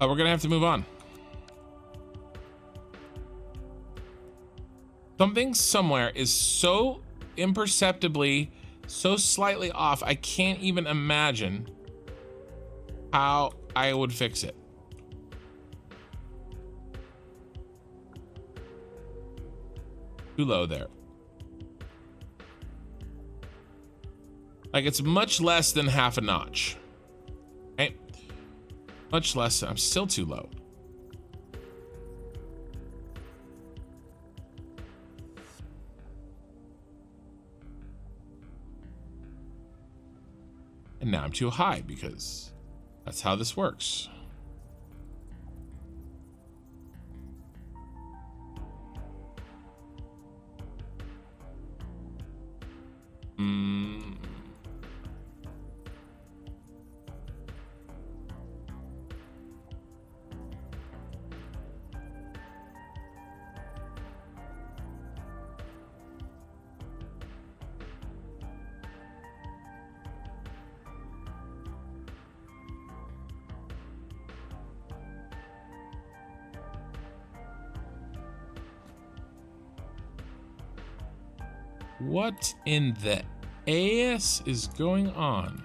we're gonna have to move on. Something somewhere is so imperceptibly, so slightly off, I can't even imagine how I would fix it. Too low there. Like, it's much less than half a notch. Right? Much less. I'm still too low. And now I'm too high because that's how this works. What in the ass is going on?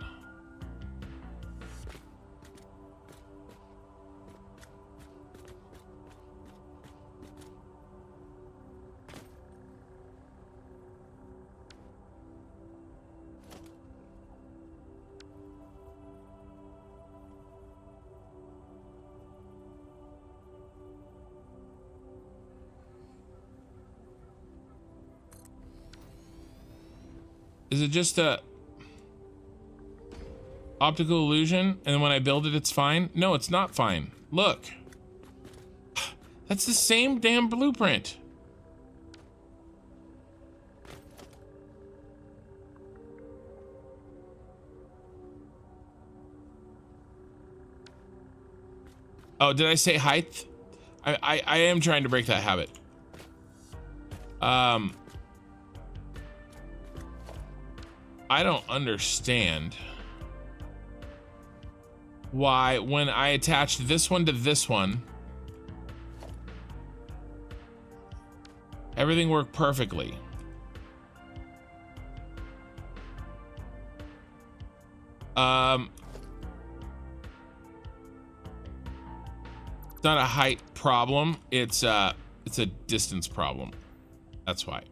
Is it just a optical illusion and then when I build it it's fine? No, it's not fine. Look. That's the same damn blueprint. Oh, did I say height? I am trying to break that habit. I don't understand why when I attached this one to this one, everything worked perfectly. It's not a height problem, it's a distance problem. That's why.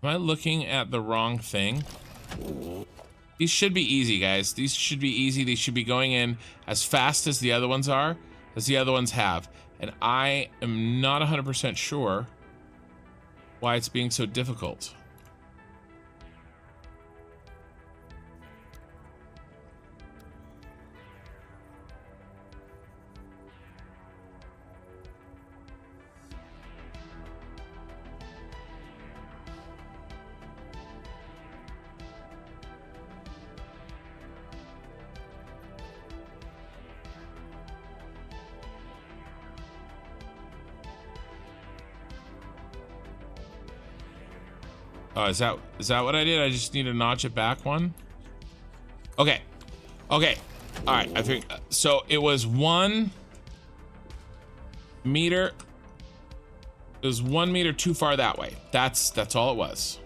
Am I looking at the wrong thing? These should be easy, guys. These should be easy. These should be going in as fast as the other ones are, as the other ones have. And I am not 100% sure why it's being so difficult. Oh, is that what I did? I just need to notch it back one. Okay. Okay. All right. I think so. It was 1 meter. It was 1 meter too far that way. That's all it was.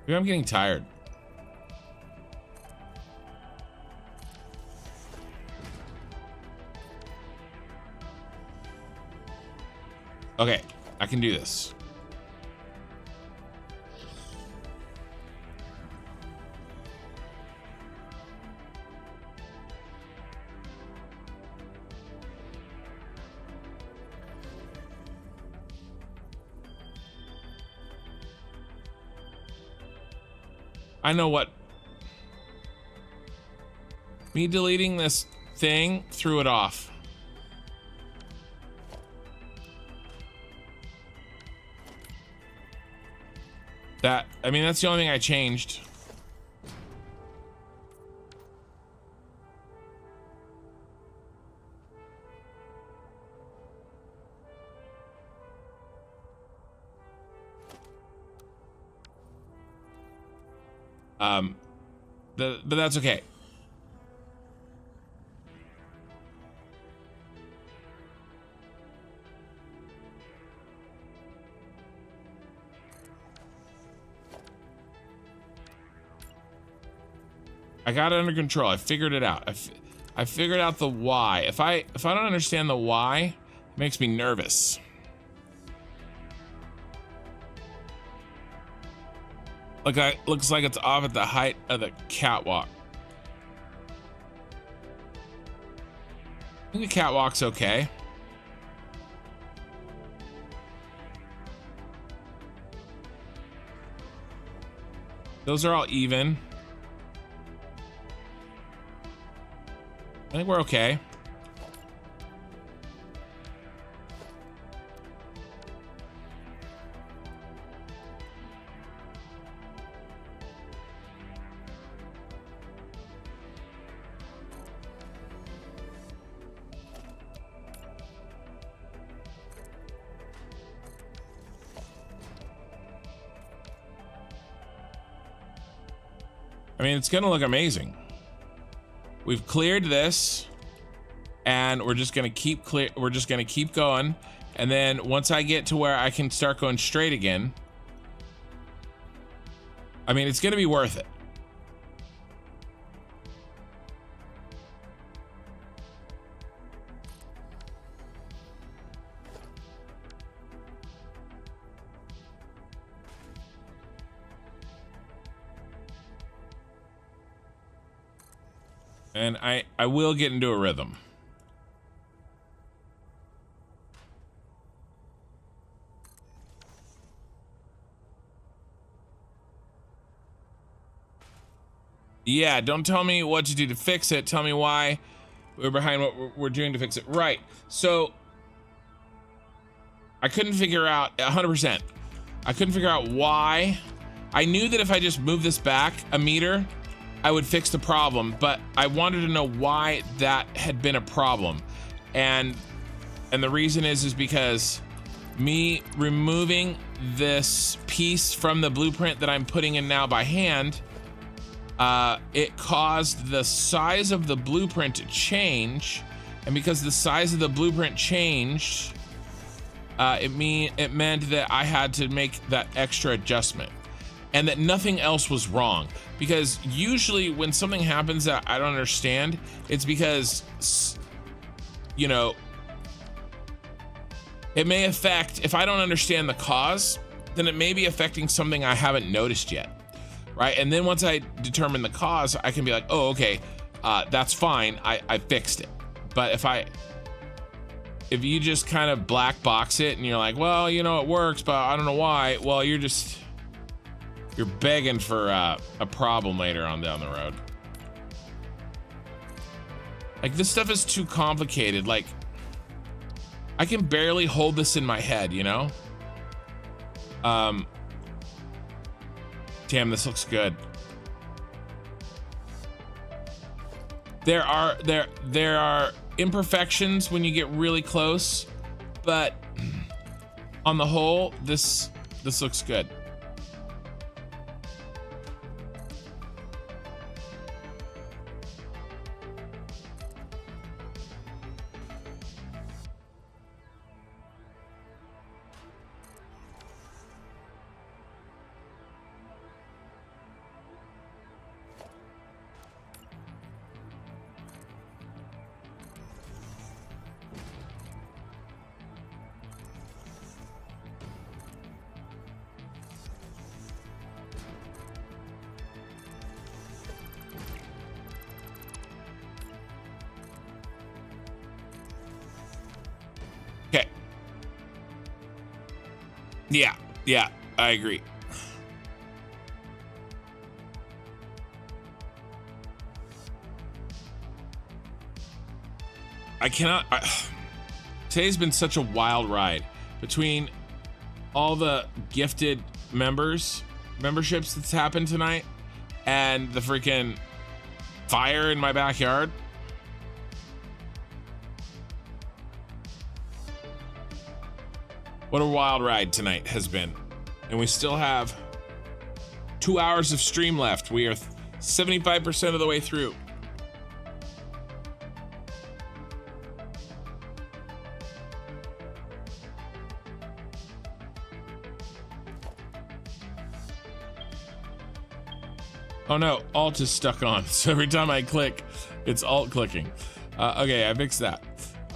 Maybe I'm getting tired. Okay, I can do this. I know what. Me deleting this thing threw it off. I mean, that's the only thing I changed. But that's okay. I got it under control. I figured it out. I figured out the why. If I don't understand the why, it makes me nervous. Looks like it's off at the height of the catwalk. I think the catwalk's okay. Those are all even. I think we're okay. I mean, it's gonna look amazing. We've cleared this, and we're just gonna keep going. And then once I get to where I can start going straight again, I mean, it's gonna be worth it. And I will get into a rhythm. Yeah, don't tell me what to do to fix it. Tell me why we're behind what we're doing to fix it. Right. So I couldn't figure out 100%. I couldn't figure out why. I knew that if I just move this back a meter, I would fix the problem, but I wanted to know why that had been a problem. And the reason is because me removing this piece from the blueprint that I'm putting in now by hand, it caused the size of the blueprint to change. And because the size of the blueprint changed, it meant that I had to make that extra adjustment. And that nothing else was wrong. Because usually when something happens that I don't understand, it's because, you know, it may affect, if I don't understand the cause, then it may be affecting something I haven't noticed yet, right? And then once I determine the cause, I can be like, oh, okay, that's fine, I fixed it. But if you just kind of black box it and you're like, well, you know, it works, but I don't know why, well, you're begging for a problem later on down the road. Like, this stuff is too complicated. Like, I can barely hold this in my head, you know? Damn, this looks good. There are imperfections when you get really close, but on the whole, this looks good. Yeah, I agree. Today's been such a wild ride between all the gifted memberships that's happened tonight and the freaking fire in my backyard. What a wild ride tonight has been. And we still have 2 hours of stream left. We are 75% of the way through. Oh no, Alt is stuck on. So every time I click, it's Alt clicking. Okay, I fixed that.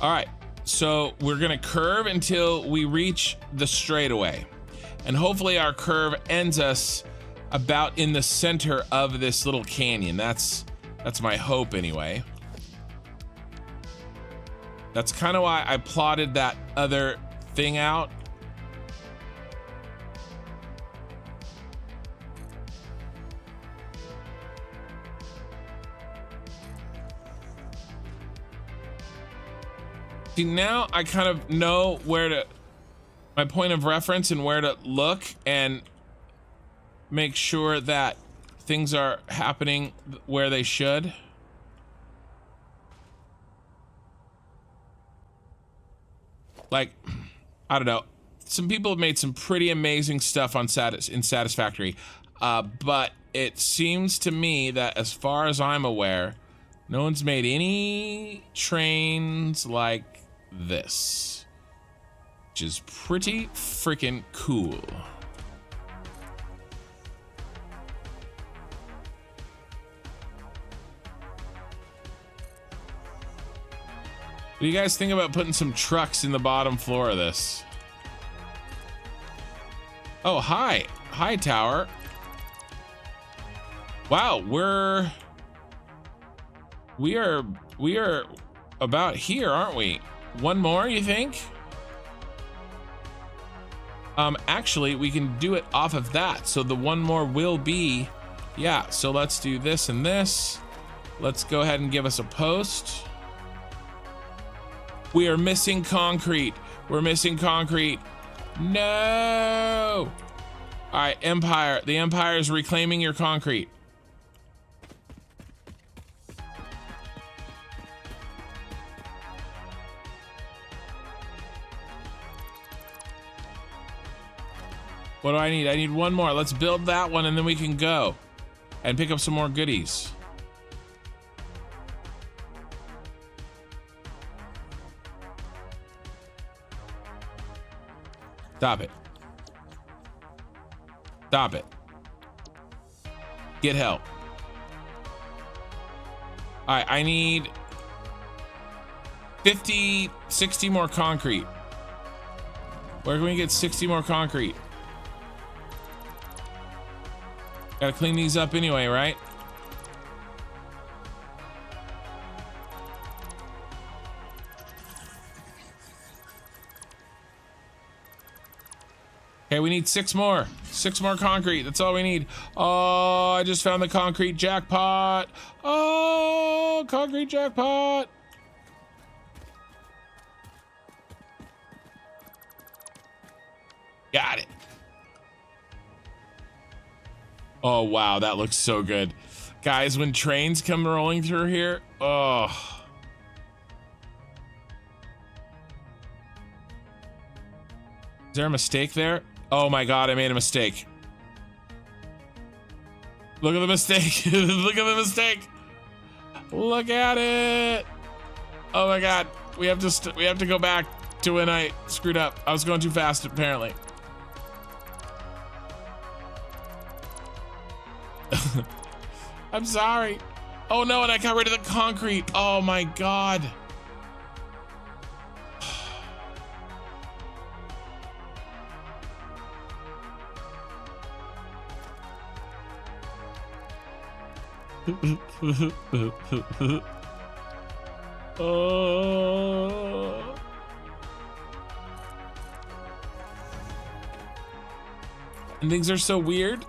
All right. So we're gonna curve until we reach the straightaway, and hopefully our curve ends us about in the center of this little canyon. That's my hope anyway. That's kind of why I plotted that other thing out. See, now I kind of know my point of reference and where to look and make sure that things are happening where they should. Like, I don't know. Some people have made some pretty amazing stuff on Satisfactory, but it seems to me that as far as I'm aware, no one's made any trains like this, which is pretty freaking cool. What do you guys think about putting some trucks in the bottom floor of this? Oh, hi tower. Wow, we are about here, aren't we? One more, you think? Actually, we can do it off of that. So the one more will be, yeah, so let's do this and this. Let's go ahead and give us a post. We are missing concrete. We're missing concrete. No! All right, Empire. The Empire is reclaiming your concrete. What do I need? I need one more. Let's build that one and then we can go and pick up some more goodies. Stop it. Stop it. Get help. All right, I need 50, 60 more concrete. Where can we get 60 more concrete? Gotta clean these up anyway, right? Okay, we need 6 more. 6 more concrete. That's all we need. Oh, I just found the concrete jackpot. Oh, concrete jackpot. Got it. Oh, wow, that looks so good. Guys, when trains come rolling through here, oh. Is there a mistake there? Oh my God, I made a mistake. Look at the mistake. Look at the mistake. Look at it. Oh my God, we have to go back to when I screwed up. I was going too fast, apparently. I'm sorry. Oh no, and I got rid of the concrete. Oh my God. Oh. And things are so weird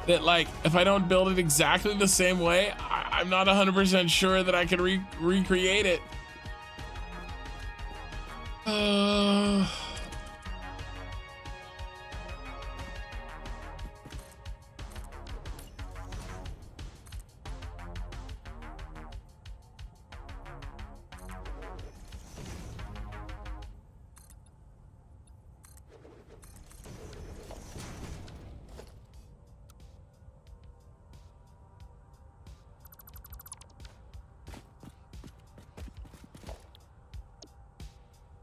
that, like, if I don't build it exactly the same way, I'm not 100% sure that I can recreate it.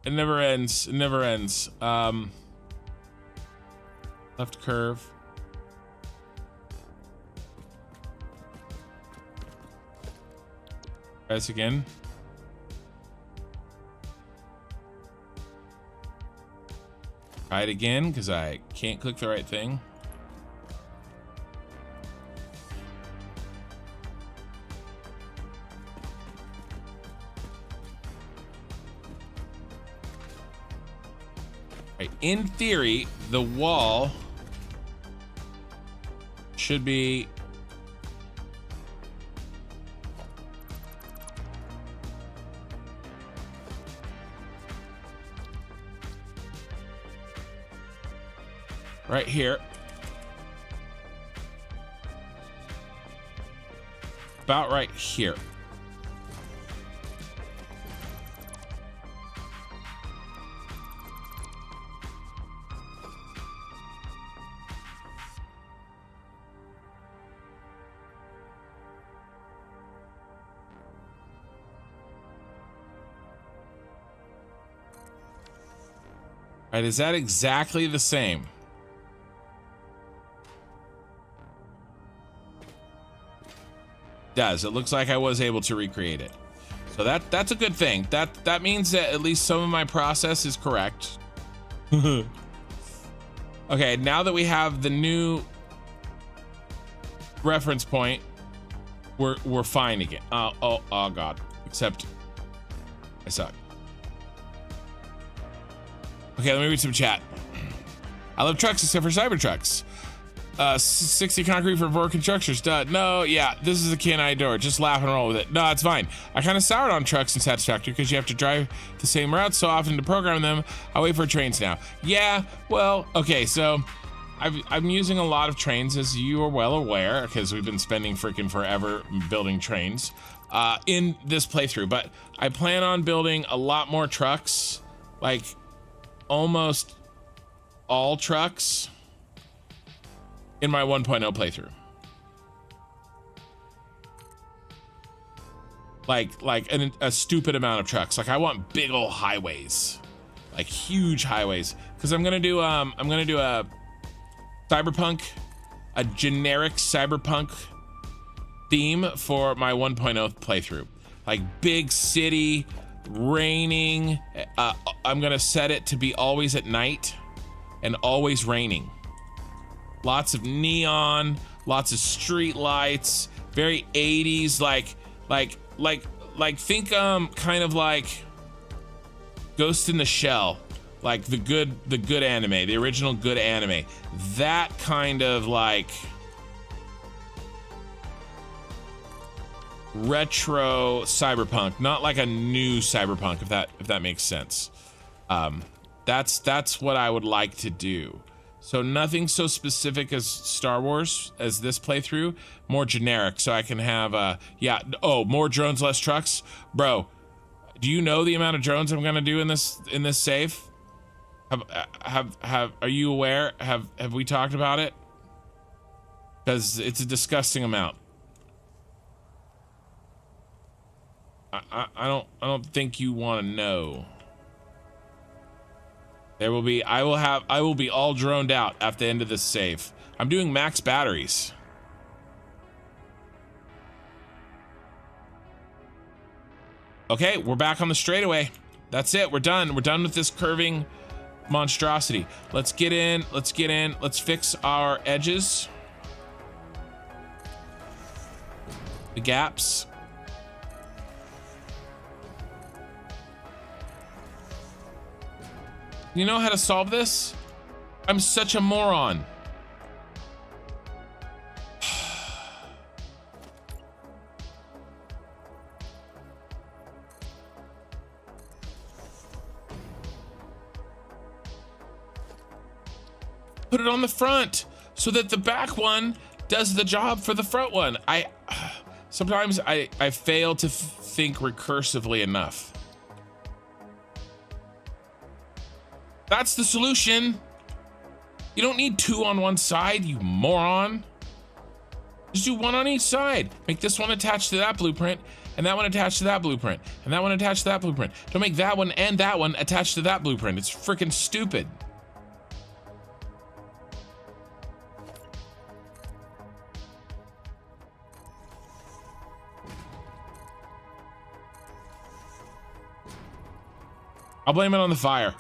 It never ends. It never ends. Left curve. Try this again. Try it again, because I can't click the right thing. In theory, the wall should be right here. About right here. Right, is that exactly the same? Does. It looks like I was able to recreate it. So that's a good thing. That means that at least some of my process is correct. Okay, now that we have the new reference point, we're fine again. Oh God. Except I suck. Okay, let me read some chat. I love trucks except for Cybertrucks. 60 concrete for broken structures. No, yeah, this is a canine door. Just laugh and roll with it. No, it's fine. I kind of soured on trucks in Satisfactory because you have to drive the same routes so often to program them. I wait for trains now. Yeah, well, okay, so I'm using a lot of trains, as you are well aware, because we've been spending freaking forever building trains in this playthrough. But I plan on building a lot more trucks, like almost all trucks in my 1.0 playthrough. Like a stupid amount of trucks. Like I want big old highways, like huge highways, because I'm gonna do a cyberpunk, a generic cyberpunk theme for my 1.0 playthrough. Like big city, raining. I'm gonna set it to be always at night and always raining. Lots of neon, lots of street lights, very 80s, like think kind of like Ghost in the Shell, like the good anime, the original good anime. That kind of like retro cyberpunk, not like a new cyberpunk, if that makes sense. That's what I would like to do. So nothing so specific as Star Wars as this playthrough, more generic, so I can have yeah, oh, more drones, less trucks. Bro, do you know the amount of drones I'm gonna do in this save? Are you aware? Have we talked about it? Because it's a disgusting amount. I don't think you want to know. There will be, I will be all droned out at the end of this save. I'm doing max batteries. Okay, we're back on the straightaway. That's it, we're done. We're done with this curving monstrosity. Let's get in, let's fix our edges. The gaps. You know how to solve this? I'm such a moron. Put it on the front so that the back one does the job for the front one. Sometimes I fail to think recursively enough. That's the solution. You don't need two on one side, you moron. Just do one on each side. Make this one attached to that blueprint, and that one attached to that blueprint, and that one attached to that blueprint. Don't make that one and that one attached to that blueprint. It's freaking stupid. I'll blame it on the fire.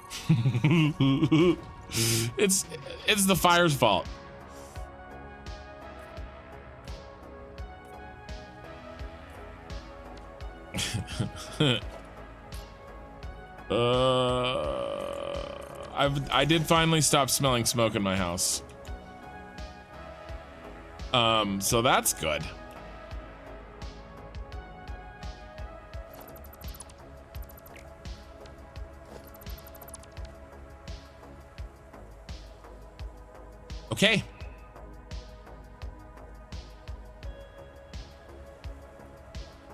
It's the fire's fault. I did finally stop smelling smoke in my house. So that's good. Okay.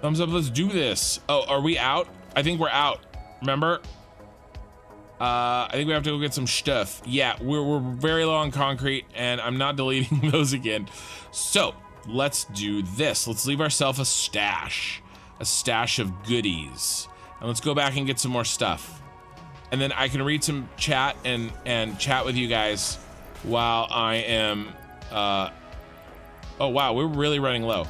Thumbs up, let's do this. Oh, are we out? I think we're out. Remember? I think we have to go get some stuff. Yeah, we're very low on concrete, and I'm not deleting those again. So, let's do this. Let's leave ourselves a stash of goodies. And let's go back and get some more stuff. And then I can read some chat and chat with you guys while I am, oh wow, we're really running low.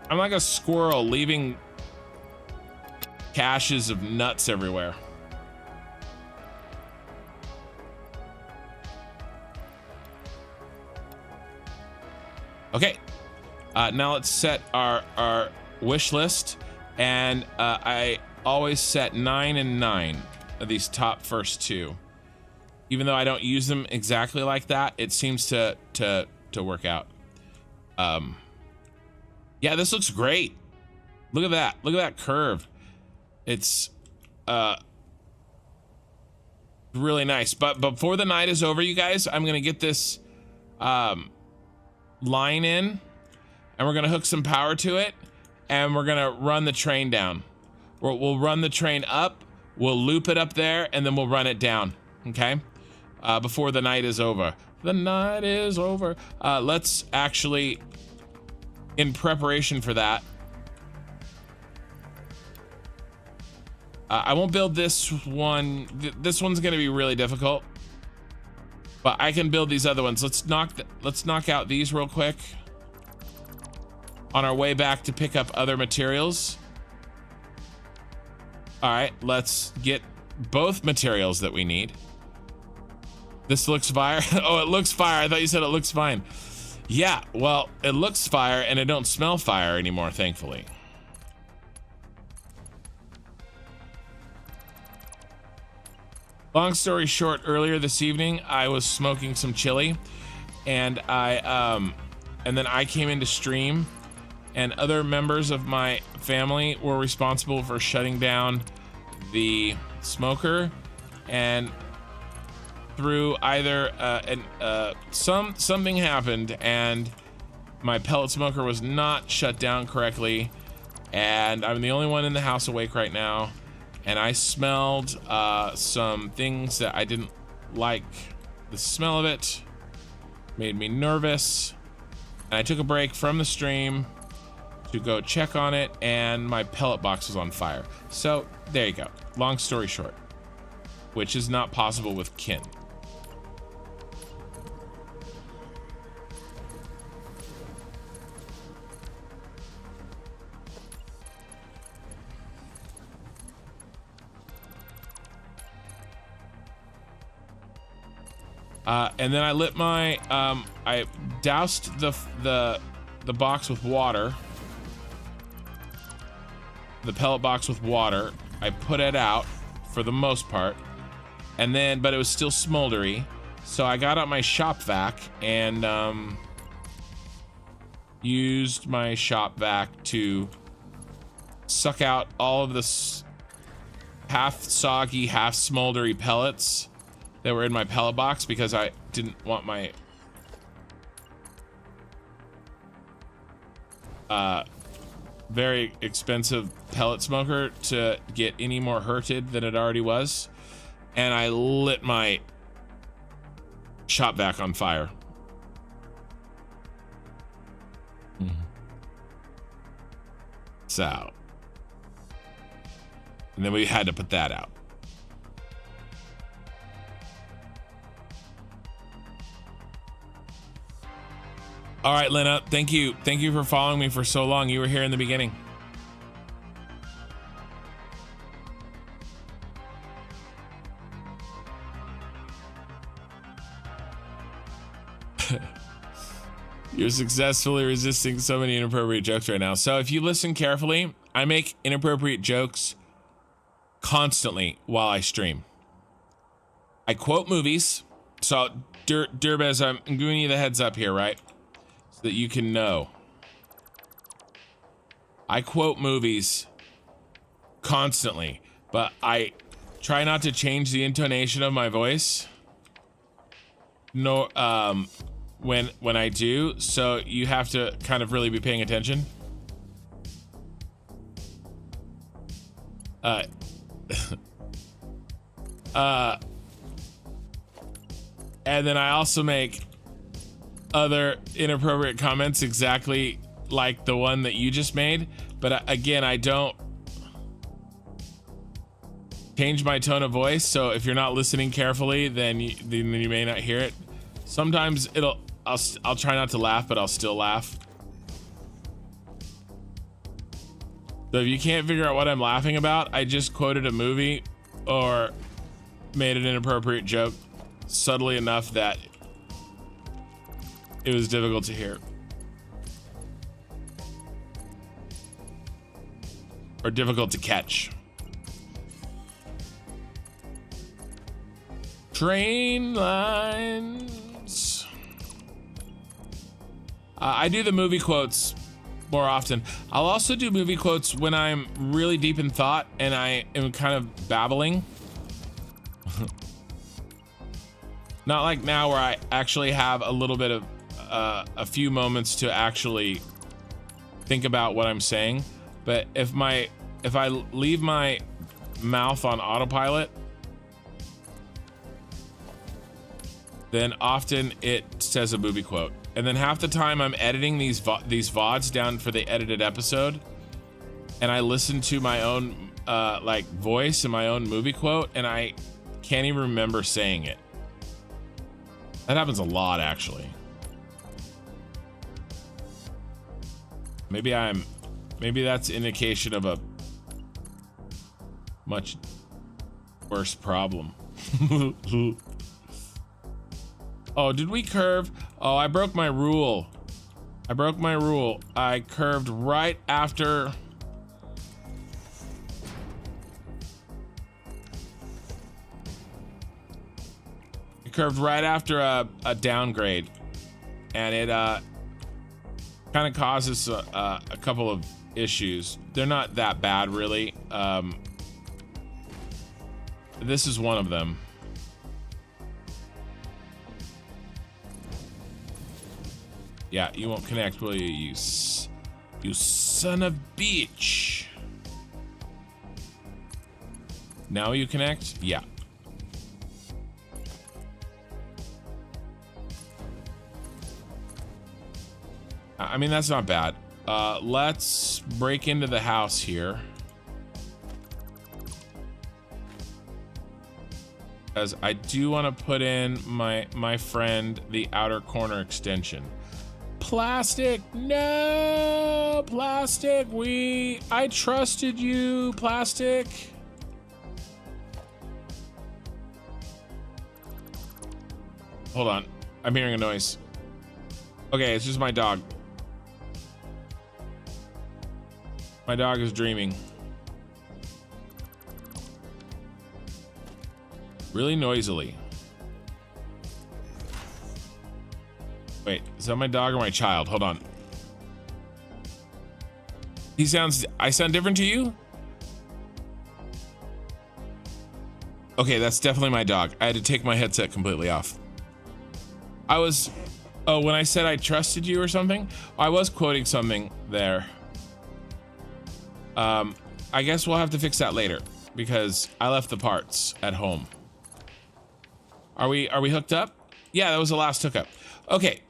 I'm like a squirrel leaving caches of nuts everywhere. Okay, now let's set our wish list, and I always set 9 and 9 of these top first two. Even though I don't use them exactly like that, it seems to work out. Yeah, this looks great. Look at that. Look at that curve. It's really nice. But before the night is over, you guys, I'm gonna get this line in, and we're gonna hook some power to it, and we're gonna run the train down. We'll run the train up, we'll loop it up there, and then we'll run it down. Okay, before the night is over. The night is over. Let's actually, in preparation for that, I won't build this one. This one's gonna be really difficult. but I can build these other ones. Let's knock out these real quick on our way back to pick up other materials. All right, let's get both materials that we need. This looks fire. Oh, it looks fire. I thought you said it looks fine. Yeah, well, it looks fire and it don't smell fire anymore, thankfully. Long story short, earlier this evening, I was smoking some chili, and then I came into stream, and other members of my family were responsible for shutting down the smoker, and through either something happened, and my pellet smoker was not shut down correctly, and I'm the only one in the house awake right now. And I smelled some things that I didn't like. The smell of it made me nervous. And I took a break from the stream to go check on it, and my pellet box was on fire. So there you go. Long story short, which is not possible with kin. And then I lit my, I doused the box with water, the pellet box with water. I put it out for the most part, and then, but it was still smoldery. So I got out my shop vac and used my shop vac to suck out all of this half soggy, half smoldery pellets that were in my pellet box, because I didn't want my very expensive pellet smoker to get any more hurted than it already was. And I lit my shop vac on fire. So, and then we had to put that out. All right, Lena, thank you. Thank you for following me for so long. You were here in the beginning. You're successfully resisting so many inappropriate jokes right now. So if you listen carefully, I make inappropriate jokes constantly while I stream. I quote movies. So Durbez, I'm giving you the heads up here, right? So that you can know. I quote movies constantly, but I try not to change the intonation of my voice. No, when I do, so you have to kind of really be paying attention. And then I also make other inappropriate comments exactly like the one that you just made, but again, I don't change my tone of voice, so if you're not listening carefully, then you may not hear it. Sometimes I'll try not to laugh, but I'll still laugh. So if you can't figure out what I'm laughing about, I just quoted a movie or made an inappropriate joke subtly enough that it was difficult to hear. Or difficult to catch. Train lines. I do the movie quotes more often. I'll also do movie quotes when I'm really deep in thought and I am kind of babbling. Not like now where I actually have a little bit of a few moments to actually think about what I'm saying. But if I leave my mouth on autopilot, then often it says a movie quote. And then half the time I'm editing these VODs down for the edited episode, and I listen to my own like voice and my own movie quote, and I can't even remember saying it. That happens a lot, actually. Maybe that's indication of a much worse problem. Oh, did we curve? Oh, I broke my rule. I curved right after. It curved right after a downgrade, and it kind of causes a couple of issues. They're not that bad, really. This is one of them. Yeah, you won't connect, will you? You son of bitch. Now you connect? Yeah. I mean, that's not bad. Let's break into the house here. Because I do want to put in my friend the outer corner extension. Plastic, no, plastic. I trusted you, plastic. Hold on, I'm hearing a noise. Okay, it's just my dog. My dog is dreaming. Really noisily. Wait, is that my dog or my child? Hold on. I sound different to you? Okay, that's definitely my dog. I had to take my headset completely off. Oh, when I said I trusted you or something, I was quoting something there. I guess we'll have to fix that later because I left the parts at home. Are we hooked up? Yeah, that was the last hookup. Okay.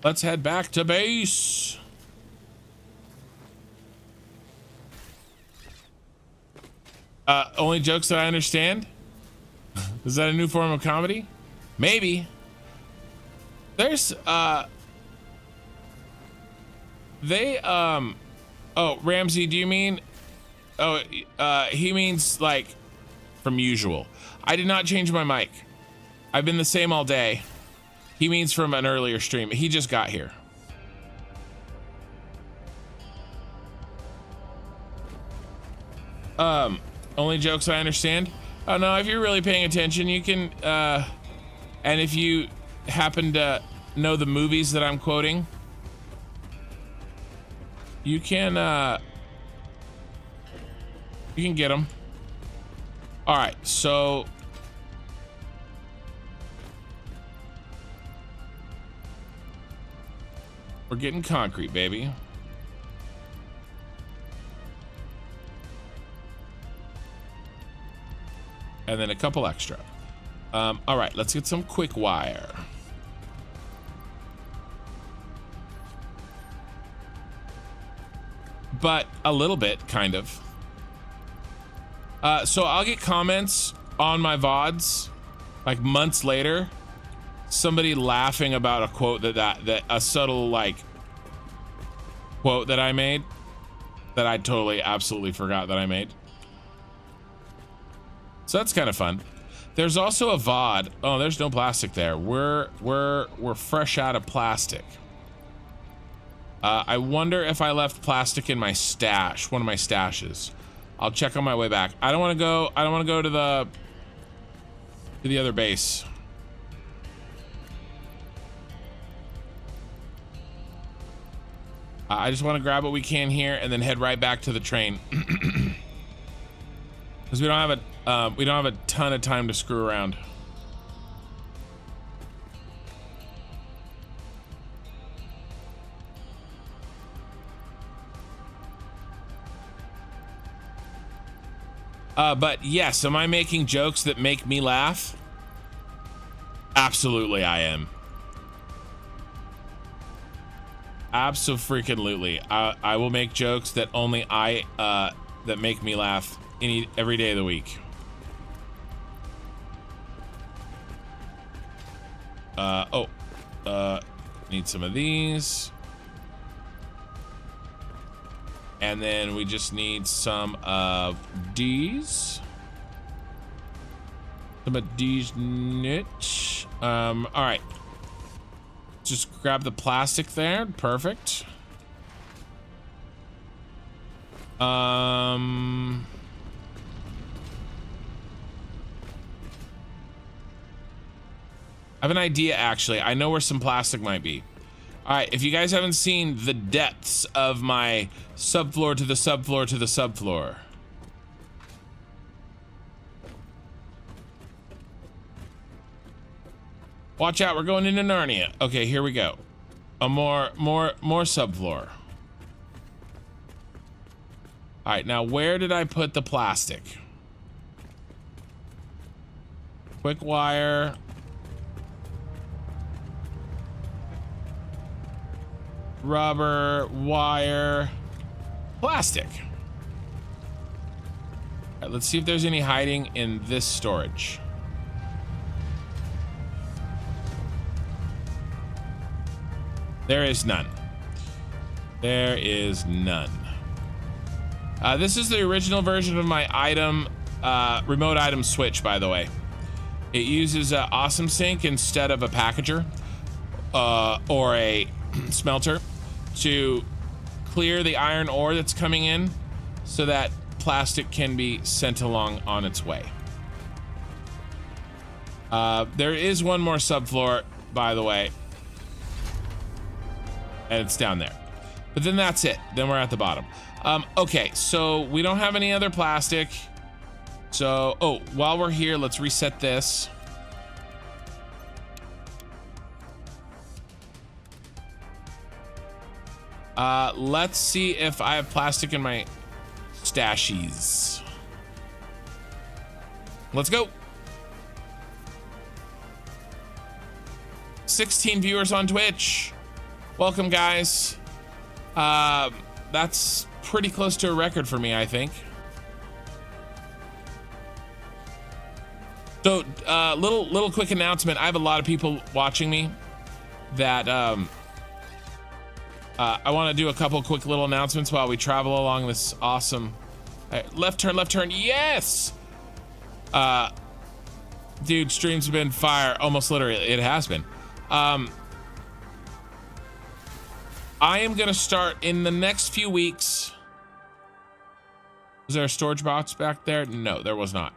Let's head back to base. Only jokes that I understand? Is that a new form of comedy? Maybe. There's, oh, Ramsey, do you mean, he means like from usual. I did not change my mic. I've been the same all day. He means from an earlier stream. He just got here. Only jokes I understand. Oh no, if you're really paying attention, you can, and if you happen to know the movies that I'm quoting, you can get them. All right, so we're getting concrete, baby. And then a couple extra. All right, let's get some quick wire. But a little bit, kind of. So I'll get comments on my VODs like months later. Somebody laughing about a quote that a subtle like quote that I made that I totally absolutely forgot that I made. So that's kind of fun. There's also a VOD. Oh, there's no plastic there. We're fresh out of plastic. I wonder if I left plastic in my stash, one of my stashes. I'll check on my way back. I don't want to go to the other base. I just want to grab what we can here and then head right back to the train. Because we don't have a ton of time to screw around. But yes, am I making jokes that make me laugh? Absolutely, I am. Absolutely. I will make jokes that only that make me laugh every day of the week. Need some of these. And then we just need some of these. Some of these niche. All right. Just grab the plastic there. Perfect. I have an idea, actually. I know where some plastic might be. All right, if you guys haven't seen the depths of my subfloor to the subfloor to the subfloor. Watch out, we're going into Narnia. Okay, here we go. A more subfloor. All right, now where did I put the plastic? Quick wire. Rubber, wire, plastic. All right, let's see if there's any hiding in this storage. There is none. There is none. This is the original version of my item, remote item switch, by the way. It uses Awesome Sync instead of a packager or a smelter to clear the iron ore that's coming in so that plastic can be sent along on its way. There is one more subfloor, by the way, and it's down there. But then that's it. Then we're at the bottom. Okay, so we don't have any other plastic. So, oh, while we're here, let's reset this. Let's see if I have plastic in my stashies. Let's go. 16 viewers on Twitch. Welcome, guys. That's pretty close to a record for me, I think. So, little quick announcement. I have a lot of people watching me that, I want to do a couple quick little announcements while we travel along this awesome left turn. Yes. Dude, streams have been fire. Almost literally, it has been. I am gonna start in the next few weeks. Was there a storage box back there? No, there was not.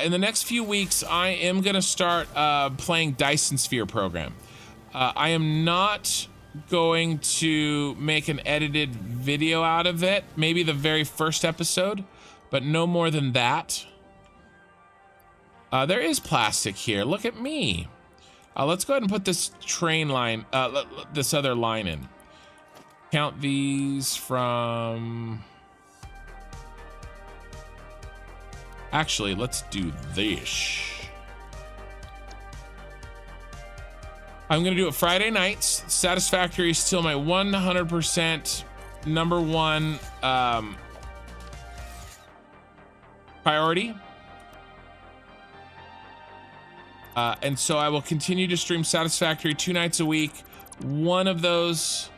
In the next few weeks, I am gonna start playing Dyson Sphere program. I am not going to make an edited video out of it, maybe the very first episode, but no more than that. There is plastic here. Look at me. Let's go ahead and put this train line, this other line in. Count these from... Actually, let's do this. I'm gonna do it Friday nights. Satisfactory is still my 100% number one priority. And so I will continue to stream Satisfactory 2 nights a week. One of those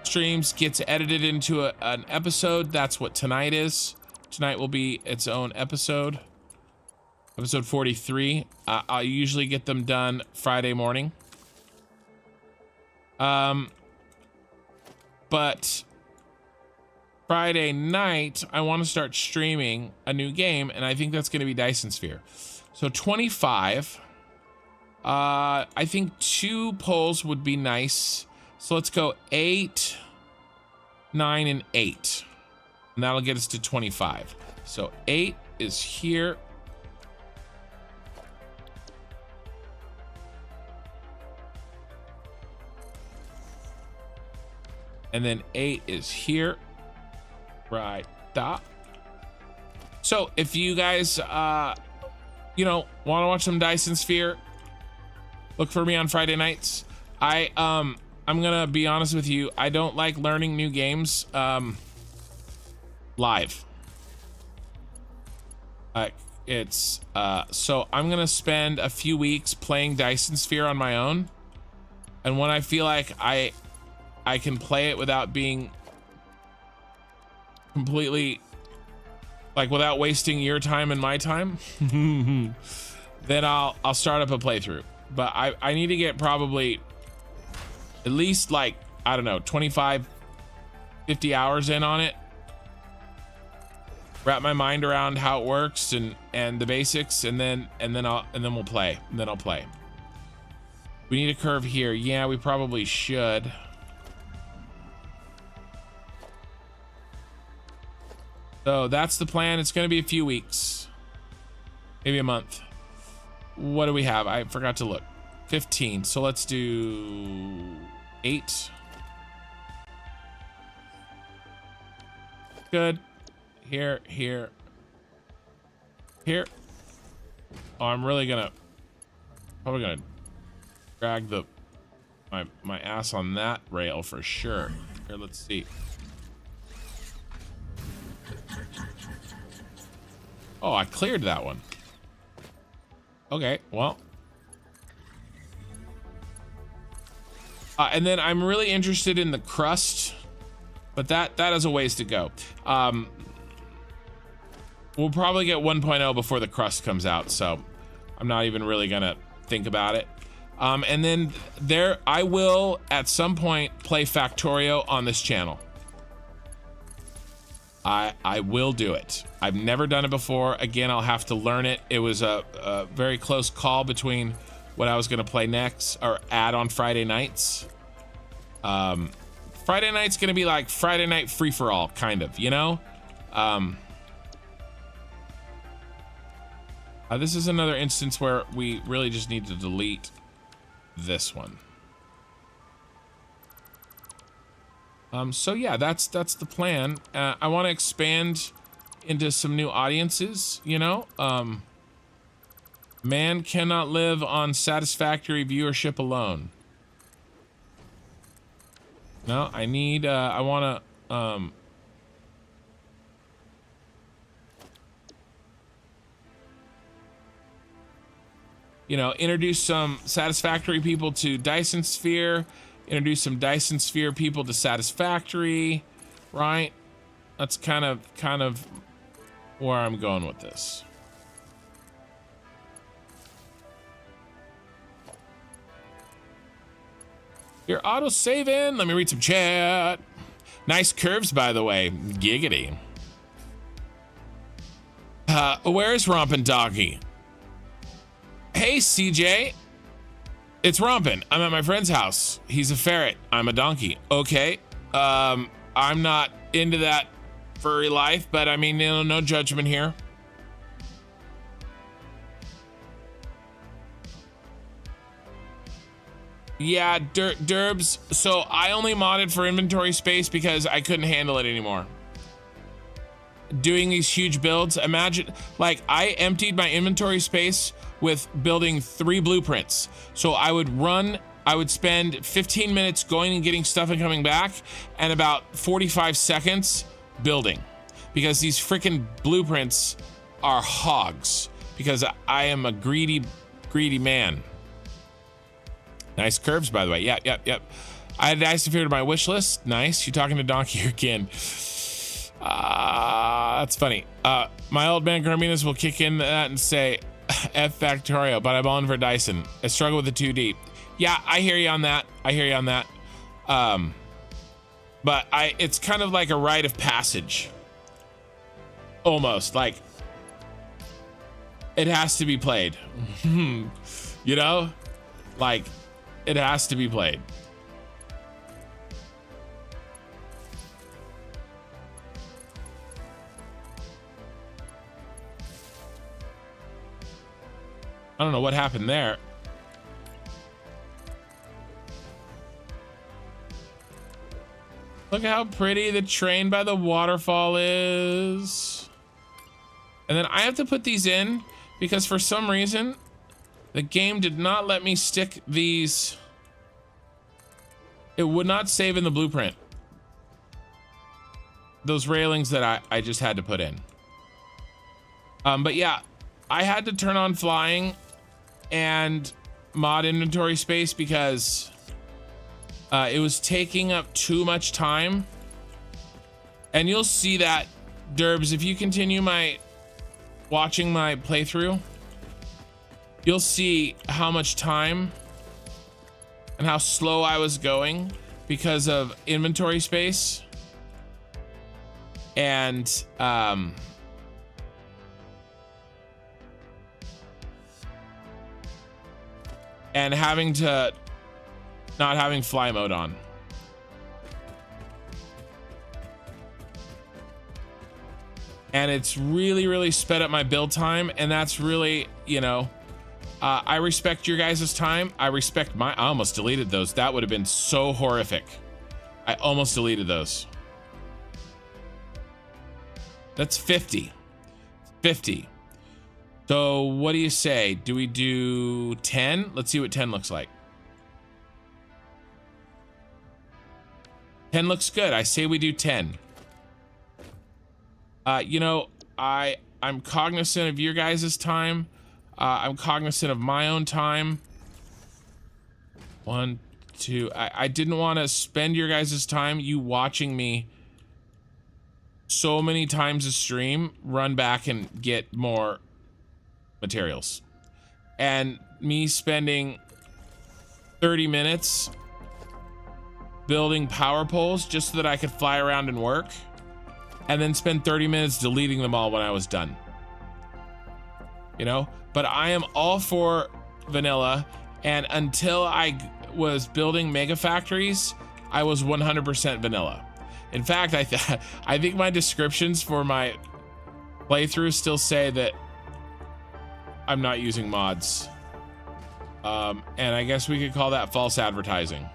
streams gets edited into an episode. That's what tonight is. Tonight will be its own episode. Episode 43. I usually get them done Friday morning. But Friday night, I want to start streaming a new game, and I think that's going to be Dyson Sphere. So 25. I think 2 polls would be nice. So let's go 8, 9, and 8. And that'll get us to 25. So 8 is here. And then 8 is here. Right. Stop. So if you guys, you know, want to watch some Dyson Sphere, look for me on Friday nights. I'm gonna be honest with you. I don't like learning new games live. So I'm gonna spend a few weeks playing Dyson Sphere on my own, and when I feel like I can play it without being completely, like, without wasting your time and my time, then I'll start up a playthrough. But I need to get probably at least, like, I don't know, 25, 50 hours in on it. Wrap my mind around how it works and the basics, and then we'll play. And then I'll play. We need a curve here. Yeah, we probably should. So that's the plan. It's going to be a few weeks, maybe a month. What do we have? I forgot to look. 15. So let's do 8. Good. Here. Oh, I'm really probably gonna drag my ass on that rail for sure. Here, let's see. Oh, I cleared that one. Okay, well. And then I'm really interested in the crust, but that has a ways to go. We'll probably get 1.0 before the crust comes out, so I'm not even really gonna think about it. And then I will at some point play Factorio on this channel. I will do it. I've never done it before. Again, I'll have to learn it. It was a very close call between what I was gonna play next or add on Friday nights. Friday night's gonna be like Friday night free-for-all, kind of, you know? This is another instance where we really just need to delete this one. So yeah, that's the plan. I want to expand into some new audiences, you know? Man cannot live on satisfactory viewership alone. No, I need, I want to, you know, introduce some Satisfactory people to Dyson Sphere, introduce some Dyson Sphere people to Satisfactory, right? That's kind of where I'm going with this. You're auto-saving. Let me read some chat. Nice curves, by the way. Giggity. Where's Rompin' Doggy? Hey, CJ. It's Rompin'. I'm at my friend's house. He's a ferret. I'm a donkey. Okay. I'm not into that furry life, but I mean, you know, no judgment here. Yeah, Derbs. So I only modded for inventory space because I couldn't handle it anymore. Doing these huge builds, imagine, like, I emptied my inventory space with building 3 blueprints. So I would spend 15 minutes going and getting stuff and coming back, and about 45 seconds building, because these freaking blueprints are hogs, because I am a greedy man. Nice curves, by the way. Yep. I had Dyson Sphere to my wish list. Nice. You talking to Donkey again? That's funny. My old man Garminas will kick in that and say, F Factorio, but I'm on for Dyson. I struggle with the 2D. Yeah, I hear you on that. But it's kind of like a rite of passage. Almost, like, it has to be played. You know? Like, it has to be played. I don't know what happened there. Look how pretty the train by the waterfall is. And then I have to put these in because for some reason the game did not let me stick these It would not save in the blueprint. Those railings that I just had to put in. But yeah, I had to turn on flying and mod inventory space because it was taking up too much time. And you'll see that, Derbs, if you continue watching my playthrough, you'll see how much time and how slow I was going because of inventory space. And having to not having fly mode on. And it's really sped up my build time, and that's really, you know, I respect your guys' time. I respect I almost deleted those. That would have been so horrific. I almost deleted those. That's 50. 50. So what do you say? Do we do 10? Let's see what 10 looks like. 10 looks good. I say we do 10. You know, I'm cognizant of your guys' time. I'm cognizant of my own time. 1, 2. I didn't want to spend your guys' time, you watching me so many times a stream, run back and get more materials. And me spending 30 minutes building power poles just so that I could fly around and work, and then spend 30 minutes deleting them all when I was done. You know? But I am all for vanilla, and until I was building mega factories, I was 100% vanilla. In fact, I think my descriptions for my playthrough still say that I'm not using mods. And I guess we could call that false advertising.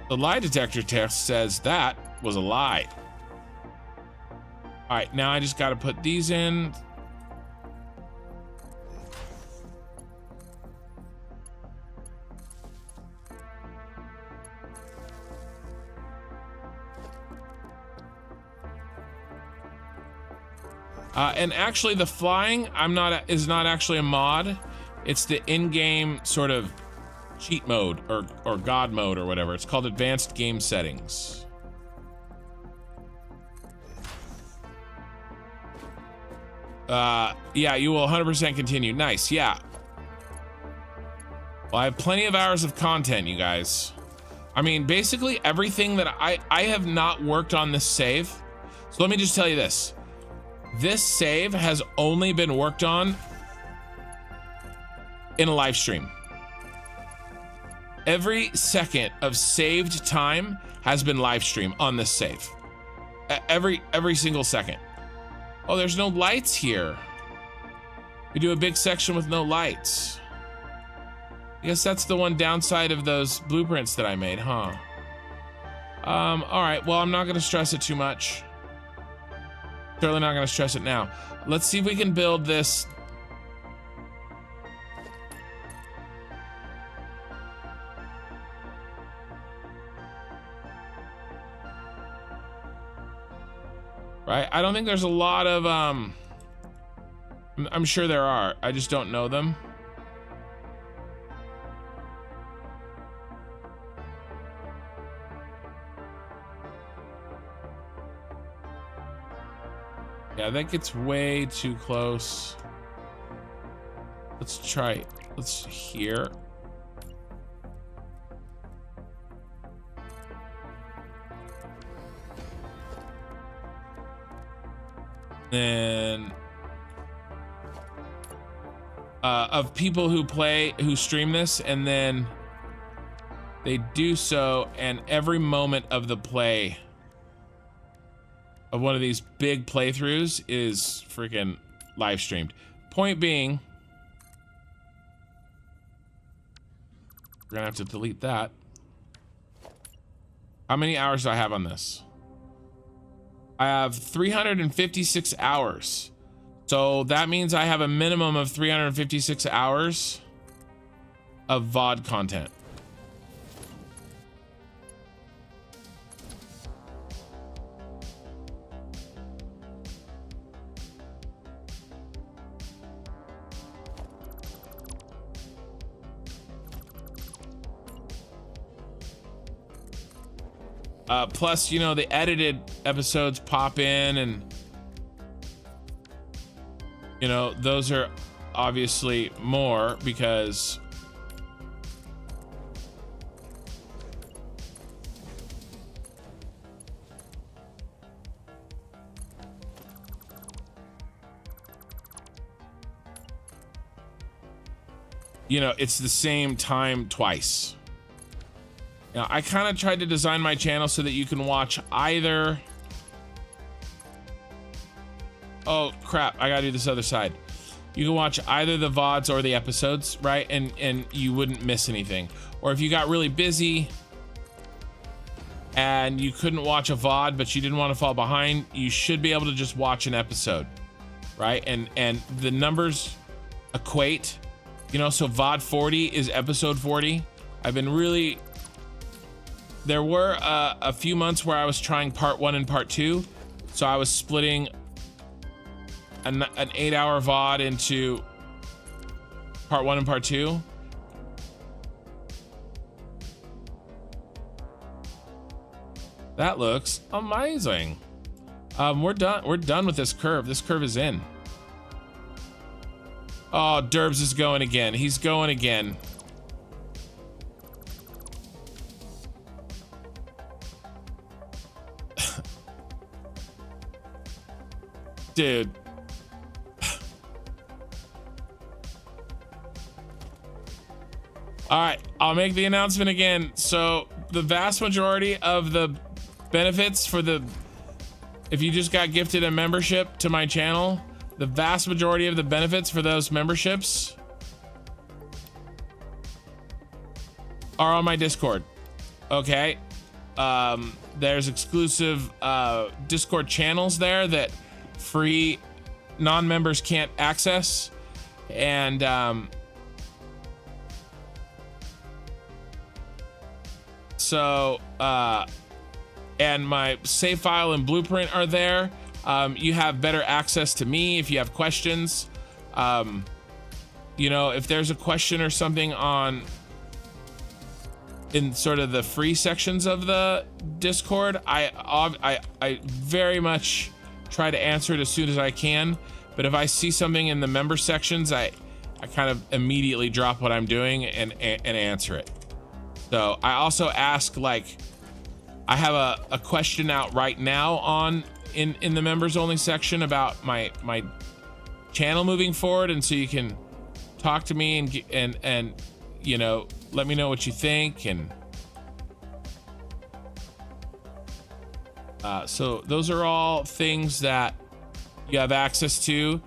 The lie detector test says that was a lie. All right, now I just got to put these in. And actually the flying is not actually a mod. It's the in-game sort of cheat mode or god mode or whatever. It's called advanced game settings. Yeah, you will 100% continue. Nice. Yeah. Well, I have plenty of hours of content, you guys. I mean, basically everything that I have not worked on this save. So let me just tell you this. This save has only been worked on in a live stream. Every second of saved time has been live stream on this save. Every single second. Oh, there's no lights here. We do a big section with no lights. I guess that's the one downside of those blueprints that I made, huh? All right, well, I'm not gonna stress it too much. Certainly not gonna stress it now. Let's see if we can build this. Right, I don't think there's a lot of, I'm sure there are, I just don't know them. Yeah, that gets way too close. Let's try, let's here. Then of people who stream this, and then they do so, and every moment of the play of one of these big playthroughs is freaking live streamed. Point being, we're gonna have to delete that. How many hours do I have on this? I have 356 hours. So that means I have a minimum of 356 hours of VOD content. Plus, you know, the edited episodes pop in, and you know, those are obviously more because you know, it's the same time twice. Now, I kind of tried to design my channel so that you can watch either. Oh crap, I gotta do this other side. You can watch either the VODs or the episodes, right? And you wouldn't miss anything. Or if you got really busy and you couldn't watch a VOD, but you didn't want to fall behind, you should be able to just watch an episode, right? And the numbers equate, you know, so VOD 40 is episode 40. I've been really, there were a few months where I was trying part 1 and part 2. So I was splitting an 8-hour VOD into part 1 and part 2. That looks amazing. We're done with this curve. This curve is in. Oh, Derbs is going again. He's going again. Dude. All right, I'll make the announcement again. So the vast majority of the benefits for the, if you just got gifted a membership to my channel, the vast majority of the benefits for those memberships are on my Discord. Okay. There's exclusive Discord channels there that free non-members can't access, and and my save file and blueprint are there. You have better access to me if you have questions. You know, if there's a question or something on in sort of the free sections of the Discord, I very much try to answer it as soon as I can. But if I see something in the member sections, I kind of immediately drop what I'm doing and answer it. So I also ask, like, I have a question out right now on in the members only section about my channel moving forward, and so you can talk to me and you know, let me know what you think. And so those are all things that you have access to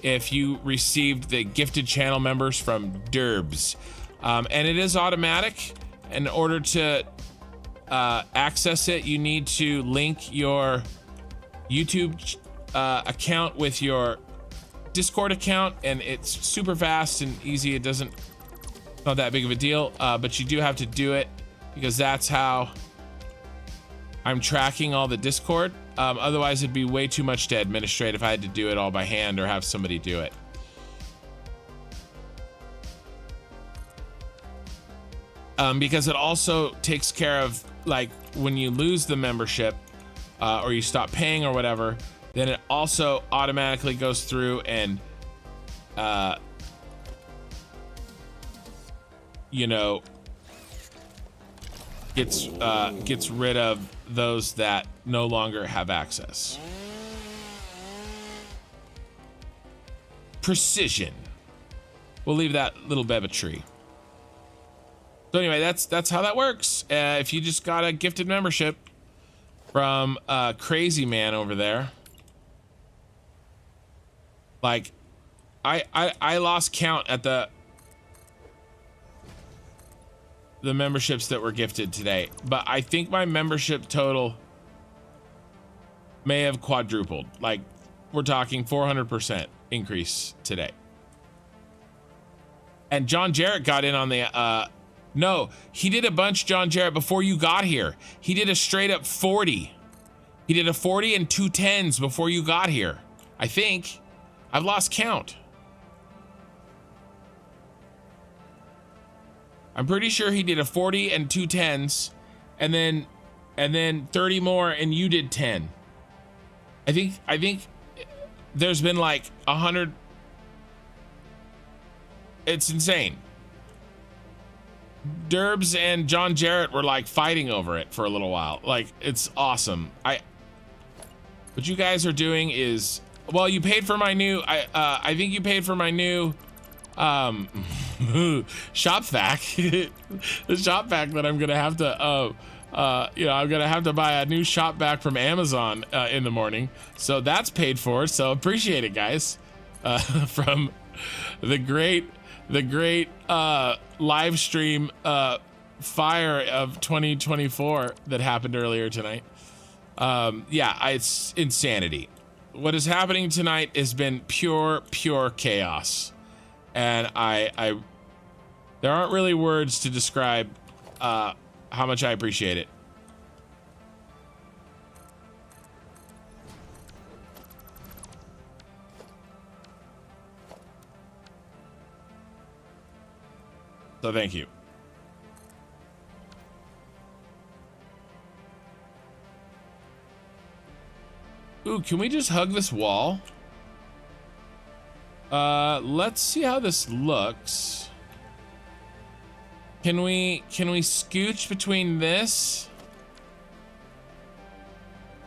if you received the gifted channel members from Derbs. And it is automatic. In order to access it, you need to link your YouTube account with your Discord account, and it's super fast and easy. It's not that big of a deal, but you do have to do it because that's how I'm tracking all the Discord. Otherwise it'd be way too much to administrate if I had to do it all by hand or have somebody do it. Because it also takes care of, like, when you lose the membership or you stop paying or whatever, then it also automatically goes through and you know, gets rid of those that no longer have access. Precision. We'll leave that little bit of a tree. So anyway, that's how that works. If you just got a gifted membership from Crazy Man over there, like I lost count at the memberships that were gifted today, but I think my membership total may have quadrupled. Like, we're talking 400% increase today. And John Jarrett got in on the, no, he did a bunch, John Jarrett, before you got here. He did a straight up 40. He did a 40 and 2 10s before you got here. I think. I've lost count. I'm pretty sure he did a 40 and 2 10s, and then 30 more, and you did 10. I think there's been like 100. It's insane. Derbs and John Jarrett were like fighting over it for a little while. Like, it's awesome. What you guys are doing is, well, you paid for my new, I think you paid for my new shop vac. The shop vac that I'm gonna have to I'm gonna have to buy a new shop vac from Amazon in the morning, so that's paid for, so appreciate it, guys. From the great live stream fire of 2024 that happened earlier tonight. Yeah, it's insanity. What is happening tonight has been pure chaos, and there aren't really words to describe how much I appreciate it. So thank you. Ooh, can we just hug this wall? Let's see how this looks. Can we scooch between this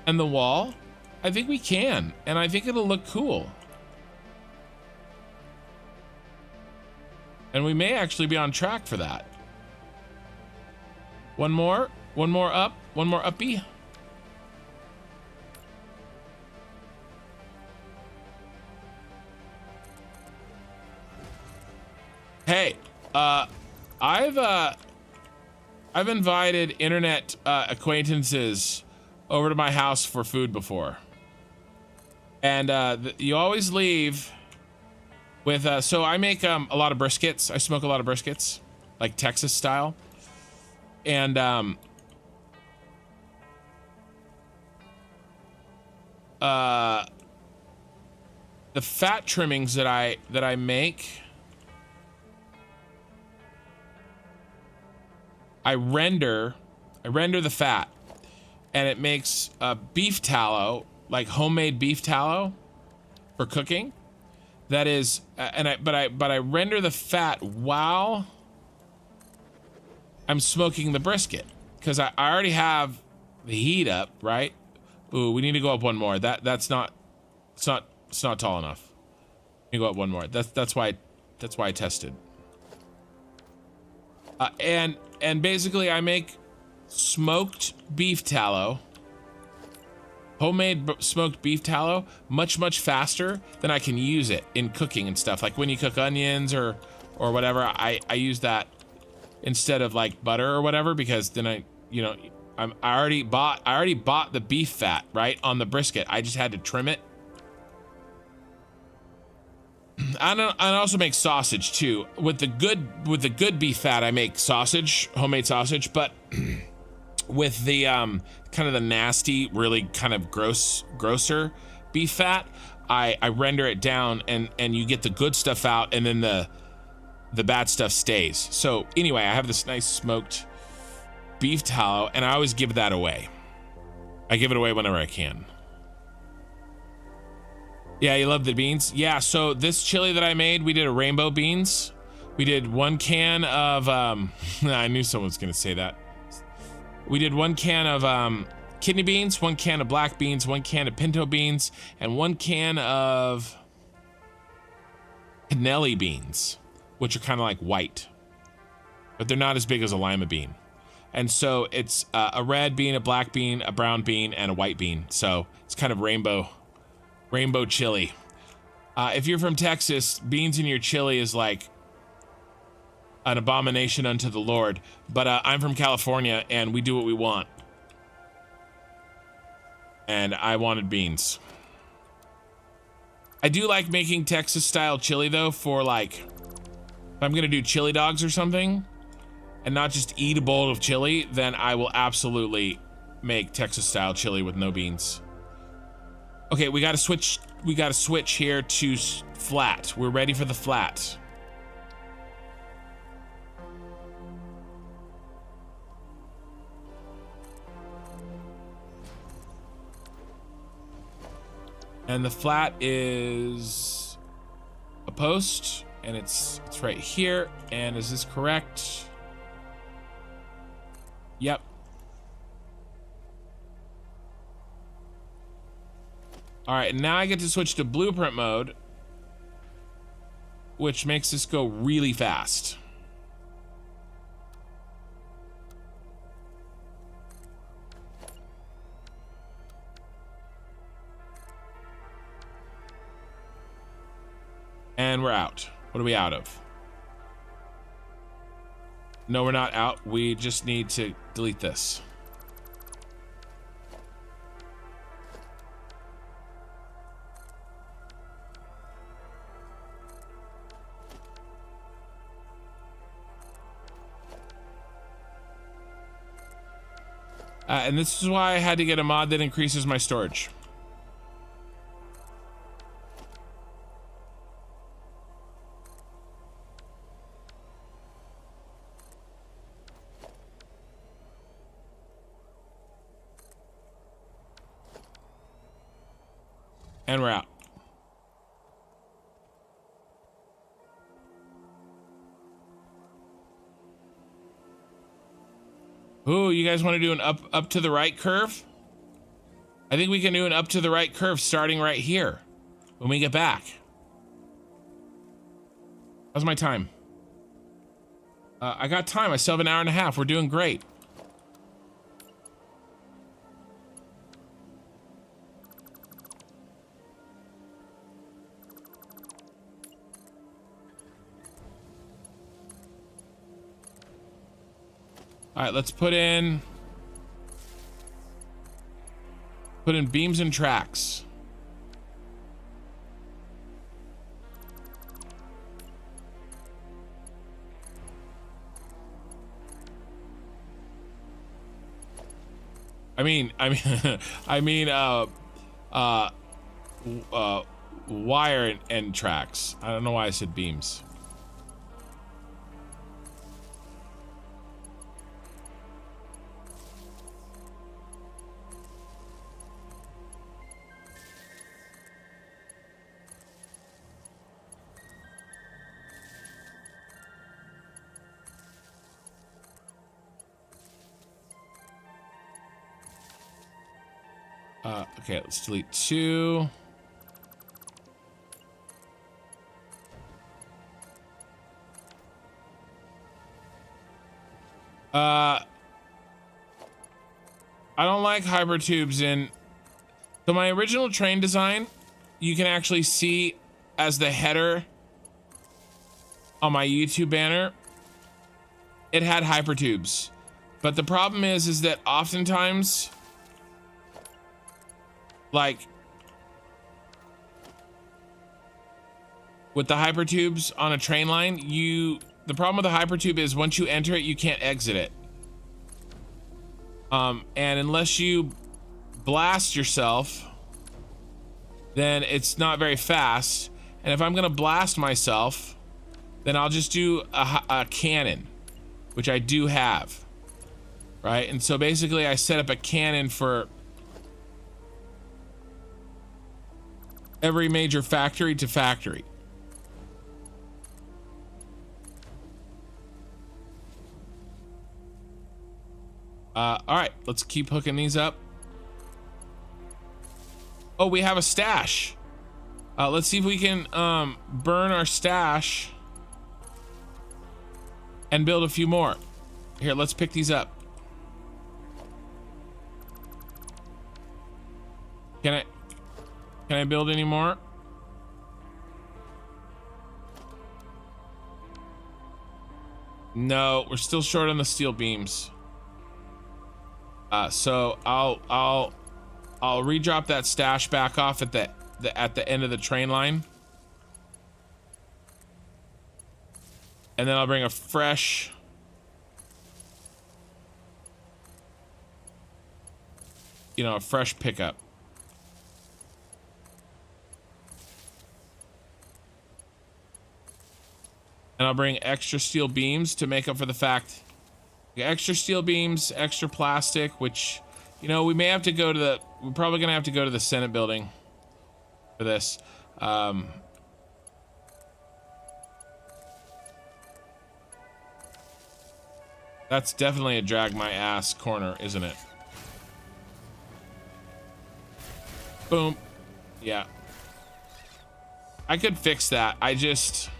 and the wall? I think we can, and I think it'll look cool. And we may actually be on track for that. One more up, one more uppy. Hey, I've invited internet acquaintances over to my house for food before, and you always leave with so I make a lot of briskets. I smoke a lot of briskets, like Texas style, and the fat trimmings that I make, I render the fat, and it makes beef tallow, like homemade beef tallow for cooking. That is, but I render the fat while I'm smoking the brisket, because I already have the heat up, right? Ooh, we need to go up one more. It's not tall enough. We need to go up one more. That's why I tested. And basically I make smoked beef tallow, homemade smoked beef tallow, much faster than I can use it in cooking and stuff. Like when you cook onions or whatever, I use that instead of like butter or whatever, because then I already bought the beef fat, right, on the brisket. I just had to trim it. I also make sausage too. With the good beef fat, I make sausage, homemade sausage, but with the kind of the nasty, really kind of grosser beef fat, I render it down, and you get the good stuff out, and then the bad stuff stays. So anyway, I have this nice smoked beef tallow, and I always give that away. I give it away whenever I can. Yeah, you love the beans? Yeah, so this chili that I made, we did a rainbow beans. We did 1 can of, I knew someone was gonna say that. We did 1 can of kidney beans, 1 can of black beans, 1 can of pinto beans, and 1 can of cannelli beans, which are kind of like white, but they're not as big as a lima bean. And so it's a red bean, a black bean, a brown bean, and a white bean. So it's kind of rainbow chili. If you're from Texas, beans in your chili is like an abomination unto the Lord. But I'm from California, and we do what we want. And I wanted beans. I do like making Texas style chili though, for like If I'm gonna do chili dogs or something and not just eat a bowl of chili, then I will absolutely make Texas style chili with no beans. Okay, we gotta switch here to flat. We're ready for the flat. And the flat is a post, and it's right here. And is this correct? Yep. All right, and now I get to switch to blueprint mode, which makes this go really fast. And we're out. What are we out of? No, we're not out. We just need to delete this. And this is why I had to get a mod that increases my storage. And we're out. Ooh, you guys want to do an up to the right curve? I think we can do an up to the right curve starting right here when we get back. How's my time? I got time. I still have an hour and a half. We're doing great. All right, let's put in beams and tracks. I mean, wire and tracks. I don't know why I said beams. Okay, let's delete 2. I don't like hypertubes in. So my original train design, you can actually see as the header on my YouTube banner, it had hypertubes. But the problem is that oftentimes, like with the hypertubes on a train line, the problem with the hypertube is once you enter it, you can't exit it. And unless you blast yourself, then it's not very fast. And if I'm gonna blast myself, then I'll just do a cannon, which I do have, right? And so basically I set up a cannon for every major factory to factory. All right, let's keep hooking these up. Oh, we have a stash. Let's see if we can burn our stash and build a few more. Here, let's pick these up. Can I build any more? No, we're still short on the steel beams. So I'll redrop that stash back off at the end of the train line. And then I'll bring a fresh... You know, a fresh pickup. And I'll bring extra steel beams to make up for the fact... Extra steel beams, extra plastic, which, you know, we may have to go to the... We're probably going to have to go to the Senate Building for this. That's definitely a drag my ass corner, isn't it? Boom. Yeah. I could fix that. I just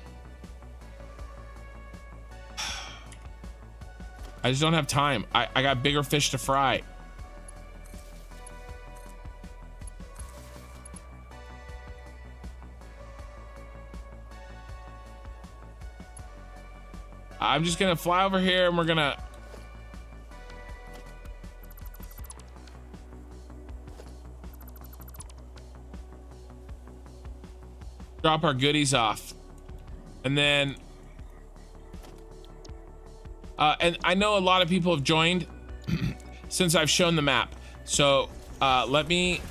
don't have time. I got bigger fish to fry. I'm just gonna fly over here and we're gonna drop our goodies off. And then and I know a lot of people have joined since I've shown the map. So let me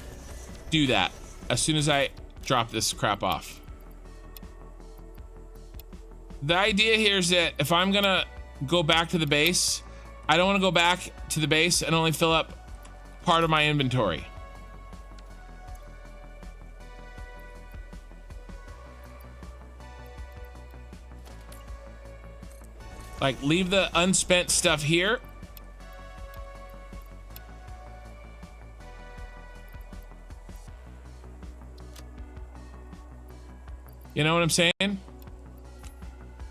do that as soon as I drop this crap off. The idea here is that if I'm gonna go back to the base, I don't want to go back to the base and only fill up part of my inventory. Like, leave the unspent stuff here. You know what I'm saying?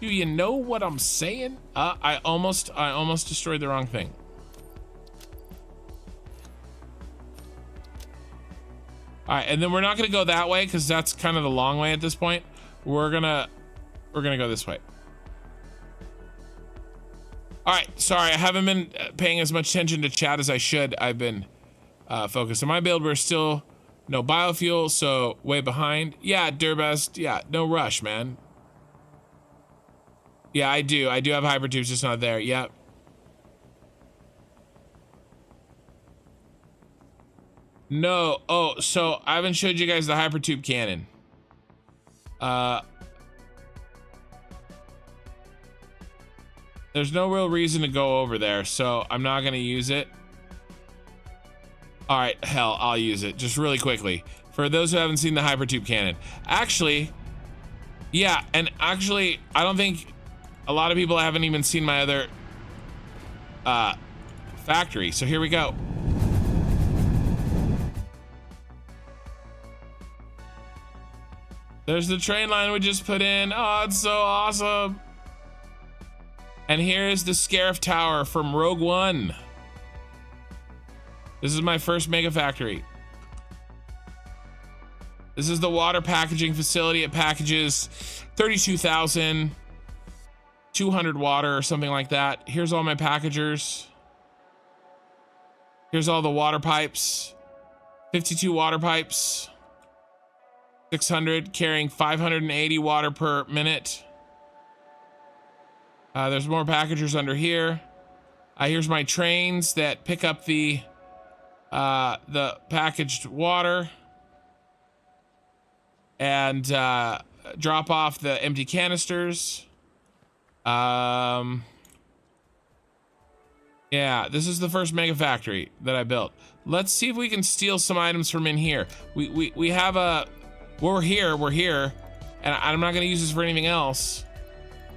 Do you know what I'm saying? I almost destroyed the wrong thing. All right, and then we're not gonna go that way because that's kind of the long way at this point. We're gonna go this way. All right, sorry, I haven't been paying as much attention to chat as I should. I've been focused on my build. We're still no biofuel, so way behind. Yeah, Durbest, yeah, no rush, man. Yeah, I do have hypertubes, just not there. Yep. No, oh, so I haven't showed you guys the hypertube cannon. There's no real reason to go over there, so I'm not gonna use it. All right, hell, I'll use it just really quickly. For those who haven't seen the hypertube cannon. Actually, yeah, and actually, I don't think a lot of people haven't even seen my other factory, so here we go. There's the train line we just put in. Oh, it's so awesome. And here's the Scarif Tower from Rogue One. This is my first mega factory. This is the water packaging facility. It packages 32,200 water or something like that. Here's all my packagers. Here's all the water pipes. 52 water pipes. 600 carrying 580 water per minute. There's more packagers under here. Here's my trains that pick up the packaged water and drop off the empty canisters. Yeah, this is the first mega factory that I built. Let's see if we can steal some items from in here. We have a, we're here, and I'm not gonna use this for anything else.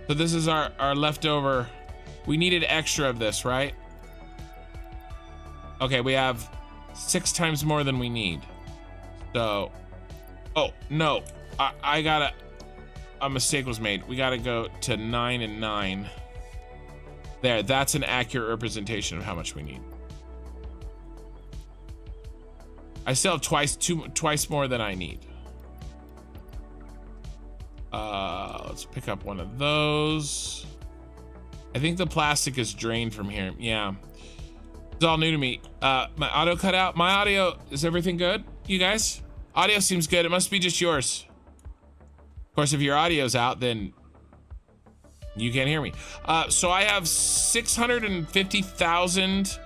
So this is our leftover. We needed extra of this, right? Okay, we have 6 times more than we need. So, oh no, I gotta, a mistake was made. We gotta go to 9 and 9. There, that's an accurate representation of how much we need. I still have twice more than I need. Let's pick up one of those. I think the plastic is drained from here. Yeah, it's all new to me. My audio cut out. My audio, is everything good, you guys? Audio seems good. It must be just yours. Of course, if your audio's out, then You can't hear me. So I have 650,000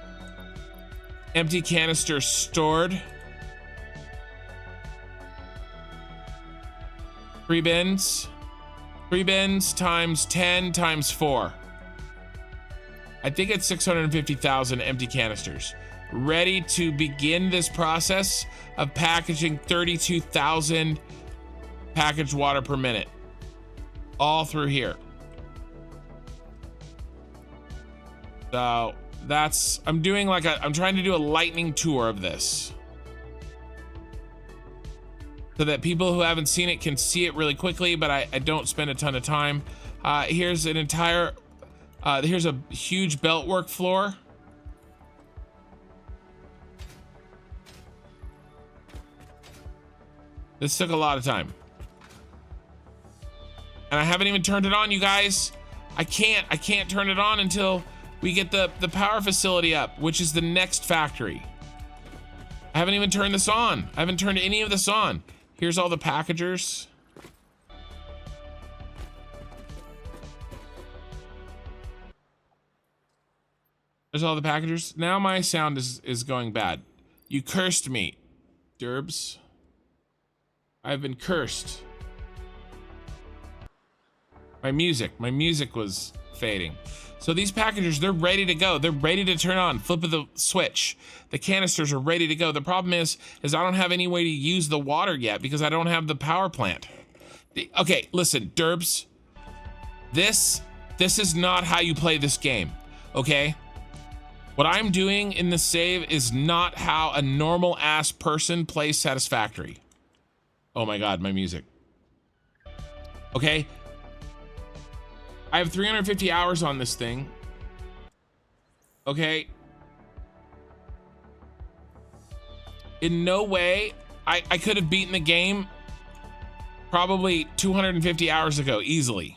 empty canisters stored. 3 bins. 3 bins times 10 times 4. I think it's 650,000 empty canisters. Ready to begin this process of packaging 32,000 packaged water per minute. All through here. So that's, I'm doing like I'm trying to do a lightning tour of this, so that people who haven't seen it can see it really quickly, but I don't spend a ton of time. Here's an entire, here's a huge belt work floor. This took a lot of time. And I haven't even turned it on, you guys. I can't turn it on until we get the power facility up, which is the next factory. I haven't even turned this on. I haven't turned any of this on. Here's all the packagers. There's all the packagers. Now my sound is going bad. You cursed me, Derbs. I've been cursed. My music was fading. So these packagers, they're ready to go. They're ready to turn on, flip of the switch. The canisters are ready to go. The problem is I don't have any way to use the water yet because I don't have the power plant. Okay, listen, Derbs. This is not how you play this game, okay? What I'm doing in the save is not how a normal ass person plays Satisfactory. Oh my God, my music. Okay. I have 350 hours on this thing. Okay. In no way, I could have beaten the game probably 250 hours ago, easily.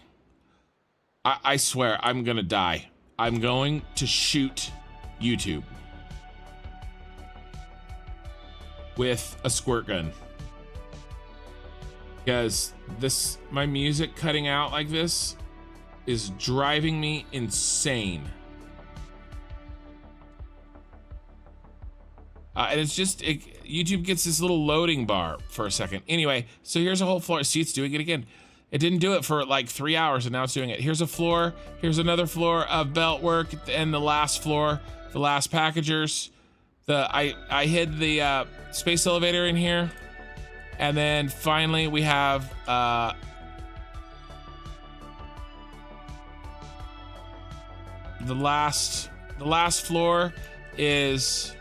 I swear, I'm gonna die. I'm going to shoot YouTube with a squirt gun. Because my music cutting out like this is driving me insane. And it's just, YouTube gets this little loading bar for a second. Anyway, so here's a whole floor. See, it's doing it again. It didn't do it for like 3 hours and now it's doing it. Here's a floor. Here's another floor of belt work and the last floor, the last packagers. I hid the space elevator in here. And then finally we have the last floor is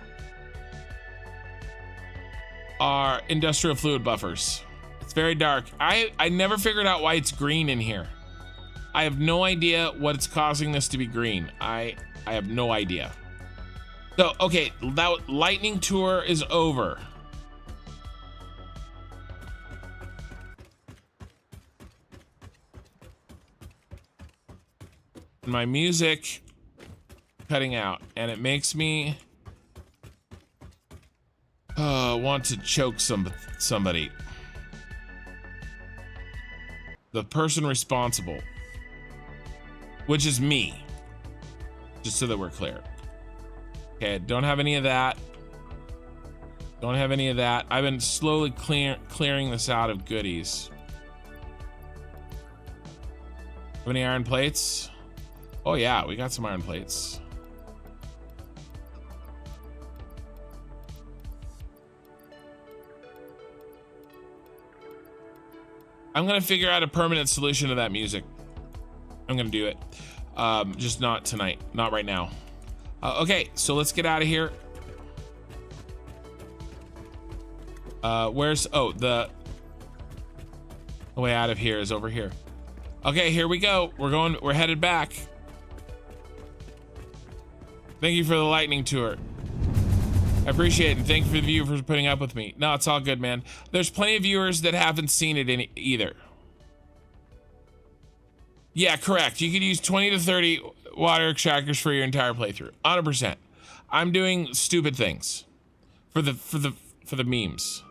our industrial fluid buffers. It's very dark. I never figured out why it's green in here. I have no idea what's causing this to be green. I have no idea. So, okay, that lightning tour is over. My music cutting out, and it makes me want to choke somebody. The person responsible, which is me, just so that we're clear. Okay, don't have any of that. Don't have any of that. I've been slowly clearing this out of goodies. Have any iron plates? Oh yeah, we got some iron plates. I'm gonna figure out a permanent solution to that music. I'm gonna do it. Just not tonight, not right now. Okay, so let's get out of here. Where's, oh, the way out of here is over here. Okay, here we go. We're headed back. Thank you for the lightning tour. I appreciate it, and thank you for the viewer for putting up with me. No, it's all good, man. There's plenty of viewers that haven't seen it either. Yeah, correct. You could use 20 to 30 water extractors for your entire playthrough. 100%. I'm doing stupid things for the memes.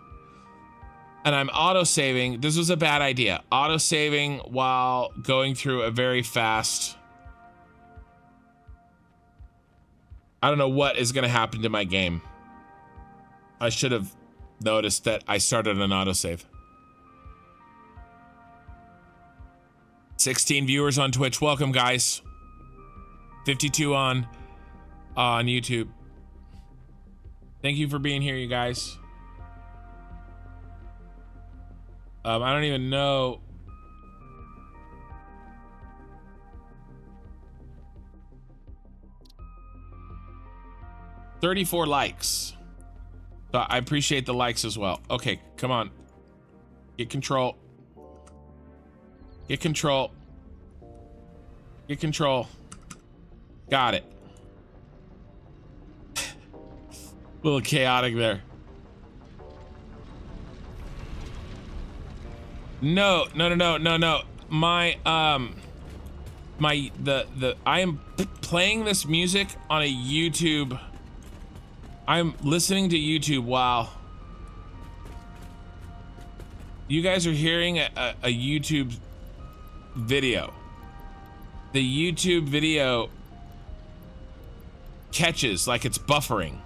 and I'm auto-saving. This was a bad idea. Auto-saving while going through a very fast... I don't know what is going to happen to my game. I should have noticed that I started an autosave. 16 viewers on Twitch. Welcome, guys. 52 on YouTube. Thank you for being here, you guys. I don't even know. $34 likes. So I appreciate the likes as well. Okay, come on. Get control. Get control. Get control. Got it. A little chaotic there. No. My I am playing this music on a YouTube. I'm listening to YouTube while you guys are hearing a YouTube video. The YouTube video catches like it's buffering.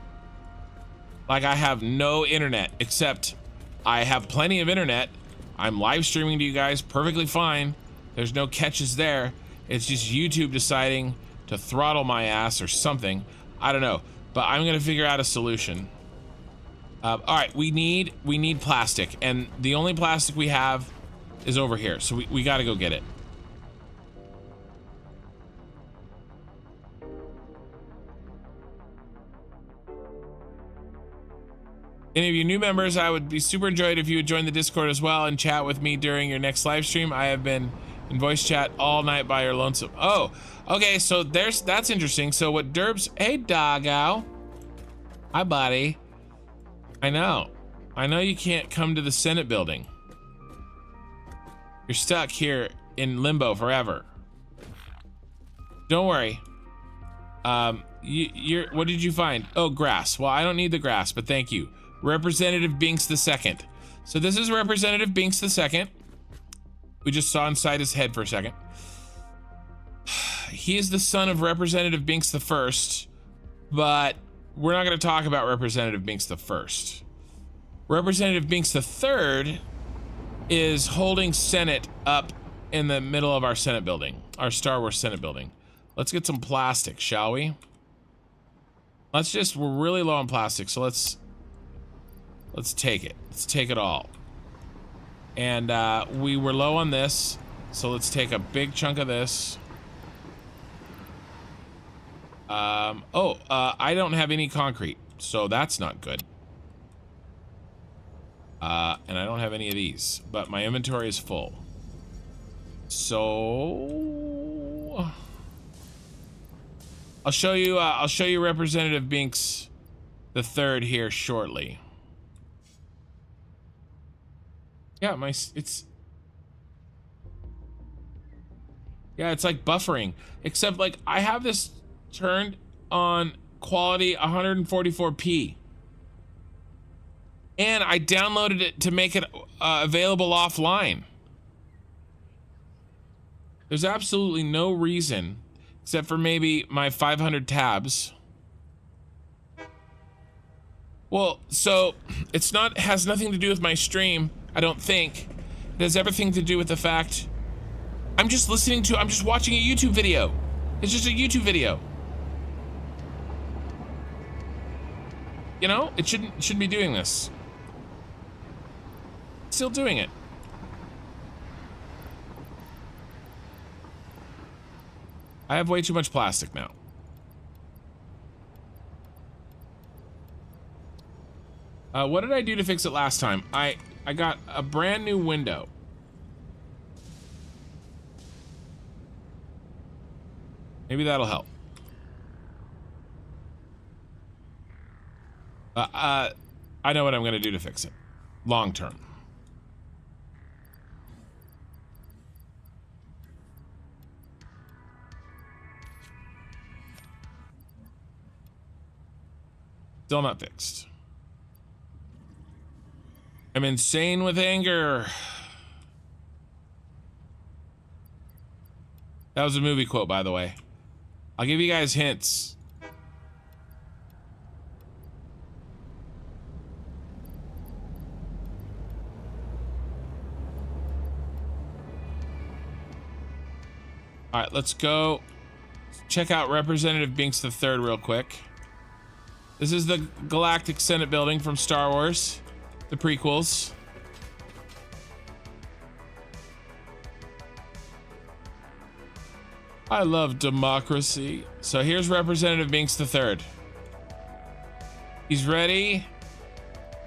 Like I have no internet, except I have plenty of internet. I'm live streaming to you guys perfectly fine. There's no catches there. It's just YouTube deciding to throttle my ass or something. I don't know, but I'm gonna figure out a solution. All right, we need plastic, and the only plastic we have is over here, so we gotta go get it. Any of you new members, I would be super enjoyed if you would join the Discord as well and chat with me during your next live stream. I have been in voice chat all night by your lonesome. Oh, okay, so that's interesting. So what Derbs, hey doggo. Hi buddy. I know you can't come to the Senate building. You're stuck here in limbo forever. Don't worry. What did you find? Oh, grass. Well, I don't need the grass, but thank you. Representative Binks II. So this is Representative Binks II. We just saw inside his head for a second. He is the son of Representative Binks I, but we're not going to talk about Representative Binks I. Representative Binks III is holding Senate up in the middle of our Senate building, our Star Wars Senate building. Let's get some plastic, shall we? We're really low on plastic, so let's take it. Let's take it all. And we were low on this, so let's take a big chunk of this. I don't have any concrete, so that's not good. And I don't have any of these, but my inventory is full. So I'll show you Representative Binks III here shortly. Yeah, it's like buffering, except like I have this turned on quality 144p, and I downloaded it to make it available offline. There's absolutely no reason, except for maybe my 500 tabs. Well, so has nothing to do with my stream, I don't think. It has everything to do with the fact I'm just watching a YouTube video. It's just a YouTube video. You know, it shouldn't be doing this. Still doing it. I have way too much plastic now. What did I do to fix it last time? I got a brand new window. Maybe that'll help. I know what I'm gonna do to fix it. Long term. Still not fixed. I'm insane with anger. That was a movie quote, by the way. I'll give you guys hints. All right, let's go check out Representative Binks III real quick. This is the Galactic Senate Building from Star Wars, the prequels. I love democracy. So here's Representative Binks III. He's ready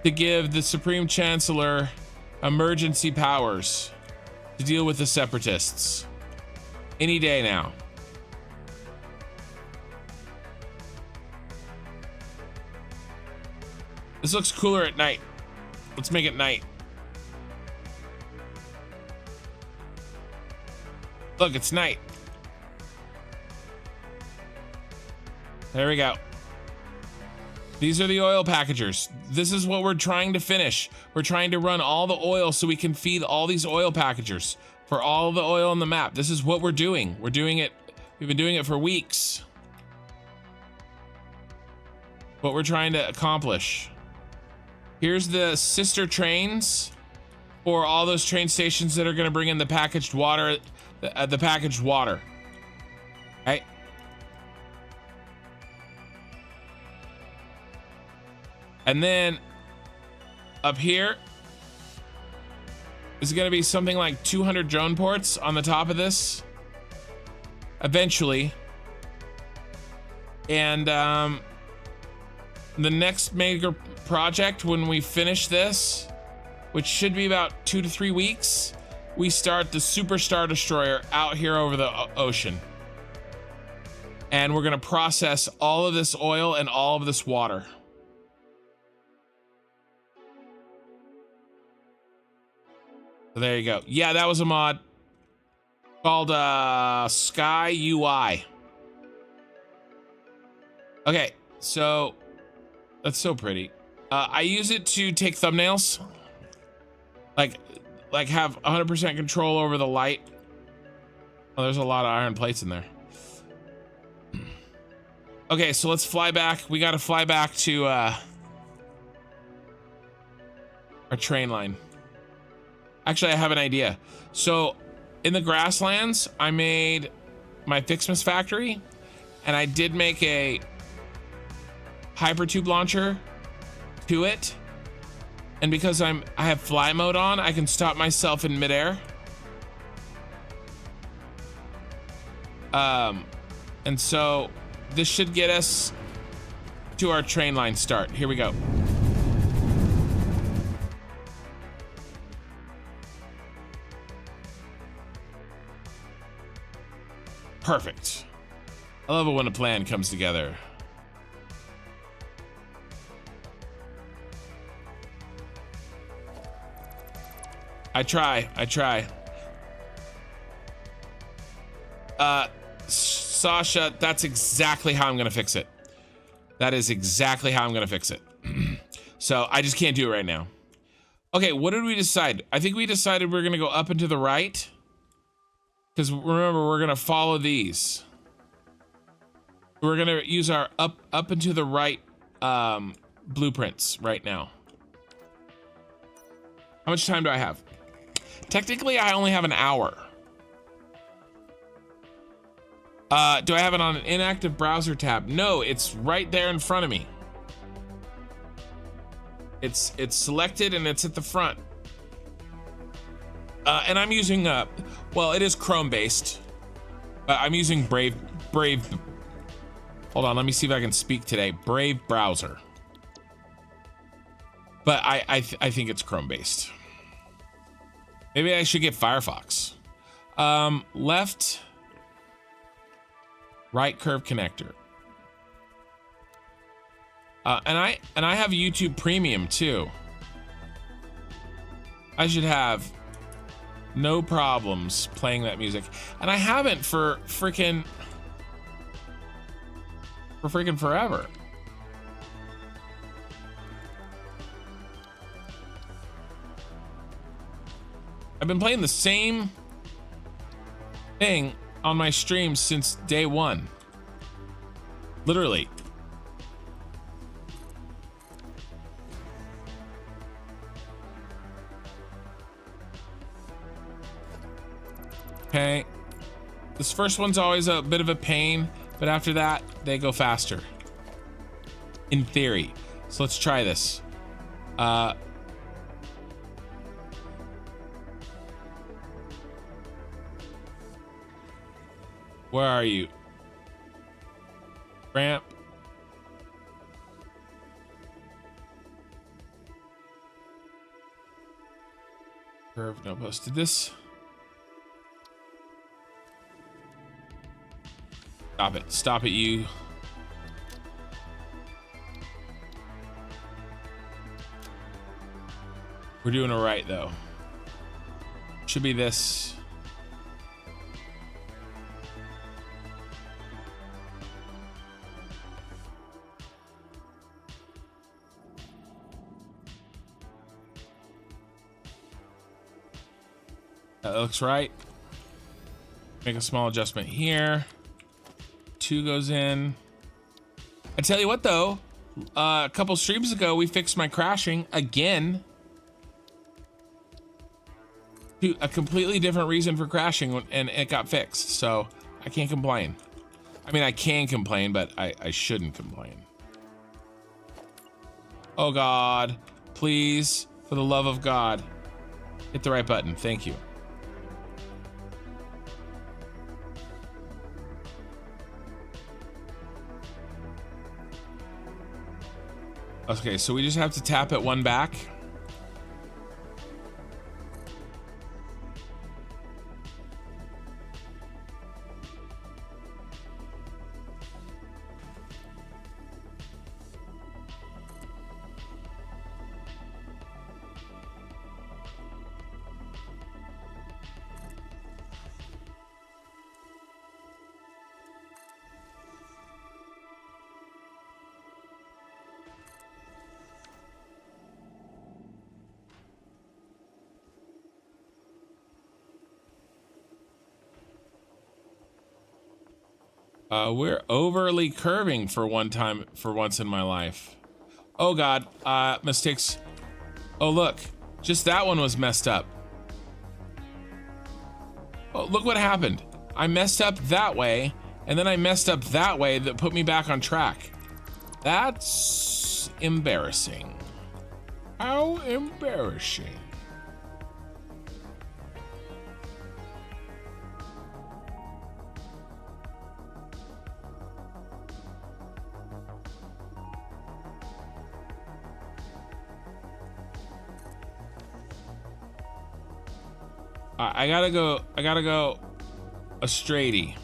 to give the Supreme Chancellor emergency powers to deal with the separatists. Any day now. This looks cooler at night. Let's make it night. Look, it's night. There we go. These are the oil packagers. This is what we're trying to finish. We're trying to run all the oil so we can feed all these oil packagers for all the oil on the map. This is what we're doing. We're doing it. We've been doing it for weeks. What we're trying to accomplish. Here's the sister trains for all those train stations that are going to bring in the packaged water, the packaged water. Right? And then up here is going to be something like 200 drone ports on the top of this eventually. And the next major project, when we finish this, which should be about 2 to 3 weeks, we start the Super Star Destroyer out here over the ocean. And we're going to process all of this oil and all of this water. So there you go. Yeah, that was a mod called Sky UI. Okay, so that's so pretty. I use it to take thumbnails, like have 100% control over the light. Oh, there's a lot of iron plates in there. Okay, so let's fly back. We got to fly back to our train line. Actually, I have an idea. So in the grasslands, I made my Fixmas factory, and I did make a hypertube launcher to it. And because I have fly mode on, I can stop myself in midair. And so this should get us to our train line start. Here we go. Perfect. I love it when a plan comes together. I try. Sasha, that's exactly how I'm gonna fix it. That is exactly how I'm gonna fix it. So I just can't do it right now. Okay, what did we decide? I think we decided we're gonna go up and to the right. Because remember, we're gonna follow these. We're gonna use our up and to the right blueprints right now. How much time do I have? Technically, I only have an hour. Do I have it on an inactive browser tab? No, it's right there in front of me. It's selected and it's at the front. And I'm using well, it is Chrome based. I'm using Brave. Hold on, let me see if I can speak today. Brave browser. But I think it's Chrome based. Maybe I should get Firefox. Left, right curve connector. And I have YouTube Premium too. I should have no problems playing that music, and I haven't for freaking forever. I've been playing the same thing on my stream since day one. Literally. Okay. This first one's always a bit of a pain, but after that, they go faster. In theory. So let's try this. Where are you? Ramp. Curve, no posted this. Stop it. Stop it, you. We're doing it right, though. Should be this. That looks right. Make a small adjustment here. 2 goes in. I tell you what, though, a couple streams ago, we fixed my crashing again. To a completely different reason for crashing, and it got fixed. So I can't complain. I mean, I can complain, but I shouldn't complain. Oh, God. Please, for the love of God, hit the right button. Thank you. Okay, so we just have to tap it one back. We're overly curving for once in my life. Oh God, mistakes. Oh look, just that one was messed up. Oh, look what happened. I messed up that way, and then I messed up that way that put me back on track. That's embarrassing. How embarrassing. I gotta go a straighty.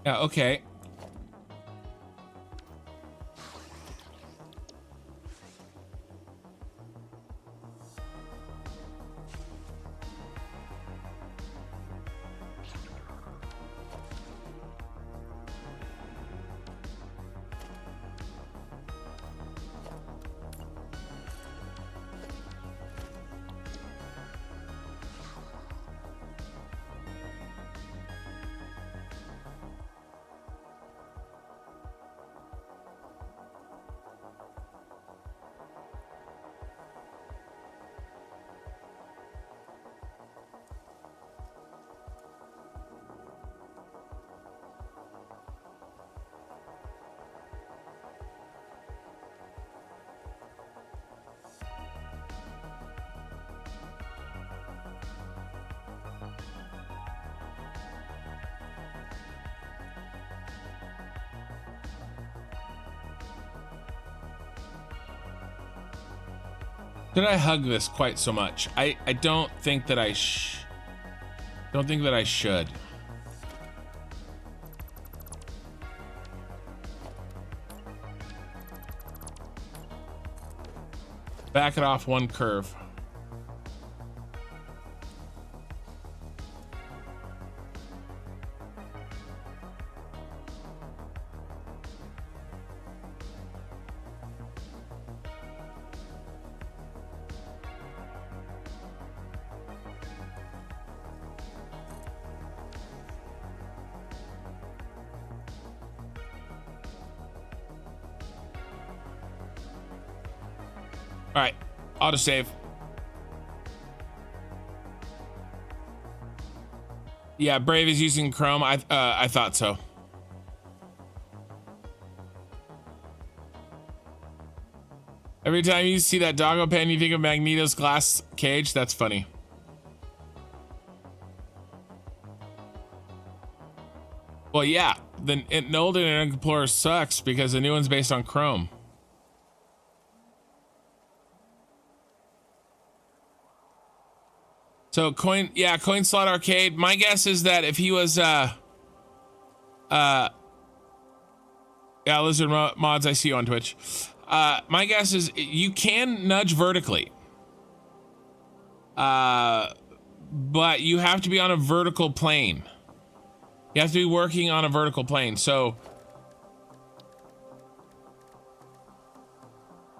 Yeah, okay. Did I hug this quite so much? I don't think that I don't think that I should. Back it off one curve. All right, autosave. Yeah, Brave is using Chrome. I thought so. Every time you see that doggo pen, you think of Magneto's glass cage. That's funny. Well, yeah, the old Internet Explorer sucks because the new one's based on Chrome. So Coin Slot Arcade. My guess is that if he was yeah, Lizard Mods, I see you on Twitch. My guess is you can nudge vertically. But you have to be on a vertical plane. You have to be working on a vertical plane. So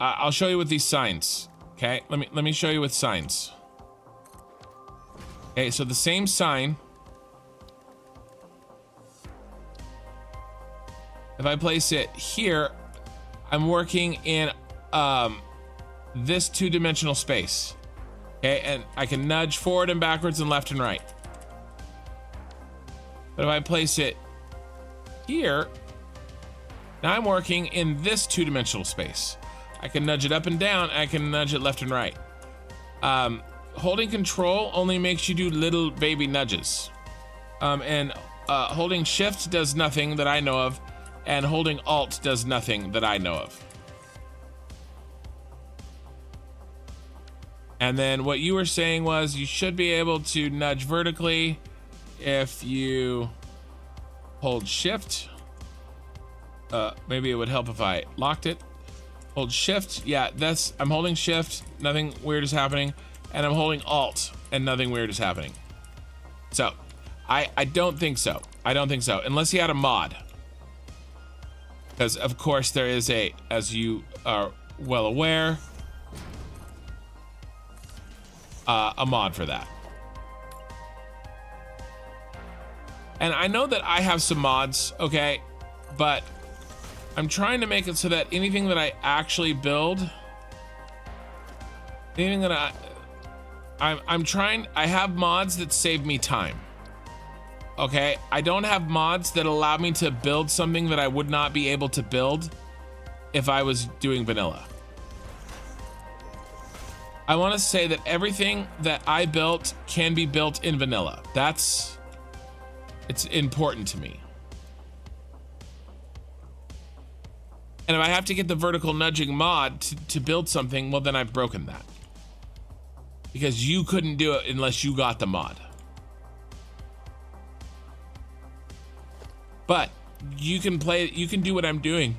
I'll show you with these signs. Okay, let me show you with signs. Okay, so the same sign, if I place it here, I'm working in this two-dimensional space. Okay, and I can nudge forward and backwards and left and right. But if I place it here, now I'm working in this two-dimensional space. I can nudge it up and down, I can nudge it left and right. Holding control only makes you do little baby nudges. And holding shift does nothing that I know of, and holding alt does nothing that I know of. And then what you were saying was you should be able to nudge vertically if you hold shift. Maybe it would help if I locked it. Hold shift, yeah, I'm holding shift, nothing weird is happening. And I'm holding alt and nothing weird is happening. So I don't think so. I don't think so, unless he had a mod. Because of course there is as you are well aware, a mod for that. And I know that I have some mods, okay, but I'm trying to make it so that anything that I actually build, anything that I have mods that save me time. Okay, I don't have mods that allow me to build something that I would not be able to build if I was doing vanilla. I want to say that everything that I built can be built in vanilla. It's important to me. And if I have to get the vertical nudging mod to build something, well, then I've broken that. Because you couldn't do it unless you got the mod. But you can do what I'm doing.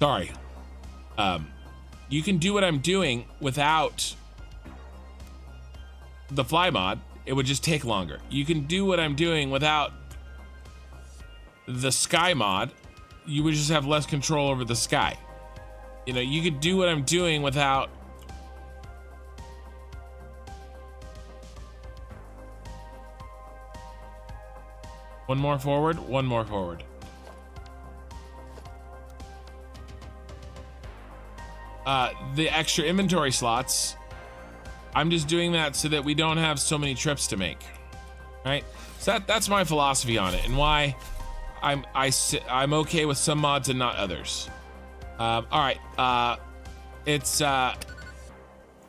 Sorry. You can do what I'm doing without the fly mod. It would just take longer. You can do what I'm doing without the sky mod. You would just have less control over the sky. You know, you could do what I'm doing without one more forward. The extra inventory slots, I'm just doing that so that we don't have so many trips to make, right? So that's my philosophy on it, and why I'm okay with some mods and not others. All right, it's time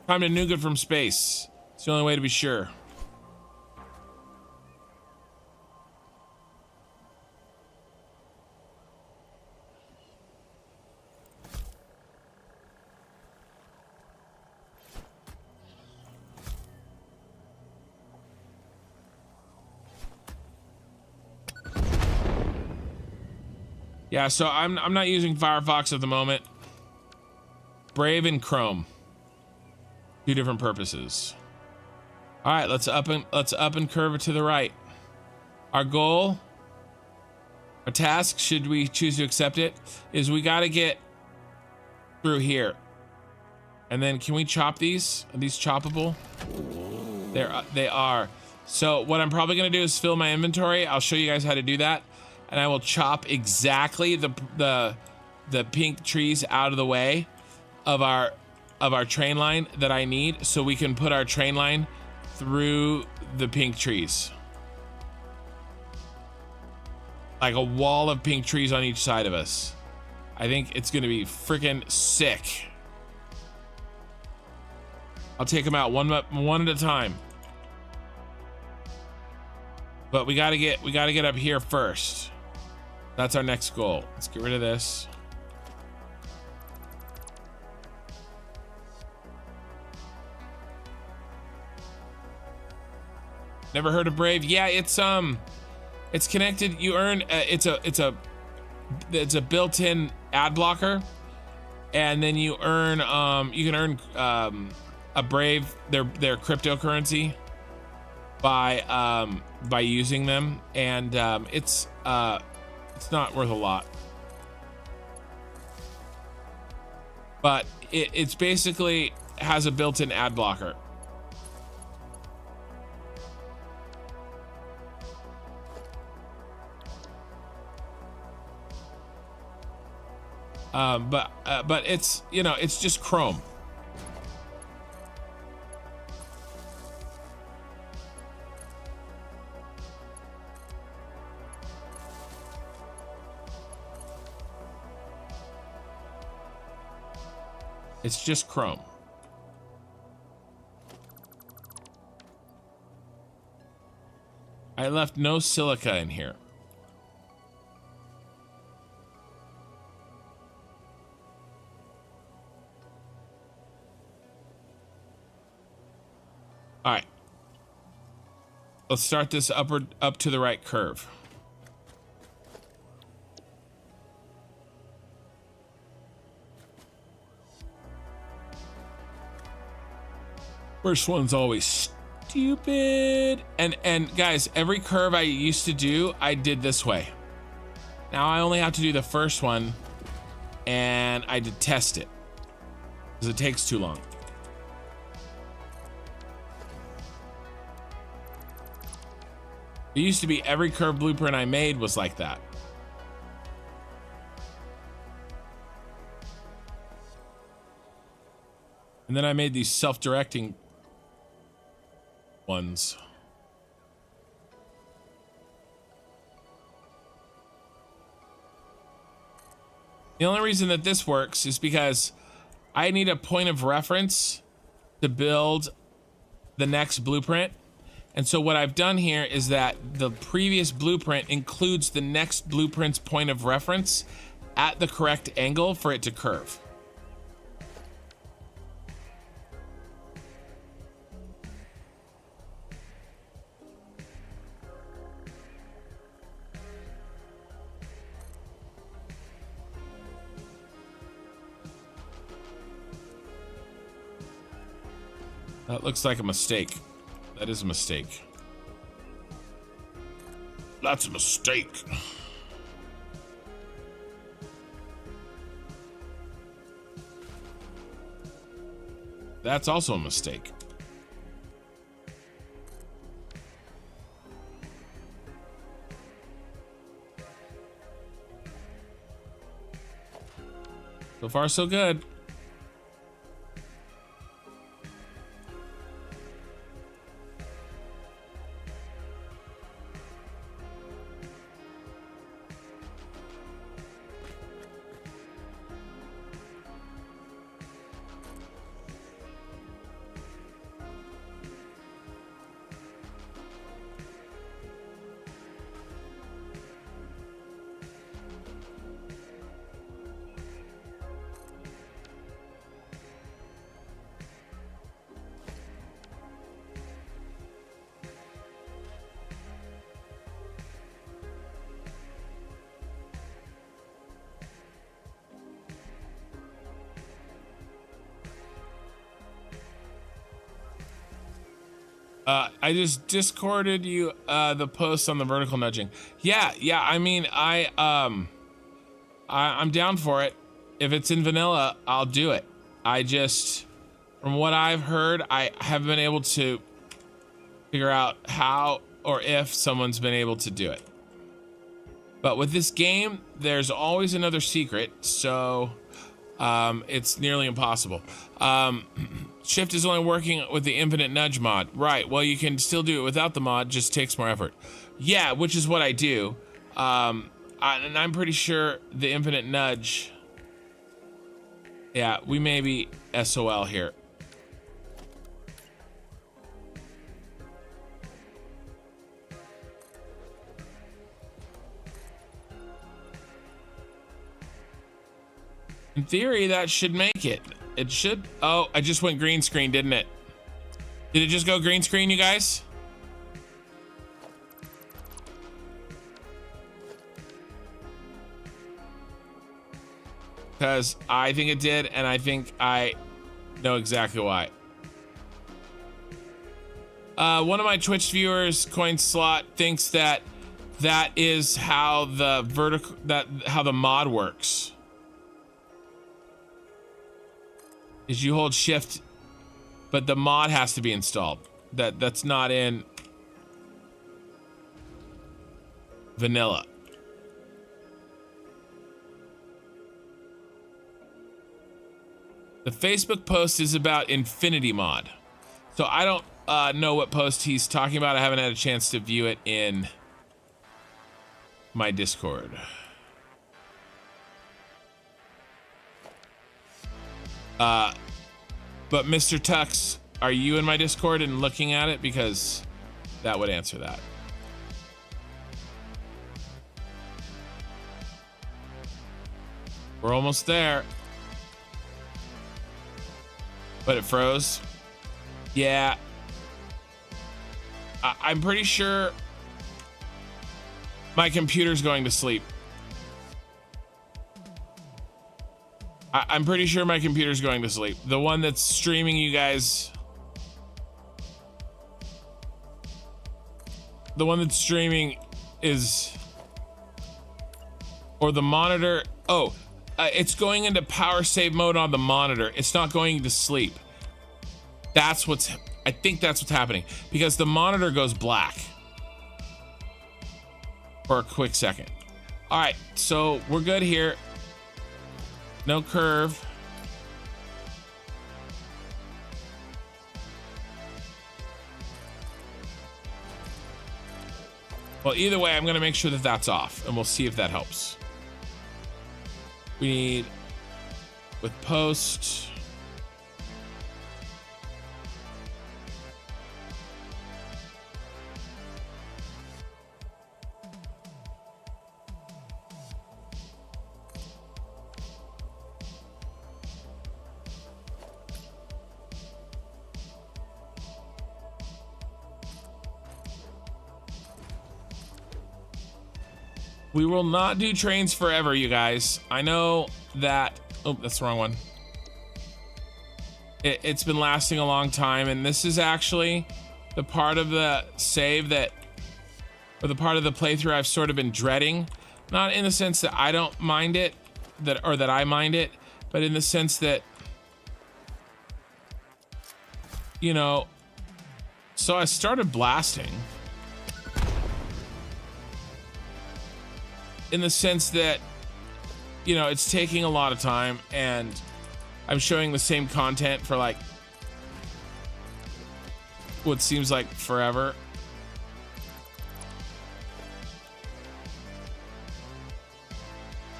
to nuke it from space. It's the only way to be sure. Yeah, so I'm not using Firefox at the moment. Brave and Chrome. Two different purposes. All right, let's up and curve it to the right. Our goal, our task, should we choose to accept it, is we got to get through here. And then can we chop these? Are these choppable? They are. So what I'm probably gonna do is fill my inventory. I'll show you guys how to do that. And I will chop exactly the pink trees out of the way of our train line that I need, so we can put our train line through the pink trees. Like a wall of pink trees on each side of us. I think it's gonna be freaking sick. I'll take them out one at a time. But we gotta get up here first. That's our next goal. Let's get rid of this. Never heard of Brave? Yeah, it's connected. You earn it's a built-in ad blocker, and then you earn you can earn a Brave, their cryptocurrency, by using them, and it's not worth a lot, but it's basically has a built-in ad blocker. But it's, you know, it's just Chrome. It's just Chrome. I left no silica in here. All right. Let's start this up to the right curve. First one's always stupid. And guys, every curve I used to do, I did this way. Now I only have to do the first one, and I detest it because it takes too long. It used to be every curve blueprint I made was like that. And then I made these self-directing ones. The only reason that this works is because I need a point of reference to build the next blueprint. And so what I've done here is that the previous blueprint includes the next blueprint's point of reference at the correct angle for it to curve. That looks like a mistake. That is a mistake. That's a mistake. That's also a mistake. So far, so good. I just discorded you the post on the vertical nudging. Yeah, I mean, I'm down for it. If it's in vanilla, I'll do it. I just, from what I've heard, I haven't been able to figure out how or if someone's been able to do it. But with this game, there's always another secret, so it's nearly impossible. Shift is only working with the infinite nudge mod. Right, well, you can still do it without the mod, just takes more effort. Yeah, which is what I do. And I'm pretty sure the infinite nudge... Yeah, we may be SOL here. In theory, that should make it. It should. Oh, I just went green screen, didn't it? Did it just go green screen, you guys? Because I think it did, and I think I know exactly why. One of my Twitch viewers, Coin Slot, thinks that that is how the how the mod works. Is you hold shift, but the mod has to be installed. That's not in vanilla. The Facebook post is about Infinity Mod. So I don't know what post he's talking about. I haven't had a chance to view it in my Discord. But Mr. Tux, are you in my Discord and looking at it? Because that would answer that. We're almost there. But it froze. Yeah. I'm pretty sure my computer's going to sleep. I'm pretty sure my computer's going to sleep. The one that's streaming you guys. The one that's streaming is, or the monitor. Oh, it's going into power save mode on the monitor. It's not going to sleep. That's what's, I think that's what's happening, because the monitor goes black for a quick second. All right, so we're good here. No curve. Well, either way, I'm gonna make sure that that's off, and we'll see if that helps. We need, with post. We will not do trains forever, you guys. I know that, oh, that's the wrong one. It's been lasting a long time, and this is actually the part of the save that, or the part of the playthrough I've sort of been dreading. Not in the sense that I don't mind it, or that I mind it, but in the sense that, you know, so I started blasting. In the sense that, you know, it's taking a lot of time, and I'm showing the same content for like what seems like forever.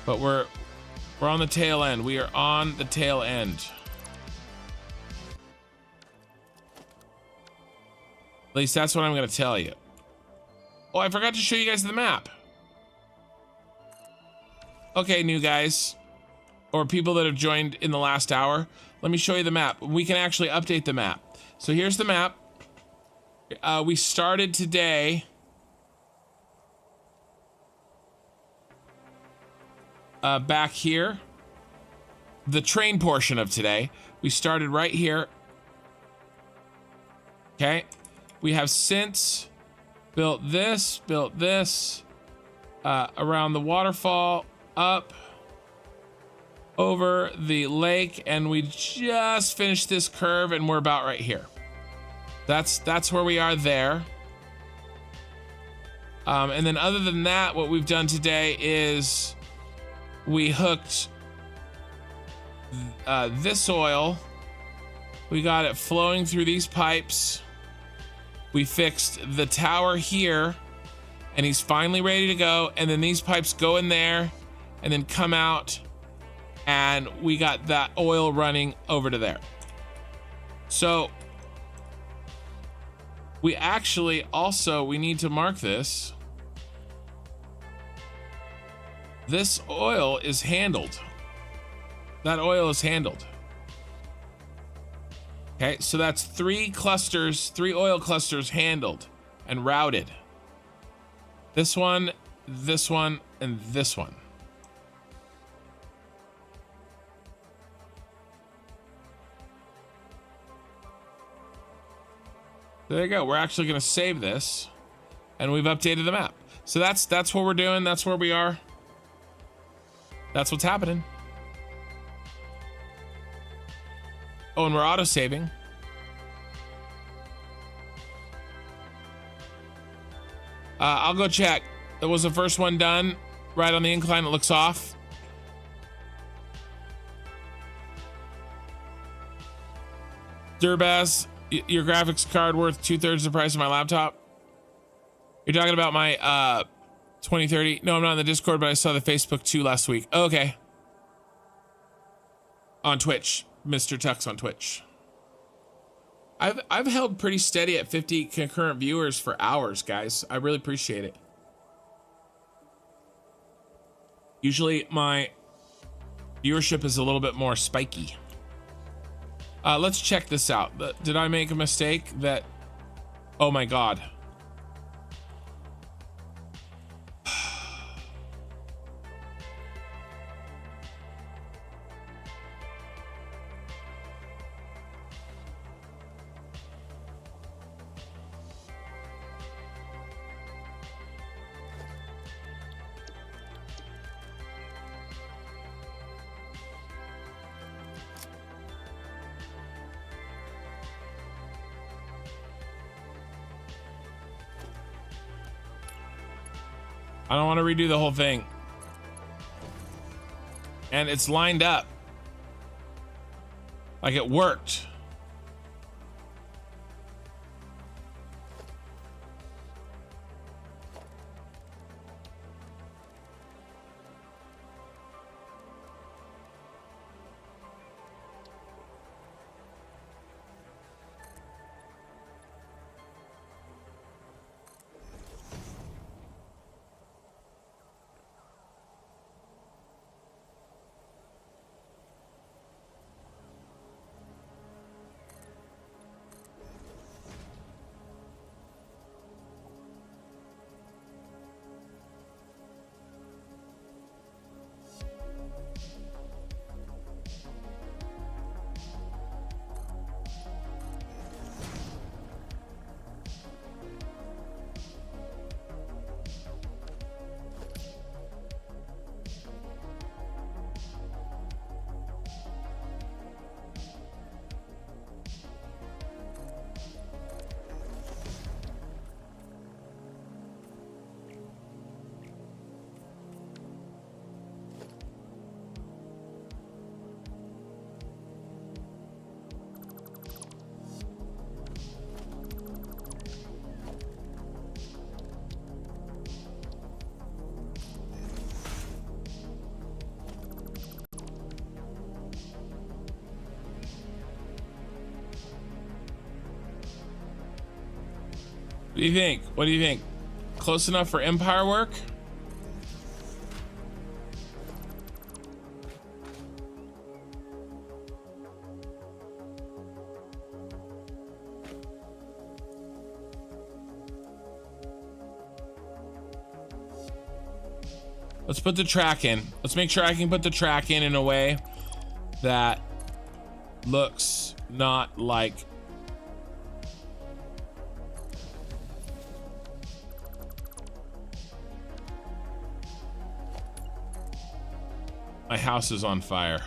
But we're on the tail end. We are on the tail end. At least that's what I'm going to tell you. Oh, I forgot to show you guys the map. Okay, new guys, or people that have joined in the last hour, let me show you the map. We can actually update the map. So here's the map. We started today back here. The train portion of today. We started right here. Okay. We have since built this around the waterfall, up over the lake, and we just finished this curve, and we're about right here. That's where we are there. And then other than that, what we've done today is we hooked this oil. We got it flowing through these pipes. We fixed the tower here, and he's finally ready to go. And then these pipes go in there and then come out, and we got that oil running over to there. So we actually also, we need to mark this. This oil is handled. That oil is handled. Okay, so that's 3 clusters, 3 oil clusters handled and routed. This one, and this one. There you go. We're actually going to save this, and we've updated the map. So that's what we're doing. That's where we are. That's what's happening. Oh, and we're auto-saving. I'll go check. That was the first one done. Right on the incline, it looks off. Durbaz, your graphics card worth 2/3 the price of my laptop. You're talking about my 2030. No, I'm not in the Discord, but I saw the Facebook 2 last week. Okay. On Twitch. Mr. Tux on Twitch. I've held pretty steady at 50 concurrent viewers for hours, guys. I really appreciate it. Usually my viewership is a little bit more spiky. Let's check this out. Did I make a mistake that... Oh my God. I don't want to redo the whole thing. And it's lined up. Like it worked. What do you think? What do you think? Close enough for Empire work? Let's put the track in. Let's make sure I can put the track in a way that looks not like My house is on fire.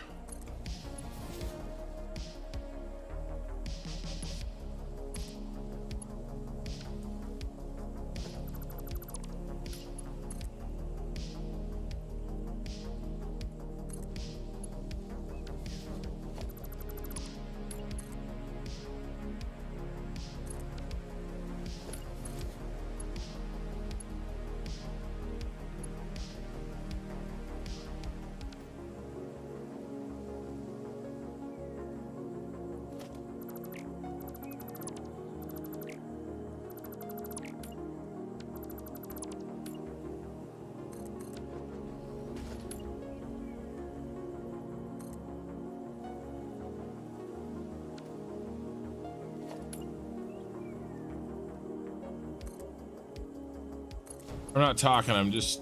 I'm not talking, I'm just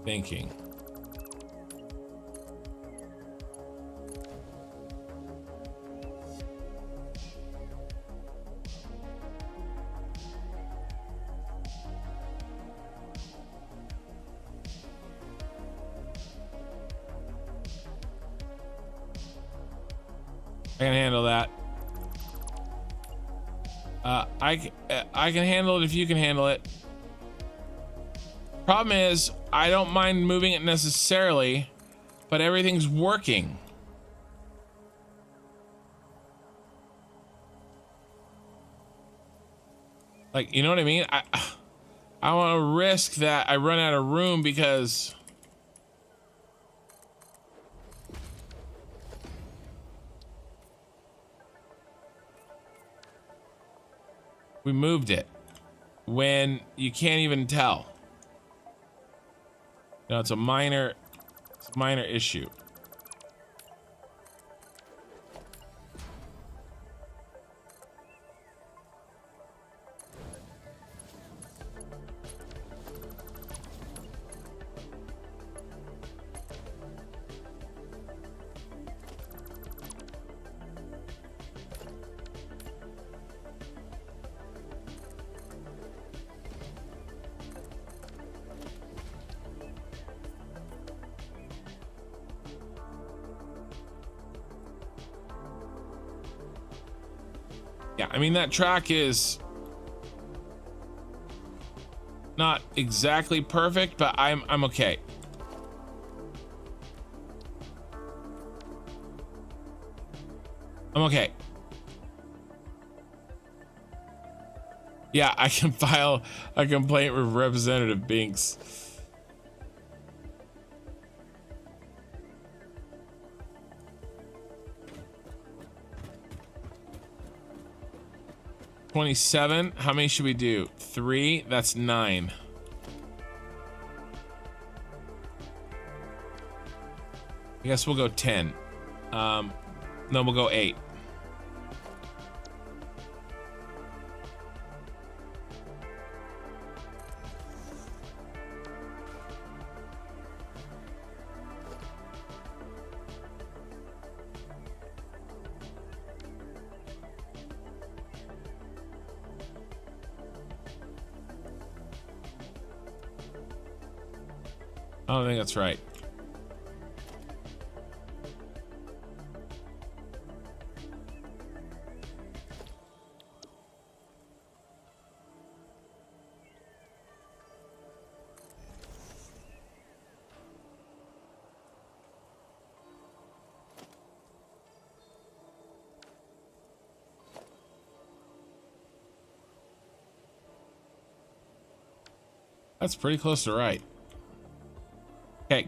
thinking. I can handle that. I can handle it if you can handle it. Problem is, I don't mind moving it necessarily, but everything's working. Like, you know what I mean? I want to risk that I run out of room because we moved it when you can't even tell. No, it's a minor issue. Yeah, I mean, that track is not exactly perfect, but I'm okay. I'm okay. Yeah, I can file a complaint with Representative Binks. $27. How many should we do? 3. That's 9. I guess we'll go 10. No, we'll go 8. I don't think that's right. That's pretty close to right. Okay.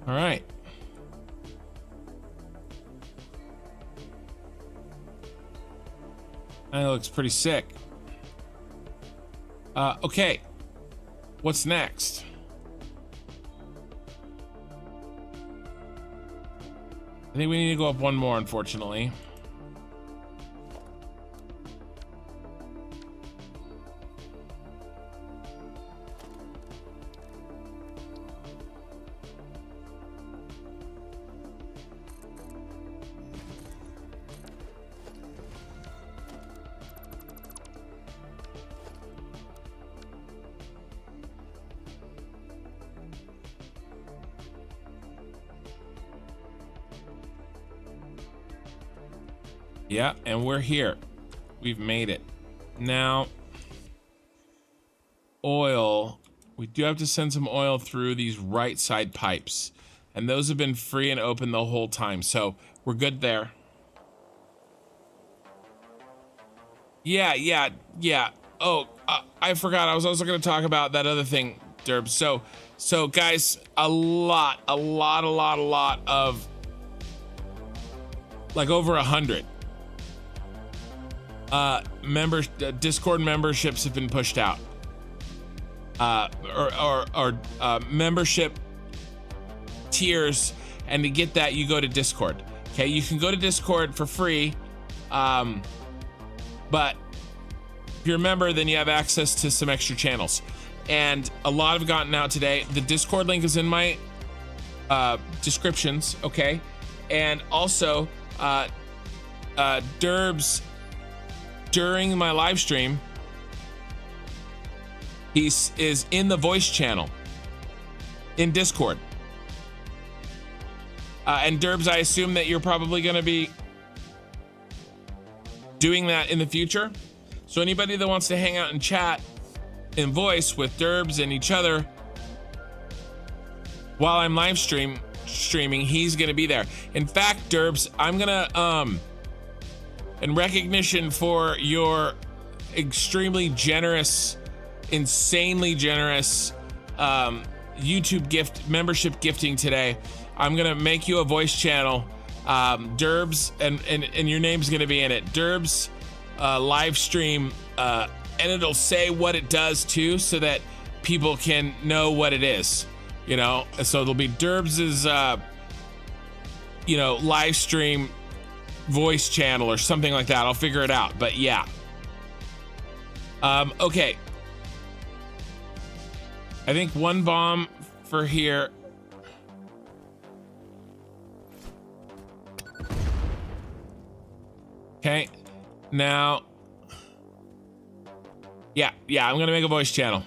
All right. That looks pretty sick. Okay. What's next? I think we need to go up one more, unfortunately. Yeah, and we're here. We've made it. Now, oil. We do have to send some oil through these right side pipes. And those have been free and open the whole time. So we're good there. Yeah. Oh, I forgot. I was also going to talk about that other thing, Derb. So guys, a lot of, like, over 100 Discord memberships have been pushed out, or membership tiers, and to get that you go to Discord. Okay, you can go to Discord for free, but if you're a member, then you have access to some extra channels, and a lot have gotten out today. The Discord link is in my descriptions, okay? And also Derbs, during my live stream, he is in the voice channel in Discord. And Derbs, I assume that you're probably going to be doing that in the future. So anybody that wants to hang out and chat in voice with Derbs and each other while I'm live streaming, he's going to be there. In fact, Derbs, I'm going to in recognition for your extremely generous, insanely generous YouTube membership gifting today, I'm gonna make you a voice channel, Derbs, and your name's gonna be in it. Derbs live stream, and it'll say what it does too, so that people can know what it is, you know. So it'll be Derbs's live stream voice channel or something like that. I'll figure it out, but yeah. Okay, I think one bomb for here. Okay, now yeah, I'm gonna make a voice channel.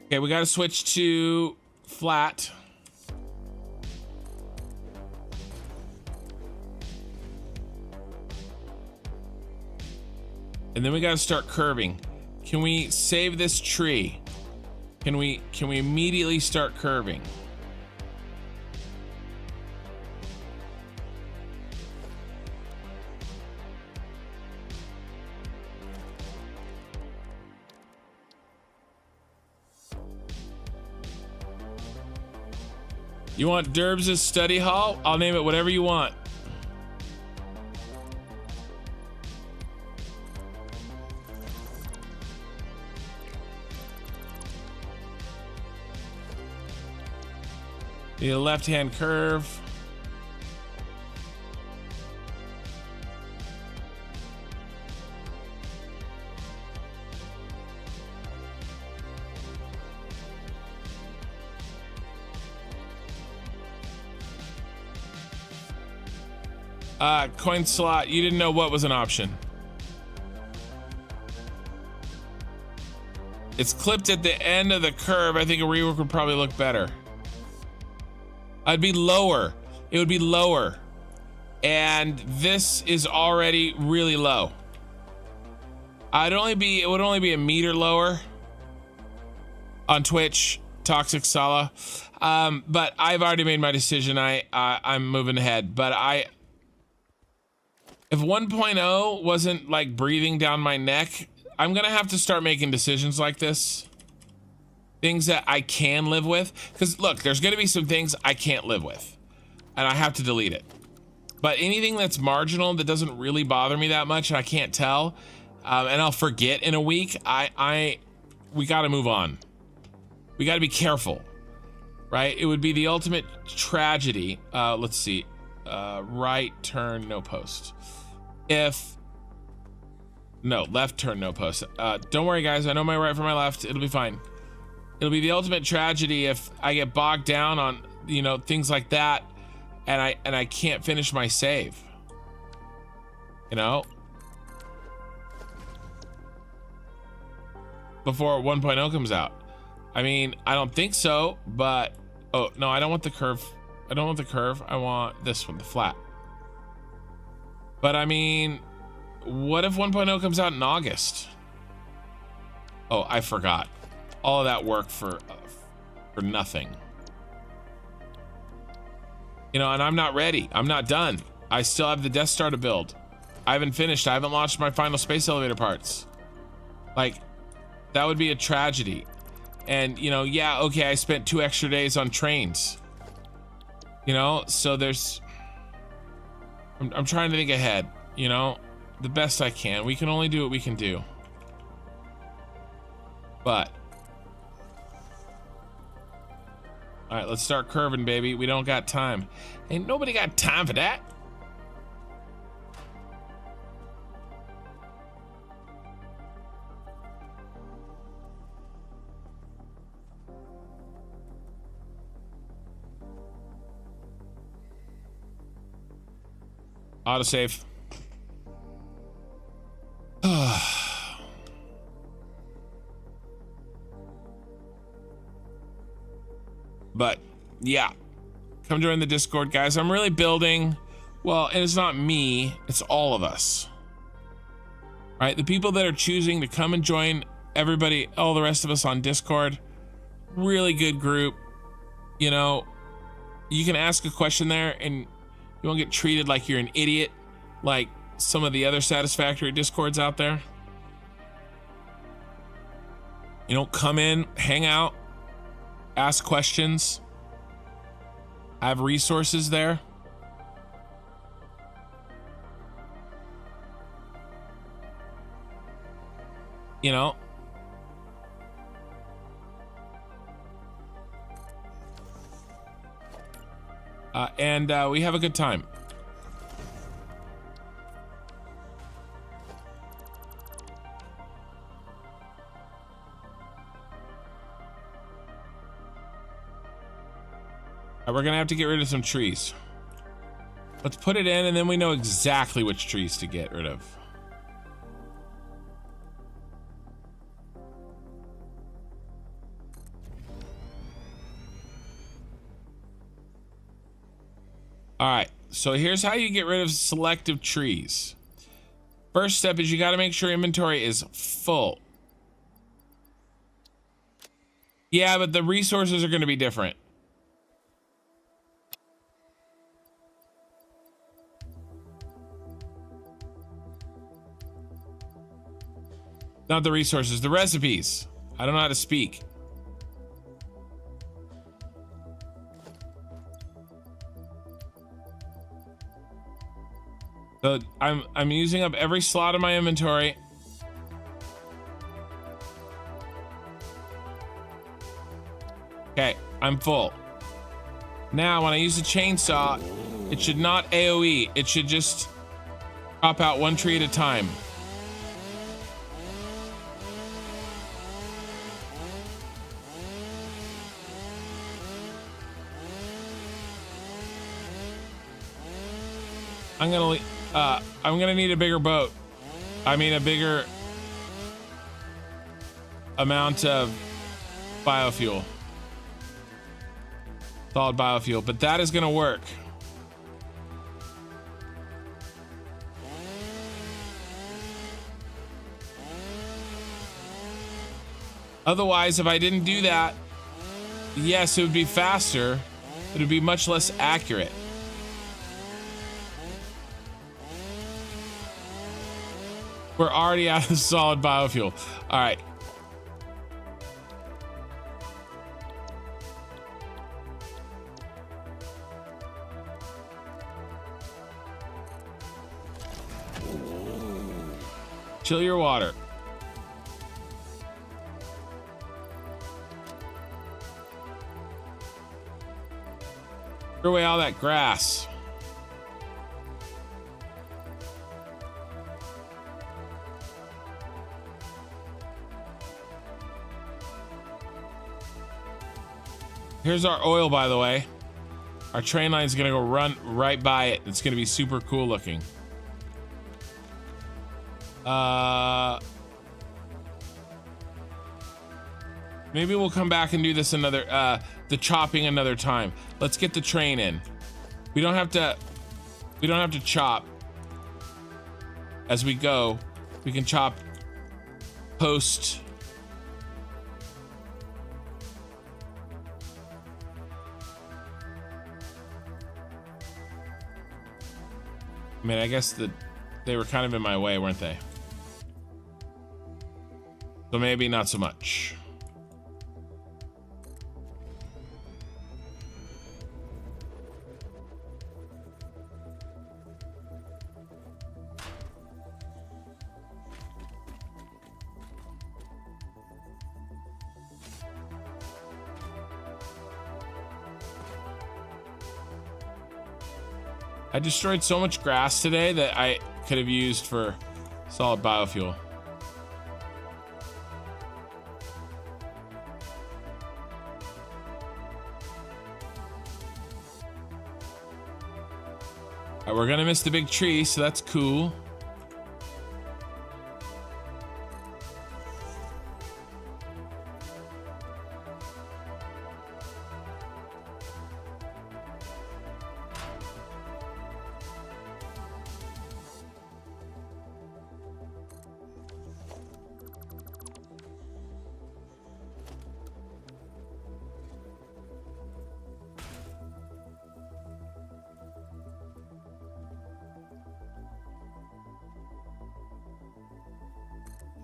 Okay, we got to switch to flat. And then we got to start curving. Can we save this tree? Can we immediately start curving? You want Derbs' study hall? I'll name it whatever you want. Need a left-hand curve. Coin slot, you didn't know what was an option. It's clipped at the end of the curve. I think a rework would probably look better. I'd be lower. It would be lower. And this is already really low. It would only be a meter lower on Twitch, Toxic Sala. But I've already made my decision. I'm moving ahead. But if 1.0 wasn't like breathing down my neck, I'm gonna have to start making decisions like this. things that I can live with. Because look, there's going to be some things I can't live with, and I have to delete it. But anything that's marginal, that doesn't really bother me that much, and I can't tell, and I'll forget in a week, we got to move on. We got to be careful, right? It would be the ultimate tragedy. Let's see. Right turn, no post. No, left turn, no post. Don't worry, guys. I know my right from my left. It'll be fine. It'll be the ultimate tragedy if I get bogged down on, you know, things like that, and I can't finish my save. You know? Before 1.0 comes out. I mean, I don't think so, but oh no, I don't want the curve. I don't want the curve. I want this one, the flat. But I mean, what if 1.0 comes out in August? Oh, I forgot. All of that work for nothing. You know, and I'm not ready. I'm not done. I still have the Death Star to build. I haven't finished. I haven't launched my final space elevator parts. Like, that would be a tragedy. And, you know, yeah, okay, I spent 2 extra days on trains. You know, so there's... I'm trying to think ahead, you know, the best I can. We can only do what we can do. But... Alright, let's start curving, baby. We don't got time. Ain't nobody got time for that. Autosave. But yeah, come join the Discord, guys. I'm really building. Well, and it's not me, it's all of us. Right? The people that are choosing to come and join everybody, all the rest of us on Discord, really good group. You know, you can ask a question there and you won't get treated like you're an idiot like some of the other Satisfactory Discords out there. You know, come in, hang out, ask questions. I have resources there. You know. And we have a good time. We're gonna have to get rid of some trees. Let's put it in and then we know exactly which trees to get rid of. All right, so here's how you get rid of selective trees. First step is you got to make sure inventory is full. Yeah, but the resources are going to be different. Not the resources, the recipes. I don't know how to speak. So I'm using up every slot in my inventory. Okay, I'm full. Now when I use the chainsaw, it should not AoE. It should just chop out one tree at a time. I'm gonna need a bigger boat. I mean, a bigger amount of biofuel. Solid biofuel, but that is gonna work. Otherwise, if I didn't do that, yes, it would be faster, but it would be much less accurate. We're already out of solid biofuel. All right. Chill your water. Throw away all that grass. Here's our oil, by the way. Our train line is gonna go run right by it. It's gonna be super cool looking. Maybe we'll come back and do this another, the chopping another time. Let's get the train in. We don't have to chop as we go. We can chop post. I mean, I guess that they were kind of in my way, weren't they? So maybe not so much. I destroyed so much grass today that I could have used for solid biofuel. We're gonna miss the big tree, so that's cool.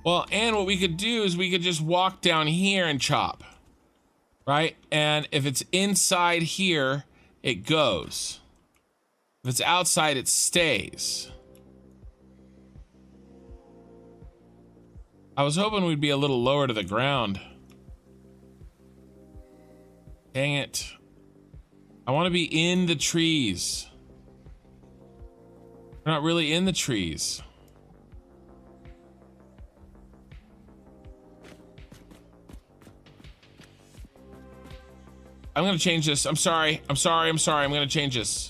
Well, and what we could do is we could just walk down here and chop, right? And if it's inside here, it goes. If it's outside, it stays. I was hoping we'd be a little lower to the ground. Dang it. I want to be in the trees. We're not really in the trees. I'm gonna change this. I'm sorry. I'm gonna change this.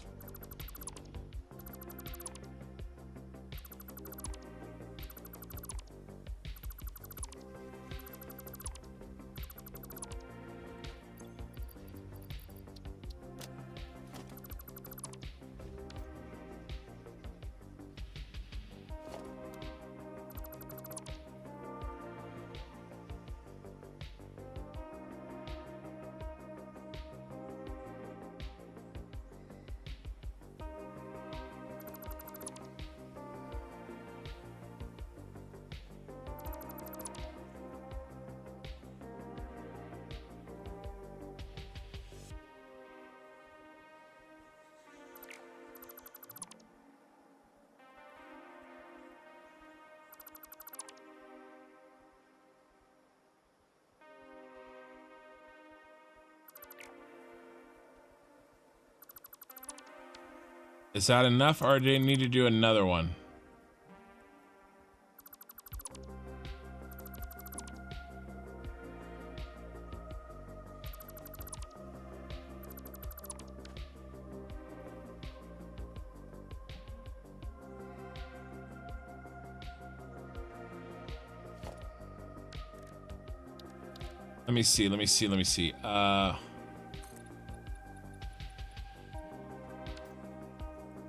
Is that enough, or do you need to do another one? Let me see.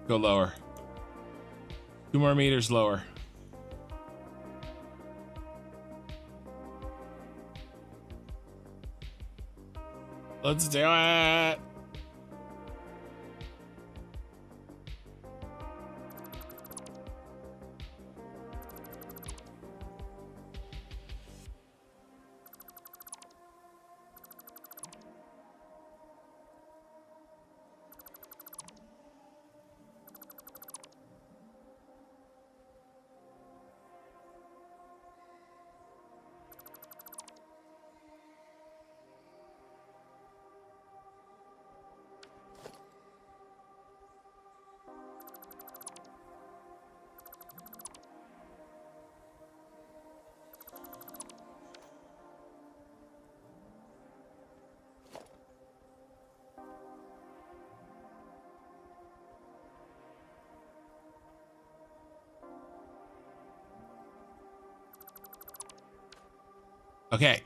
Go lower. 2 more meters lower. Let's do it. Okay.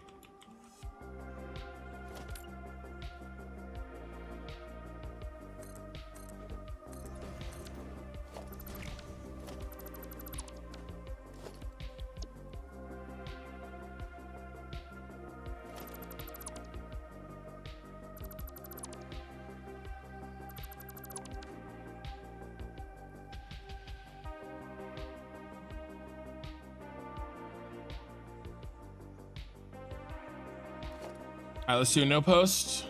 All right, let's do a no post.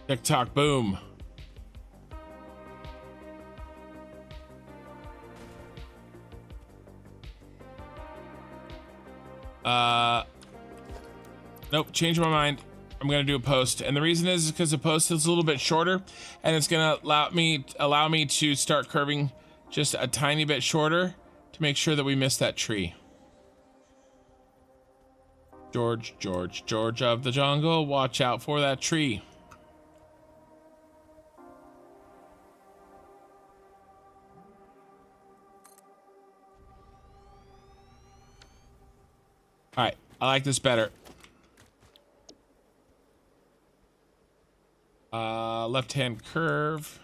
TikTok, boom. Nope, change my mind. I'm gonna do a post, and the reason is because the post is a little bit shorter, and it's gonna allow me to start curving just a tiny bit shorter to make sure that we miss that tree. George of the jungle, watch out for that tree. All right, I like this better. Left-hand curve.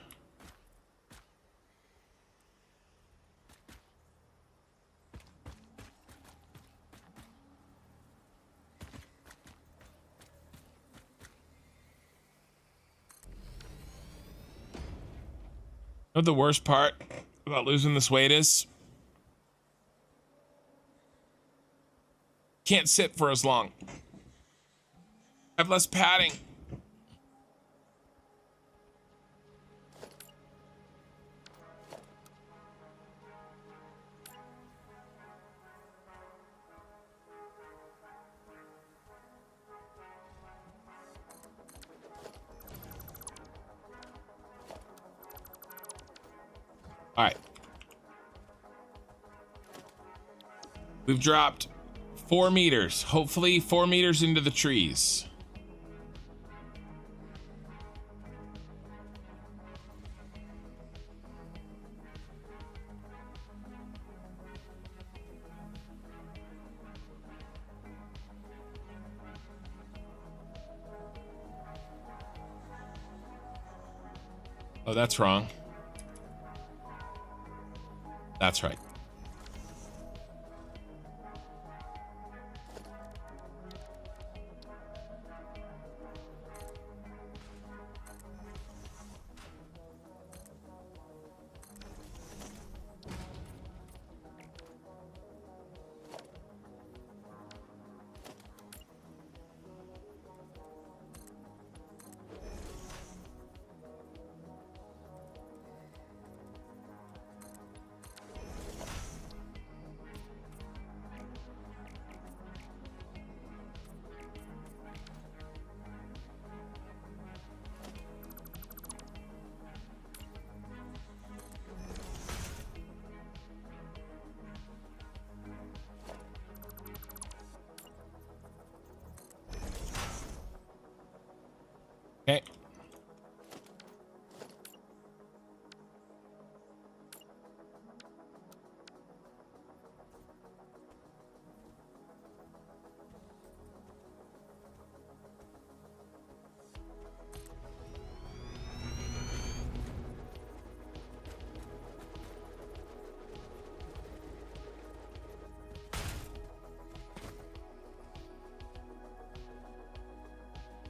You know what the worst part about losing this weight is? Can't sit for as long. I have less padding. All right. We've dropped 4 meters, hopefully 4 meters into the trees. Oh, that's wrong. That's right. Okay.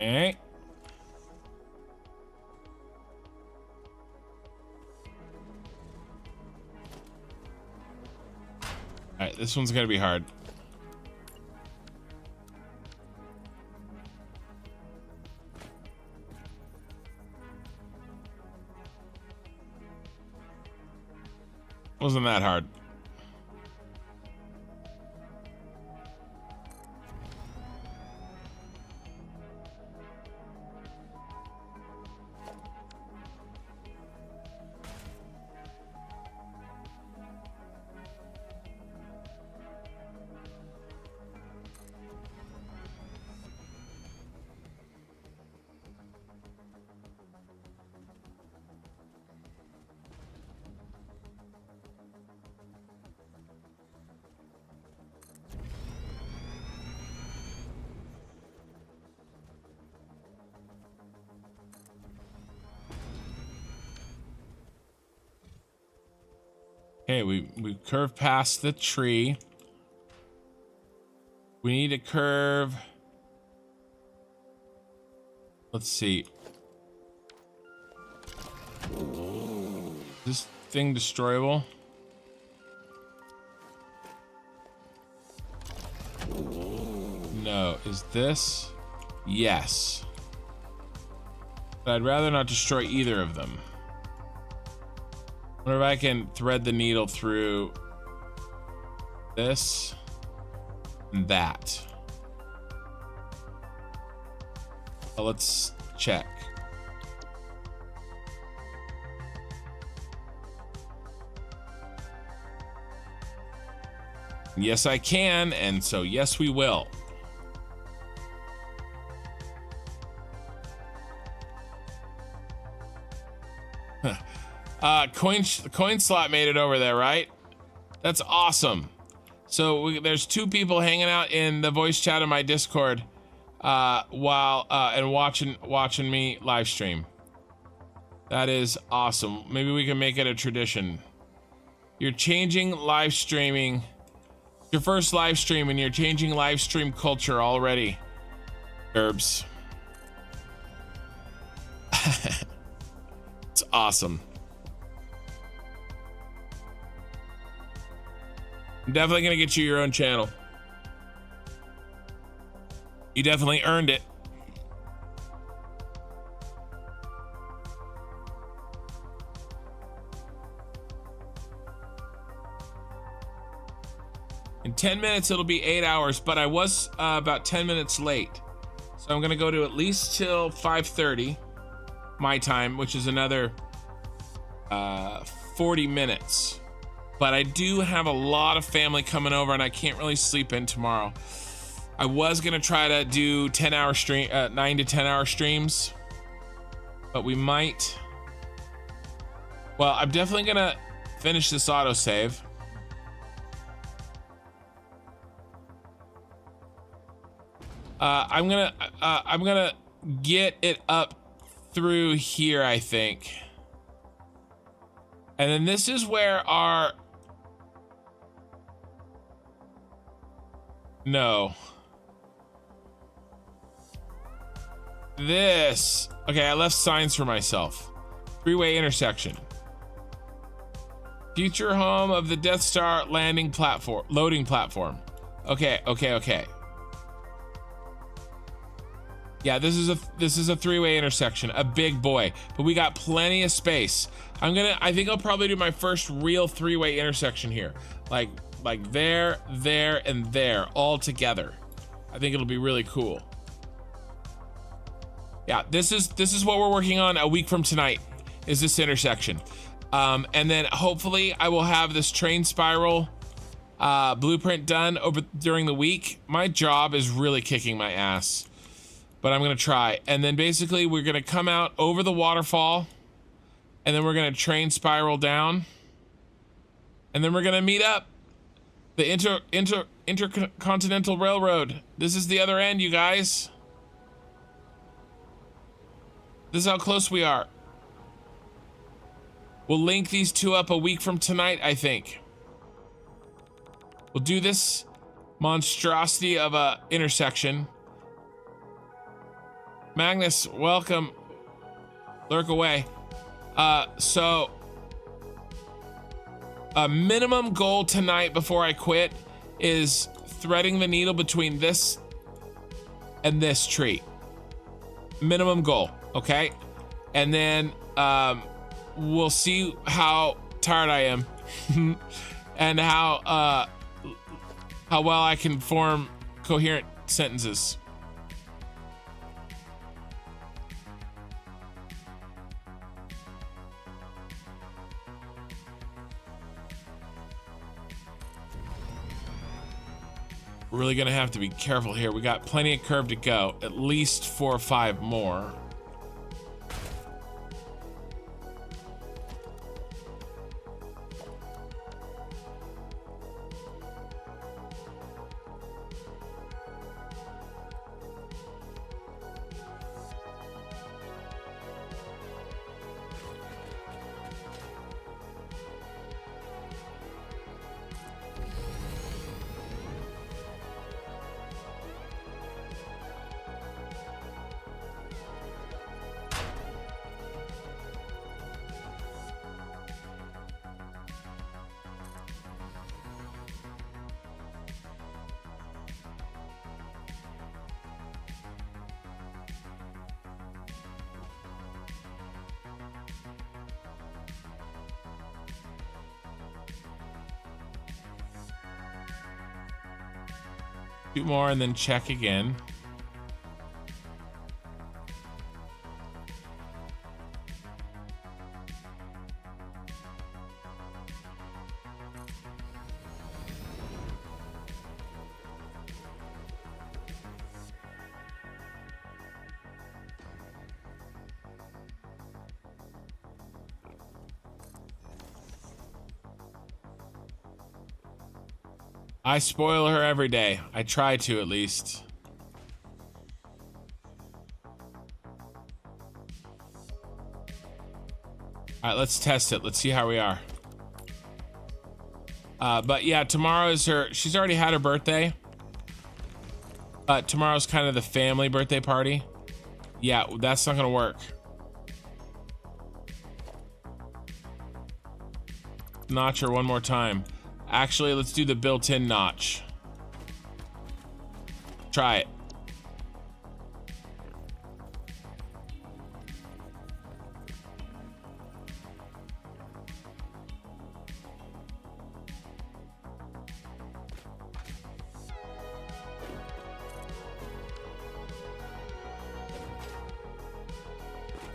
Okay. All right, this one's gonna be hard. Wasn't that hard. Okay, we curved past the tree. We need to curve. Let's see. Is this thing destroyable? No. Is this? Yes. But I'd rather not destroy either of them. I wonder if I can thread the needle through this and that. Well, let's check. Yes, I can, and so yes, we will. Coin slot made it over there, right? That's awesome. So there's two people hanging out in the voice chat of my Discord while and watching me live stream. That is awesome. Maybe we can make it a tradition. You're changing live streaming. Your first live stream, and you're changing live stream culture already. Herbs. It's awesome. I'm definitely gonna get you your own channel. You definitely earned it. In 10 minutes, it'll be 8 hours, but I was about 10 minutes late. So I'm gonna go to at least till 5:30 my time, which is another 40 minutes. But I do have a lot of family coming over, and I can't really sleep in tomorrow. I was gonna try to do 10-hour stream, 9 to 10-hour streams, but we might. Well, I'm definitely gonna finish this autosave. I'm gonna get it up through here, I think. And then this is where our... No. This. Okay, I left signs for myself. Three-way intersection. Future home of the Death Star landing platform, loading platform. Okay. Yeah, this is a three-way intersection, a big boy, but we got plenty of space. I think I'll probably do my first real three-way intersection here. Like there, and there, all together. I think it'll be really cool. Yeah, this is what we're working on a week from tonight, is this intersection. And then hopefully I will have this train spiral blueprint done during the week. My job is really kicking my ass, but I'm gonna try. And then basically we're gonna come out over the waterfall, and then we're gonna train spiral down, and then we're gonna meet up. The Intercontinental Railroad. This is the other end, you guys. This is how close we are. We'll link these two up a week from tonight, I think. We'll do this monstrosity of a intersection. Magnus, welcome. Lurk away. So a minimum goal tonight before I quit is threading the needle between this and this tree. Minimum goal, okay? And then we'll see how tired I am and how well I can form coherent sentences. We're really gonna have to be careful here. We got plenty of curve to go, at least 4 or 5 more. 2 more and then check again. I spoil her every day. I try to, at least. All right, let's test it. Let's see how we are. But yeah, tomorrow is she's already had her birthday. Tomorrow's kind of the family birthday party. Yeah, that's not gonna work. Notch her one more time. Actually, let's do the built-in notch. Try it.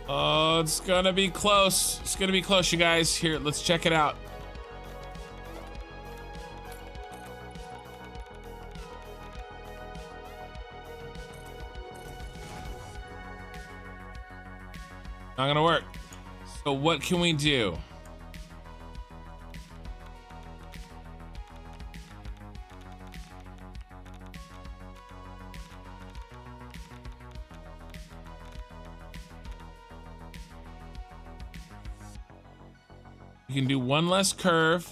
Oh, it's gonna be close. It's gonna be close, you guys. Here, let's check it out. Not gonna work. So what can we do? You can do one less curve.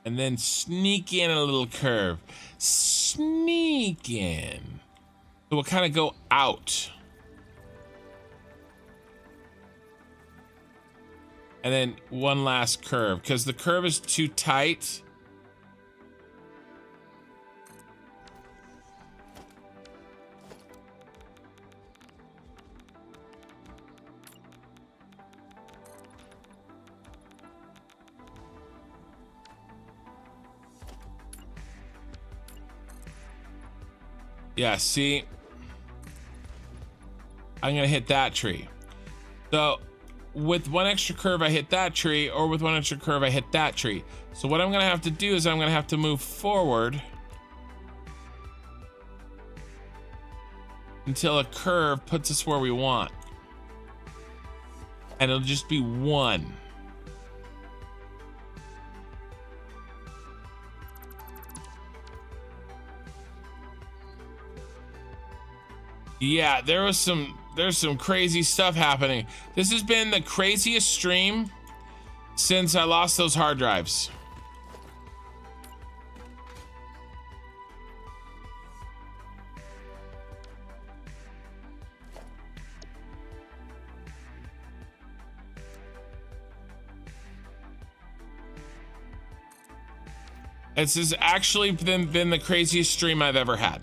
And then sneak in a little curve. Sneak in. So we'll kind of go out. And then one last curve, because the curve is too tight. Yeah, see, I'm gonna hit that tree. So with one extra curve, I hit that tree, or with one extra curve, I hit that tree. So what I'm gonna have to do is I'm gonna have to move forward until a curve puts us where we want. And it'll just be one. Yeah, there's some crazy stuff happening. This has been the craziest stream since I lost those hard drives. This has actually been the craziest stream I've ever had.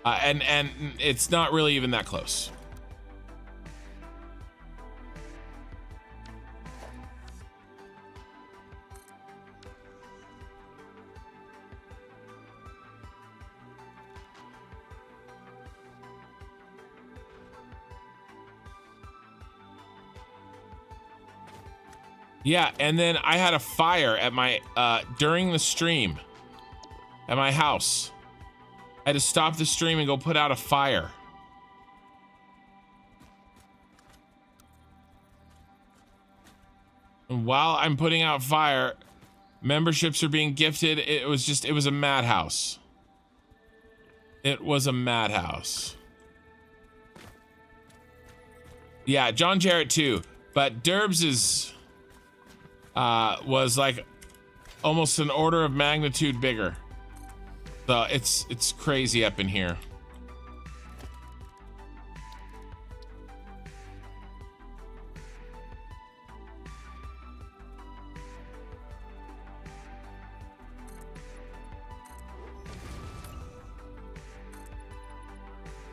And it's not really even that close. Yeah, and then I had a fire at my during the stream at my house. I had to stop the stream and go put out a fire. And while I'm putting out fire, memberships are being gifted. It was a madhouse. It was a madhouse. Yeah, John Jarrett too, but Derbs was like almost an order of magnitude bigger. So it's crazy up in here.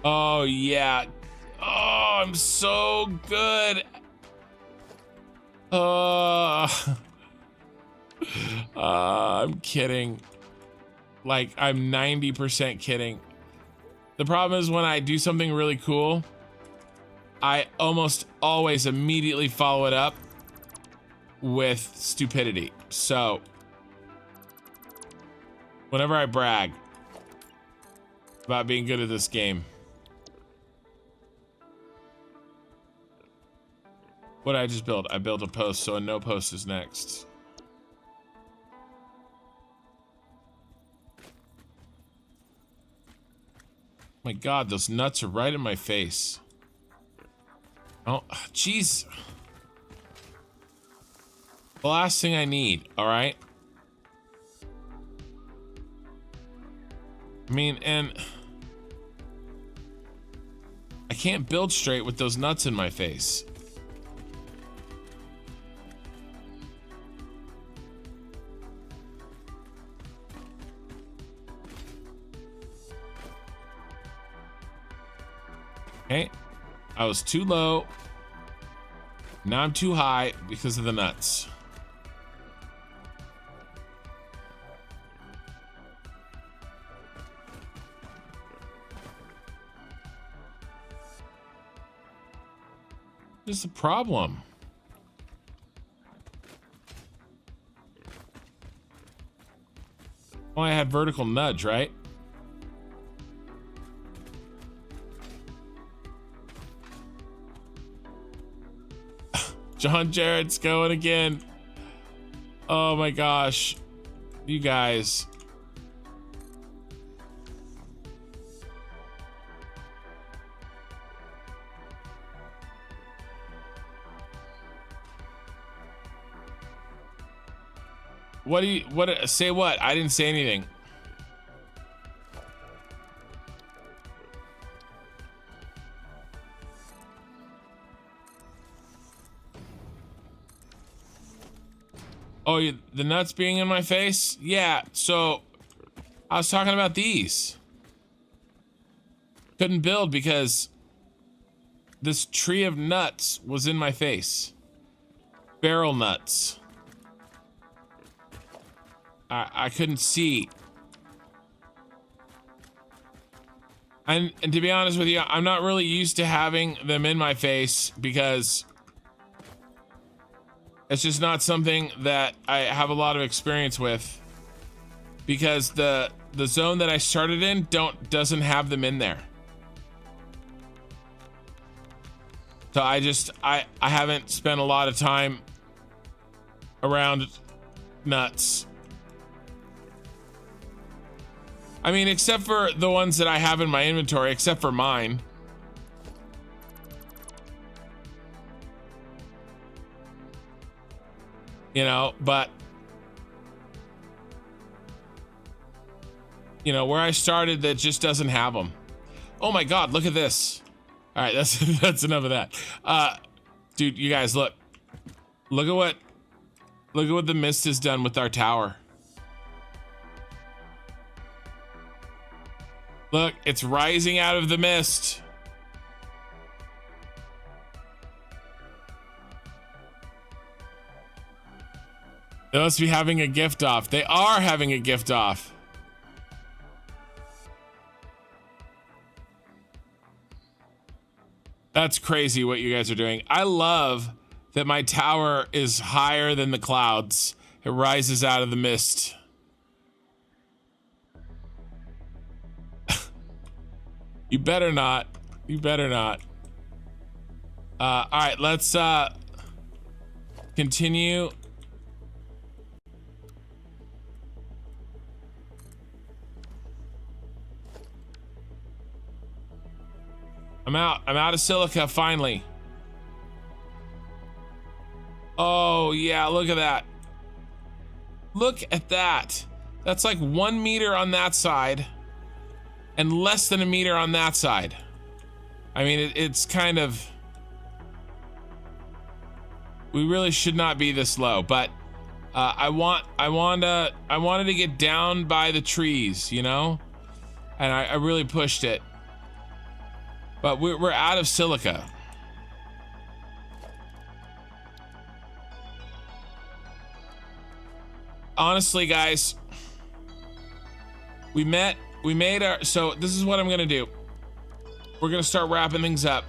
Oh yeah. Oh, I'm so good. I'm kidding. Like, I'm 90% kidding. The problem is when I do something really cool, I almost always immediately follow it up with stupidity. So whenever I brag about being good at this game, what did I just build? I built a post, so a no post is next. My God, those nuts are right in my face. Oh, jeez. The last thing I need, all right? I mean, and I can't build straight with those nuts in my face. Okay, I was too low. Now I'm too high because of the nuts. What's the problem? Well, I had vertical nudge, right? John Jarrett's going again. Oh my gosh. You guys. Say what? I didn't say anything. Oh, the nuts being in my face? Yeah, so I was talking about these. Couldn't build because this tree of nuts was in my face. Barrel nuts. I couldn't see. And to be honest with you, I'm not really used to having them in my face because it's just not something that I have a lot of experience with, because the zone that I started in doesn't have them in there. So I haven't spent a lot of time around nuts. I mean, except for the ones that I have in my inventory, except for mine. You know, but you know, where I started, that just doesn't have them. Oh my God, look at this. All right, that's enough of that. Dude, you guys, look at what the mist has done with our tower. Look, it's rising out of the mist. They must be having a gift off. They are having a gift off. That's crazy what you guys are doing. I love that my tower is higher than the clouds. It rises out of the mist. You better not. You better not. All right, let's continue. I'm out of silica finally. Oh yeah, look at that. Look at that. That's like 1 meter on that side and less than a meter on that side. I mean, it's kind of, we really should not be this low, but I wanted to get down by the trees, you know, and I really pushed it, but we're out of silica. Honestly, guys, we made our, so this is what I'm gonna do. We're gonna start wrapping things up.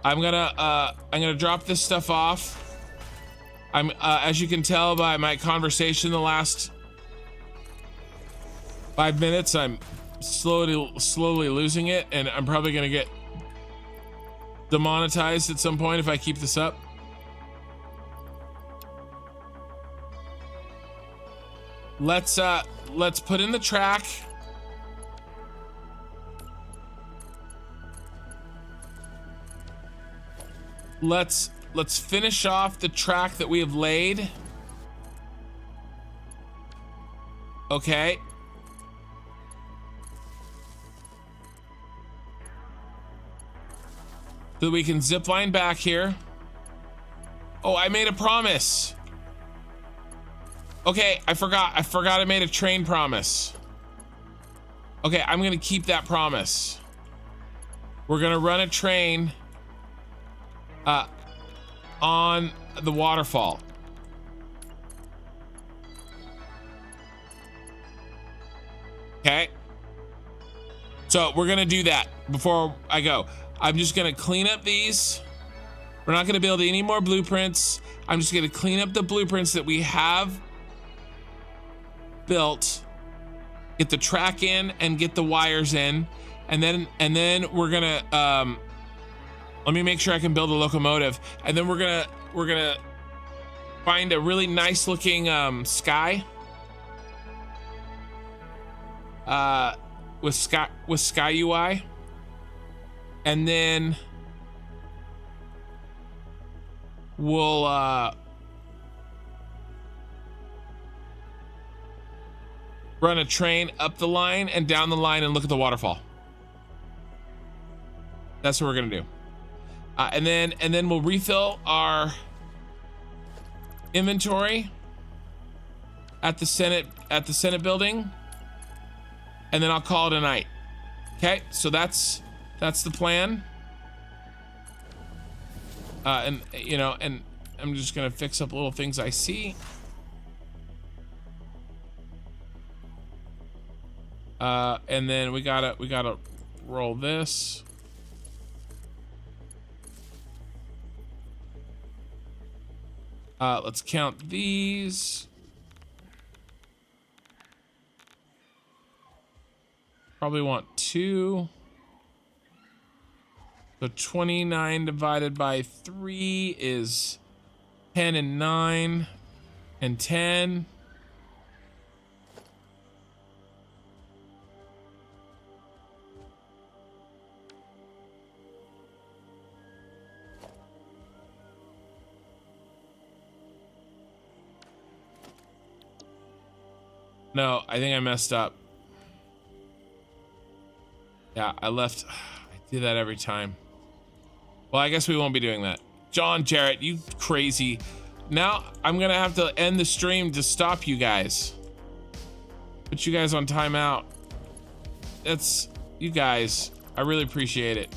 I'm gonna drop this stuff off. I'm as you can tell by my conversation the last 5 minutes, I'm slowly losing it, and I'm probably gonna get demonetized at some point if I keep this up. Let's put in the track. Let's finish off the track that we have laid. Okay. So we can zip line back here. Oh, I made a promise. Okay, I forgot I made a train promise. Okay, I'm gonna keep that promise. We're gonna run a train on the waterfall. Okay. So we're gonna do that before I go. I'm just gonna clean up these. We're not gonna build any more blueprints. I'm just gonna clean up the blueprints that we have built, get the track in and get the wires in, and then we're gonna let me make sure I can build a locomotive, and then we're gonna find a really nice looking sky with sky UI, and then we'll run a train up the line and down the line and look at the waterfall. That's what we're gonna do. And then we'll refill our inventory at the Senate Building, and then I'll call it a night. Okay, so that's the plan. And you know, and I'm just gonna fix up little things I see. And then we gotta roll this. Let's count these. Probably want 2. So 29 divided by 3 is 10 and 9 and 10. No, I think I messed up. Yeah, I left. I do that every time. Well, I guess we won't be doing that. John Jarrett, you crazy. Now I'm gonna have to end the stream to stop you guys. Put you guys on timeout. That's you guys. I really appreciate it.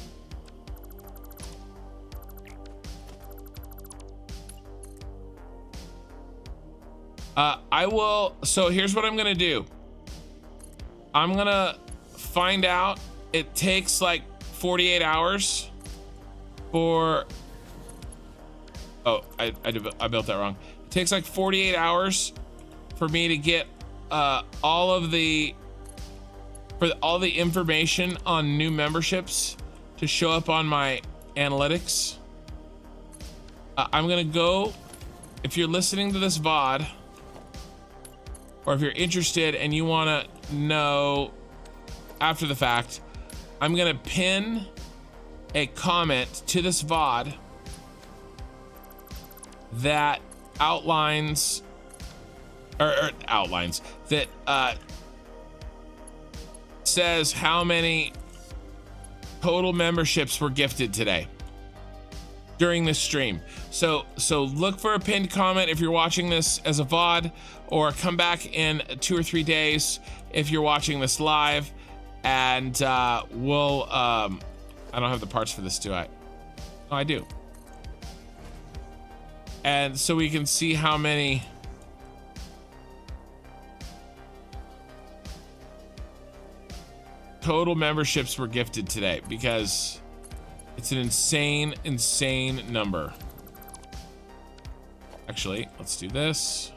I will. So here's what I'm gonna do. I'm gonna find out. It takes like 48 hours for. Oh, I built that wrong. It takes like 48 hours for me to get all the information on new memberships to show up on my analytics. I'm gonna go. If you're listening to this VOD, or if you're interested and you want to know after the fact, I'm gonna pin a comment to this VOD that outlines or outlines that says how many total memberships were gifted today during this stream. So look for a pinned comment if you're watching this as a VOD, or come back in 2 or 3 days if you're watching this live, and we'll I don't have the parts for this, do I? Oh, I do. And so we can see how many total memberships were gifted today, because it's an insane number. Actually, let's do this.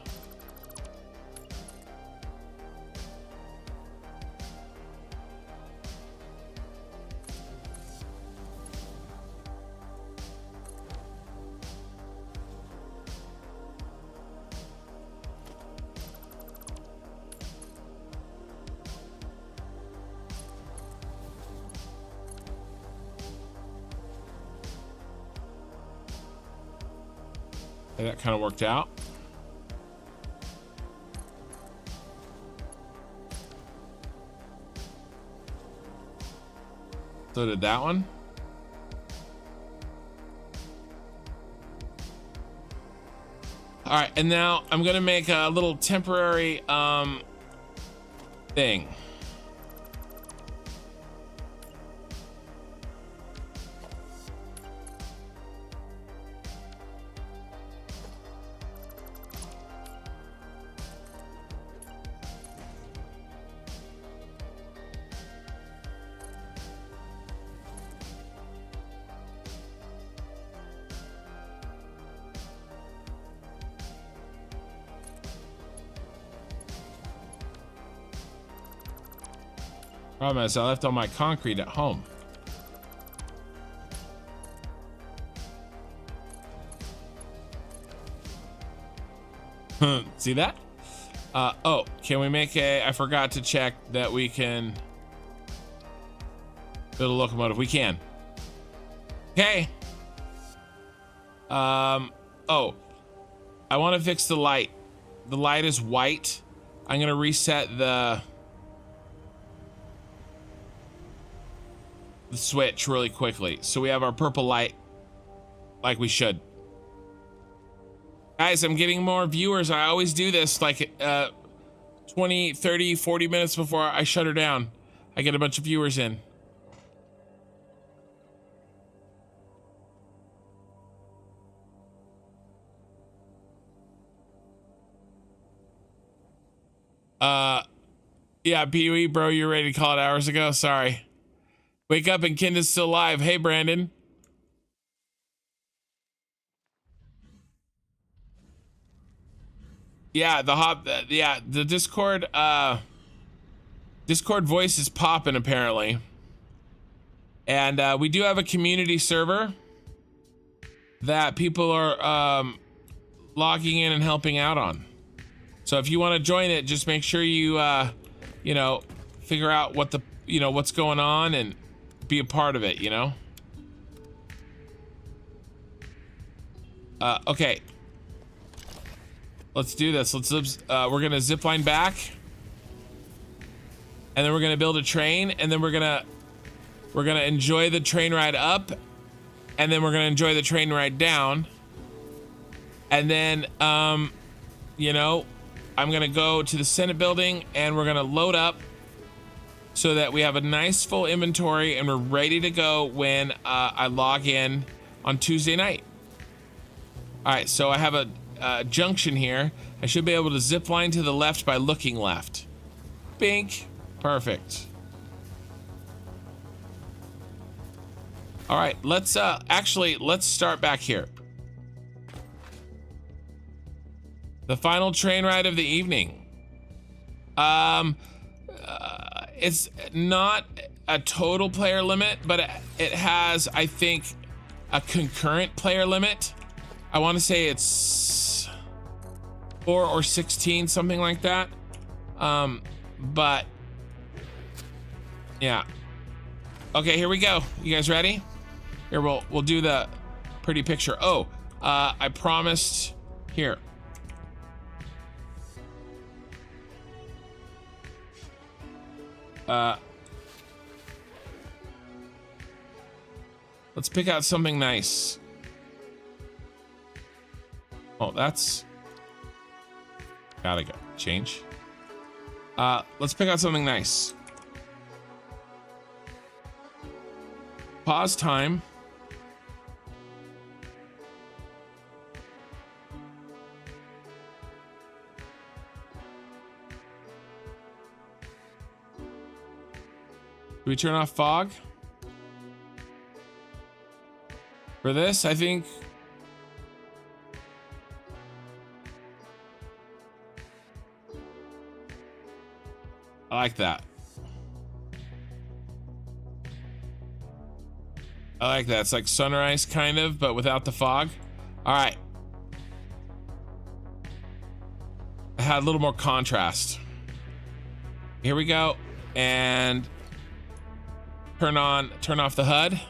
That kind of worked out. So did that one. All right, and now I'm gonna make a little temporary thing. Problem is, I left all my concrete at home. See that? Oh, can we make I forgot to check that we can build a locomotive. We can. Okay. Oh, I want to fix the light. The light is white. I'm gonna reset the switch really quickly, so we have our purple light like we should. Guys, I'm getting more viewers. I always do this like 20, 30, 40 minutes before I shut her down. I get a bunch of viewers in. Yeah, PUE, bro, you're ready to call it hours ago? Sorry. Wake up and Kind is still live. Hey, Brandon. Yeah, the Discord voice is popping apparently. And we do have a community server that people are logging in and helping out on. So if you want to join it, just make sure you you know, figure out what the what's going on and be a part of it, you know? Okay. Let's do this. We're gonna zip line back, and then we're gonna build a train, and then we're gonna enjoy the train ride up, and then we're gonna enjoy the train ride down, and then you know, I'm gonna go to the Senate building, and we're gonna load up so that we have a nice full inventory and we're ready to go when I log in on Tuesday night. All right, so I have a junction here. I should be able to zip line to the left by looking left. Bink. Perfect. All right, let's let's start back here. The final train ride of the evening. It's not a total player limit, but it has, I think, a concurrent player limit. I want to say it's 4 or 16, something like that. But yeah. Okay, here we go. You guys ready? Here, we'll do the pretty picture. Oh, I promised here. Let's pick out something nice. Oh, that's gotta go. Change. Let's pick out something nice. Pause time. Do we turn off fog? For this, I think. I like that. I like that. It's like sunrise kind of, but without the fog. All right. I had a little more contrast. Here we go. And turn off the HUD.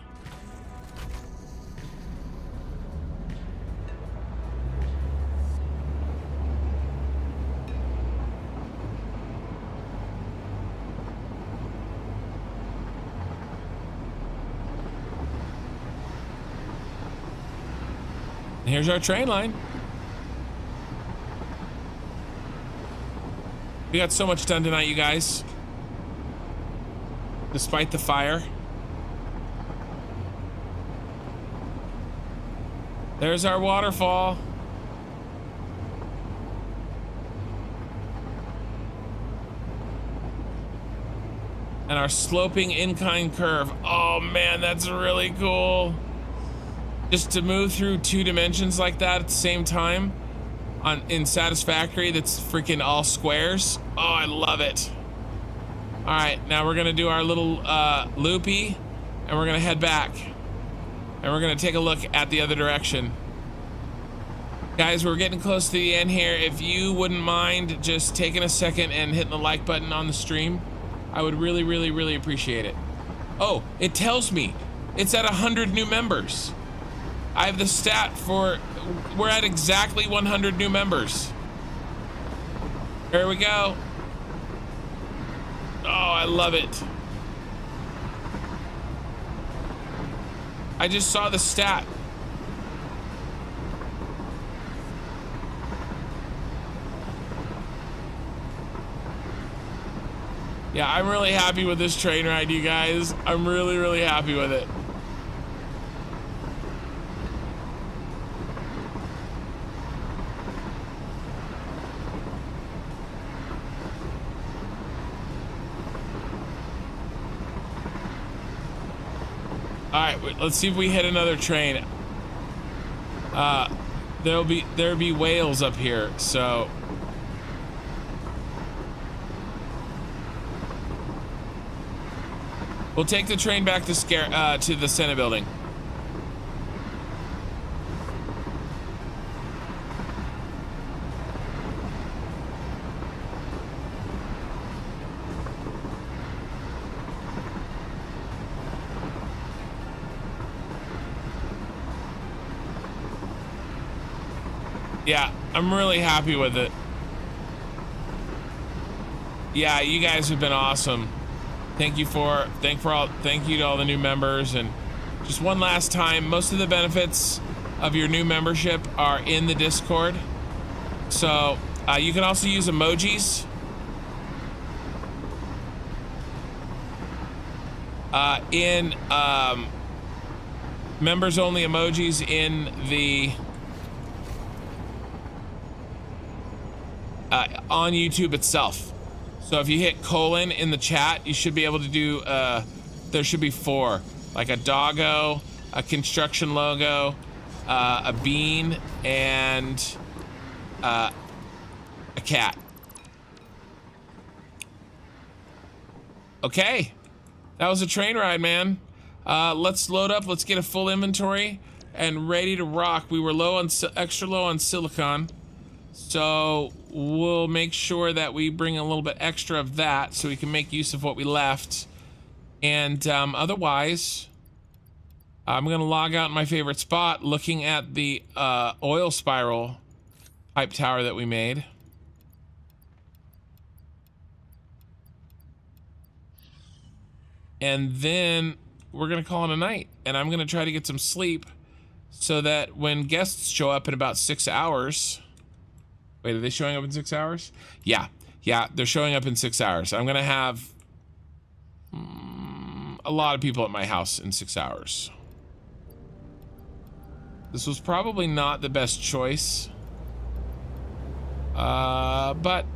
Here's our train line. We got so much done tonight, you guys. Despite the fire. There's our waterfall. And our sloping incline curve. Oh man, that's really cool. Just to move through 2 dimensions like that at the same time in Satisfactory, that's freaking all squares. Oh, I love it. All right, now we're gonna do our little loopy, and we're gonna head back, and we're gonna take a look at the other direction. Guys, we're getting close to the end here. If you wouldn't mind just taking a second and hitting the like button on the stream, I would really, really, really appreciate it. Oh, it tells me it's at 100 new members. I have the stat for, we're at exactly 100 new members. There we go. Oh, I love it. I just saw the stat. Yeah, I'm really happy with this train ride, you guys. I'm really, really happy with it. All right, let's see if we hit another train. There'll be whales up here, so. We'll take the train back to the Senate Building. Yeah, I'm really happy with it. Yeah, you guys have been awesome. Thank you to all the new members. And just one last time, most of the benefits of your new membership are in the Discord. So you can also use emojis. In members only emojis in the on YouTube itself. So if you hit colon in the chat, you should be able to do, there should be 4, like a doggo, a construction logo, a bean, and a cat. Okay, that was a train ride, man. Let's load up, let's get a full inventory and ready to rock. We were low on, extra low on silicon. So we'll make sure that we bring a little bit extra of that so we can make use of what we left. And otherwise, I'm gonna log out in my favorite spot, looking at the oil spiral pipe tower that we made. and then we're gonna call it a night, and I'm gonna try to get some sleep so that when guests show up in about 6 hours. Wait, are they showing up in 6 hours? Yeah, they're showing up in 6 hours. I'm gonna have a lot of people at my house in 6 hours. This was probably not the best choice, but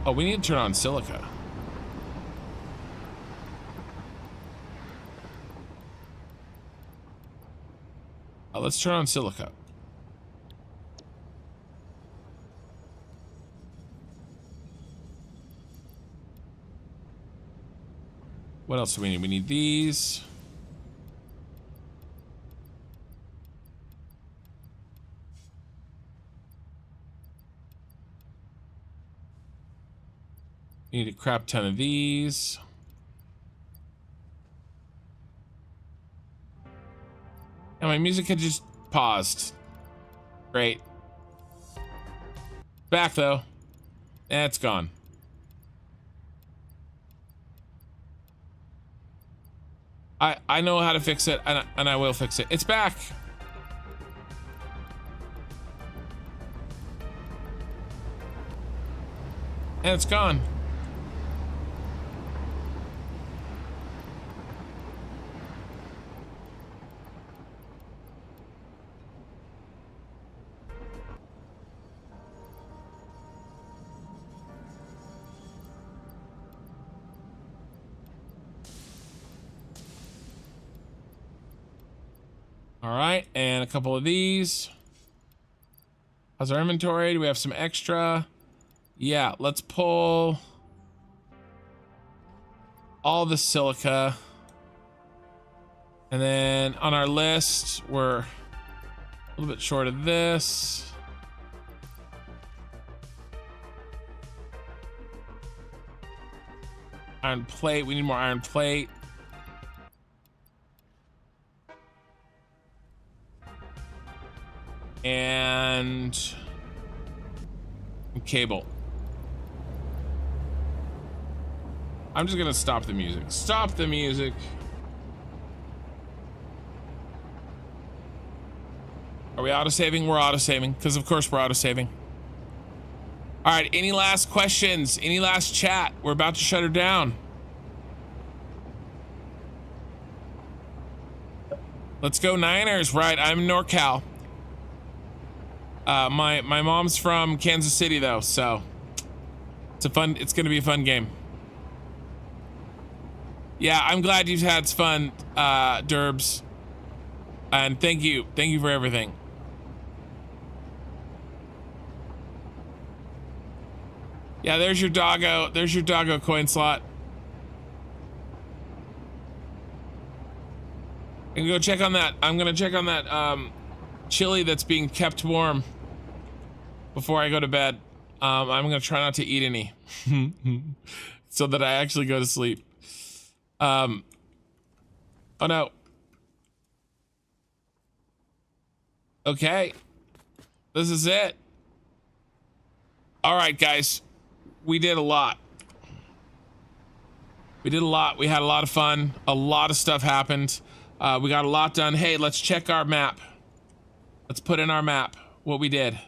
oh, we need to turn on silica. Let's turn on silica. What else do we need? We need these. We need a crap ton of these. And my music had just paused. Great. Back though. It's gone. I know how to fix it, and I will fix it. It's back. And it's gone. All right, and a couple of these. How's our inventory? Do we have some extra? Yeah, let's pull all the silica. And then on our list, we're a little bit short of this. Iron plate, we need more iron plate. And cable. I'm just gonna stop the music. Stop the music. Are we auto-saving? We're auto-saving, because of course we're auto-saving. All right, any last questions? Any last chat? We're about to shut her down. Let's go Niners. Right, I'm in NorCal. My mom's from Kansas City though, so it's gonna be a fun game. Yeah, I'm glad you've had fun, Derbs. And thank you for everything. Yeah, there's your doggo coin slot. And go check on that. I'm gonna check on that chili that's being kept warm before I go to bed. I'm gonna try not to eat any so that I actually go to sleep. Oh no. Okay, this is it. All right, guys, we did a lot. We had a lot of fun. A lot of stuff happened. We got a lot done. Hey, let's check our map. Let's put in our map what we did.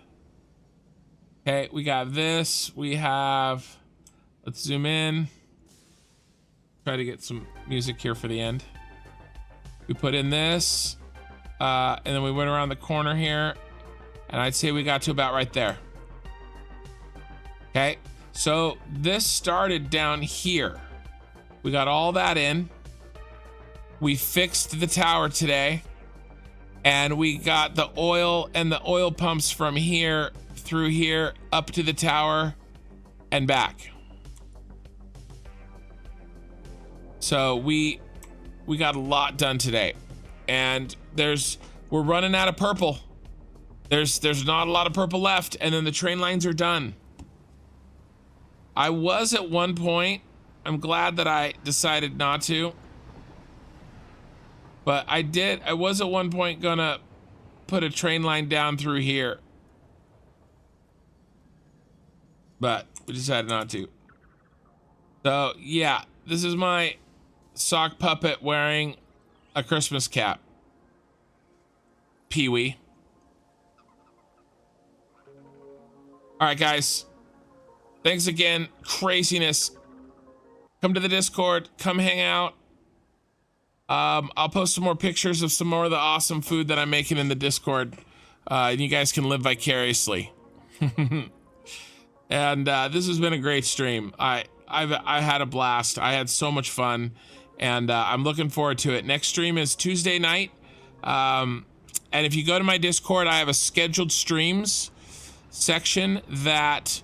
Okay, we got this. We have, let's zoom in. Try to get some music here for the end. We put in this, and then we went around the corner here, and I'd say we got to about right there. Okay, so this started down here. We got all that in. We fixed the tower today, and we got the oil and the oil pumps from here through here up to the tower and back. So we got a lot done today, and we're running out of purple. There's not a lot of purple left, and then the train lines are done. I was at one point, I'm glad that I decided not to, but I was at one point gonna put a train line down through here, but we decided not to. So yeah, This is my sock puppet wearing a Christmas cap. Pee-wee. All right, guys. Thanks again. Craziness. Come to the Discord. Come hang out. I'll post some more pictures of some more of the awesome food that I'm making in the Discord. And you guys can live vicariously. And this has been a great stream. I had a blast. I had so much fun, and I'm looking forward to it. Next stream is Tuesday night. And if you go to my Discord, I have a scheduled streams section that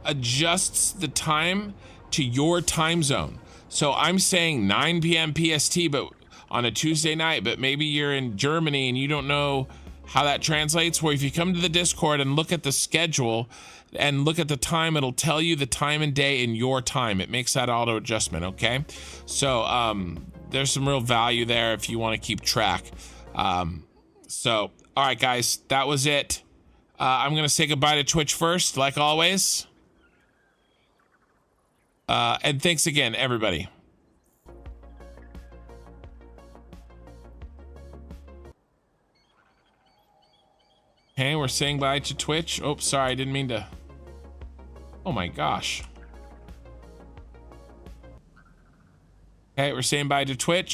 adjusts the time to your time zone. So I'm saying 9 p.m. PST, but on a Tuesday night, but maybe you're in Germany and you don't know how that translates. Well, if you come to the Discord and look at the schedule and look at the time, it'll tell you the time and day in your time. It makes that auto adjustment, okay? So there's some real value there if you want to keep track. So, all right, guys, that was it. I'm going to say goodbye to Twitch first, like always. And thanks again, everybody. Okay, we're saying bye to Twitch. Oh, sorry, I didn't mean to. Oh my gosh. Okay, we're saying bye to Twitch.